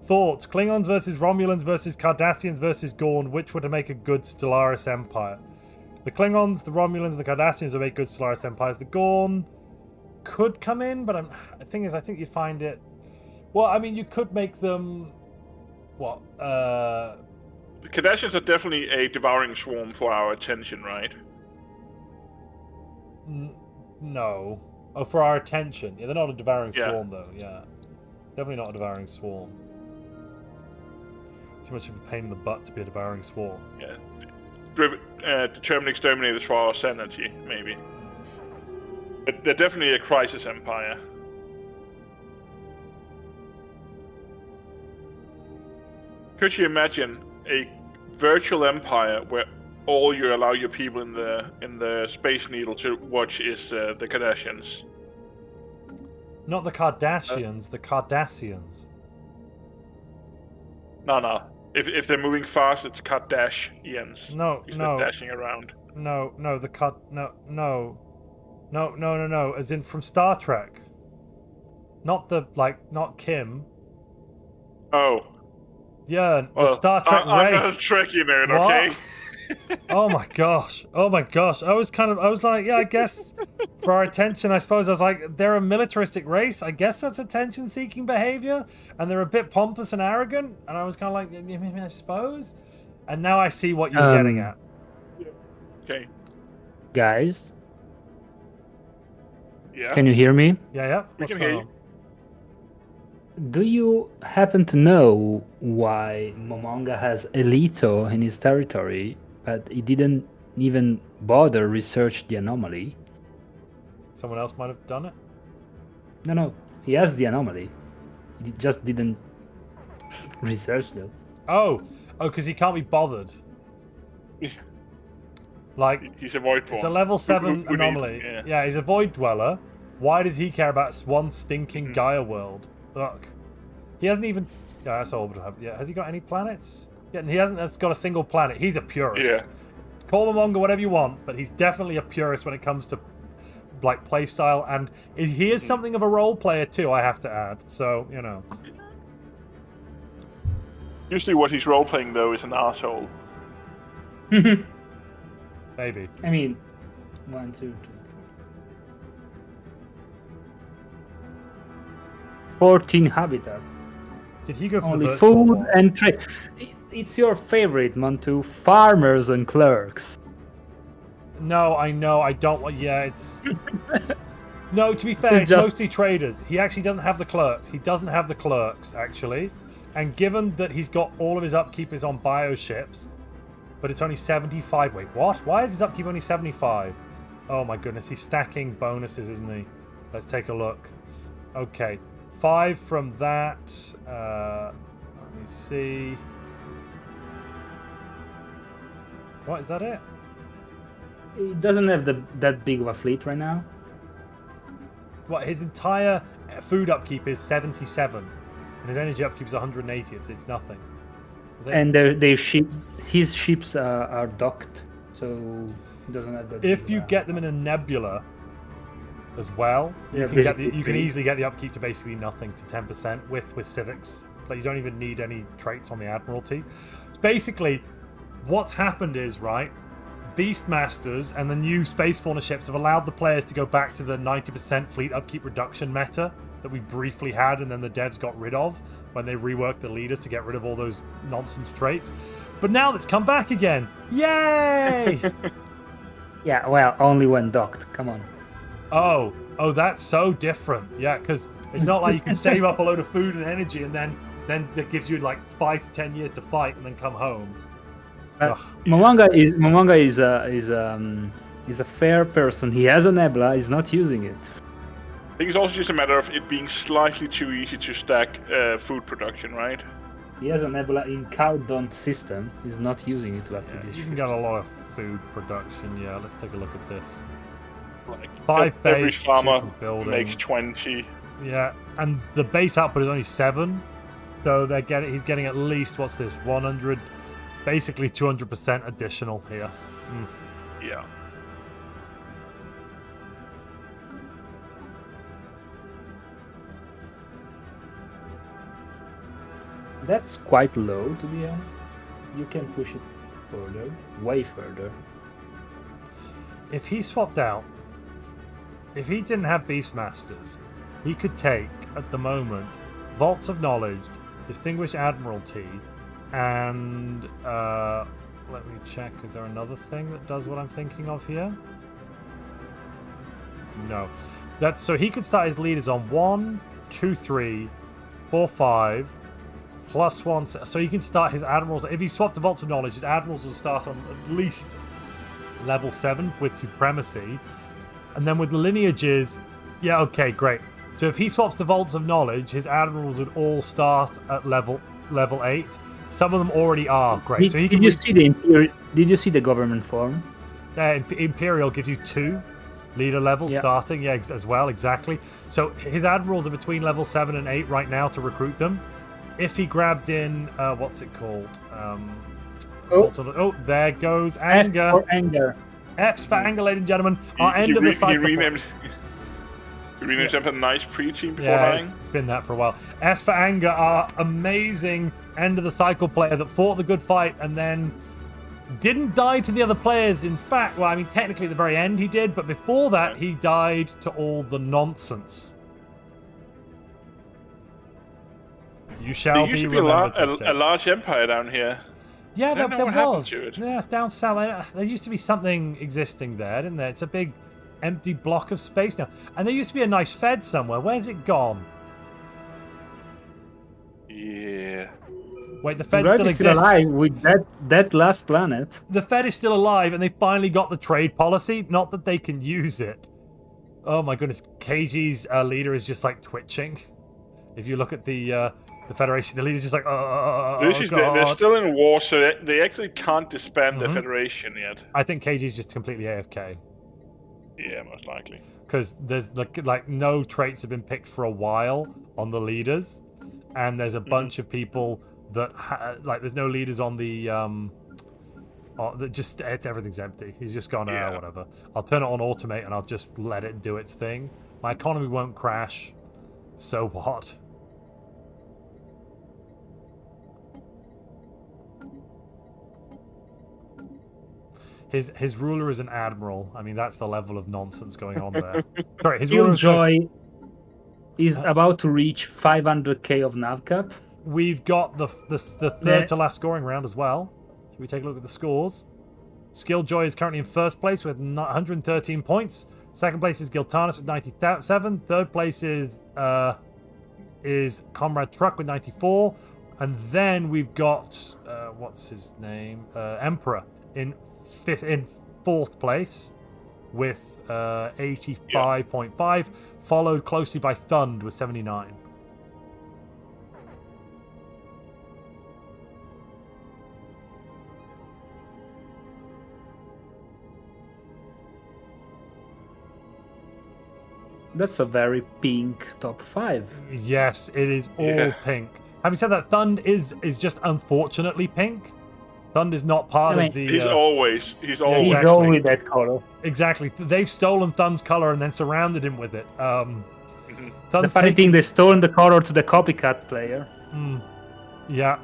A: Thoughts: Klingons versus Romulans versus Cardassians versus Gorn. Which would make a good Stellaris Empire? The Klingons, the Romulans, and the Cardassians would make good Stellaris Empires. The Gorn could come in, but the thing is, I think you'd find it. Well, I mean, you could make them. What?
B: The Cardassians are definitely a devouring swarm for our attention, right?
A: No. Oh, for our attention. Yeah, they're not a devouring
B: Yeah.
A: swarm, though. Yeah. Definitely not a devouring swarm. Too much of a pain in the butt to be a devouring swarm.
B: Yeah. Determined exterminators for our sanity, maybe. But they're definitely a crisis empire. Could you imagine a virtual empire where all you allow your people in the Space Needle to watch is the Cardassians?
A: Not the Kardashians, the Cardassians.
B: No. If they're moving fast, it's Kardashians.
A: No,
B: Because
A: no.
B: they're dashing around.
A: No, no. As in from Star Trek. Not Kim.
B: Oh.
A: Yeah, the
B: Well,
A: Star Trek
B: I'm not a
A: race.
B: Trekkie nerd,
A: What?
B: okay?
A: Oh my gosh. I was like, yeah, I guess for our attention, I suppose. I was like, they're a militaristic race. I guess that's attention-seeking behavior. And they're a bit pompous and arrogant. And I was kind of like, I suppose. And now I see what you're getting at.
B: Okay.
D: Guys,
B: Yeah.
D: can you hear me?
A: Yeah.
B: We
A: What's
B: can
A: going
B: hear
A: on?
D: Do you happen to know why Momonga has Elito in his territory, but he didn't even bother research the anomaly?
A: Someone else might have done it.
D: No, he has the anomaly. He just didn't research it.
A: Oh, because he can't be bothered. Like,
B: He's a void
A: it's a level 7
B: Who needs
A: anomaly.
B: to-
A: Yeah, he's a void dweller. Why does he care about one stinking Gaia world? Look, he hasn't even. Yeah, that's all. Yeah, has he got any planets? Yeah, and he hasn't. That's got a single planet. He's a purist.
B: Yeah.
A: Call him Monga whatever you want, but he's definitely a purist when it comes to like playstyle, and he is something of a role player too. I have to add. So
B: Usually what he's role-playing, though, is an asshole.
A: maybe.
D: I mean, 1, 2, 3. 14 habitats.
A: Did he go for
D: Only
A: the virtual
D: food
A: one?
D: and trade. It's your favorite, Montu. Farmers and clerks.
A: No, I know. I don't want. Yeah, it's. No, to be fair, it's
D: Just-
A: mostly traders. He actually doesn't have the clerks. He doesn't have the clerks, actually. And given that he's got all of his upkeep is on bioships, but it's only 75. Wait, what? Why is his upkeep only 75? Oh my goodness, he's stacking bonuses, isn't he? Let's take a look. Okay, 5 from that. Let me see. What, is that it?
D: He doesn't have that big of a fleet right now.
A: What, his entire food upkeep is 77, and his energy upkeep is 180. It's nothing.
D: And his ships are docked, so He doesn't have that.
A: If you get them in a nebula as well,
D: Yeah,
A: you can easily get the upkeep to basically nothing, to 10% with civics. Like, you don't even need any traits on the Admiralty. It's basically what's happened is, right, Beastmasters and the new Space Fauna ships have allowed the players to go back to the 90% fleet upkeep reduction meta that we briefly had and then the devs got rid of when they reworked the leaders to get rid of all those nonsense traits. But now that's come back again. Yay!
D: Yeah, well, only when docked. Come on.
A: Oh, that's so different. Yeah, because it's not like you can save up a load of food and energy and then that gives you like 5 to 10 years to fight and then come home.
D: Momonga is a fair person. He has a nebula. He's not using it.
B: I think it's also just a matter of it being slightly too easy to stack food production, right?
D: He has a nebula in Cowdon system. He's not using it to activate.
A: You can get a lot of food production. Yeah, let's take a look at this.
B: Like
A: 5
B: every
A: base, 2
B: farmer
A: from building.
B: makes 20.
A: Yeah, and the base output is only 7, so he's getting at least, what's this, 100, basically 200% additional here.
B: Yeah.
D: That's quite low, to be honest. You can push it further, way further.
A: If he swapped out, if he didn't have Beastmasters, he could take, at the moment, Vaults of Knowledge, Distinguished Admiralty, and let me check, is there another thing that does what I'm thinking of here? No. So he could start his leaders on 1, 2, 3, 4, 5, plus 1. So he can start his admirals. If he swapped to Vaults of Knowledge, his admirals will start on at least level 7 with Supremacy. And then with the lineages, yeah, okay, great. So if he swaps the Vaults of Knowledge, his admirals would all start at level 8. Some of them already are. Great. So he can
D: Did you see the government form?
A: Imperial gives you 2 leader levels starting, yeah, as well, exactly. So his admirals are between level 7 and 8 right now to recruit them. If he grabbed in, what's it called? There goes Anger.
D: F for Anger.
A: F's for Anger, ladies and gentlemen. Our end of the cycle.
B: He renamed himself a nice pre-team before dying.
A: It's been that for a while. S for Anger, our amazing end of the cycle player that fought the good fight and then didn't die to the other players. In fact, well, I mean, technically at the very end he did, but before that he died to all the nonsense. You shall
B: there used
A: be
B: to be
A: remembered.
B: a large empire down here.
A: Yeah, there was.
B: To it.
A: Yeah, it's down south. There used to be something existing there, didn't there? It's a big empty block of space now. And there used to be a nice Fed somewhere. Where's it gone?
B: Yeah.
A: Wait, the Fed still exists.
D: Still alive with that last planet.
A: The Fed is still alive, and they finally got the trade policy. Not that they can use it. Oh my goodness, KG's leader is just like twitching. If you look at the Federation, the leader's just like,
B: they're still in war, so they actually can't disband the Federation yet.
A: I think KG's just completely AFK.
B: Yeah, most likely.
A: Because there's like no traits have been picked for a while on the leaders, and there's a bunch of people that there's no leaders on the everything's empty. He's just gone, whatever. I'll turn it on automate and I'll just let it do its thing. My economy won't crash. So what? His ruler is an admiral. I mean, that's the level of nonsense going on there. Sorry, his ruler
D: Joy is about to reach 500k of nav cap.
A: We've got the third to last scoring round as well. Should we take a look at the scores? Skilljoy is currently in first place with 113 points. Second place is Giltanis with 97. Third place is Comrade Truck with 94. And then we've got what's his name? Emperor in fourth place with 85.5, followed closely by Thund with 79.
D: That's a very pink top 5.
A: Yes, it is all pink. Having said that, Thund is just unfortunately pink. Thund is not part of the...
B: He's always
D: He's
A: exactly.
D: always that color.
A: Exactly. They've stolen Thund's color and then surrounded him with it.
D: The
A: Thund's
D: funny
A: taken...
D: thing, they stole the color to the copycat player.
A: Yeah.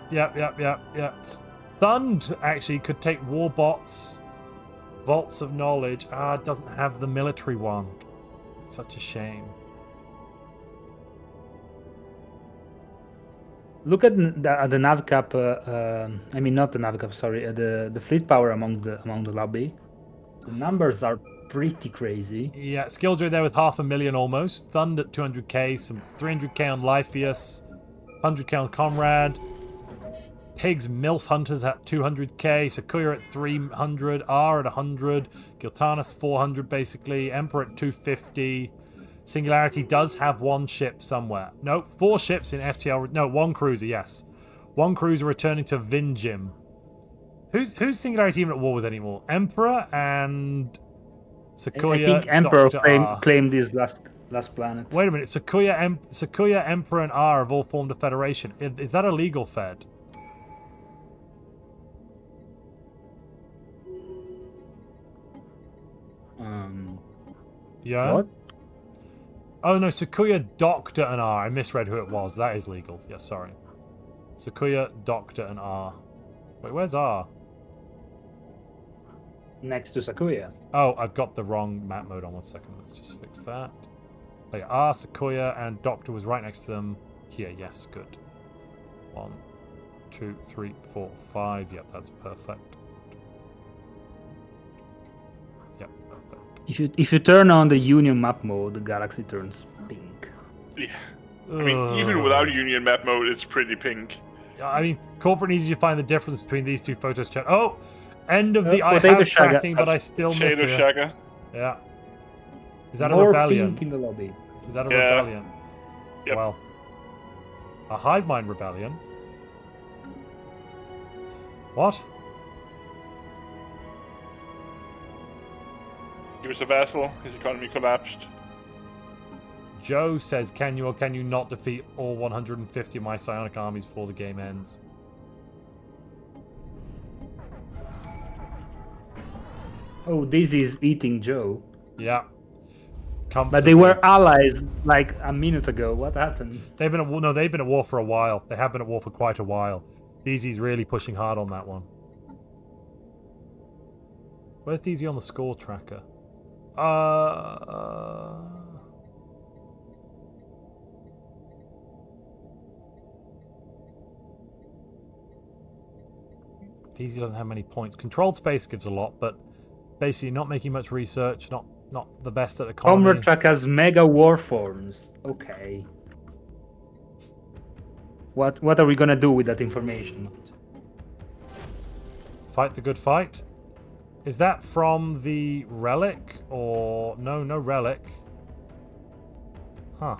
A: Thund actually could take Warbots, Vaults of Knowledge. It doesn't have the military one. It's such a shame.
D: Look at the nav cap. I mean, not the nav cap. Sorry, the fleet power among the lobby. The numbers are pretty crazy.
A: Yeah, Skilljoy there with 500,000 almost. Thund at 200k, some 300k on Lypheus, 100k on Comrade. Pigs MILF Hunters at 200k, Sakuya at 300, R at 100, Giltanis 400 basically, Emperor at 250. Singularity does have one ship somewhere. No, 4 ships in FTL. No, 1 cruiser, yes. 1 cruiser returning to Vinjim. Who's Singularity even at war with anymore? Emperor and Sakuya.
D: I think Emperor
A: Dr.
D: claimed this last planet.
A: Wait a minute, Sakuya, Emperor, and R have all formed a federation. Is that a legal fed? Yeah?
D: What?
A: Oh no, Sakuya, Doctor, and R. I misread who it was. That is legal. Yes, sorry. Sakuya, Doctor, and R. Wait, where's R?
D: Next to Sakuya.
A: Oh, I've got the wrong map mode on. 1 second. Let's just fix that. Oh, yeah, R, Sakuya, and Doctor was right next to them. Here, yes, good. 1, 2, 3, 4, 5. Yep, that's perfect. Yep, perfect.
D: If you turn on the Union map mode, the galaxy turns pink.
B: Yeah. I mean, even without Union map mode, it's pretty pink.
A: I mean, corporate needs you to find the difference between these two photos. Chat. Oh, end of the I
D: Potato
A: have
D: Shaga.
A: tracking, but I still miss
B: Shadow
A: it.
B: Shaga.
A: Yeah. Is that
D: More
A: a rebellion?
D: pink in the lobby.
A: Is that a
B: Yeah.
A: rebellion?
B: Yep.
A: Well, a hive mind rebellion. What?
B: He was a vassal. His economy collapsed.
A: Joe says, can you or can you not defeat all 150 of my psionic armies before the game ends?
D: Oh, this is eating Joe.
A: Yeah.
D: But they were allies like a minute ago. What happened?
A: They've been at war. No, they've been at war for a while. They have been at war for quite a while. DZ's really pushing hard on that one. Where's DZ on the score tracker? DZ doesn't have many points. Controlled space gives a lot, but basically not making much research, not the best at economy.
D: Comrade Track has mega war forms. Okay. What are we gonna do with that information?
A: Fight the good fight. Is that from the relic or no relic? Huh.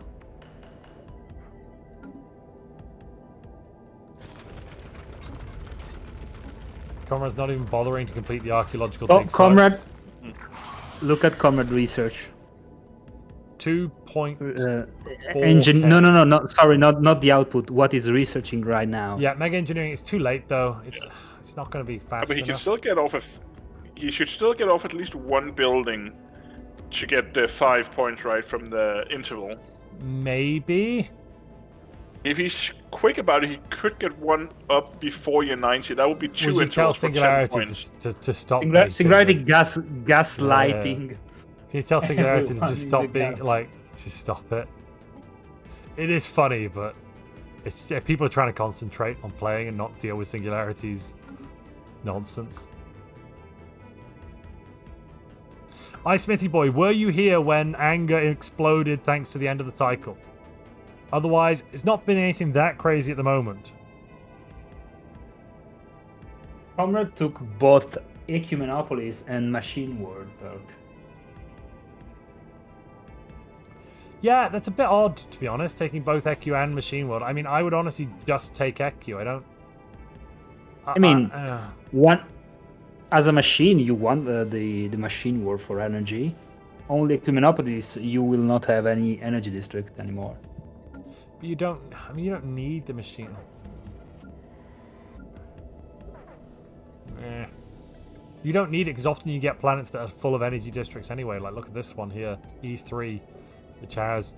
A: Comrade's not even bothering to complete the archaeological dig
D: Comrade,
A: sites.
D: look at Comrade research.
A: 2.4
D: engine. No. Sorry, not the output. What is researching right now?
A: Yeah, mega engineering. It's too late though. It's not going to be fast
B: But he can
A: enough.
B: still get off. He should still get off at least one building to get the 5 points right from the interval.
A: Maybe.
B: If he's quick about it, he could get one up before year 90. That would be 2
A: Would you tell
B: intervals for 10
A: Singularity
B: points.
A: to stop?
D: Singularity
A: being
D: gaslighting.
A: Can you tell Singularity to
D: Everyone
A: just stop
D: in the
A: being
D: gas.
A: like, just stop it? It is funny, but it's people are trying to concentrate on playing and not deal with Singularity's nonsense. Smithy Boy, were you here when anger exploded thanks to the end of the cycle? Otherwise, it's not been anything that crazy at the moment.
D: Comrade took both Ecumenopolis and Machine World perk.
A: Yeah, that's a bit odd, to be honest, taking both EQ and Machine World. I mean, I would honestly just take EQ. I don't...
D: I mean, one as a machine, you want the Machine World for energy. Only Ecumenopolis, you will not have any energy district anymore.
A: But you don't... I mean, you don't need the machine. You don't need it because often you get planets that are full of energy districts anyway. Like look at this one here, E3, which has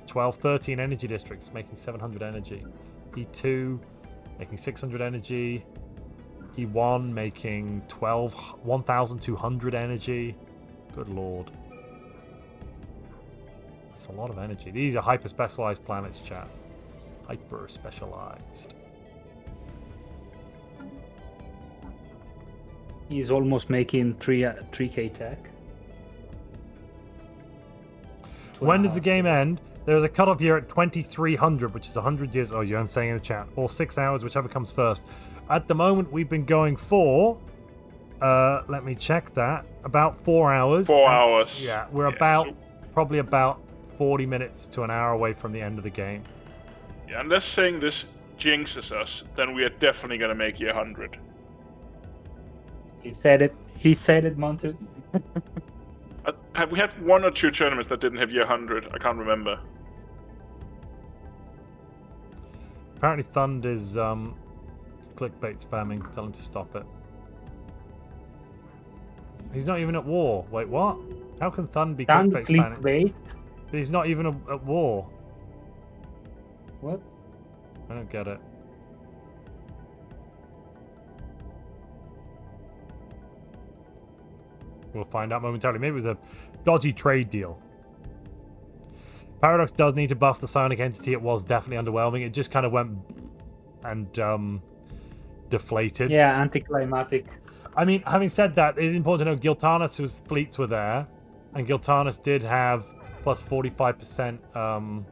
A: 12, 13 energy districts, making 700 energy. E2 making 600 energy. E1 making 1,200 energy. Good lord. That's a lot of energy. These are hyper-specialized planets, chat. Hyper-specialized.
D: He's almost making 3k tech.
A: When does the game end? There's a cutoff year at 2300, which is 100 years. Oh, you're saying in the chat. Or 6 hours, whichever comes first. At the moment, we've been going for... let me check that. About 4 hours.
B: 4 hours.
A: Yeah, we're probably about 40 minutes to an hour away from the end of the game.
B: Yeah, unless saying this jinxes us, then we are definitely going to make year 100.
D: He said it. He said it, Montu.
B: Have we had 1 or 2 tournaments that didn't have year 100? I can't remember.
A: Apparently Thund is clickbait spamming. Tell him to stop it. He's not even at war. Wait, what? How can Thund be clickbait spamming?
D: Clickbait?
A: But he's not even at war.
D: What?
A: I don't get it. We'll find out momentarily. Maybe it was a dodgy trade deal. Paradox does need to buff the psionic entity. It was definitely underwhelming. It just kind of went and deflated.
D: Yeah, anticlimactic.
A: I mean, having said that, it is important to know Giltanus' fleets were there, and Giltanus did have plus 45%.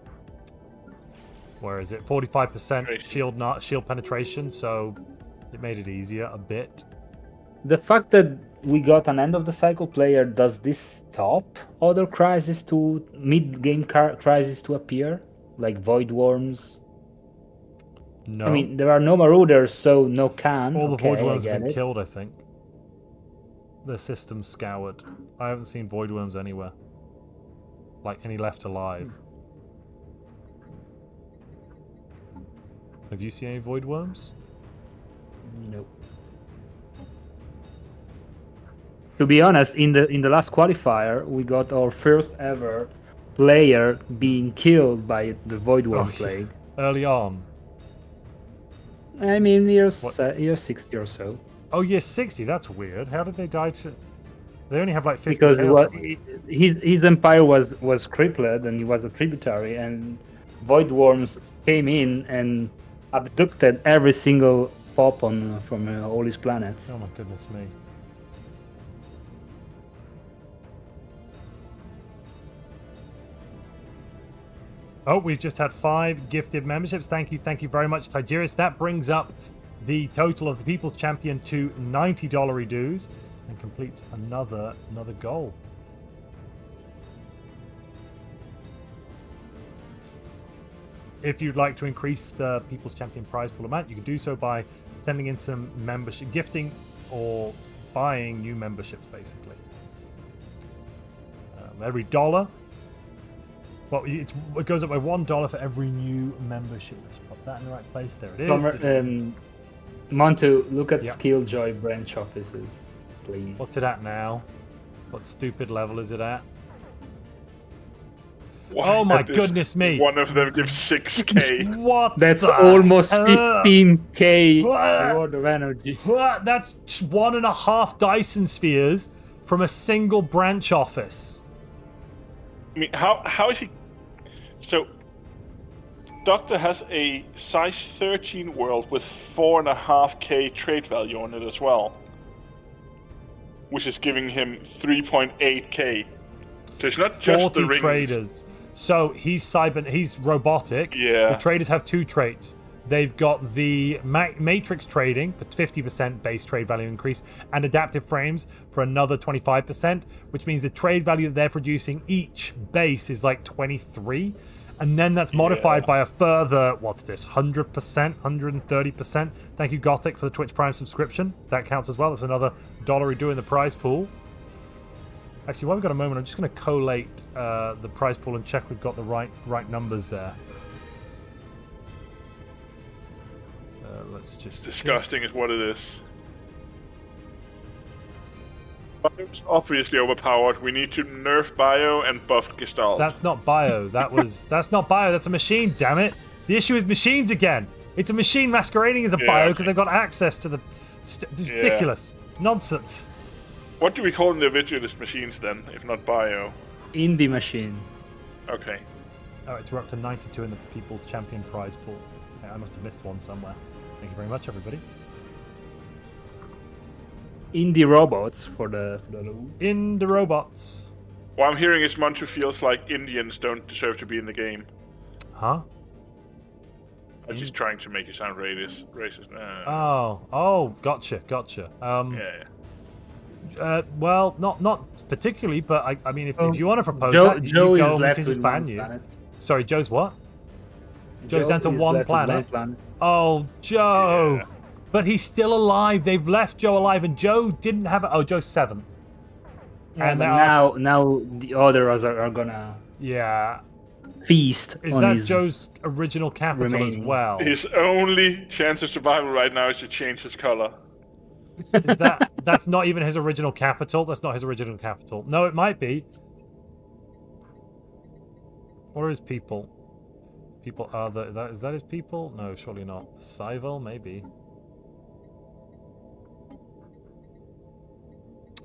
A: Where is it? 45% shield penetration, so it made it easier a bit.
D: The fact that we got an end of the cycle player, does this stop other crises to mid-game crises to appear, like void worms?
A: No.
D: I mean, there are no marauders, so no can.
A: All the
D: okay,
A: void worms have been
D: it.
A: killed, I think. The system's scoured. I haven't seen void worms anywhere. Like any left alive. Have you seen any void worms?
D: Nope. To be honest, in the last qualifier, we got our first ever player being killed by the void worm plague.
A: Early on.
D: I mean, year 60 or so.
A: Oh, year 60. That's weird. How did they die to? They only have like 50.
D: Because his empire was crippled and he was a tributary, and void worms came in and abducted every single pop from all his planets.
A: Oh my goodness me. Oh, we've just had 5 gifted memberships. Thank you very much, Tigerius. That brings up the total of the People's Champion to $90 dues and completes another goal. If you'd like to increase the People's Champion prize pool amount, you can do so by sending in some membership, gifting or buying new memberships, basically. Every $1. Well, it goes up by $1 for every new membership. Let's pop that in the right place. There it is.
D: Montu, look at Skilljoy branch offices, please.
A: What's it at now? What stupid level is it at? Oh my goodness me!
B: One of them gives 6k.
A: What?
D: That's almost 15k worth of energy.
A: That's 1.5 Dyson spheres from a single branch office.
B: I mean, how is he? So, Doctor has a size 13 world with 4.5k trade value on it as well, which is giving him 3.8k. So it's not just
A: 40
B: the rings.
A: traders. So he's robotic.
B: Yeah.
A: The traders have 2 traits. They've got the matrix trading for 50% base trade value increase and adaptive frames for another 25%, which means the trade value that they're producing each base is like 23. And then that's modified by a further, what's this, 100%, 130%. Thank you, Gothic, for the Twitch Prime subscription. That counts as well. That's another $1 we do in the prize pool. Actually, while we've got a moment, I'm just going to collate the prize pool and check we've got the right numbers there.
B: It's disgusting is what it is. Bio's obviously overpowered. We need to nerf Bio and buff Gestalt.
A: That's not bio. That's not bio. That's a machine. Damn it! The issue is machines again. It's a machine masquerading as a bio because they've got access to the. It's ridiculous nonsense.
B: What do we call individualist machines then, if not Bio?
D: Indie machine.
B: Okay.
A: Oh, it's we're up to 92 in the People's Champion prize pool. Okay, I must have missed one somewhere. Thank you very much, everybody.
D: Indie robots for the loot.
A: In the robots.
B: What I'm hearing is Montu feels like Indians don't deserve to be in the game.
A: Huh?
B: I'm just trying to make you sound racist.
A: Oh, gotcha. Well, not particularly, but I mean, if you want to propose that,
D: Joe
A: you go
D: is
A: and we
D: left
A: can
D: with
A: just ban
D: one
A: you.
D: planet.
A: Sorry, Joe's what? Joe's down to
D: is
A: one
D: left with
A: planet.
D: planet.
A: Oh, Joe!
B: Yeah.
A: But he's still alive. They've left Joe alive, and Joe didn't have. Oh, Joe's 7th.
D: Yeah,
A: And
D: but
A: there are-
D: now the others are gonna
A: Yeah.
D: feast
A: Is
D: on
A: that
D: his
A: Joe's original capital as
D: remains.
A: well?
B: His only chance of survival right now is to change his color.
A: Is that's not even his original capital? That's not his original capital. No, it might be. What are his people? People are is that his people? No, surely not. Cyvel, maybe.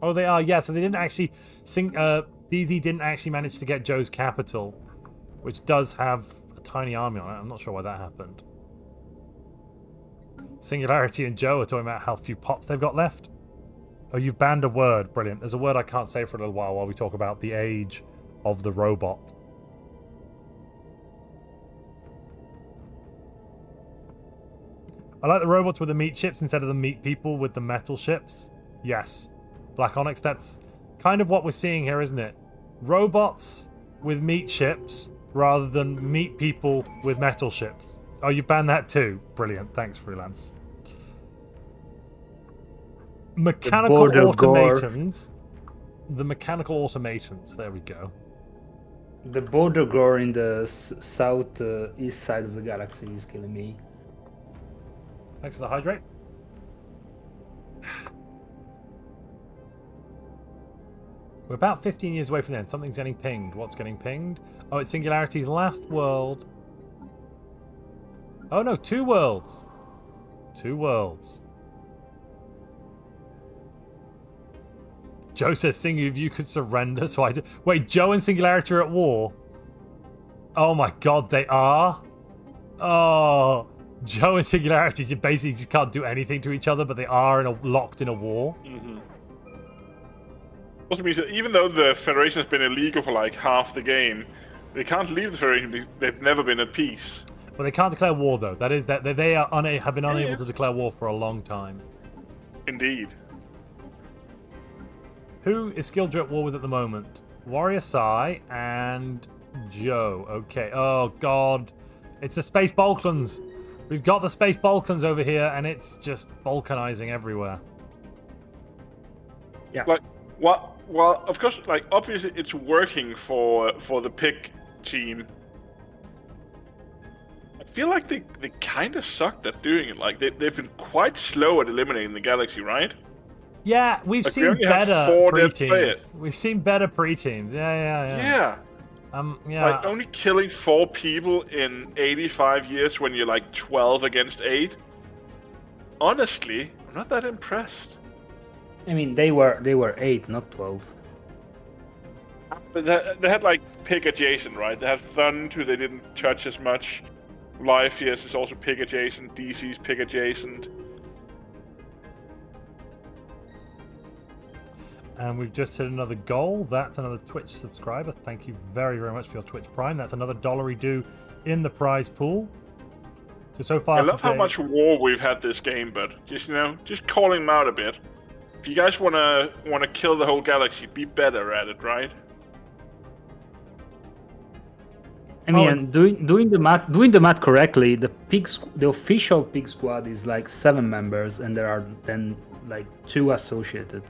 A: Oh, they are. Yeah, so they didn't actually DZ didn't actually manage to get Joe's capital, which does have a tiny army on it. I'm not sure why that happened. Singularity and Joe are talking about how few pops they've got left. Oh, you've banned a word. Brilliant. There's a word I can't say for a little while we talk about the age of the robot. I like the robots with the meat ships instead of the meat people with the metal ships. Yes. Black Onyx, that's kind of what we're seeing here, isn't it? Robots with meat ships rather than meat people with metal ships. Oh, you banned that too. Brilliant. Thanks, Freelance. Mechanical automatons. The mechanical automatons. There we go.
D: The border gore in the south east side of the galaxy is killing me.
A: Thanks for the hydrate. We're about 15 years away from the end. Something's getting pinged. What's getting pinged? Oh, it's Singularity's last world. Oh no, 2 worlds. 2 worlds. Joe says, Singu, if you could surrender, so I do. Wait, Joe and Singularity are at war? Oh my god, they are? Oh, Joe and Singularity basically just can't do anything to each other, but they are locked in a war.
B: Mm-hmm. Also means that even though the Federation has been illegal for like half the game, they can't leave the Federation because they've never been at peace.
A: But they can't declare war, though. That is that they are have been unable to declare war for a long time.
B: Indeed.
A: Who is Skildred at war with at the moment? Warrior Sai and Joe. Okay. Oh god, it's the Space Balkans. We've got the Space Balkans over here, and it's just balkanizing everywhere.
D: Yeah.
B: Like what? Well, of course, like obviously it's working for the pig team. I feel like they kind of sucked at doing it. Like they've been quite slow at eliminating the galaxy, right?
A: Yeah, we've
B: Like, we
A: seen
B: only have
A: better
B: 4 that play
A: pre-teams.
B: it.
A: We've seen better pre-teams. Yeah.
B: Yeah. Like only killing 4 people in 85 years when you're like 12 against 8. Honestly, I'm not that impressed.
D: I mean, they were 8, not 12.
B: But they had like pig adjacent, right? They had Thund, who they didn't touch as much. Life, yes, is also pig adjacent. DC's pig adjacent.
A: And we've just hit another goal. That's another Twitch subscriber. Thank you very, very much for your Twitch Prime. That's another $1 due in the prize pool. So far
B: I love how
A: today-
B: much war we've had this game, but just calling them out a bit. If you guys wanna kill the whole galaxy, be better at it, right?
D: I mean, doing the math correctly, the official pig squad is like 7 members, and there are then like 2 associated.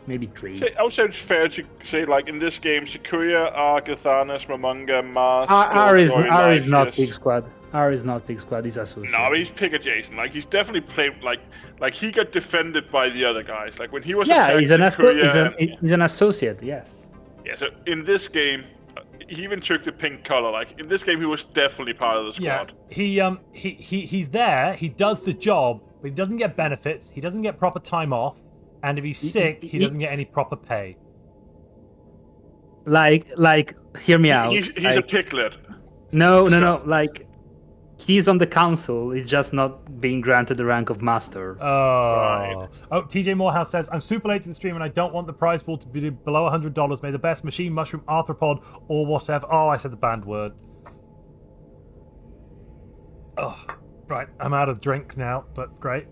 D: Maybe 3.
B: I would say it's fair to say, like, in this game, Sequoia, Ark, Athanas, Momonga, Mars...
D: R is not pig squad. R is not pick squad. He's associate.
B: No, he's pick adjacent. Like he's definitely played like he got defended by the other guys. Like when he was
D: Yeah,
B: attacked
D: he's an,
B: in Korea.
D: he's an associate. Yes.
B: Yeah, so in this game, he even took the pink color. Like in this game, he was definitely part of the
A: Yeah,
B: squad.
A: he's there. He does the job, but he doesn't get benefits. He doesn't get proper time off, and if he's sick, he doesn't get any proper pay.
D: Like, hear me out.
B: He's
D: like,
B: a piglet.
D: No. Like, he's on the council. He's just not being granted the rank of master.
A: Oh.
B: Right.
A: Oh, TJ Morehouse says, I'm super late to the stream and I don't want the prize pool to be below $100. May the best machine, mushroom, arthropod, or whatever. Oh, I said the banned word. Oh, right. I'm out of drink now, but great.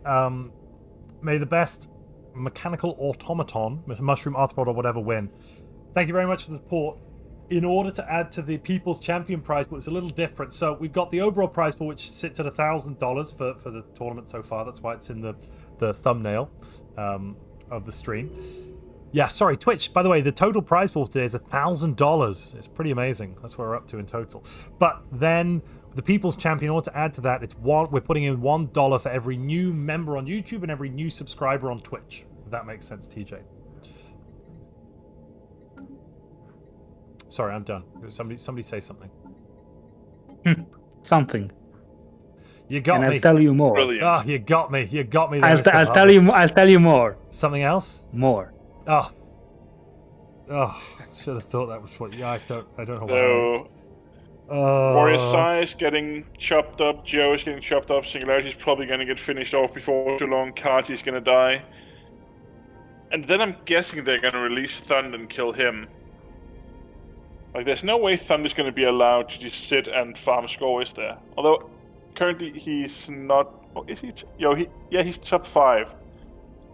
A: May the best mechanical automaton, mushroom, arthropod, or whatever win. Thank you very much for the support. In order to add to the People's Champion prize pool, it's a little different. So we've got the overall prize pool, which sits at $1,000 for the tournament so far. That's why it's in the thumbnail of the stream. Yeah, sorry, Twitch. By the way, the total prize pool today is $1,000. It's pretty amazing. That's what we're up to in total. But then the People's Champion, in order to add to that, we're putting in $1 for every new member on YouTube and every new subscriber on Twitch. If that makes sense, TJ. Sorry, I'm done. Somebody say something.
D: Something.
A: You got me.
D: I'll tell you more.
B: Brilliant.
A: Oh, you got me. You got me.
D: I'll tell you more.
A: Something else?
D: More.
A: Oh. Should have thought that was what. Yeah, I don't know
B: So, Warrior Size getting chopped up. Joe is getting chopped up. Singularity is probably going to get finished off before too long. Kati's going to die. And then I'm guessing they're going to release Thund and kill him. Like, there's no way Thunder's going to be allowed to just sit and farm score, is there? Although, currently he's not... Oh, is he? He's top 5.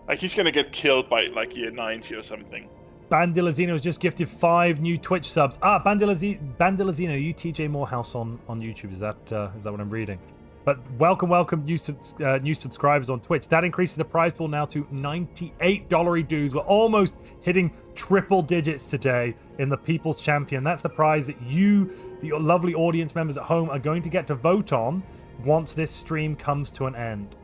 B: Like, he's going to get killed by, like, year 90 or something.
A: Bandilazino has just gifted 5 new Twitch subs. Bandilazino, you TJ Morehouse on YouTube. Is that what I'm reading? But welcome new subscribers on Twitch. That increases the prize pool now to $98 dues. We're almost hitting triple digits today in the People's Champion. That's the prize that you, the lovely audience members at home, are going to get to vote on once this stream comes to an end.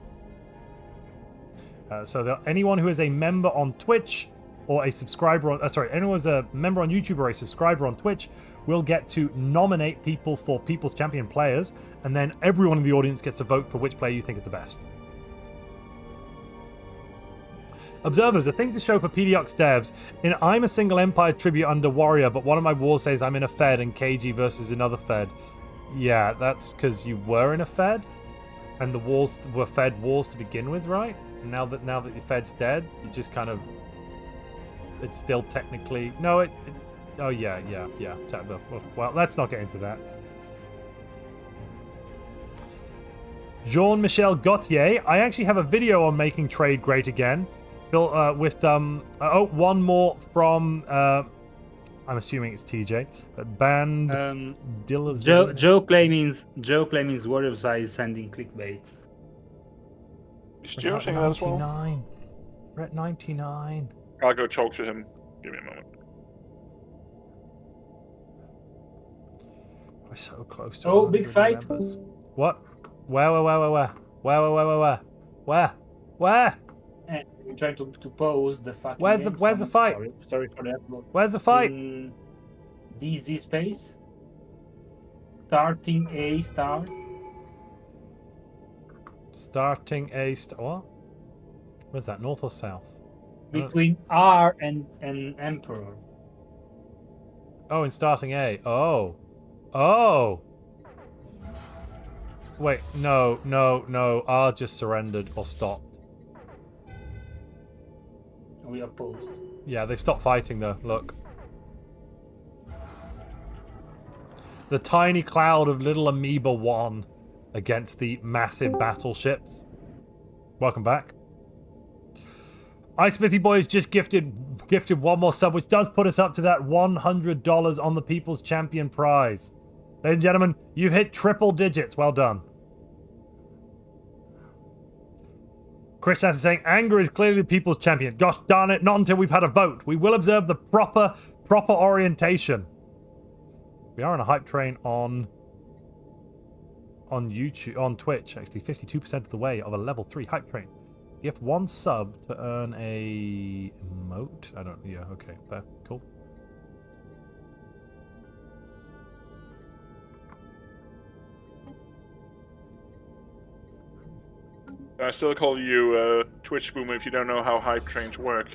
A: So anyone who is a member on Twitch or a subscriber on... anyone who's a member on YouTube or a subscriber on Twitch will get to nominate people for People's Champion players, and then everyone in the audience gets to vote for which player you think is the best. Observers, a thing to show for PDX devs. I'm a single Empire tribute under Warrior, but one of my wars says I'm in a Fed and KG versus another Fed. Yeah, that's because you were in a Fed, and the wars were Fed wars to begin with, right? And now that your Fed's dead, you just kind of... It's still technically... No, Oh, yeah. Well, let's not get into that. Jean-Michel Gauthier. I actually have a video on making trade great again. With one more from I'm assuming it's TJ. But
D: Joe claims Warrior Size sending clickbait.
B: Is Joe saying that as well?
A: 99. We're at 99.
B: I'll go talk to him. Give me a moment.
A: We're so close to
D: big fight.
A: Members. What? Where?
D: I'm trying to pause the fucking
A: Where's the fight?
D: Sorry for that.
A: Where's the fight?
D: DZ space. Starting A star.
A: Starting A star. What? Where's that? North or south?
D: Between R and Emperor.
A: Oh, in starting A. Oh. Wait, no. R just surrendered or stopped.
D: We opposed.
A: Yeah, they stopped fighting though. Look. The tiny cloud of little amoeba won against the massive battleships. Welcome back. iSmithy Boys just gifted one more sub, which does put us up to that $100 on the People's Champion prize. Ladies and gentlemen, you've hit triple digits. Well done. Chris is saying, anger is clearly the People's Champion. Gosh darn it, not until we've had a vote. We will observe the proper orientation. We are on a hype train on on YouTube, on Twitch, actually 52% of the way of a level 3 hype train. Gift 1 sub to earn a emote. I don't. Yeah. Okay. Fair. Cool.
B: I still call you Twitch boomer if you don't know how hype trains work.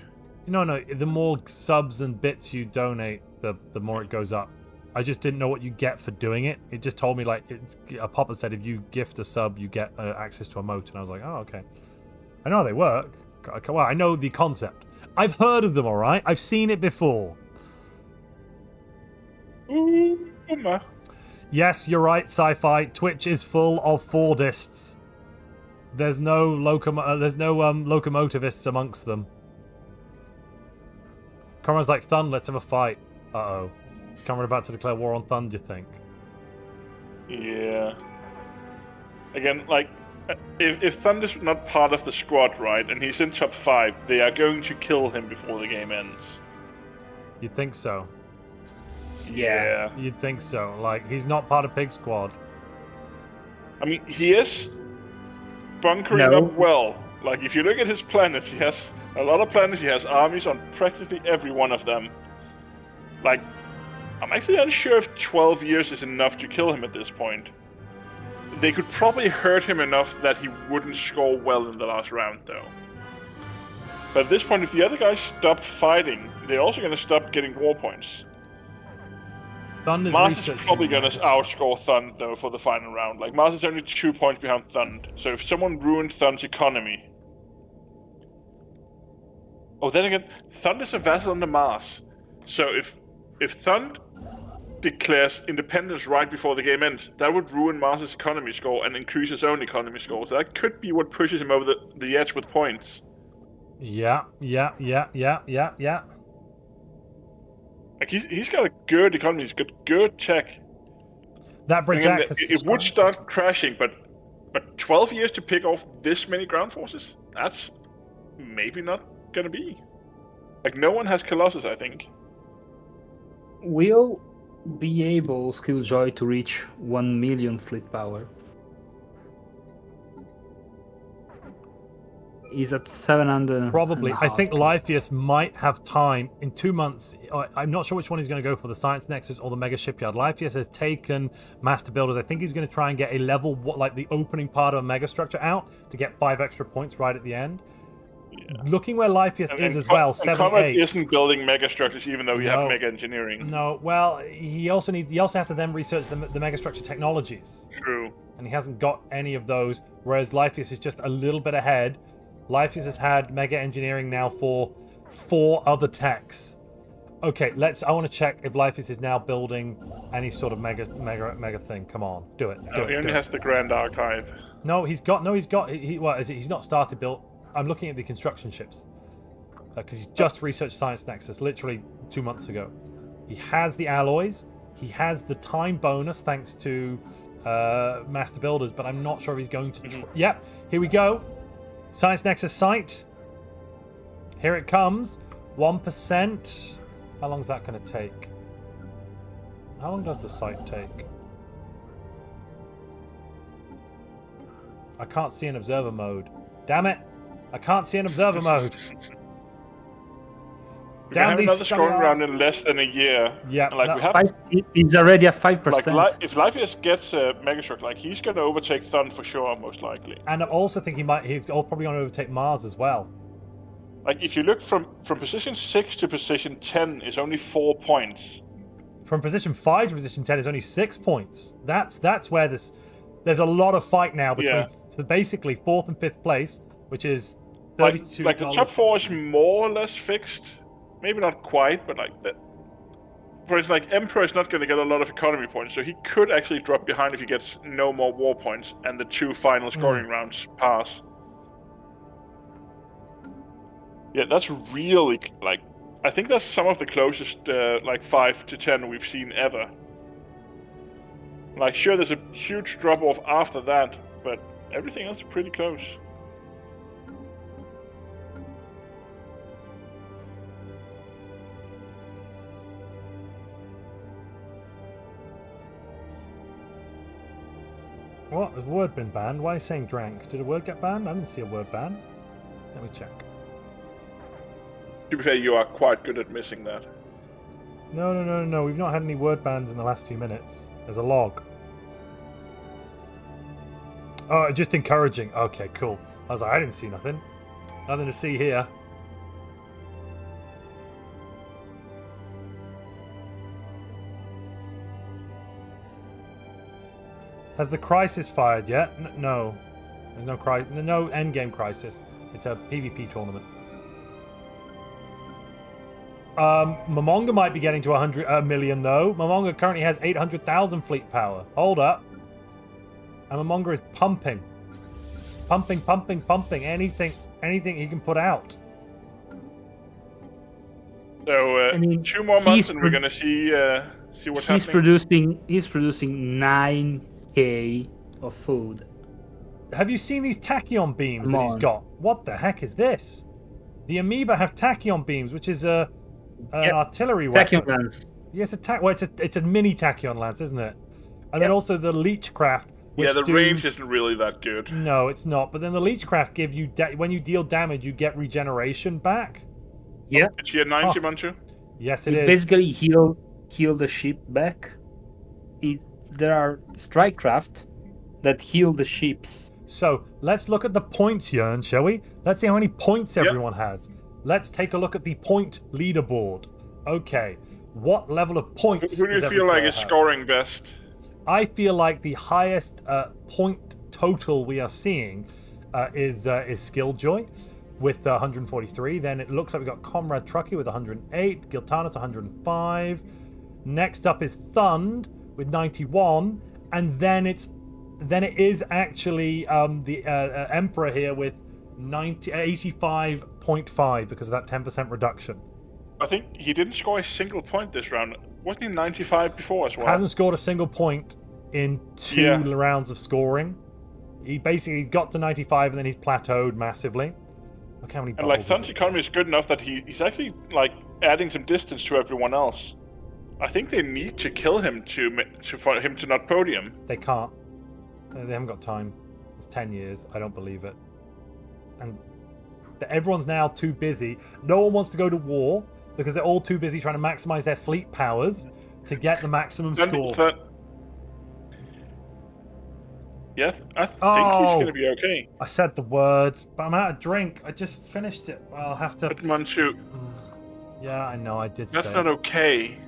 A: No, no. The more subs and bits you donate, the more it goes up. I just didn't know what you get for doing it. It just told me like a pop-up said if you gift a sub, you get access to a emote, and I was like, oh, okay. I know how they work. Well, I know the concept. I've heard of them, all right. I've seen it before.
B: Ooh, boomer.
A: Yes, you're right, sci-fi. Twitch is full of Fordists. There's no locomotivists amongst them. Conrad's like, Thund, let's have a fight. Uh-oh. Is Conrad about to declare war on Thund, do you think?
B: Yeah. Again, like, if Thund is not part of the squad, right, and he's in top 5, they are going to kill him before the game ends.
A: You'd think so.
B: Yeah.
A: You'd think so. Like, he's not part of Pig Squad.
B: I mean, he is bunkering up well. Like, if you look at his planets, he has a lot of planets, he has armies on practically every one of them. Like, I'm actually unsure if 12 years is enough to kill him at this point. They could probably hurt him enough that he wouldn't score well in the last round, though. But at this point, if the other guys stop fighting, they're also going to stop getting war points. Mars is probably going to outscore Thund, though, for the final round. Like, Mars is only 2 points behind Thund. So if someone ruined Thund's economy... Oh, then again, Thund is a vassal under Mars. So if Thund declares independence right before the game ends, that would ruin Mars's economy score and increase his own economy score. So that could be what pushes him over the edge with points.
A: Yeah.
B: Like he's got a good economy, he's got good tech.
A: That bridge
B: it would start crashing, but 12 years to pick off this many ground forces? That's maybe not gonna be. Like, no one has Colossus, I think.
D: Will be able, Skilljoy, to reach 1 million fleet power. He's at 700.
A: Probably. I think Lypheus might have time in 2 months. I'm not sure which one he's going to go for, the Science Nexus or the Mega Shipyard. Lypheus has taken Master Builders. I think he's going to try and get a level, like the opening part of a Mega Structure out to get 5 extra points right at the end. Yeah. Looking where Lypheus is as well, 7-8.
B: Isn't building mega structures even though you have mega engineering.
A: No, well, he also has to then research the mega structure technologies.
B: True.
A: And he hasn't got any of those, whereas Lypheus is just a little bit ahead. Lypheus has had mega engineering now for 4 other techs. Okay, I want to check if Lypheus is now building any sort of mega thing. Come on, do it.
B: No, he only has the Grand Archive.
A: No, he's not started build. I'm looking at the construction ships because he's just researched Science Nexus literally 2 months ago. He has the alloys. He has the time bonus thanks to Master Builders, but I'm not sure if he's going to. Yep, here we go. Science Nexus site. Here it comes. 1%. How long is that going to take? How long does the site take? I can't see an observer mode. Damn it! I can't see an observer mode.
B: We have another scoring round in less than a year.
A: Yeah,
B: like we have.
D: It's already at 5%.
B: Like, if Lypheus gets a Megastruck, like he's going to overtake Thund for sure, most likely.
A: And I also think he's probably going to overtake Mars as well.
B: Like if you look from position 6 to position 10 is only 4 points.
A: From position 5 to position 10 is only 6 points. That's where there's a lot of fight now between basically 4th and 5th place, which is $32.
B: Like the top 4 is more or less fixed. Maybe not quite, but like that. For instance, like Emperor is not going to get a lot of economy points, so he could actually drop behind if he gets no more war points and the 2 final scoring rounds pass. Yeah, that's really like. I think that's some of the closest like 5 to 10 we've seen ever. Like, sure, there's a huge drop off after that, but everything else is pretty close.
A: What? Has a word been banned? Why are you saying drank? Did a word get banned? I didn't see a word ban. Let me check.
B: To be fair, you are quite good at missing that.
A: No. We've not had any word bans in the last few minutes. There's a log. Oh, just encouraging. Okay, cool. I was like, I didn't see nothing. Nothing to see here. Has the crisis fired yet? No. There's no crisis. No endgame crisis. It's a PvP tournament. Momonga might be getting to 100 million though. Momonga currently has 800,000 fleet power. Hold up. And Momonga is pumping. Pumping. Anything he can put out.
B: So, 2 more months and we're gonna see what's happening.
D: He's producing 9k of food.
A: Have you seen these tachyon beams that he's got? What the heck is this? The amoeba have tachyon beams, which is an artillery weapon.
D: Tachyon lance.
A: Yes, it's a mini tachyon lance, isn't it? And then also the leechcraft.
B: Yeah, the range isn't really that good.
A: No, it's not. But then the leechcraft give you when you deal damage, you get regeneration back.
D: Yeah.
B: Is she at 90, Montu?
A: Yes, it
D: You
A: is.
D: basically heal the ship back. There are strike craft that heal the ships.
A: So let's look at the points, Jern, shall we? Let's see how many points everyone has. Let's take a look at the point leaderboard. Okay, what level of points?
B: Who do you feel like is scoring best?
A: I feel like the highest point total we are seeing is Skilljoy with 143. Then it looks like we've got Comrade Truckee with 108, Giltanis 105. Next up is Thund with 91, and then it is actually the Emperor here with 85.5 because of that 10% reduction.
B: I think he didn't score a single point this round. Wasn't he 95 before as well?
A: Hasn't scored a single point in 2 rounds of scoring. He basically got to 95 and then he's plateaued massively. Look how many
B: and like Thund's economy is good enough that he's actually like adding some distance to everyone else. I think they need to kill him for him to not podium.
A: They can't. They haven't got time. It's 10 years. I don't believe it. And everyone's now too busy. No one wants to go to war because they're all too busy trying to maximize their fleet powers to get the maximum score.
B: Yes, I think he's going to be okay.
A: I said the word, but I'm out of drink. I just finished it. I'll have to...
B: But Montu.
A: Yeah, I know, I did say
B: That's not okay.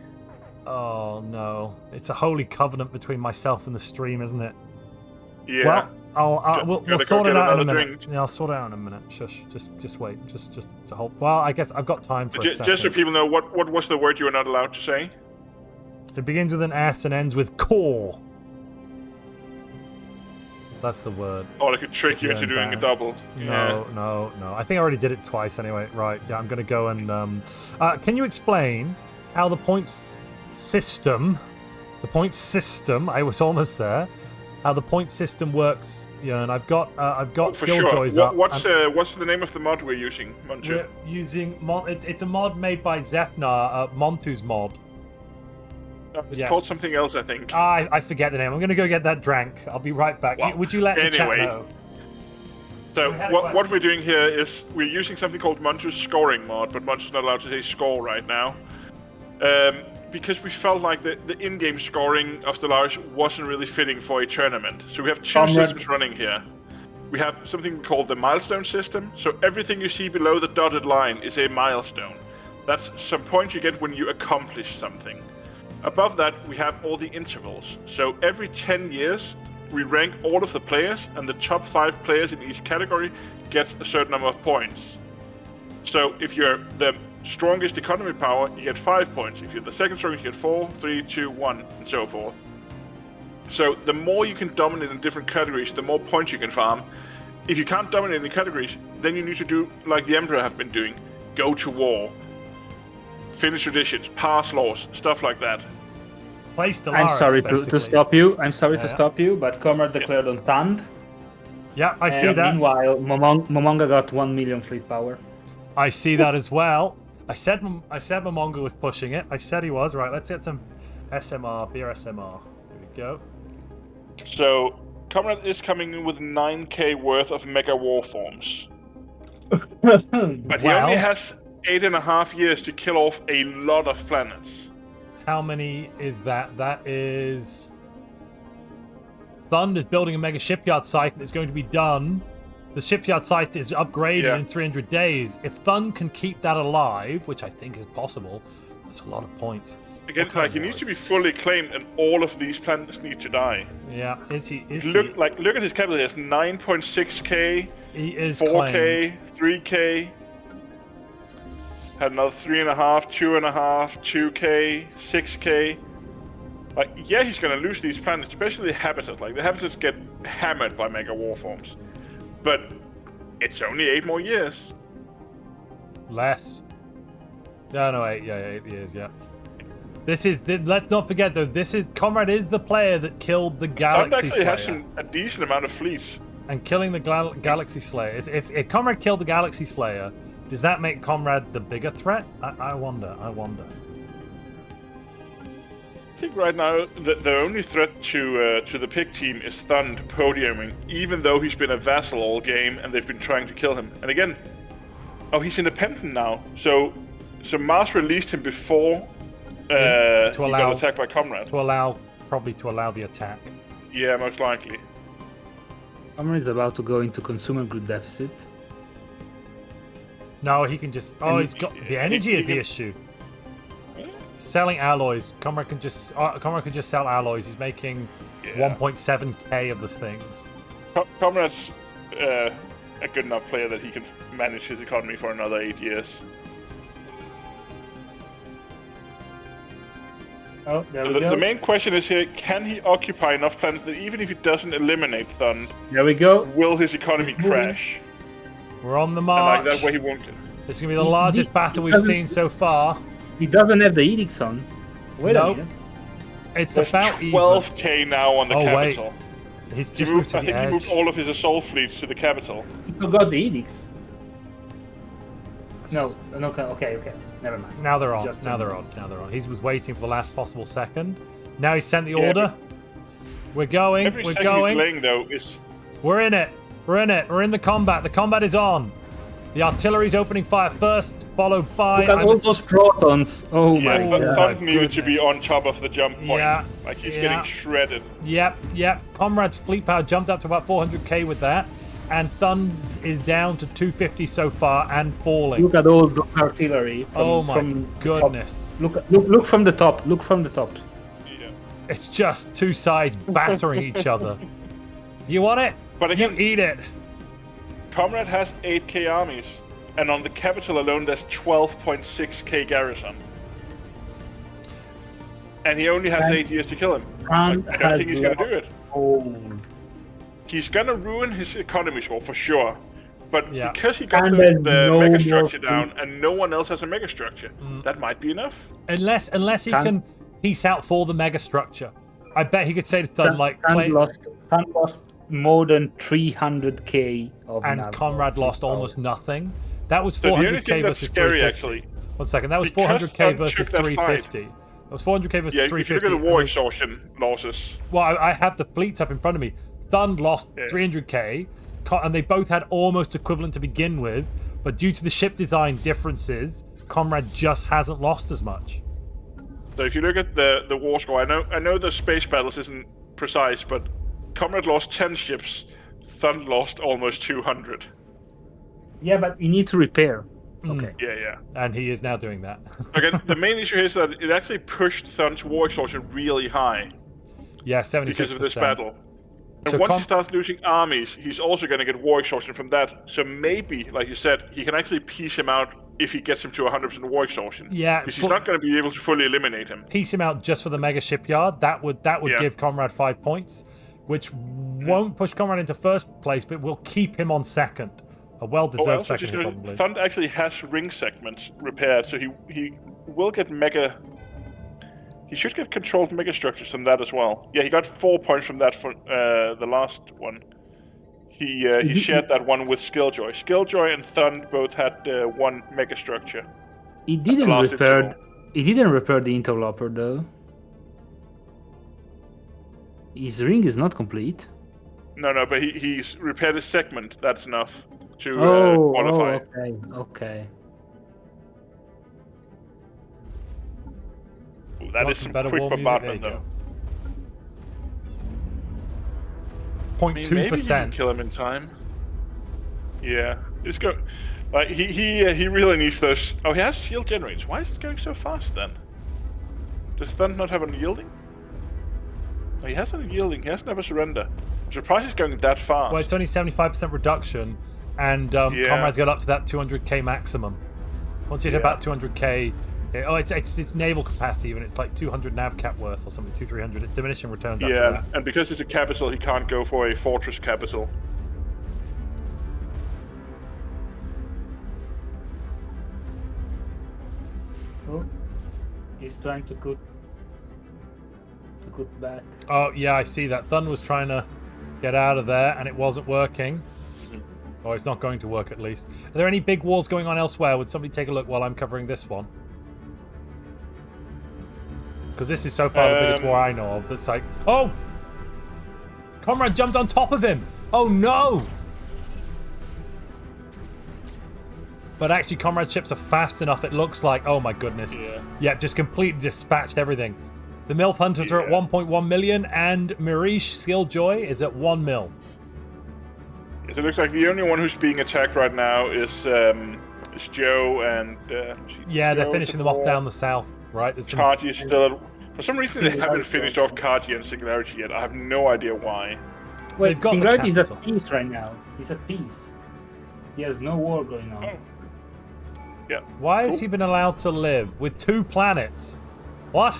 A: Oh, no. It's a holy covenant between myself and the stream, isn't it?
B: Yeah.
A: Well, we'll sort it out in a minute. Drink. Yeah, I'll sort it out in a minute. Shush. Just wait. Just to hold. Well, I guess I've got time for a second.
B: Just so people know, what was the word you were not allowed to say?
A: It begins with an S and ends with core. That's the word.
B: Oh, I could trick you into doing a double.
A: No. I think I already did it twice anyway. Right. Yeah, I'm going to go and... can you explain how the points system... I was almost there. How the point system works, yeah, and I've got Skilljoys up.
B: What's the name of the mod we're using, Montu?
A: We're using it's a mod made by Zepnar, Montu's mod.
B: It's called something else, I think.
A: I forget the name. I'm gonna go get that drank. I'll be right back.
B: Well,
A: would you let the chat know?
B: So what we're doing here is we're using something called Montu's scoring mod, but Montu's not allowed to say score right now. Because we felt like the in-game scoring of Stellaris wasn't really fitting for a tournament. So we have 2 systems running here. We have something called the milestone system. So everything you see below the dotted line is a milestone. That's some points you get when you accomplish something. Above that, we have all the intervals. So every 10 years, we rank all of the players, and the top 5 players in each category gets a certain number of points. So if you're the strongest economy power, you get 5 points. If you're the second strongest, you get 4, 3, 2, 1, and so forth. So the more you can dominate in different categories, the more points you can farm. If you can't dominate in the categories, then you need to do like the Emperor have been doing. Go to war. Finish traditions, pass laws, stuff like that.
A: Play Stellaris,
D: I'm sorry to stop you. I'm sorry to stop you, but Comrade declared on Thund.
A: Yeah, I see that.
D: Meanwhile, Momonga got 1 million fleet power.
A: I see that as well. I said Momonga was pushing it. I said he was. Right, let's get some SMR, beer SMR. Here we go.
B: So, Comrade is coming in with 9k worth of Mega Warforms. But he only has 8.5 years to kill off a lot of planets.
A: How many is that? That is... Thund is building a mega shipyard site and it's going to be done. The shipyard site is upgraded in 300 days. If Thund can keep that alive, which I think is possible, that's a lot of points.
B: Again, like he needs to be fully claimed, and all of these planets need to die.
A: Yeah, is he?
B: Look at his capital. He has 9.6k.
A: He is
B: 4k,
A: claimed.
B: 3k. Had another 3.5, 2.5, 2k, 6k. Like, yeah, he's gonna lose these planets, especially the habitats. Like, the habitats get hammered by Mega Warforms. But it's only 8 more years.
A: Less. No, 8 years, yeah. This is, let's not forget though, Comrade is the player that killed the Galaxy Slayer.
B: Actually has a decent amount of fleets.
A: And killing the Galaxy Slayer. If Comrade killed the Galaxy Slayer, does that make Comrade the bigger threat? I wonder.
B: I think right now the only threat to the pig team is Thund podiuming, even though he's been a vassal all game and they've been trying to kill him. And again, he's independent now, so Mars released him before he got attacked by Comrade.
A: Probably to allow the attack.
B: Yeah, most likely.
D: Comrade is about to go into consumer good deficit.
A: No, he can just. He's got the energy is the issue. Selling alloys, Comrade can just sell alloys. He's making 1.7k of those things.
B: Comrade's a good enough player that he can manage his economy for another 8 years.
D: Oh, there we go.
B: The main question is here: can he occupy enough planets that even if he doesn't eliminate Thund,
D: there we go.
B: Will his economy crash?
A: We're on the march.
B: And like that way he won't.
A: This is gonna be the largest battle we've seen so far.
D: He doesn't have the edicts on. Wait a minute.
A: It's
B: There's
A: about
B: 12k now on the capital.
A: Wait. He's just moved to the edge.
B: He moved all of his assault fleets to the capital.
D: He forgot the edicts. No, okay. Never mind.
A: Now they're on. Now they're on. He was waiting for the last possible second. Now he's sent the order. We're going.
B: Every
A: We're
B: second
A: going.
B: he's laying though is.
A: We're in it. We're in the combat. The combat is on. The artillery's opening fire first, followed by.
D: Look at all those protons. Oh my god.
B: Thund needed to be on top of the jump point.
A: Yeah.
B: Like he's getting shredded.
A: Yep. Comrade's fleet power jumped up to about 400k with that. And Thund is down to 250 so far and falling.
D: Look at all the artillery.
A: From
D: goodness! Look from the top. Look from the top.
B: Yeah.
A: It's just two sides battering each other. You want it?
B: But again,
A: you eat it.
B: Comrade has 8k armies, and on the capital alone, there's 12.6k garrison. And he only has 8 years to kill him. I don't think he's gonna do it. He's gonna ruin his economy score for sure, but because he got the mega structure down and no one else has a mega structure, that might be enough.
A: Unless he can piece out for the mega structure, I bet he could say to Thund
D: Thund lost more than 300k of
A: and Comrade lost almost nothing. That was 400k versus
B: scary,
A: 350.
B: Actually.
A: 1 second, that was 400k versus 350. That was 400k versus 350.
B: If you look at the war exhaustion losses.
A: Well, I have the fleets up in front of me. Thund lost 300k, and they both had almost equivalent to begin with, but due to the ship design differences, Comrade just hasn't lost as much.
B: So if you look at the war score, I know the space battles isn't precise, but Comrade lost 10 ships, Thund lost almost 200.
D: Yeah, but you need to repair. Okay.
B: Yeah.
A: And he is now doing that.
B: Again, the main issue here is that it actually pushed Thund's war exhaustion really high.
A: Yeah, 76%.
B: Because of this battle. And once he starts losing armies, he's also going to get war exhaustion from that. So maybe, like you said, he can actually piece him out if he gets him to 100% war exhaustion.
A: Yeah.
B: Because he's not going to be able to fully eliminate him.
A: Piece him out just for the mega shipyard. That would give Comrade 5 points, which won't push Comrade into first place, but will keep him on second. A well-deserved second, probably.
B: Thund actually has ring segments repaired, so he will get mega. He should get controlled mega structures from that as well. Yeah, he got 4 points from that for the last one. He shared that one with Skilljoy. Skilljoy and Thund both had one mega structure.
D: He didn't repair. He didn't repair the interloper though. His ring is not complete.
B: No, but he's repaired his segment. That's enough to qualify.
D: Okay.
B: Ooh, that
A: Want
B: is
A: some
B: some
A: better
B: quick
A: war music? There you
B: bombardment,
A: go.
B: though. I mean, maybe you can
A: 0.2%.
B: kill him in time. Yeah, it's go. Like he really needs those. Oh, he has shield generators. Why is it going so fast then? Does Thun not have a yielding? Oh, he has a yielding. He has never surrender. I'm surprised he's going that fast.
A: Well, it's only 75% reduction, and Comrade's got up to that 200k maximum. Once you hit about 200k, it's naval capacity even. It's like 200 nav cap worth or something, 200-300. It's diminishing returns after that.
B: And because it's a capital, he can't go for a fortress capital.
D: Oh, he's trying to cut back.
A: Oh yeah, I see that. Thun was trying to get out of there, and it wasn't working. Or it's not going to work, at least. Are there any big wars going on elsewhere? Would somebody take a look while I'm covering this one? Because this is so far the biggest war I know of. That's like, oh! Comrade jumped on top of him! Oh no! But actually, Comrade ships are fast enough, it looks like. Oh my goodness. Yeah, just completely dispatched everything. The MILF Hunters are at 1.1 million, and Mirish Skilljoy is at 1 mil.
B: So it looks like the only one who's being attacked right now is Joe and.
A: Yeah, they're finishing them off down the south, right? There's some...
B: Kaji is still. For some reason, they haven't finished off Kaji and Singularity yet. I have no idea why.
D: Wait,
A: They've got the
D: Singularity is at
A: capital.
D: peace right now. He's at peace. He has no war going on.
B: Oh. Yeah.
A: Why has he been allowed to live with 2 planets? What?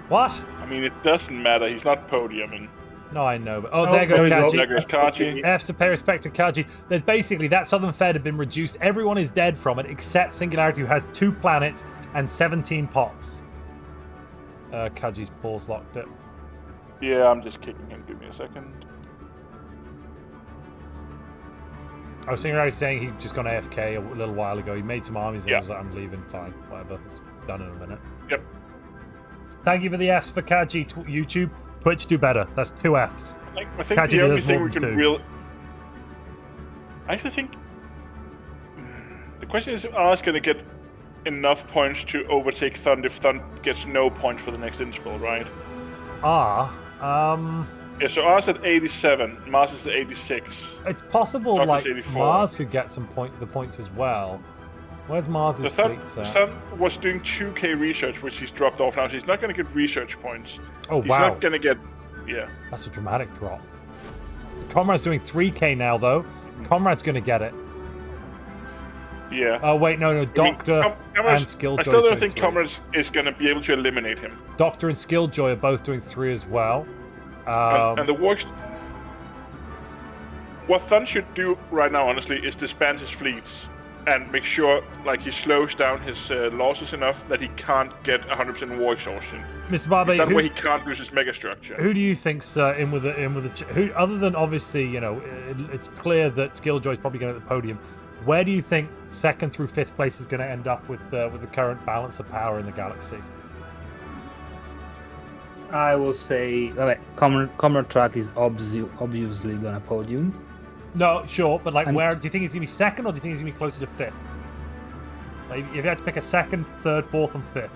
A: What?
B: I mean, it doesn't matter. He's not podiuming.
A: No, I know, but there goes
D: there we go.
A: Kaji.
B: There goes Kaji.
A: F to pay respect to Kaji. There's basically that southern Fed had been reduced. Everyone is dead from it except Singularity, who has 2 planets and 17 pops. Kaji's pause locked it.
B: Yeah, I'm just kicking him. Give me a second.
A: I was Singularity saying he'd just gone AFK a little while ago. He made some armies and he was like, I'm leaving. Fine, whatever. It's done in a minute.
B: Yep.
A: Thank you for the Fs for Kaji. YouTube. Twitch, do better. That's 2 Fs.
B: I think
A: Kaji
B: the only
A: does
B: thing
A: more
B: we
A: than
B: can
A: 2.
B: really. I actually think. The question is, are us going to get enough points to overtake Thund if Thund gets no points for the next interval, right? Yeah, so ours at 87, Mars is at 86.
A: It's possible,
B: Not
A: like,
B: just 84.
A: Mars could get some points as well. Where's Mars's fleet
B: The
A: set?
B: Sun was doing 2k research, which he's dropped off now, so he's not going to get research points.
A: Oh,
B: He's
A: wow.
B: not going to get. Yeah.
A: That's a dramatic drop. Comrade's doing 3k now, though. Comrade's going to get it.
B: Yeah.
A: Oh, wait, no. Doctor and Skilljoy.
B: I still don't think Comrades is going to be able to eliminate him.
A: Doctor and Skilljoy are both doing 3 as well.
B: And the worst. What Thun should do right now, honestly, is disband his fleets and make sure, like, he slows down his losses enough that he can't get 100% war exhaustion.
A: Mr. Barbe,
B: That way he can't lose his megastructure.
A: who do you think's in with the who, other than obviously, you know, it's clear that Skilljoy's probably going to the podium. Where do you think 2nd through 5th place is going to end up with the current balance of power in the galaxy?
D: I will say, Comrade Track is obviously gonna podium.
A: No, sure, but like, where do you think he's gonna be 2nd, or do you think he's gonna be closer to 5th? Like, if you had to pick a 2nd, 3rd, 4th, and 5th.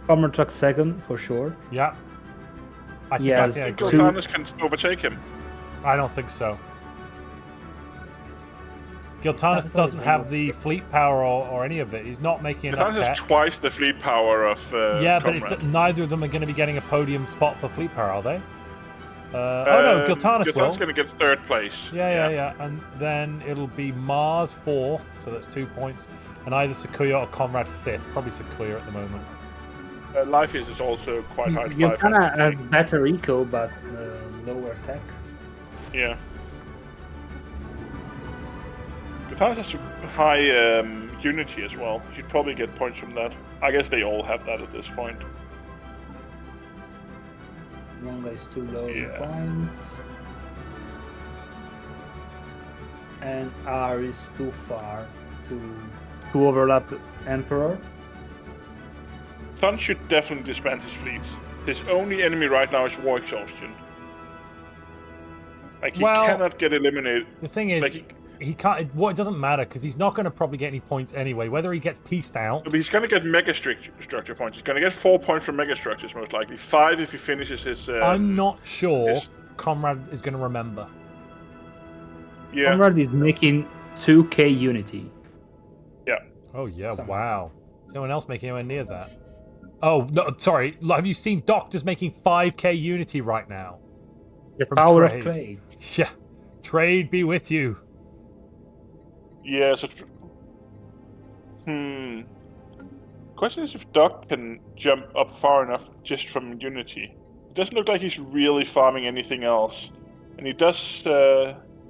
D: Comrade Track 2nd for sure.
A: Yeah. I think
D: Yes.
A: I
B: think
A: agree.
B: Gilthanas can overtake him.
A: I don't think so. Gilthanas doesn't have the fleet power or any of it. He's not making enough
B: Gilthanas has
A: tech.
B: twice the fleet power of
A: Yeah, but
B: Comrade.
A: neither of them are going to be getting a podium spot for fleet power, are they? Oh no, Gilthanas will.
B: Gilthanas going to get 3rd place.
A: Yeah. And then it'll be Mars 4th, so that's 2 points. And either Sequoia or Comrade 5th. Probably Sequoia at the moment.
B: Life is also quite high.
D: You kind of have better eco, but lower tech.
B: Yeah. Gilthanas has high unity as well. You'd probably get points from that. I guess they all have that at this point.
D: Longa is too low in
B: Yeah.
D: points. And R is too far to overlap Emperor.
B: Thun should definitely disband his fleets. his only enemy right now is war exhaustion. Like he
A: Well,
B: cannot get eliminated.
A: The thing is,
B: Like-
A: he can't. Well, it doesn't matter because he's not going to probably get any points anyway. Whether he gets pieced out.
B: But he's gonna get mega structure points. He's gonna get 4 points from mega structures most likely. 5 if he finishes his.
A: I'm not sure
B: his-
A: Conrad is going to remember.
B: Yeah.
D: Conrad is making 2k unity.
A: Oh yeah!
D: Something.
A: Wow. Is anyone else making anywhere near that? Oh no! Sorry. Have you seen Doctors making 5k unity right now?
D: The
A: From
D: power
A: trade.
D: of trade.
A: Yeah. Trade be with you.
B: Yeah. So. Question is if Doc can jump up far enough just from Unity. It doesn't look like he's really farming anything else, and he does.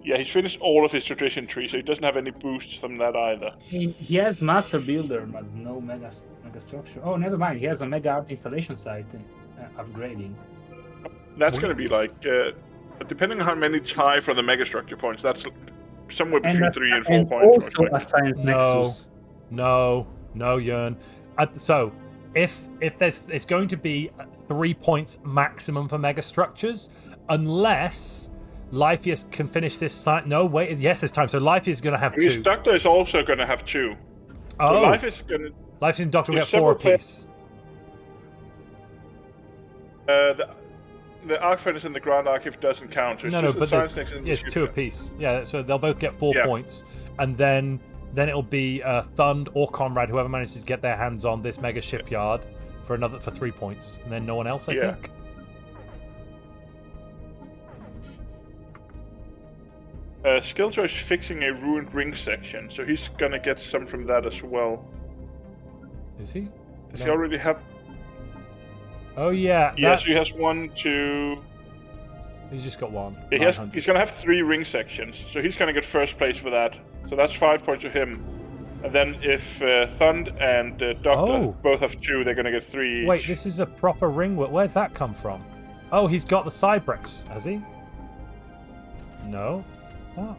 B: Yeah, he's finished all of his tradition tree, so he doesn't have any boosts from that either.
D: He has master builder, but no mega structure. Oh, never mind. He has a mega art installation site upgrading.
B: That's going to be like, depending on how many tie from the mega structure points, that's somewhere between 3 and 4 points. most
D: Also
B: likely.
D: a science
A: No.
D: nexus.
A: No, Jörn. So, if it's going to be 3 points maximum for mega structures, unless Lypheus can finish this site. No, wait, yes, this time. So Lypheus is going to have
B: His
A: 2.
B: Doctor is also going to have 2. So
A: Oh,
B: Life is going to.
A: Lypheus and Doctor will
B: if
A: get 4
B: several players-
A: apiece.
B: The Arc Furnace and the Grand Archive doesn't count. So it's
A: No,
B: just the
A: but
B: Science
A: there's,
B: Nexus and the
A: it's 2
B: Shipyard.
A: apiece. Yeah, so they'll both get 4
B: Yeah.
A: points, and then it'll be Thund or Conrad, whoever manages to get their hands on this mega shipyard for 3 points, and then no one else, I
B: Yeah.
A: think.
B: Skilljoy is fixing a ruined ring section, so he's gonna get some from that as well.
A: Is he?
B: Does
A: No.
B: he already have?
A: Oh yeah.
B: Yes, he
A: that's-
B: has 1, 2.
A: He's just got 1.
B: He's
A: 900.
B: gonna have 3 ring sections, so he's gonna get first place for that. So that's 5 points to him. And then if Thund and Doctor
A: Oh.
B: both have 2, they're gonna get 3 each.
A: Wait, this is a proper ring. Where's that come from? Oh, he's got the Cybrex, has he? No. What?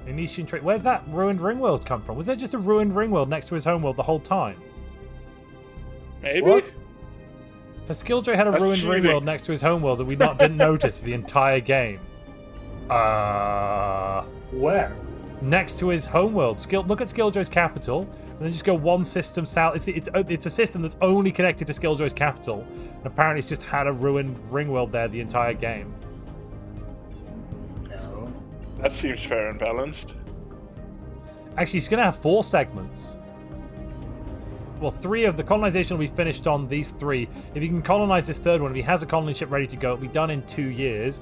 A: Venetian trade. Where's that ruined ring world come from? Was there just a ruined ring world next to his home world the whole time?
B: Maybe.
D: What?
A: Has Skilljoy had a
B: That's
A: ruined ring
B: cheating.
A: world next to his home world that we didn't notice for the entire game?
D: Where?
A: Next to his home world. Look at Skilljoy's capital, and then just go one system south. It's a system that's only connected to Skilljoy's capital, and apparently it's just had a ruined ring world there the entire game.
D: No.
B: That seems fair and balanced.
A: Actually, he's going to have 4 segments. Well, 3 of the colonization will be finished on these 3. If he can colonize this 3rd one, if he has a colony ship ready to go, it'll be done in 2 years.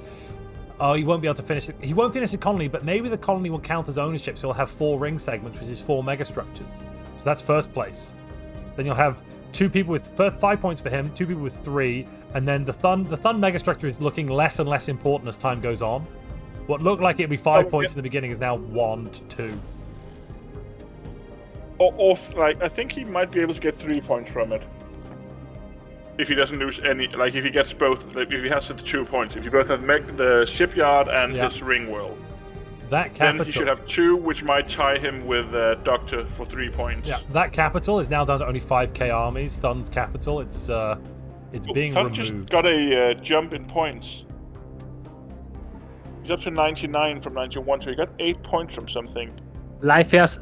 A: Oh, he won't be able to finish it. He won't finish the colony, but maybe the colony will count as ownership, so he'll have 4 ring segments, which is 4 mega structures. So that's first place. Then you'll have 2 people with 5 points for him, 2 people with 3, and then the Thund mega structure is looking less and less important as time goes on. What looked like it'd be 5
B: Oh,
A: points
B: yeah.
A: in the beginning is now 1 to 2.
B: Or like, I think he might be able to get 3 points from it. If he doesn't lose any, like if he gets both, like if he has the 2 points, if you both have the shipyard and
A: Yeah.
B: his ring world,
A: That
B: then
A: capital.
B: he should have 2, which might tie him with Doctor for 3 points.
A: Yeah, that capital is now down to only 5k armies. Thund's capital, it's being
B: Thund just
A: removed.
B: got a jump in points. He's up to 99 from 91, so he got 8 points from something.
D: Life has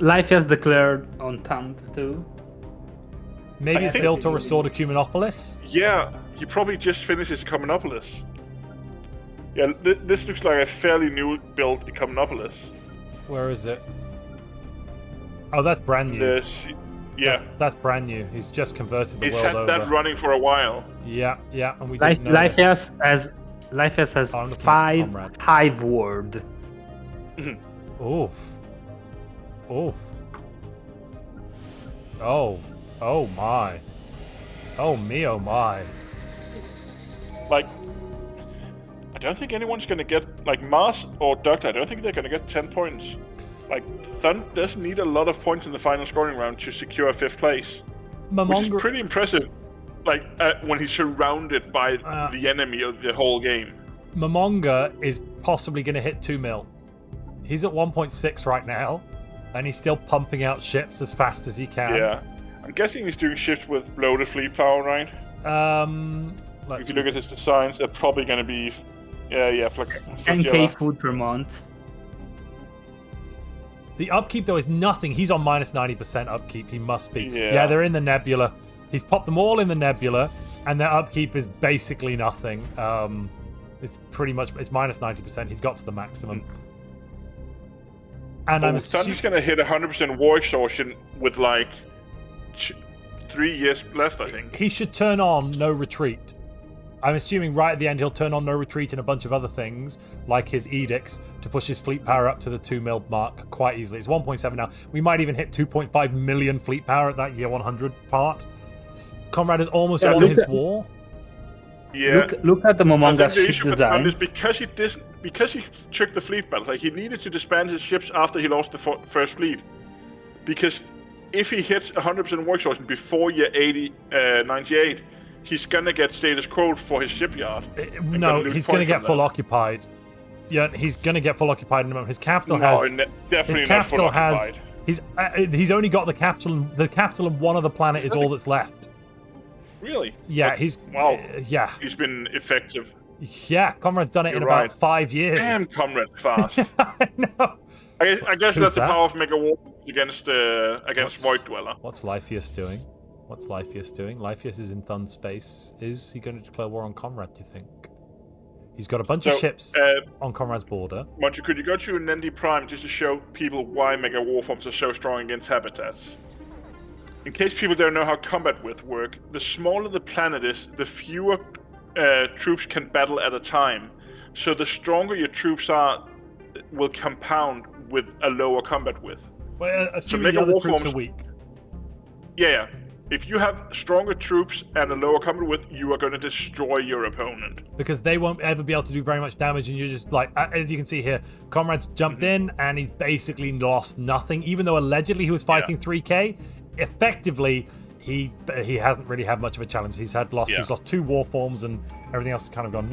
D: declared on Thund too.
A: Maybe
B: I
A: it's
B: think-
A: built or restored a Cumenopolis.
B: Yeah, he probably just finished his Commonopolis. Yeah, this looks like a fairly new build Commonopolis.
A: Where is it? Oh, that's brand new.
B: Yeah,
A: That's brand new. He's just converted the
B: he's
A: world
B: had
A: over.
B: that running for a while.
A: Yeah, and we
D: Life
A: didn't notice.
D: has
A: Oh, I'm looking at
D: 5
A: Comrade.
D: hive ward.
A: Oh. Oh. Oh my. Oh me, oh my.
B: Like, I don't think anyone's gonna get, like, Mars or Doctor, I don't think they're gonna get 10 points. Like, Thund doesn't need a lot of points in the final scoring round to secure 5th place. Which is
A: Momonga.
B: pretty impressive, like, when he's surrounded by the enemy of the whole game.
A: Momonga is possibly going to hit 2 mil. He's at 1.6 right now, and he's still pumping out ships as fast as he can.
B: Yeah. I'm guessing he's doing ships with bloated fleet power, right? If you look at his designs, they're probably going to be, like
D: 10k food per month.
A: The upkeep, though, is nothing. He's on minus 90% upkeep. He must be.
B: Yeah,
A: they're in the nebula. He's popped them all in the nebula, and their upkeep is basically nothing. It's pretty much, it's minus 90%. He's got to the maximum. And I'm
B: Sunny's going to hit 100% war exhaustion with like 3 years left, I think.
A: He should turn on no retreat. I'm assuming right at the end he'll turn on no retreat and a bunch of other things, like his edicts, to push his fleet power up to the 2 mil mark quite easily. It's 1.7 now. We might even hit 2.5 million fleet power at that year 100 part. Conrad has almost won his war.
B: Yeah.
D: Look at the Momonga
B: I think the
D: ship
B: issue with
D: design.
B: Sun is because he took the fleet battles. Like he needed to disband his ships after he lost the first fleet. Because if he hits 100% war exhaustion before year 98, he's gonna get status quo for his shipyard.
A: No, he's gonna get full occupied. Yeah, he's gonna get full occupied in a moment. His capital has.
B: Definitely
A: his
B: not full
A: capital has.
B: occupied.
A: He's only got the capital. The capital and one other planet is all that's left.
B: Really?
A: Yeah,
B: But,
A: he's.
B: wow.
A: Yeah.
B: He's been effective.
A: Yeah, Conrad's done it in
B: You're
A: about
B: right.
A: 5 years.
B: Damn, Comrade, fast.
A: I know.
B: I guess
A: Who's
B: that's the
A: that?
B: power of Mega War against Void Dweller.
A: What's Lypheus doing? What's Lypheus doing? Lypheus is in Thun space. Is he going to declare war on Conrad, do you think? He's got a bunch of ships on Conrad's border.
B: Montu, could you go to Nendi Prime just to show people why Mega Warforms are so strong against habitats? In case people don't know how combat width work, the smaller the planet is, the fewer troops can battle at a time. So the stronger your troops are, will compound with a lower combat width.
A: Well, assuming
B: Mega
A: the other troops
B: Warforms-
A: are weak.
B: Yeah. If you have stronger troops and a lower combat width, you are going to destroy your opponent.
A: Because they won't ever be able to do very much damage, and you're just like, as you can see here, Conrad's jumped in and he's basically lost nothing. Even though allegedly he was fighting 3k, effectively he hasn't really had much of a challenge. He's lost 2 war forms and everything else has kind of gone.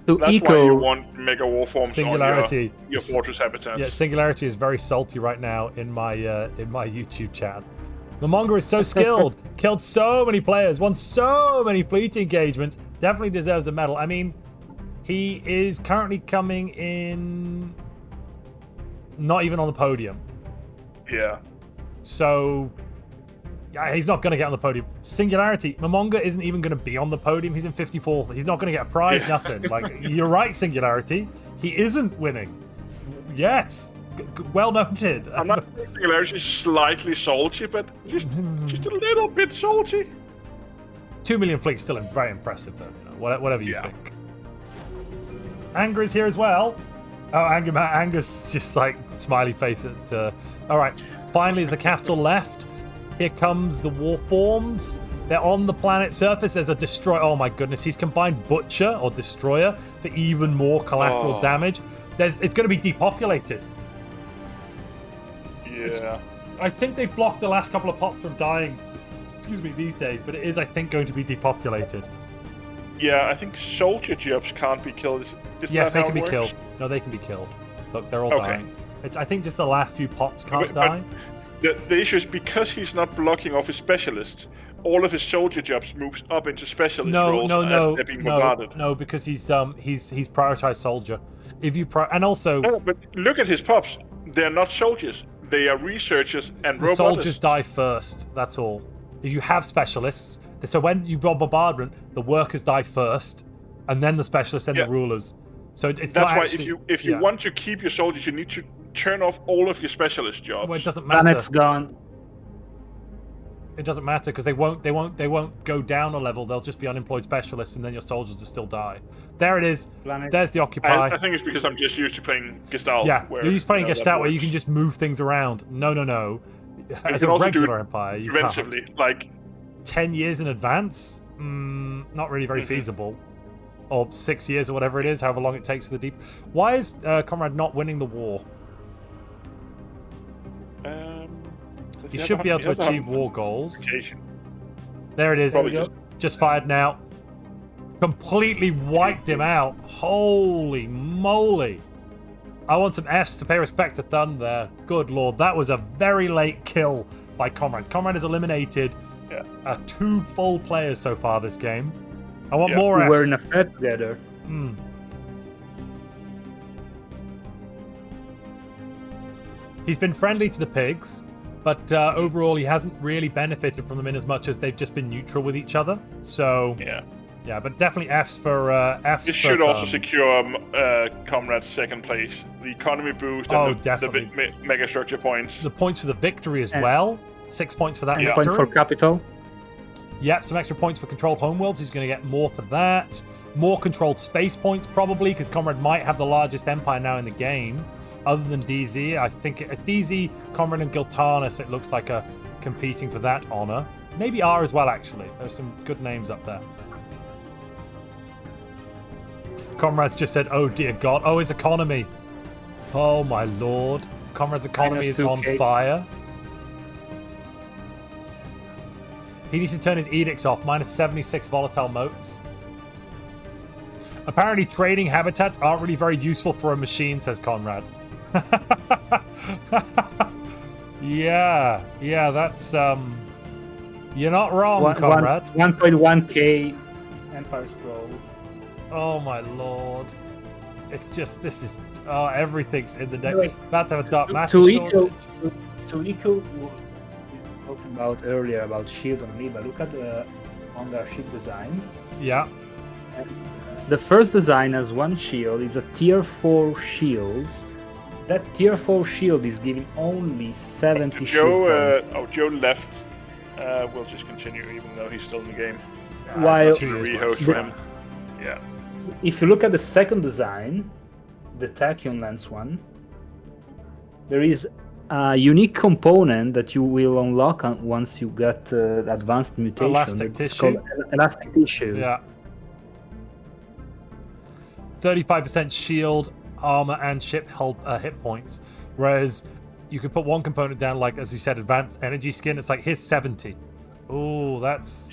D: To
B: That's why you
D: echo,
B: want Mega Warforms
A: Singularity.
B: on your fortress habitats.
A: Yeah, Singularity is very salty right now in my YouTube chat. Momonga is so skilled, killed so many players, won so many fleet engagements, definitely deserves a medal. I mean, he is currently coming in not even on the podium.
B: Yeah.
A: So, yeah, he's not going to get on the podium. Singularity, Momonga isn't even going to be on the podium. He's in 54th. He's not going to get a prize, nothing. Like, you're right, Singularity. He isn't winning. Yes. Well noted.
B: I'm not saying Singularity is slightly salty, but just a little bit salty.
A: 2 million fleet's still very impressive, though. You know, whatever you think. Anger is here as well. Oh, Anger's just like smiley face at. All right, finally, the capital left. Here comes the war forms. They're on the planet's surface. There's a destroyer. Oh my goodness, he's combined Butcher or Destroyer for even more collateral damage. It's going to be depopulated.
B: Yeah.
A: I think they blocked the last couple of pops from dying. Excuse me, these days, but it is, I think, going to be depopulated.
B: Yeah, I think soldier jobs can't be killed.
A: Yes, they can be killed. No, they can be killed. Look, they're all dying. It's, I think, just the last few pops can't die.
B: The issue is because he's not blocking off his specialists, all of his soldier jobs moves up into specialist roles as they're being bombarded.
A: No, because he's prioritized soldier. If you and also
B: no, but look at his pops. They're not soldiers. They are researchers and robotists.
A: Soldiers die first. That's all. If you have specialists, so when you bombardment, the workers die first, and then the specialists and the rulers. So it's
B: that's
A: not
B: why
A: actually,
B: if you want to keep your soldiers, you need to turn off all of your specialist jobs.
A: Well, it doesn't matter.
D: planet's gone.
A: It doesn't matter because they won't go down a level. They'll just be unemployed specialists, and then your soldiers will still die. There it is. There's the occupy.
B: I think it's because I'm just used to playing Gestalt.
A: Yeah,
B: where,
A: you're used to playing
B: that
A: Gestalt where you
B: works.
A: can just move things around. No. As
B: can
A: a
B: also do
A: regular
B: it
A: empire, you
B: preventively,
A: can't.
B: like
A: 10 years in advance? Not really very feasible. Or 6 years or whatever it is, however long it takes for the deep. Why is Conrad not winning the war? He should be able to achieve war goals. There it is. Just fired now. Completely wiped him out. Holy moly. I want some Fs to pay respect to Thun there. Good lord, that was a very late kill by Comrade. Comrade has eliminated 2 full players so far this game. I want more
D: We
A: Fs.
D: were in a fight together.
A: He's been friendly to the pigs, but overall he hasn't really benefited from them in as much as they've just been neutral with each other. So yeah, but definitely Fs for Fs.
B: This
A: for
B: should also
A: Thun.
B: secure Comrade's second place. The economy boost and
A: definitely.
B: the mega structure points.
A: The points for the victory as well. 6 points for that victory.
D: Point for capital.
A: Yep, some extra points for controlled homeworlds. He's going to get more for that. More controlled space points, probably, because Comrade might have the largest empire now in the game. Other than DZ, I think DZ, Comrade, and Giltanus, it looks like competing for that honor. Maybe R as well, actually. There's some good names up there. Comrade's just said, oh dear God. Oh, his economy. Oh my lord. Comrade's economy is on fire. He needs to turn his edicts off. Minus 76 volatile motes. Apparently trading habitats aren't really very useful for a machine, says Conrad. Yeah, that's you're not wrong, Conrad.
D: 1.1k Empire Scroll.
A: Oh my lord. It's just, this is, everything's in the deck. About to have a dark matter shortage.
D: To echo what we were talking about earlier about shield on Liba, look at the Honda ship design.
A: Yeah.
D: And the first design has one shield, it's a tier 4 shield. That tier 4 shield is giving only 70 shield points.
B: Joe left. We'll just continue even though he's still in the game.
D: While
B: Rehost for him. Yeah.
D: If you look at the second design, the tachyon lens one, there is a unique component that you will unlock once you get advanced mutation.
A: Elastic tissue.
D: Called elastic tissue.
A: Yeah. 35% shield, armor, and ship hit points. Whereas you could put one component down, like as you said, advanced energy skin. It's like here's 70. Oh, that's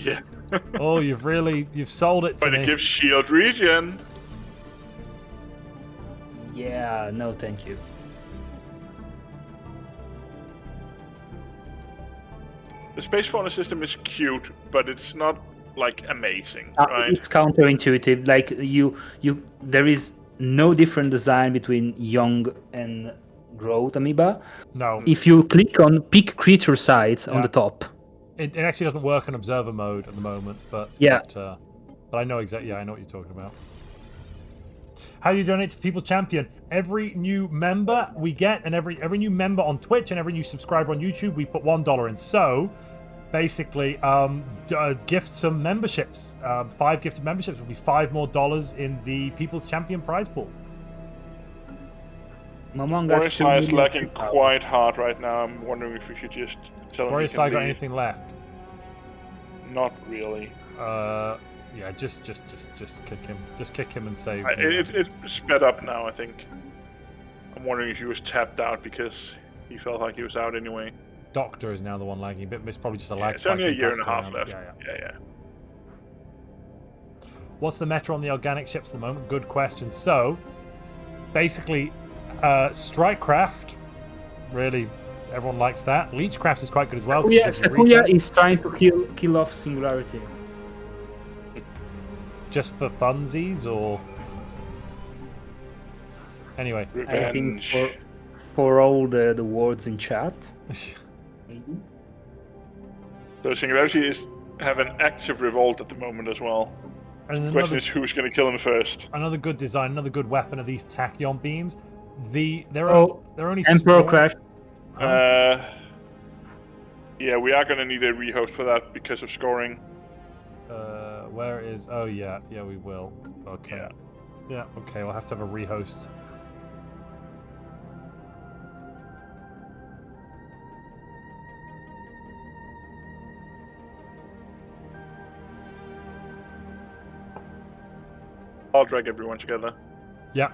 A: oh, you've sold it to
B: me. But it gives shield regen.
D: Yeah, no, thank you.
B: The space fauna system is cute, but it's not like amazing, right?
D: It's counterintuitive. Like there is no different design between young and growth amoeba.
A: No.
D: If you click on pick creature sites on the top,
A: it actually doesn't work on observer mode at the moment. But but I know exactly. Yeah, I know what you're talking about. How do you donate to the People Champion? Every new member we get, and every new member on Twitch, and every new subscriber on YouTube, we put $1 in. So, basically, gift some memberships. 5 gifted memberships will be $5 more in the People's Champion prize pool.
B: Warrior Sai is lacking quite hard right now. I'm wondering if we should just tell him.
A: Warrior Sai got anything left?
B: Not really.
A: Yeah, just kick him. Just kick him and say.
B: It's sped up now, I think. I'm wondering if he was tapped out because he felt like he was out anyway.
A: Doctor is now the one lagging a bit. It's probably just a lag.
B: It's only a year and a half left. Yeah.
A: What's the meta on the organic ships at the moment? Good question. So, basically, Strikecraft, really, everyone likes that. Leechcraft is quite good as well.
D: Sakuya is trying to kill off Singularity.
A: Just for funsies, or anyway?
B: Revenge.
D: I think for all the words in chat. Maybe.
B: So Singularity have an active revolt at the moment as well.
A: And
B: the question is who's going to kill him first.
A: Another good design, another good weapon are these tachyon beams. They're only
D: Emperor
A: small.
D: Clash.
B: Yeah, we are going to need a rehost for that because of scoring.
A: Where is? Oh yeah, we will. Okay. Yeah. Okay, we'll have to have a rehost.
B: I'll drag everyone together.
A: Yeah.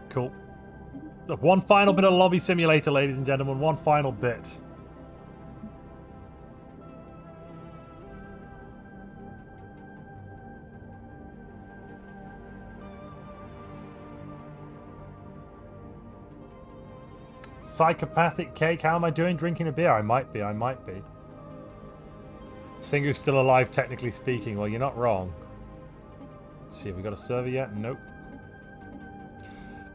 A: Cool. One final bit of lobby simulator, ladies and gentlemen. One final bit. Psychopathic cake. How am I doing drinking a beer? I might be. Singu's still alive, technically speaking. Well, you're not wrong. Let's see, have we got a server yet? Nope.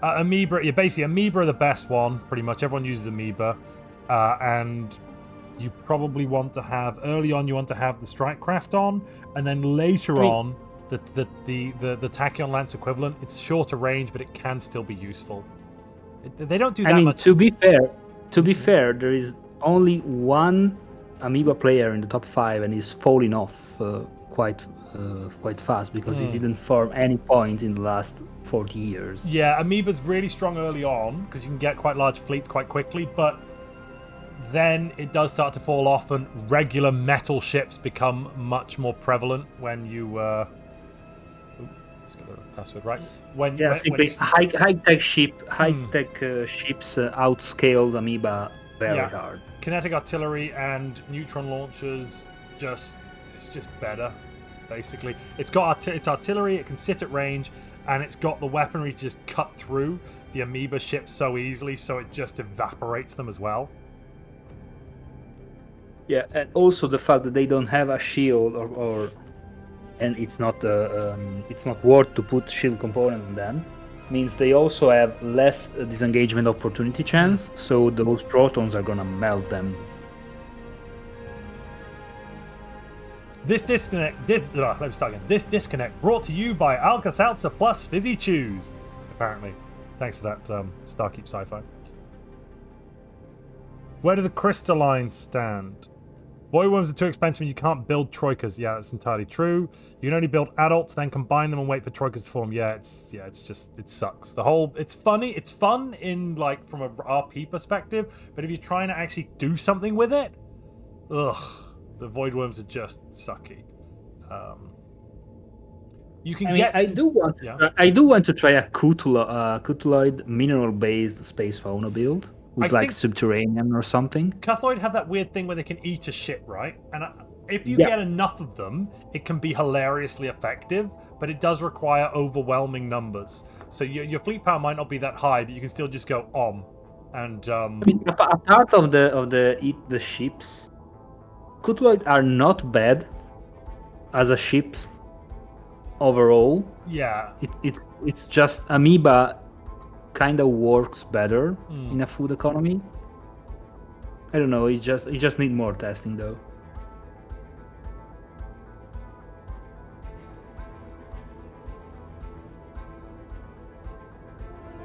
A: Amoeba, yeah, basically Amoeba are the best one, pretty much. Everyone uses Amoeba. And you probably want to have, early on, you want to have the Strikecraft on, and then later on, the Tachyon Lance equivalent. It's shorter range, but it can still be useful. They don't do that much.
D: To be fair, there is only one Amoeba player in the top 5, and he's falling off quite fast because he didn't farm any points in the last 40 years.
A: Yeah, Amoeba's really strong early on because you can get quite large fleets quite quickly, but then it does start to fall off, and regular metal ships become much more prevalent when you. Let's get the password right.
D: Simply high-tech ships outscales Amoeba very hard.
A: Kinetic artillery and neutron launchers it's just better, basically. It's artillery, it can sit at range, and it's got the weaponry to just cut through the Amoeba ships so easily, so it just evaporates them as well.
D: Yeah, and also the fact that they don't have a shield and it's not worth to put shield component on them, means they also have less disengagement opportunity chance, so those protons are gonna melt them.
A: This disconnect brought to you by Alka-Seltzer plus Fizzy Chews, apparently. Thanks for that, Starkeep Sci-Fi. Where do the crystallines stand? Void worms are too expensive and you can't build troikas. Yeah, that's entirely true. You can only build adults, then combine them and wait for troikas to form. It sucks. It's fun in like from a RP perspective, but if you're trying to actually do something with it, the void worms are just sucky. You can
D: I do want to try a Cutuloid mineral-based space fauna build. With like subterranean or something.
A: Cutloid have that weird thing where they can eat a ship, right? And if you get enough of them, it can be hilariously effective, but it does require overwhelming numbers. So your fleet power might not be that high, but you can still just go and
D: a part of the eat the ships, Cutloid are not bad as a ships overall.
A: Yeah.
D: It's just Amoeba kind of works better in a food economy. I don't know. It just need more testing though.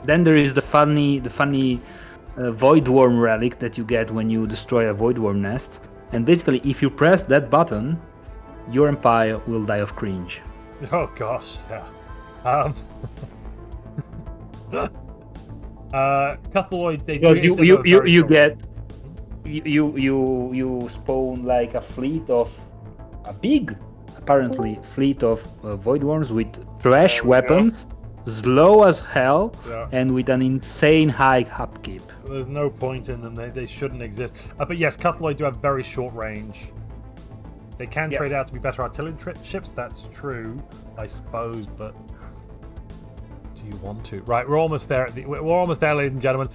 D: Then there is the funny void worm relic that you get when you destroy a void worm nest, and basically if you press that button, your empire will die of cringe.
A: Oh gosh, yeah. Cutloid, they
D: because
A: do
D: you spawn like a big fleet of void worms with trash weapons, slow as hell, and with an insane high upkeep.
A: There's no point in them. They shouldn't exist. But yes, Cutloid do have very short range. They can trade out to be better artillery ships. That's true, I suppose, but. Do you want to? Right, we're almost there. We're almost there, ladies and gentlemen.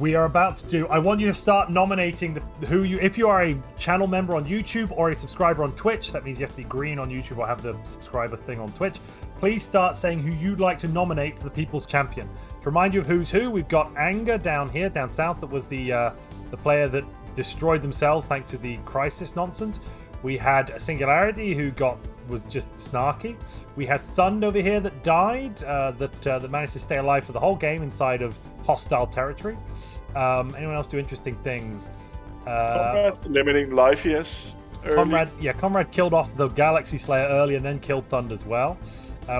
A: We are about to do. I want you to start nominating if you are a channel member on YouTube or a subscriber on Twitch. That means you have to be green on YouTube or have the subscriber thing on Twitch. Please start saying who you'd like to nominate for the People's Champion. To remind you of who's who, we've got Anger down here, down south. That was the player that destroyed themselves thanks to the crisis nonsense. We had a Singularity who was just snarky. We had Thund over here that died, that managed to stay alive for the whole game inside of hostile territory. Anyone else do interesting things?
B: Comrade limiting life, yes.
A: Comrade killed off the Galaxy Slayer early and then killed Thund as well.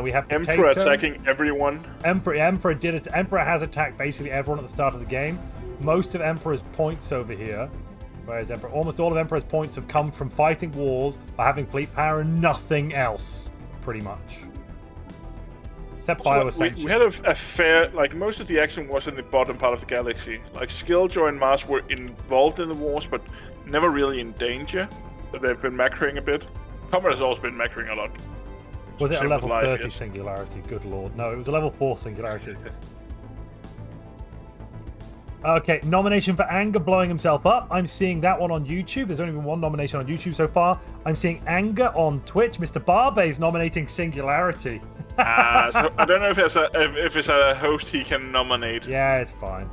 A: We have Potato.
B: Emperor attacking everyone.
A: Emperor did it. Emperor has attacked basically everyone at the start of the game. Most of Emperor's points over here. Whereas almost all of Emperor's points have come from fighting wars, by having fleet power, and nothing else, pretty much. Except Bioascension.
B: We had a fair, most of the action was in the bottom part of the galaxy. Skilljoy and Mars were involved in the wars, but never really in danger. So they've been macroing a bit. Comrade has also been macroing a lot.
A: Was it a level 30 Singularity? Good lord. No, it was a level 4 Singularity. Okay, nomination for Anger blowing himself up. I'm seeing that one on YouTube. There's only been one nomination on YouTube so far. I'm seeing Anger on Twitch. Mr. Barbe's nominating Singularity.
B: So I don't know if it's a host he can nominate.
A: Yeah, it's fine.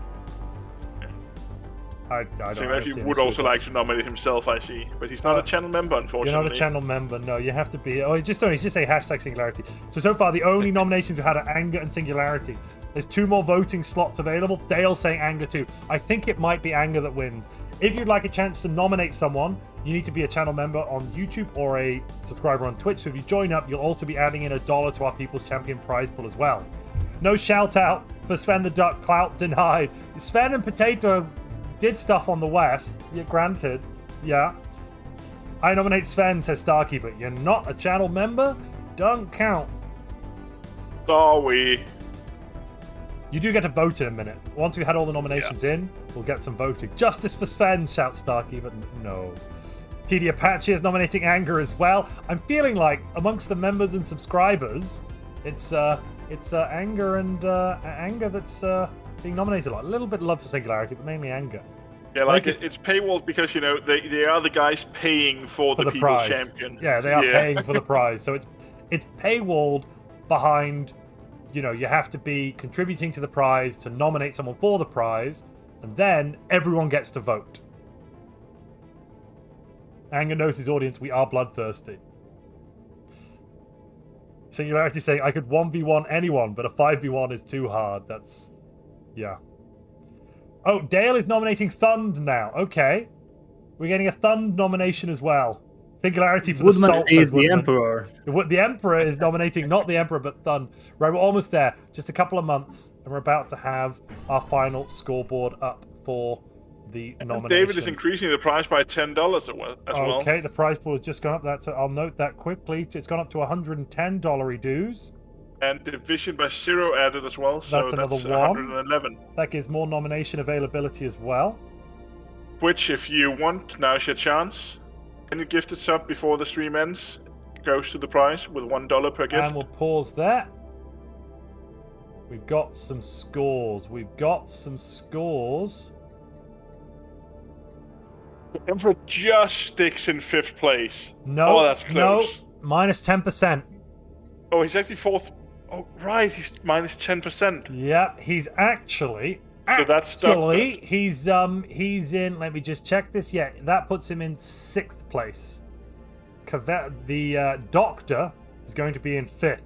A: I don't
B: So
A: know.
B: he would also like to nominate himself, I see. But he's not a channel member, unfortunately.
A: You're not a channel member, no. You have to be... Oh, just say hashtag Singularity. So far, the only nominations we had are Anger and Singularity. There's 2 more voting slots available. Dale's saying Anger too. I think it might be Anger that wins. If you'd like a chance to nominate someone, you need to be a channel member on YouTube or a subscriber on Twitch. So if you join up, you'll also be adding in $1 to our People's Champion prize pool as well. No shout out for Sven the Duck. Clout denied. Sven and Potato did stuff on the West. Yeah, granted. Yeah. I nominate Sven, says Starkey, but you're not a channel member? Don't count.
B: Sorry.
A: You do get to vote in a minute. Once we had all the nominations in, we'll get some voting. Justice for Sven, shouts Starkey, but no. TD Apache is nominating Anger as well. I'm feeling like amongst the members and subscribers, it's Anger and Anger that's being nominated a lot. A little bit of love for Singularity, but mainly Anger.
B: Yeah, like it's paywalled because they are the guys paying for the People's
A: prize.
B: Champion.
A: Yeah, they are paying for the prize. So it's paywalled behind. You have to be contributing to the prize to nominate someone for the prize, and then everyone gets to vote. Anger knows his audience. We are bloodthirsty. Singularity saying, I could 1v1 anyone, but a 5v1 is too hard. That's... yeah. Oh, Dale is nominating Thund now. Okay. We're getting a Thund nomination as well. Singularity for
D: Woodman
A: the salt,
D: is
A: says
D: the
A: Woodman.
D: Emperor.
A: The Emperor is nominating not the Emperor, but Thund. Right, we're almost there. Just a couple of months, and we're about to have our final scoreboard up for the nominations.
B: David is increasing the price by $10 as well.
A: Okay, the prize pool has just gone up. I'll note that quickly. It's gone up to $110 dues.
B: And Division by 0 added as well, so
A: That's another one.
B: 111.
A: That gives more nomination availability as well.
B: Which, if you want, now's your chance. Can you gift a sub before the stream ends? Goes to the prize with $1 per gift.
A: And we'll pause there. We've got some scores.
B: The Emperor just sticks in 5th place.
A: No,
B: oh, that's close.
A: No, minus 10%.
B: Oh, he's actually 4th. Oh, right, he's minus 10%.
A: Yep, he's actually...
B: So that's
A: he's in... Let me just check this. Yeah, that puts him in 6th place. The Doctor is going to be in 5th.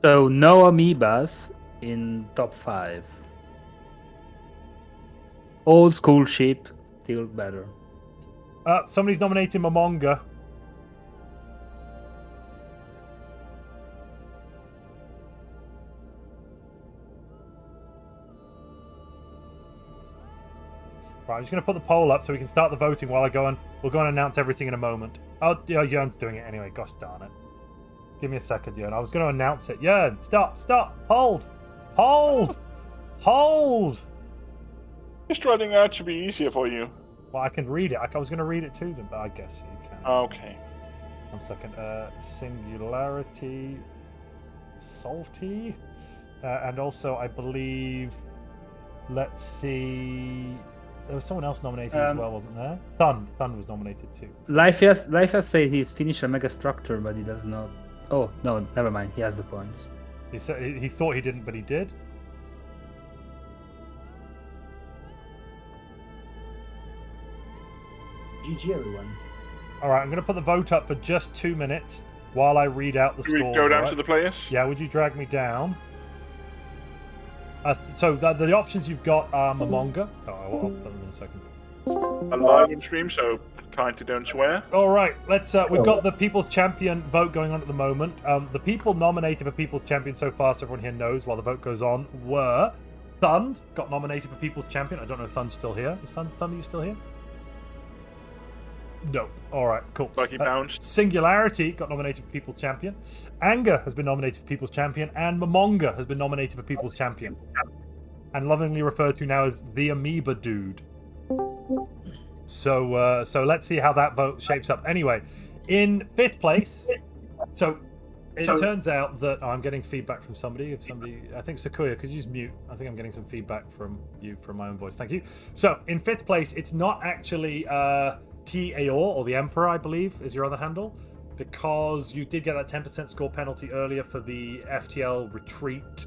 D: So no amoebas in top 5. Old school ship, still better.
A: Somebody's nominating Momonga. Right, I'm just going to put the poll up so we can start the voting while we'll go and announce everything in a moment. Oh, yeah, Jern's doing it anyway. Gosh darn it. Give me a second, Jern. I was going to announce it. Jern, stop. Hold.
B: Just running out to be easier for you.
A: Well, I can read it. I was going to read it to them, but I guess you can.
B: Okay.
A: 1 second. Singularity. Salty. And also, I believe... Let's see... There was someone else nominated as well, wasn't there? Thund was nominated too.
D: Life said he's finished a mega structure, but he does not. Oh no, never mind. He has the points.
A: He said he thought he didn't, but he did.
D: GG everyone.
A: All right, I'm going to put the vote up for just 2 minutes while I read out the
B: Can
A: scores.
B: we go down to the players?
A: Yeah, would you drag me down? So the options you've got are Momonga. Oh, I'll put them in a second.
B: I'm live on stream, so kindly don't swear.
A: All right, let's. We've got the People's Champion vote going on at the moment. The people nominated for People's Champion so far, so everyone here knows while the vote goes on, were Thund got nominated for People's Champion. I don't know if Thund's still here. Is Thund, are you still here? No. All right, cool.
B: Like he bounced.
A: Singularity got nominated for People's Champion. Anger has been nominated for People's Champion, and Momonga has been nominated for People's Champion, and lovingly referred to now as the Amoeba Dude. So let's see how that vote shapes up. Anyway, in 5th place, so It turns out that I'm getting feedback from somebody. I think Sequoia, could you just mute? I think I'm getting some feedback from you from my own voice. Thank you. So in 5th place, it's not actually T. Aor, or the Emperor, I believe, is your other handle, because you did get that 10% score penalty earlier for the FTL retreat,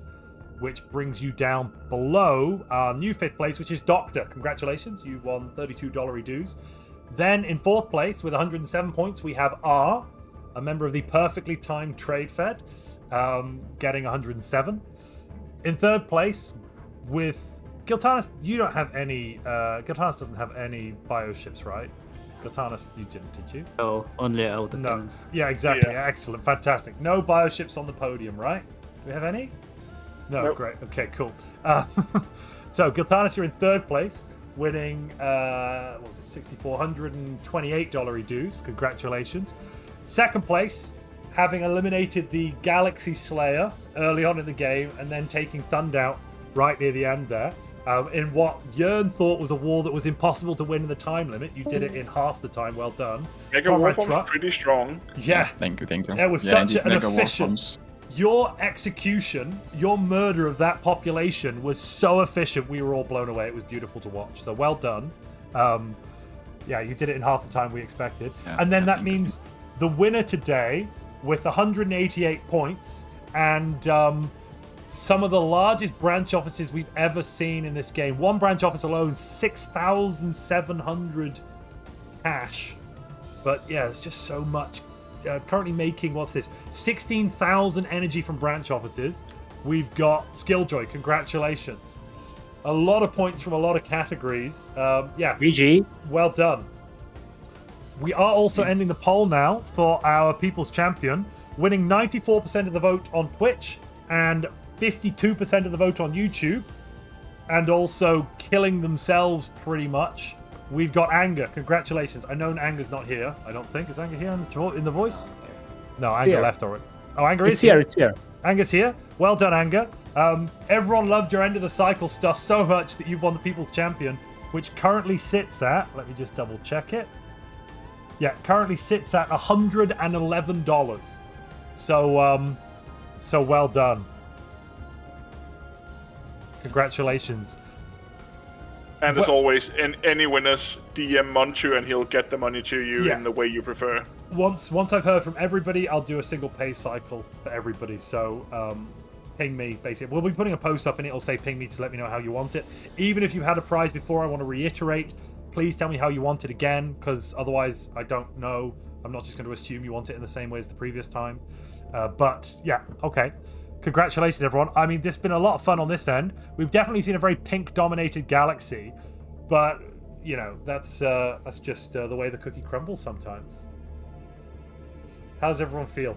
A: which brings you down below our new 5th place, which is Doctor. Congratulations, you won $32 dues. Then in 4th place with 107 points, we have R, a member of the perfectly timed trade fed, getting 107. In 3rd place with Giltanis, you don't have any. Giltanis doesn't have any bioships, right? Giltanis, you didn't, did you?
E: No, only auto
A: No.
E: cannons.
A: Yeah, exactly.
B: Yeah.
A: Excellent, fantastic. No bioships on the podium, right? Do we have any? No,
B: Nope.
A: Great. Okay, cool. So Giltanis, you're in 3rd place, winning what was it, $6,428 dues. Congratulations. 2nd place, having eliminated the Galaxy Slayer early on in the game and then taking Thund out right near the end there. In what Jern thought was a war that was impossible to win in the time limit. You did it in half the time. Well done.
B: Mega
A: Comrade
B: Warform's
A: Truck.
B: pretty strong.
A: Yeah.
F: Thank you.
A: It was
F: Yeah,
A: such
F: indeed,
A: an
F: Mega
A: efficient.
F: Warforms.
A: Your execution, your murder of that population was so efficient. We were all blown away. It was beautiful to watch. So well done. Yeah, you did it in half the time we expected.
F: Yeah,
A: And then
F: yeah,
A: that
F: thank you.
A: means the winner today with 188 points and some of the largest branch offices we've ever seen in this game. One branch office alone, 6,700 cash. But yeah, it's just so much. Currently making, what's this, 16,000 energy from branch offices. We've got Skilljoy, congratulations. A lot of points from a lot of categories. Yeah,
D: GG.
A: well done. We are also ending the poll now for our People's Champion, winning 94% of the vote on Twitch and 52% of the vote on YouTube, and also killing themselves pretty much. We've got Anger. Congratulations. I know Anger's not here, I don't think. Is Anger here in the voice? No, Anger
D: Here.
A: left already. Oh, Anger
D: It's
A: is
D: here, it's here.
A: Anger's here. Well done, Anger. Everyone loved your end of the cycle stuff so much that you've won the People's Champion, which currently sits at, let me just double check it. Yeah, currently sits at $111. So, so well done. Congratulations.
B: And as always, in any winners, DM Montu and he'll get the money to you
A: Yeah.
B: in the way you prefer.
A: Once I've heard from everybody, I'll do a single pay cycle for everybody. So ping me, basically. We'll be putting a post up and it'll say ping me to let me know how you want it. Even if you've had a prize before, I want to reiterate, please tell me how you want it again, because otherwise I don't know. I'm not just going to assume you want it in the same way as the previous time. But yeah, okay. Congratulations, everyone. I mean, this has been a lot of fun on this end. We've definitely seen a very pink-dominated galaxy, but you know, that's just the way the cookie crumbles sometimes. How does everyone feel?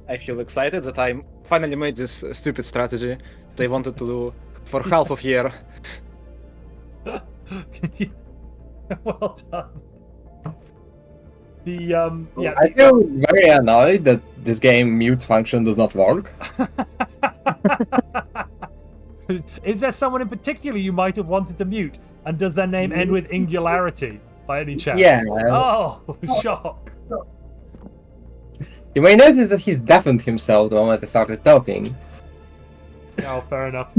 G: I feel excited that I finally made this stupid strategy that I wanted to do for half of year.
A: Well done. The yeah.
H: I feel very annoyed that this game mute function does not work.
A: Is there someone in particular you might have wanted to mute? And does their name end with Ingularity by any chance?
H: Yeah.
A: Oh, shock.
H: You may notice that he's deafened himself the moment I started talking.
A: Oh, fair enough.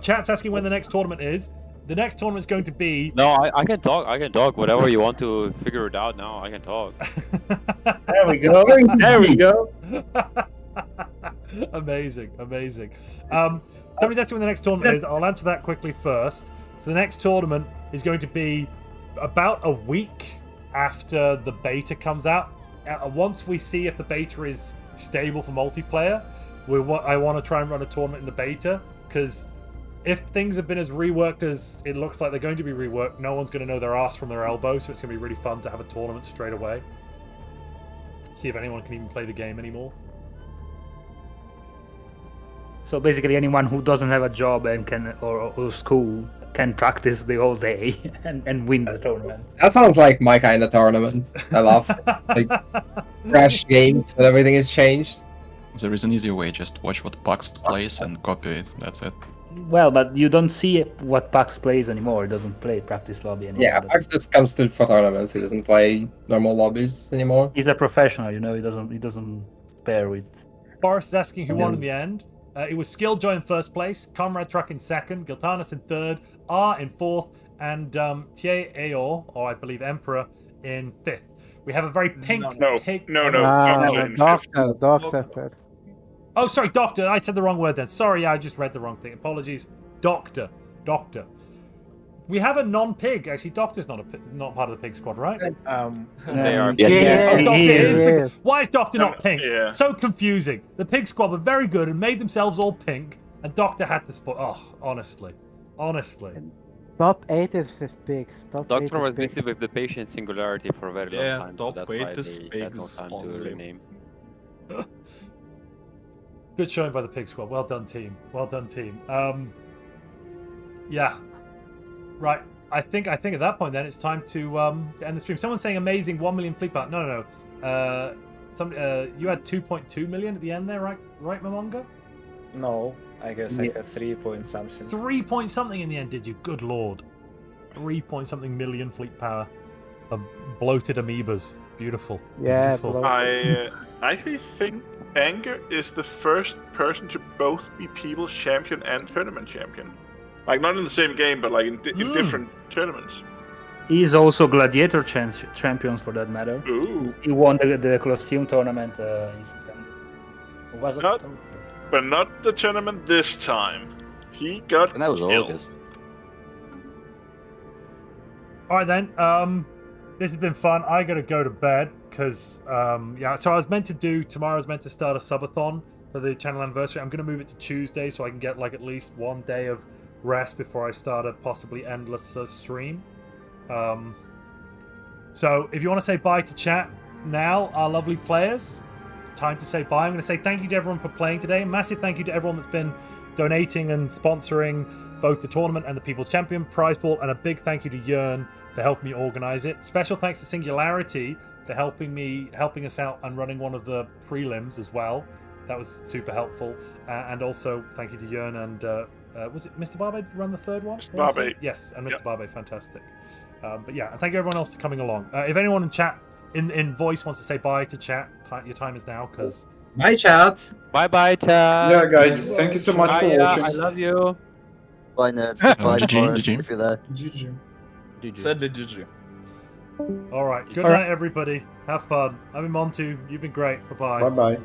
A: Chat's asking when the next tournament is. The next tournament is going to be.
I: No, I can talk. I can talk. Whatever you want to figure it out now, I can talk.
H: There we go. There we go.
A: Amazing. Somebody's asking when the next tournament is. I'll answer that quickly first. So the next tournament is going to be about a week after the beta comes out. Once we see if the beta is stable for multiplayer, I want to try and run a tournament in the beta, because if things have been as reworked as it looks like they're going to be reworked, no one's going to know their ass from their elbow, so it's going to be really fun to have a tournament straight away. See if anyone can even play the game anymore.
D: So basically, anyone who doesn't have a job and can or school can practice the whole day and win the tournament.
H: That sounds like my kind of tournament. I love like crash games when everything is changed.
F: There is an easier way. Just watch what Bugs plays and copy it. That's it.
D: Well, but you don't see what Pax plays anymore. He doesn't play practice lobby anymore.
H: Yeah, Pax just comes to for tournaments. He doesn't play normal lobbies anymore.
D: He's a professional, you know. He doesn't pair with.
A: Boris is asking who won in the end. It was Skilljoy in first place, Comrade Truck in second, Giltanis in third, R in fourth, and Tie Aor, or I believe Emperor, in fifth. We have a very pink pig.
B: No.
E: Doctor.
A: Oh, sorry, Doctor. I said the wrong word then. Sorry, I just read the wrong thing. Apologies. Doctor. We have a non-pig. Actually, Doctor's not part of the pig squad, right?
I: They are.
E: Yes.
A: Oh, Doctor is.
E: Yes.
A: Why is Doctor not pink?
B: Yeah.
A: So confusing. The pig squad were very good and made themselves all pink, and Doctor had to spot. Oh, honestly.
E: Top 8 is with pigs.
I: Doctor was busy with the patient singularity for a very long time.
F: top
I: so that's
F: 8
I: why
F: is
I: they had no
F: pigs
I: time to
F: only.
I: rename.
A: Good showing by the pig squad. Well done, team. Yeah. Right. I think at that point then it's time to end the stream. Someone's saying amazing 1 million fleet power. No. You had 2.2 million at the end there, right, Momonga?
G: No, I guess I had 3 point something.
A: 3 point something in the end, did you? Good lord. 3 point something million fleet power of bloated amoebas. Beautiful.
E: Yeah,
A: Beautiful.
B: I actually think Anger is the first person to both be People's Champion and Tournament Champion. Like, not in the same game, but like in different tournaments.
D: He's also Gladiator champions for that matter.
B: Ooh.
D: He won the Colosseum tournament. Was it?
B: But not the tournament this time. He got
I: And that was
B: killed.
I: August.
A: All right then. This has been fun. I gotta go to bed because So I was meant to tomorrow. I was meant to start a subathon for the channel anniversary. I'm gonna move it to Tuesday so I can get like at least 1 day of rest before I start a possibly endless stream. So if you want to say bye to chat now, our lovely players, it's time to say bye. I'm going to say thank you to everyone for playing today. A massive thank you to everyone that's been donating and sponsoring both the tournament and the People's Champion prize pool, and a big thank you to Jern for helping me organize it. Special thanks to Singularity for helping us out and running one of the prelims as well. That was super helpful. And also thank you to Jern and was it Mr. Barbe run the third one?
B: Mr. Barbe.
A: Yes, and Mr. Barbe, fantastic. But yeah, and thank you everyone else for coming along. If anyone in chat, in voice, wants to say bye to chat, your time is now, because...
H: Bye, chat.
I: Bye, chat.
J: Yeah, guys, thank you so much for watching.
I: I love you.
K: Bye, nerds. Bye,
J: GG,
K: Boris,
J: GG.
K: if you're there.
J: GG.
F: Sadly, GG.
A: All right, good night, everybody. Have fun. I'm in Montu. You've been great. Bye-bye.
J: Bye-bye.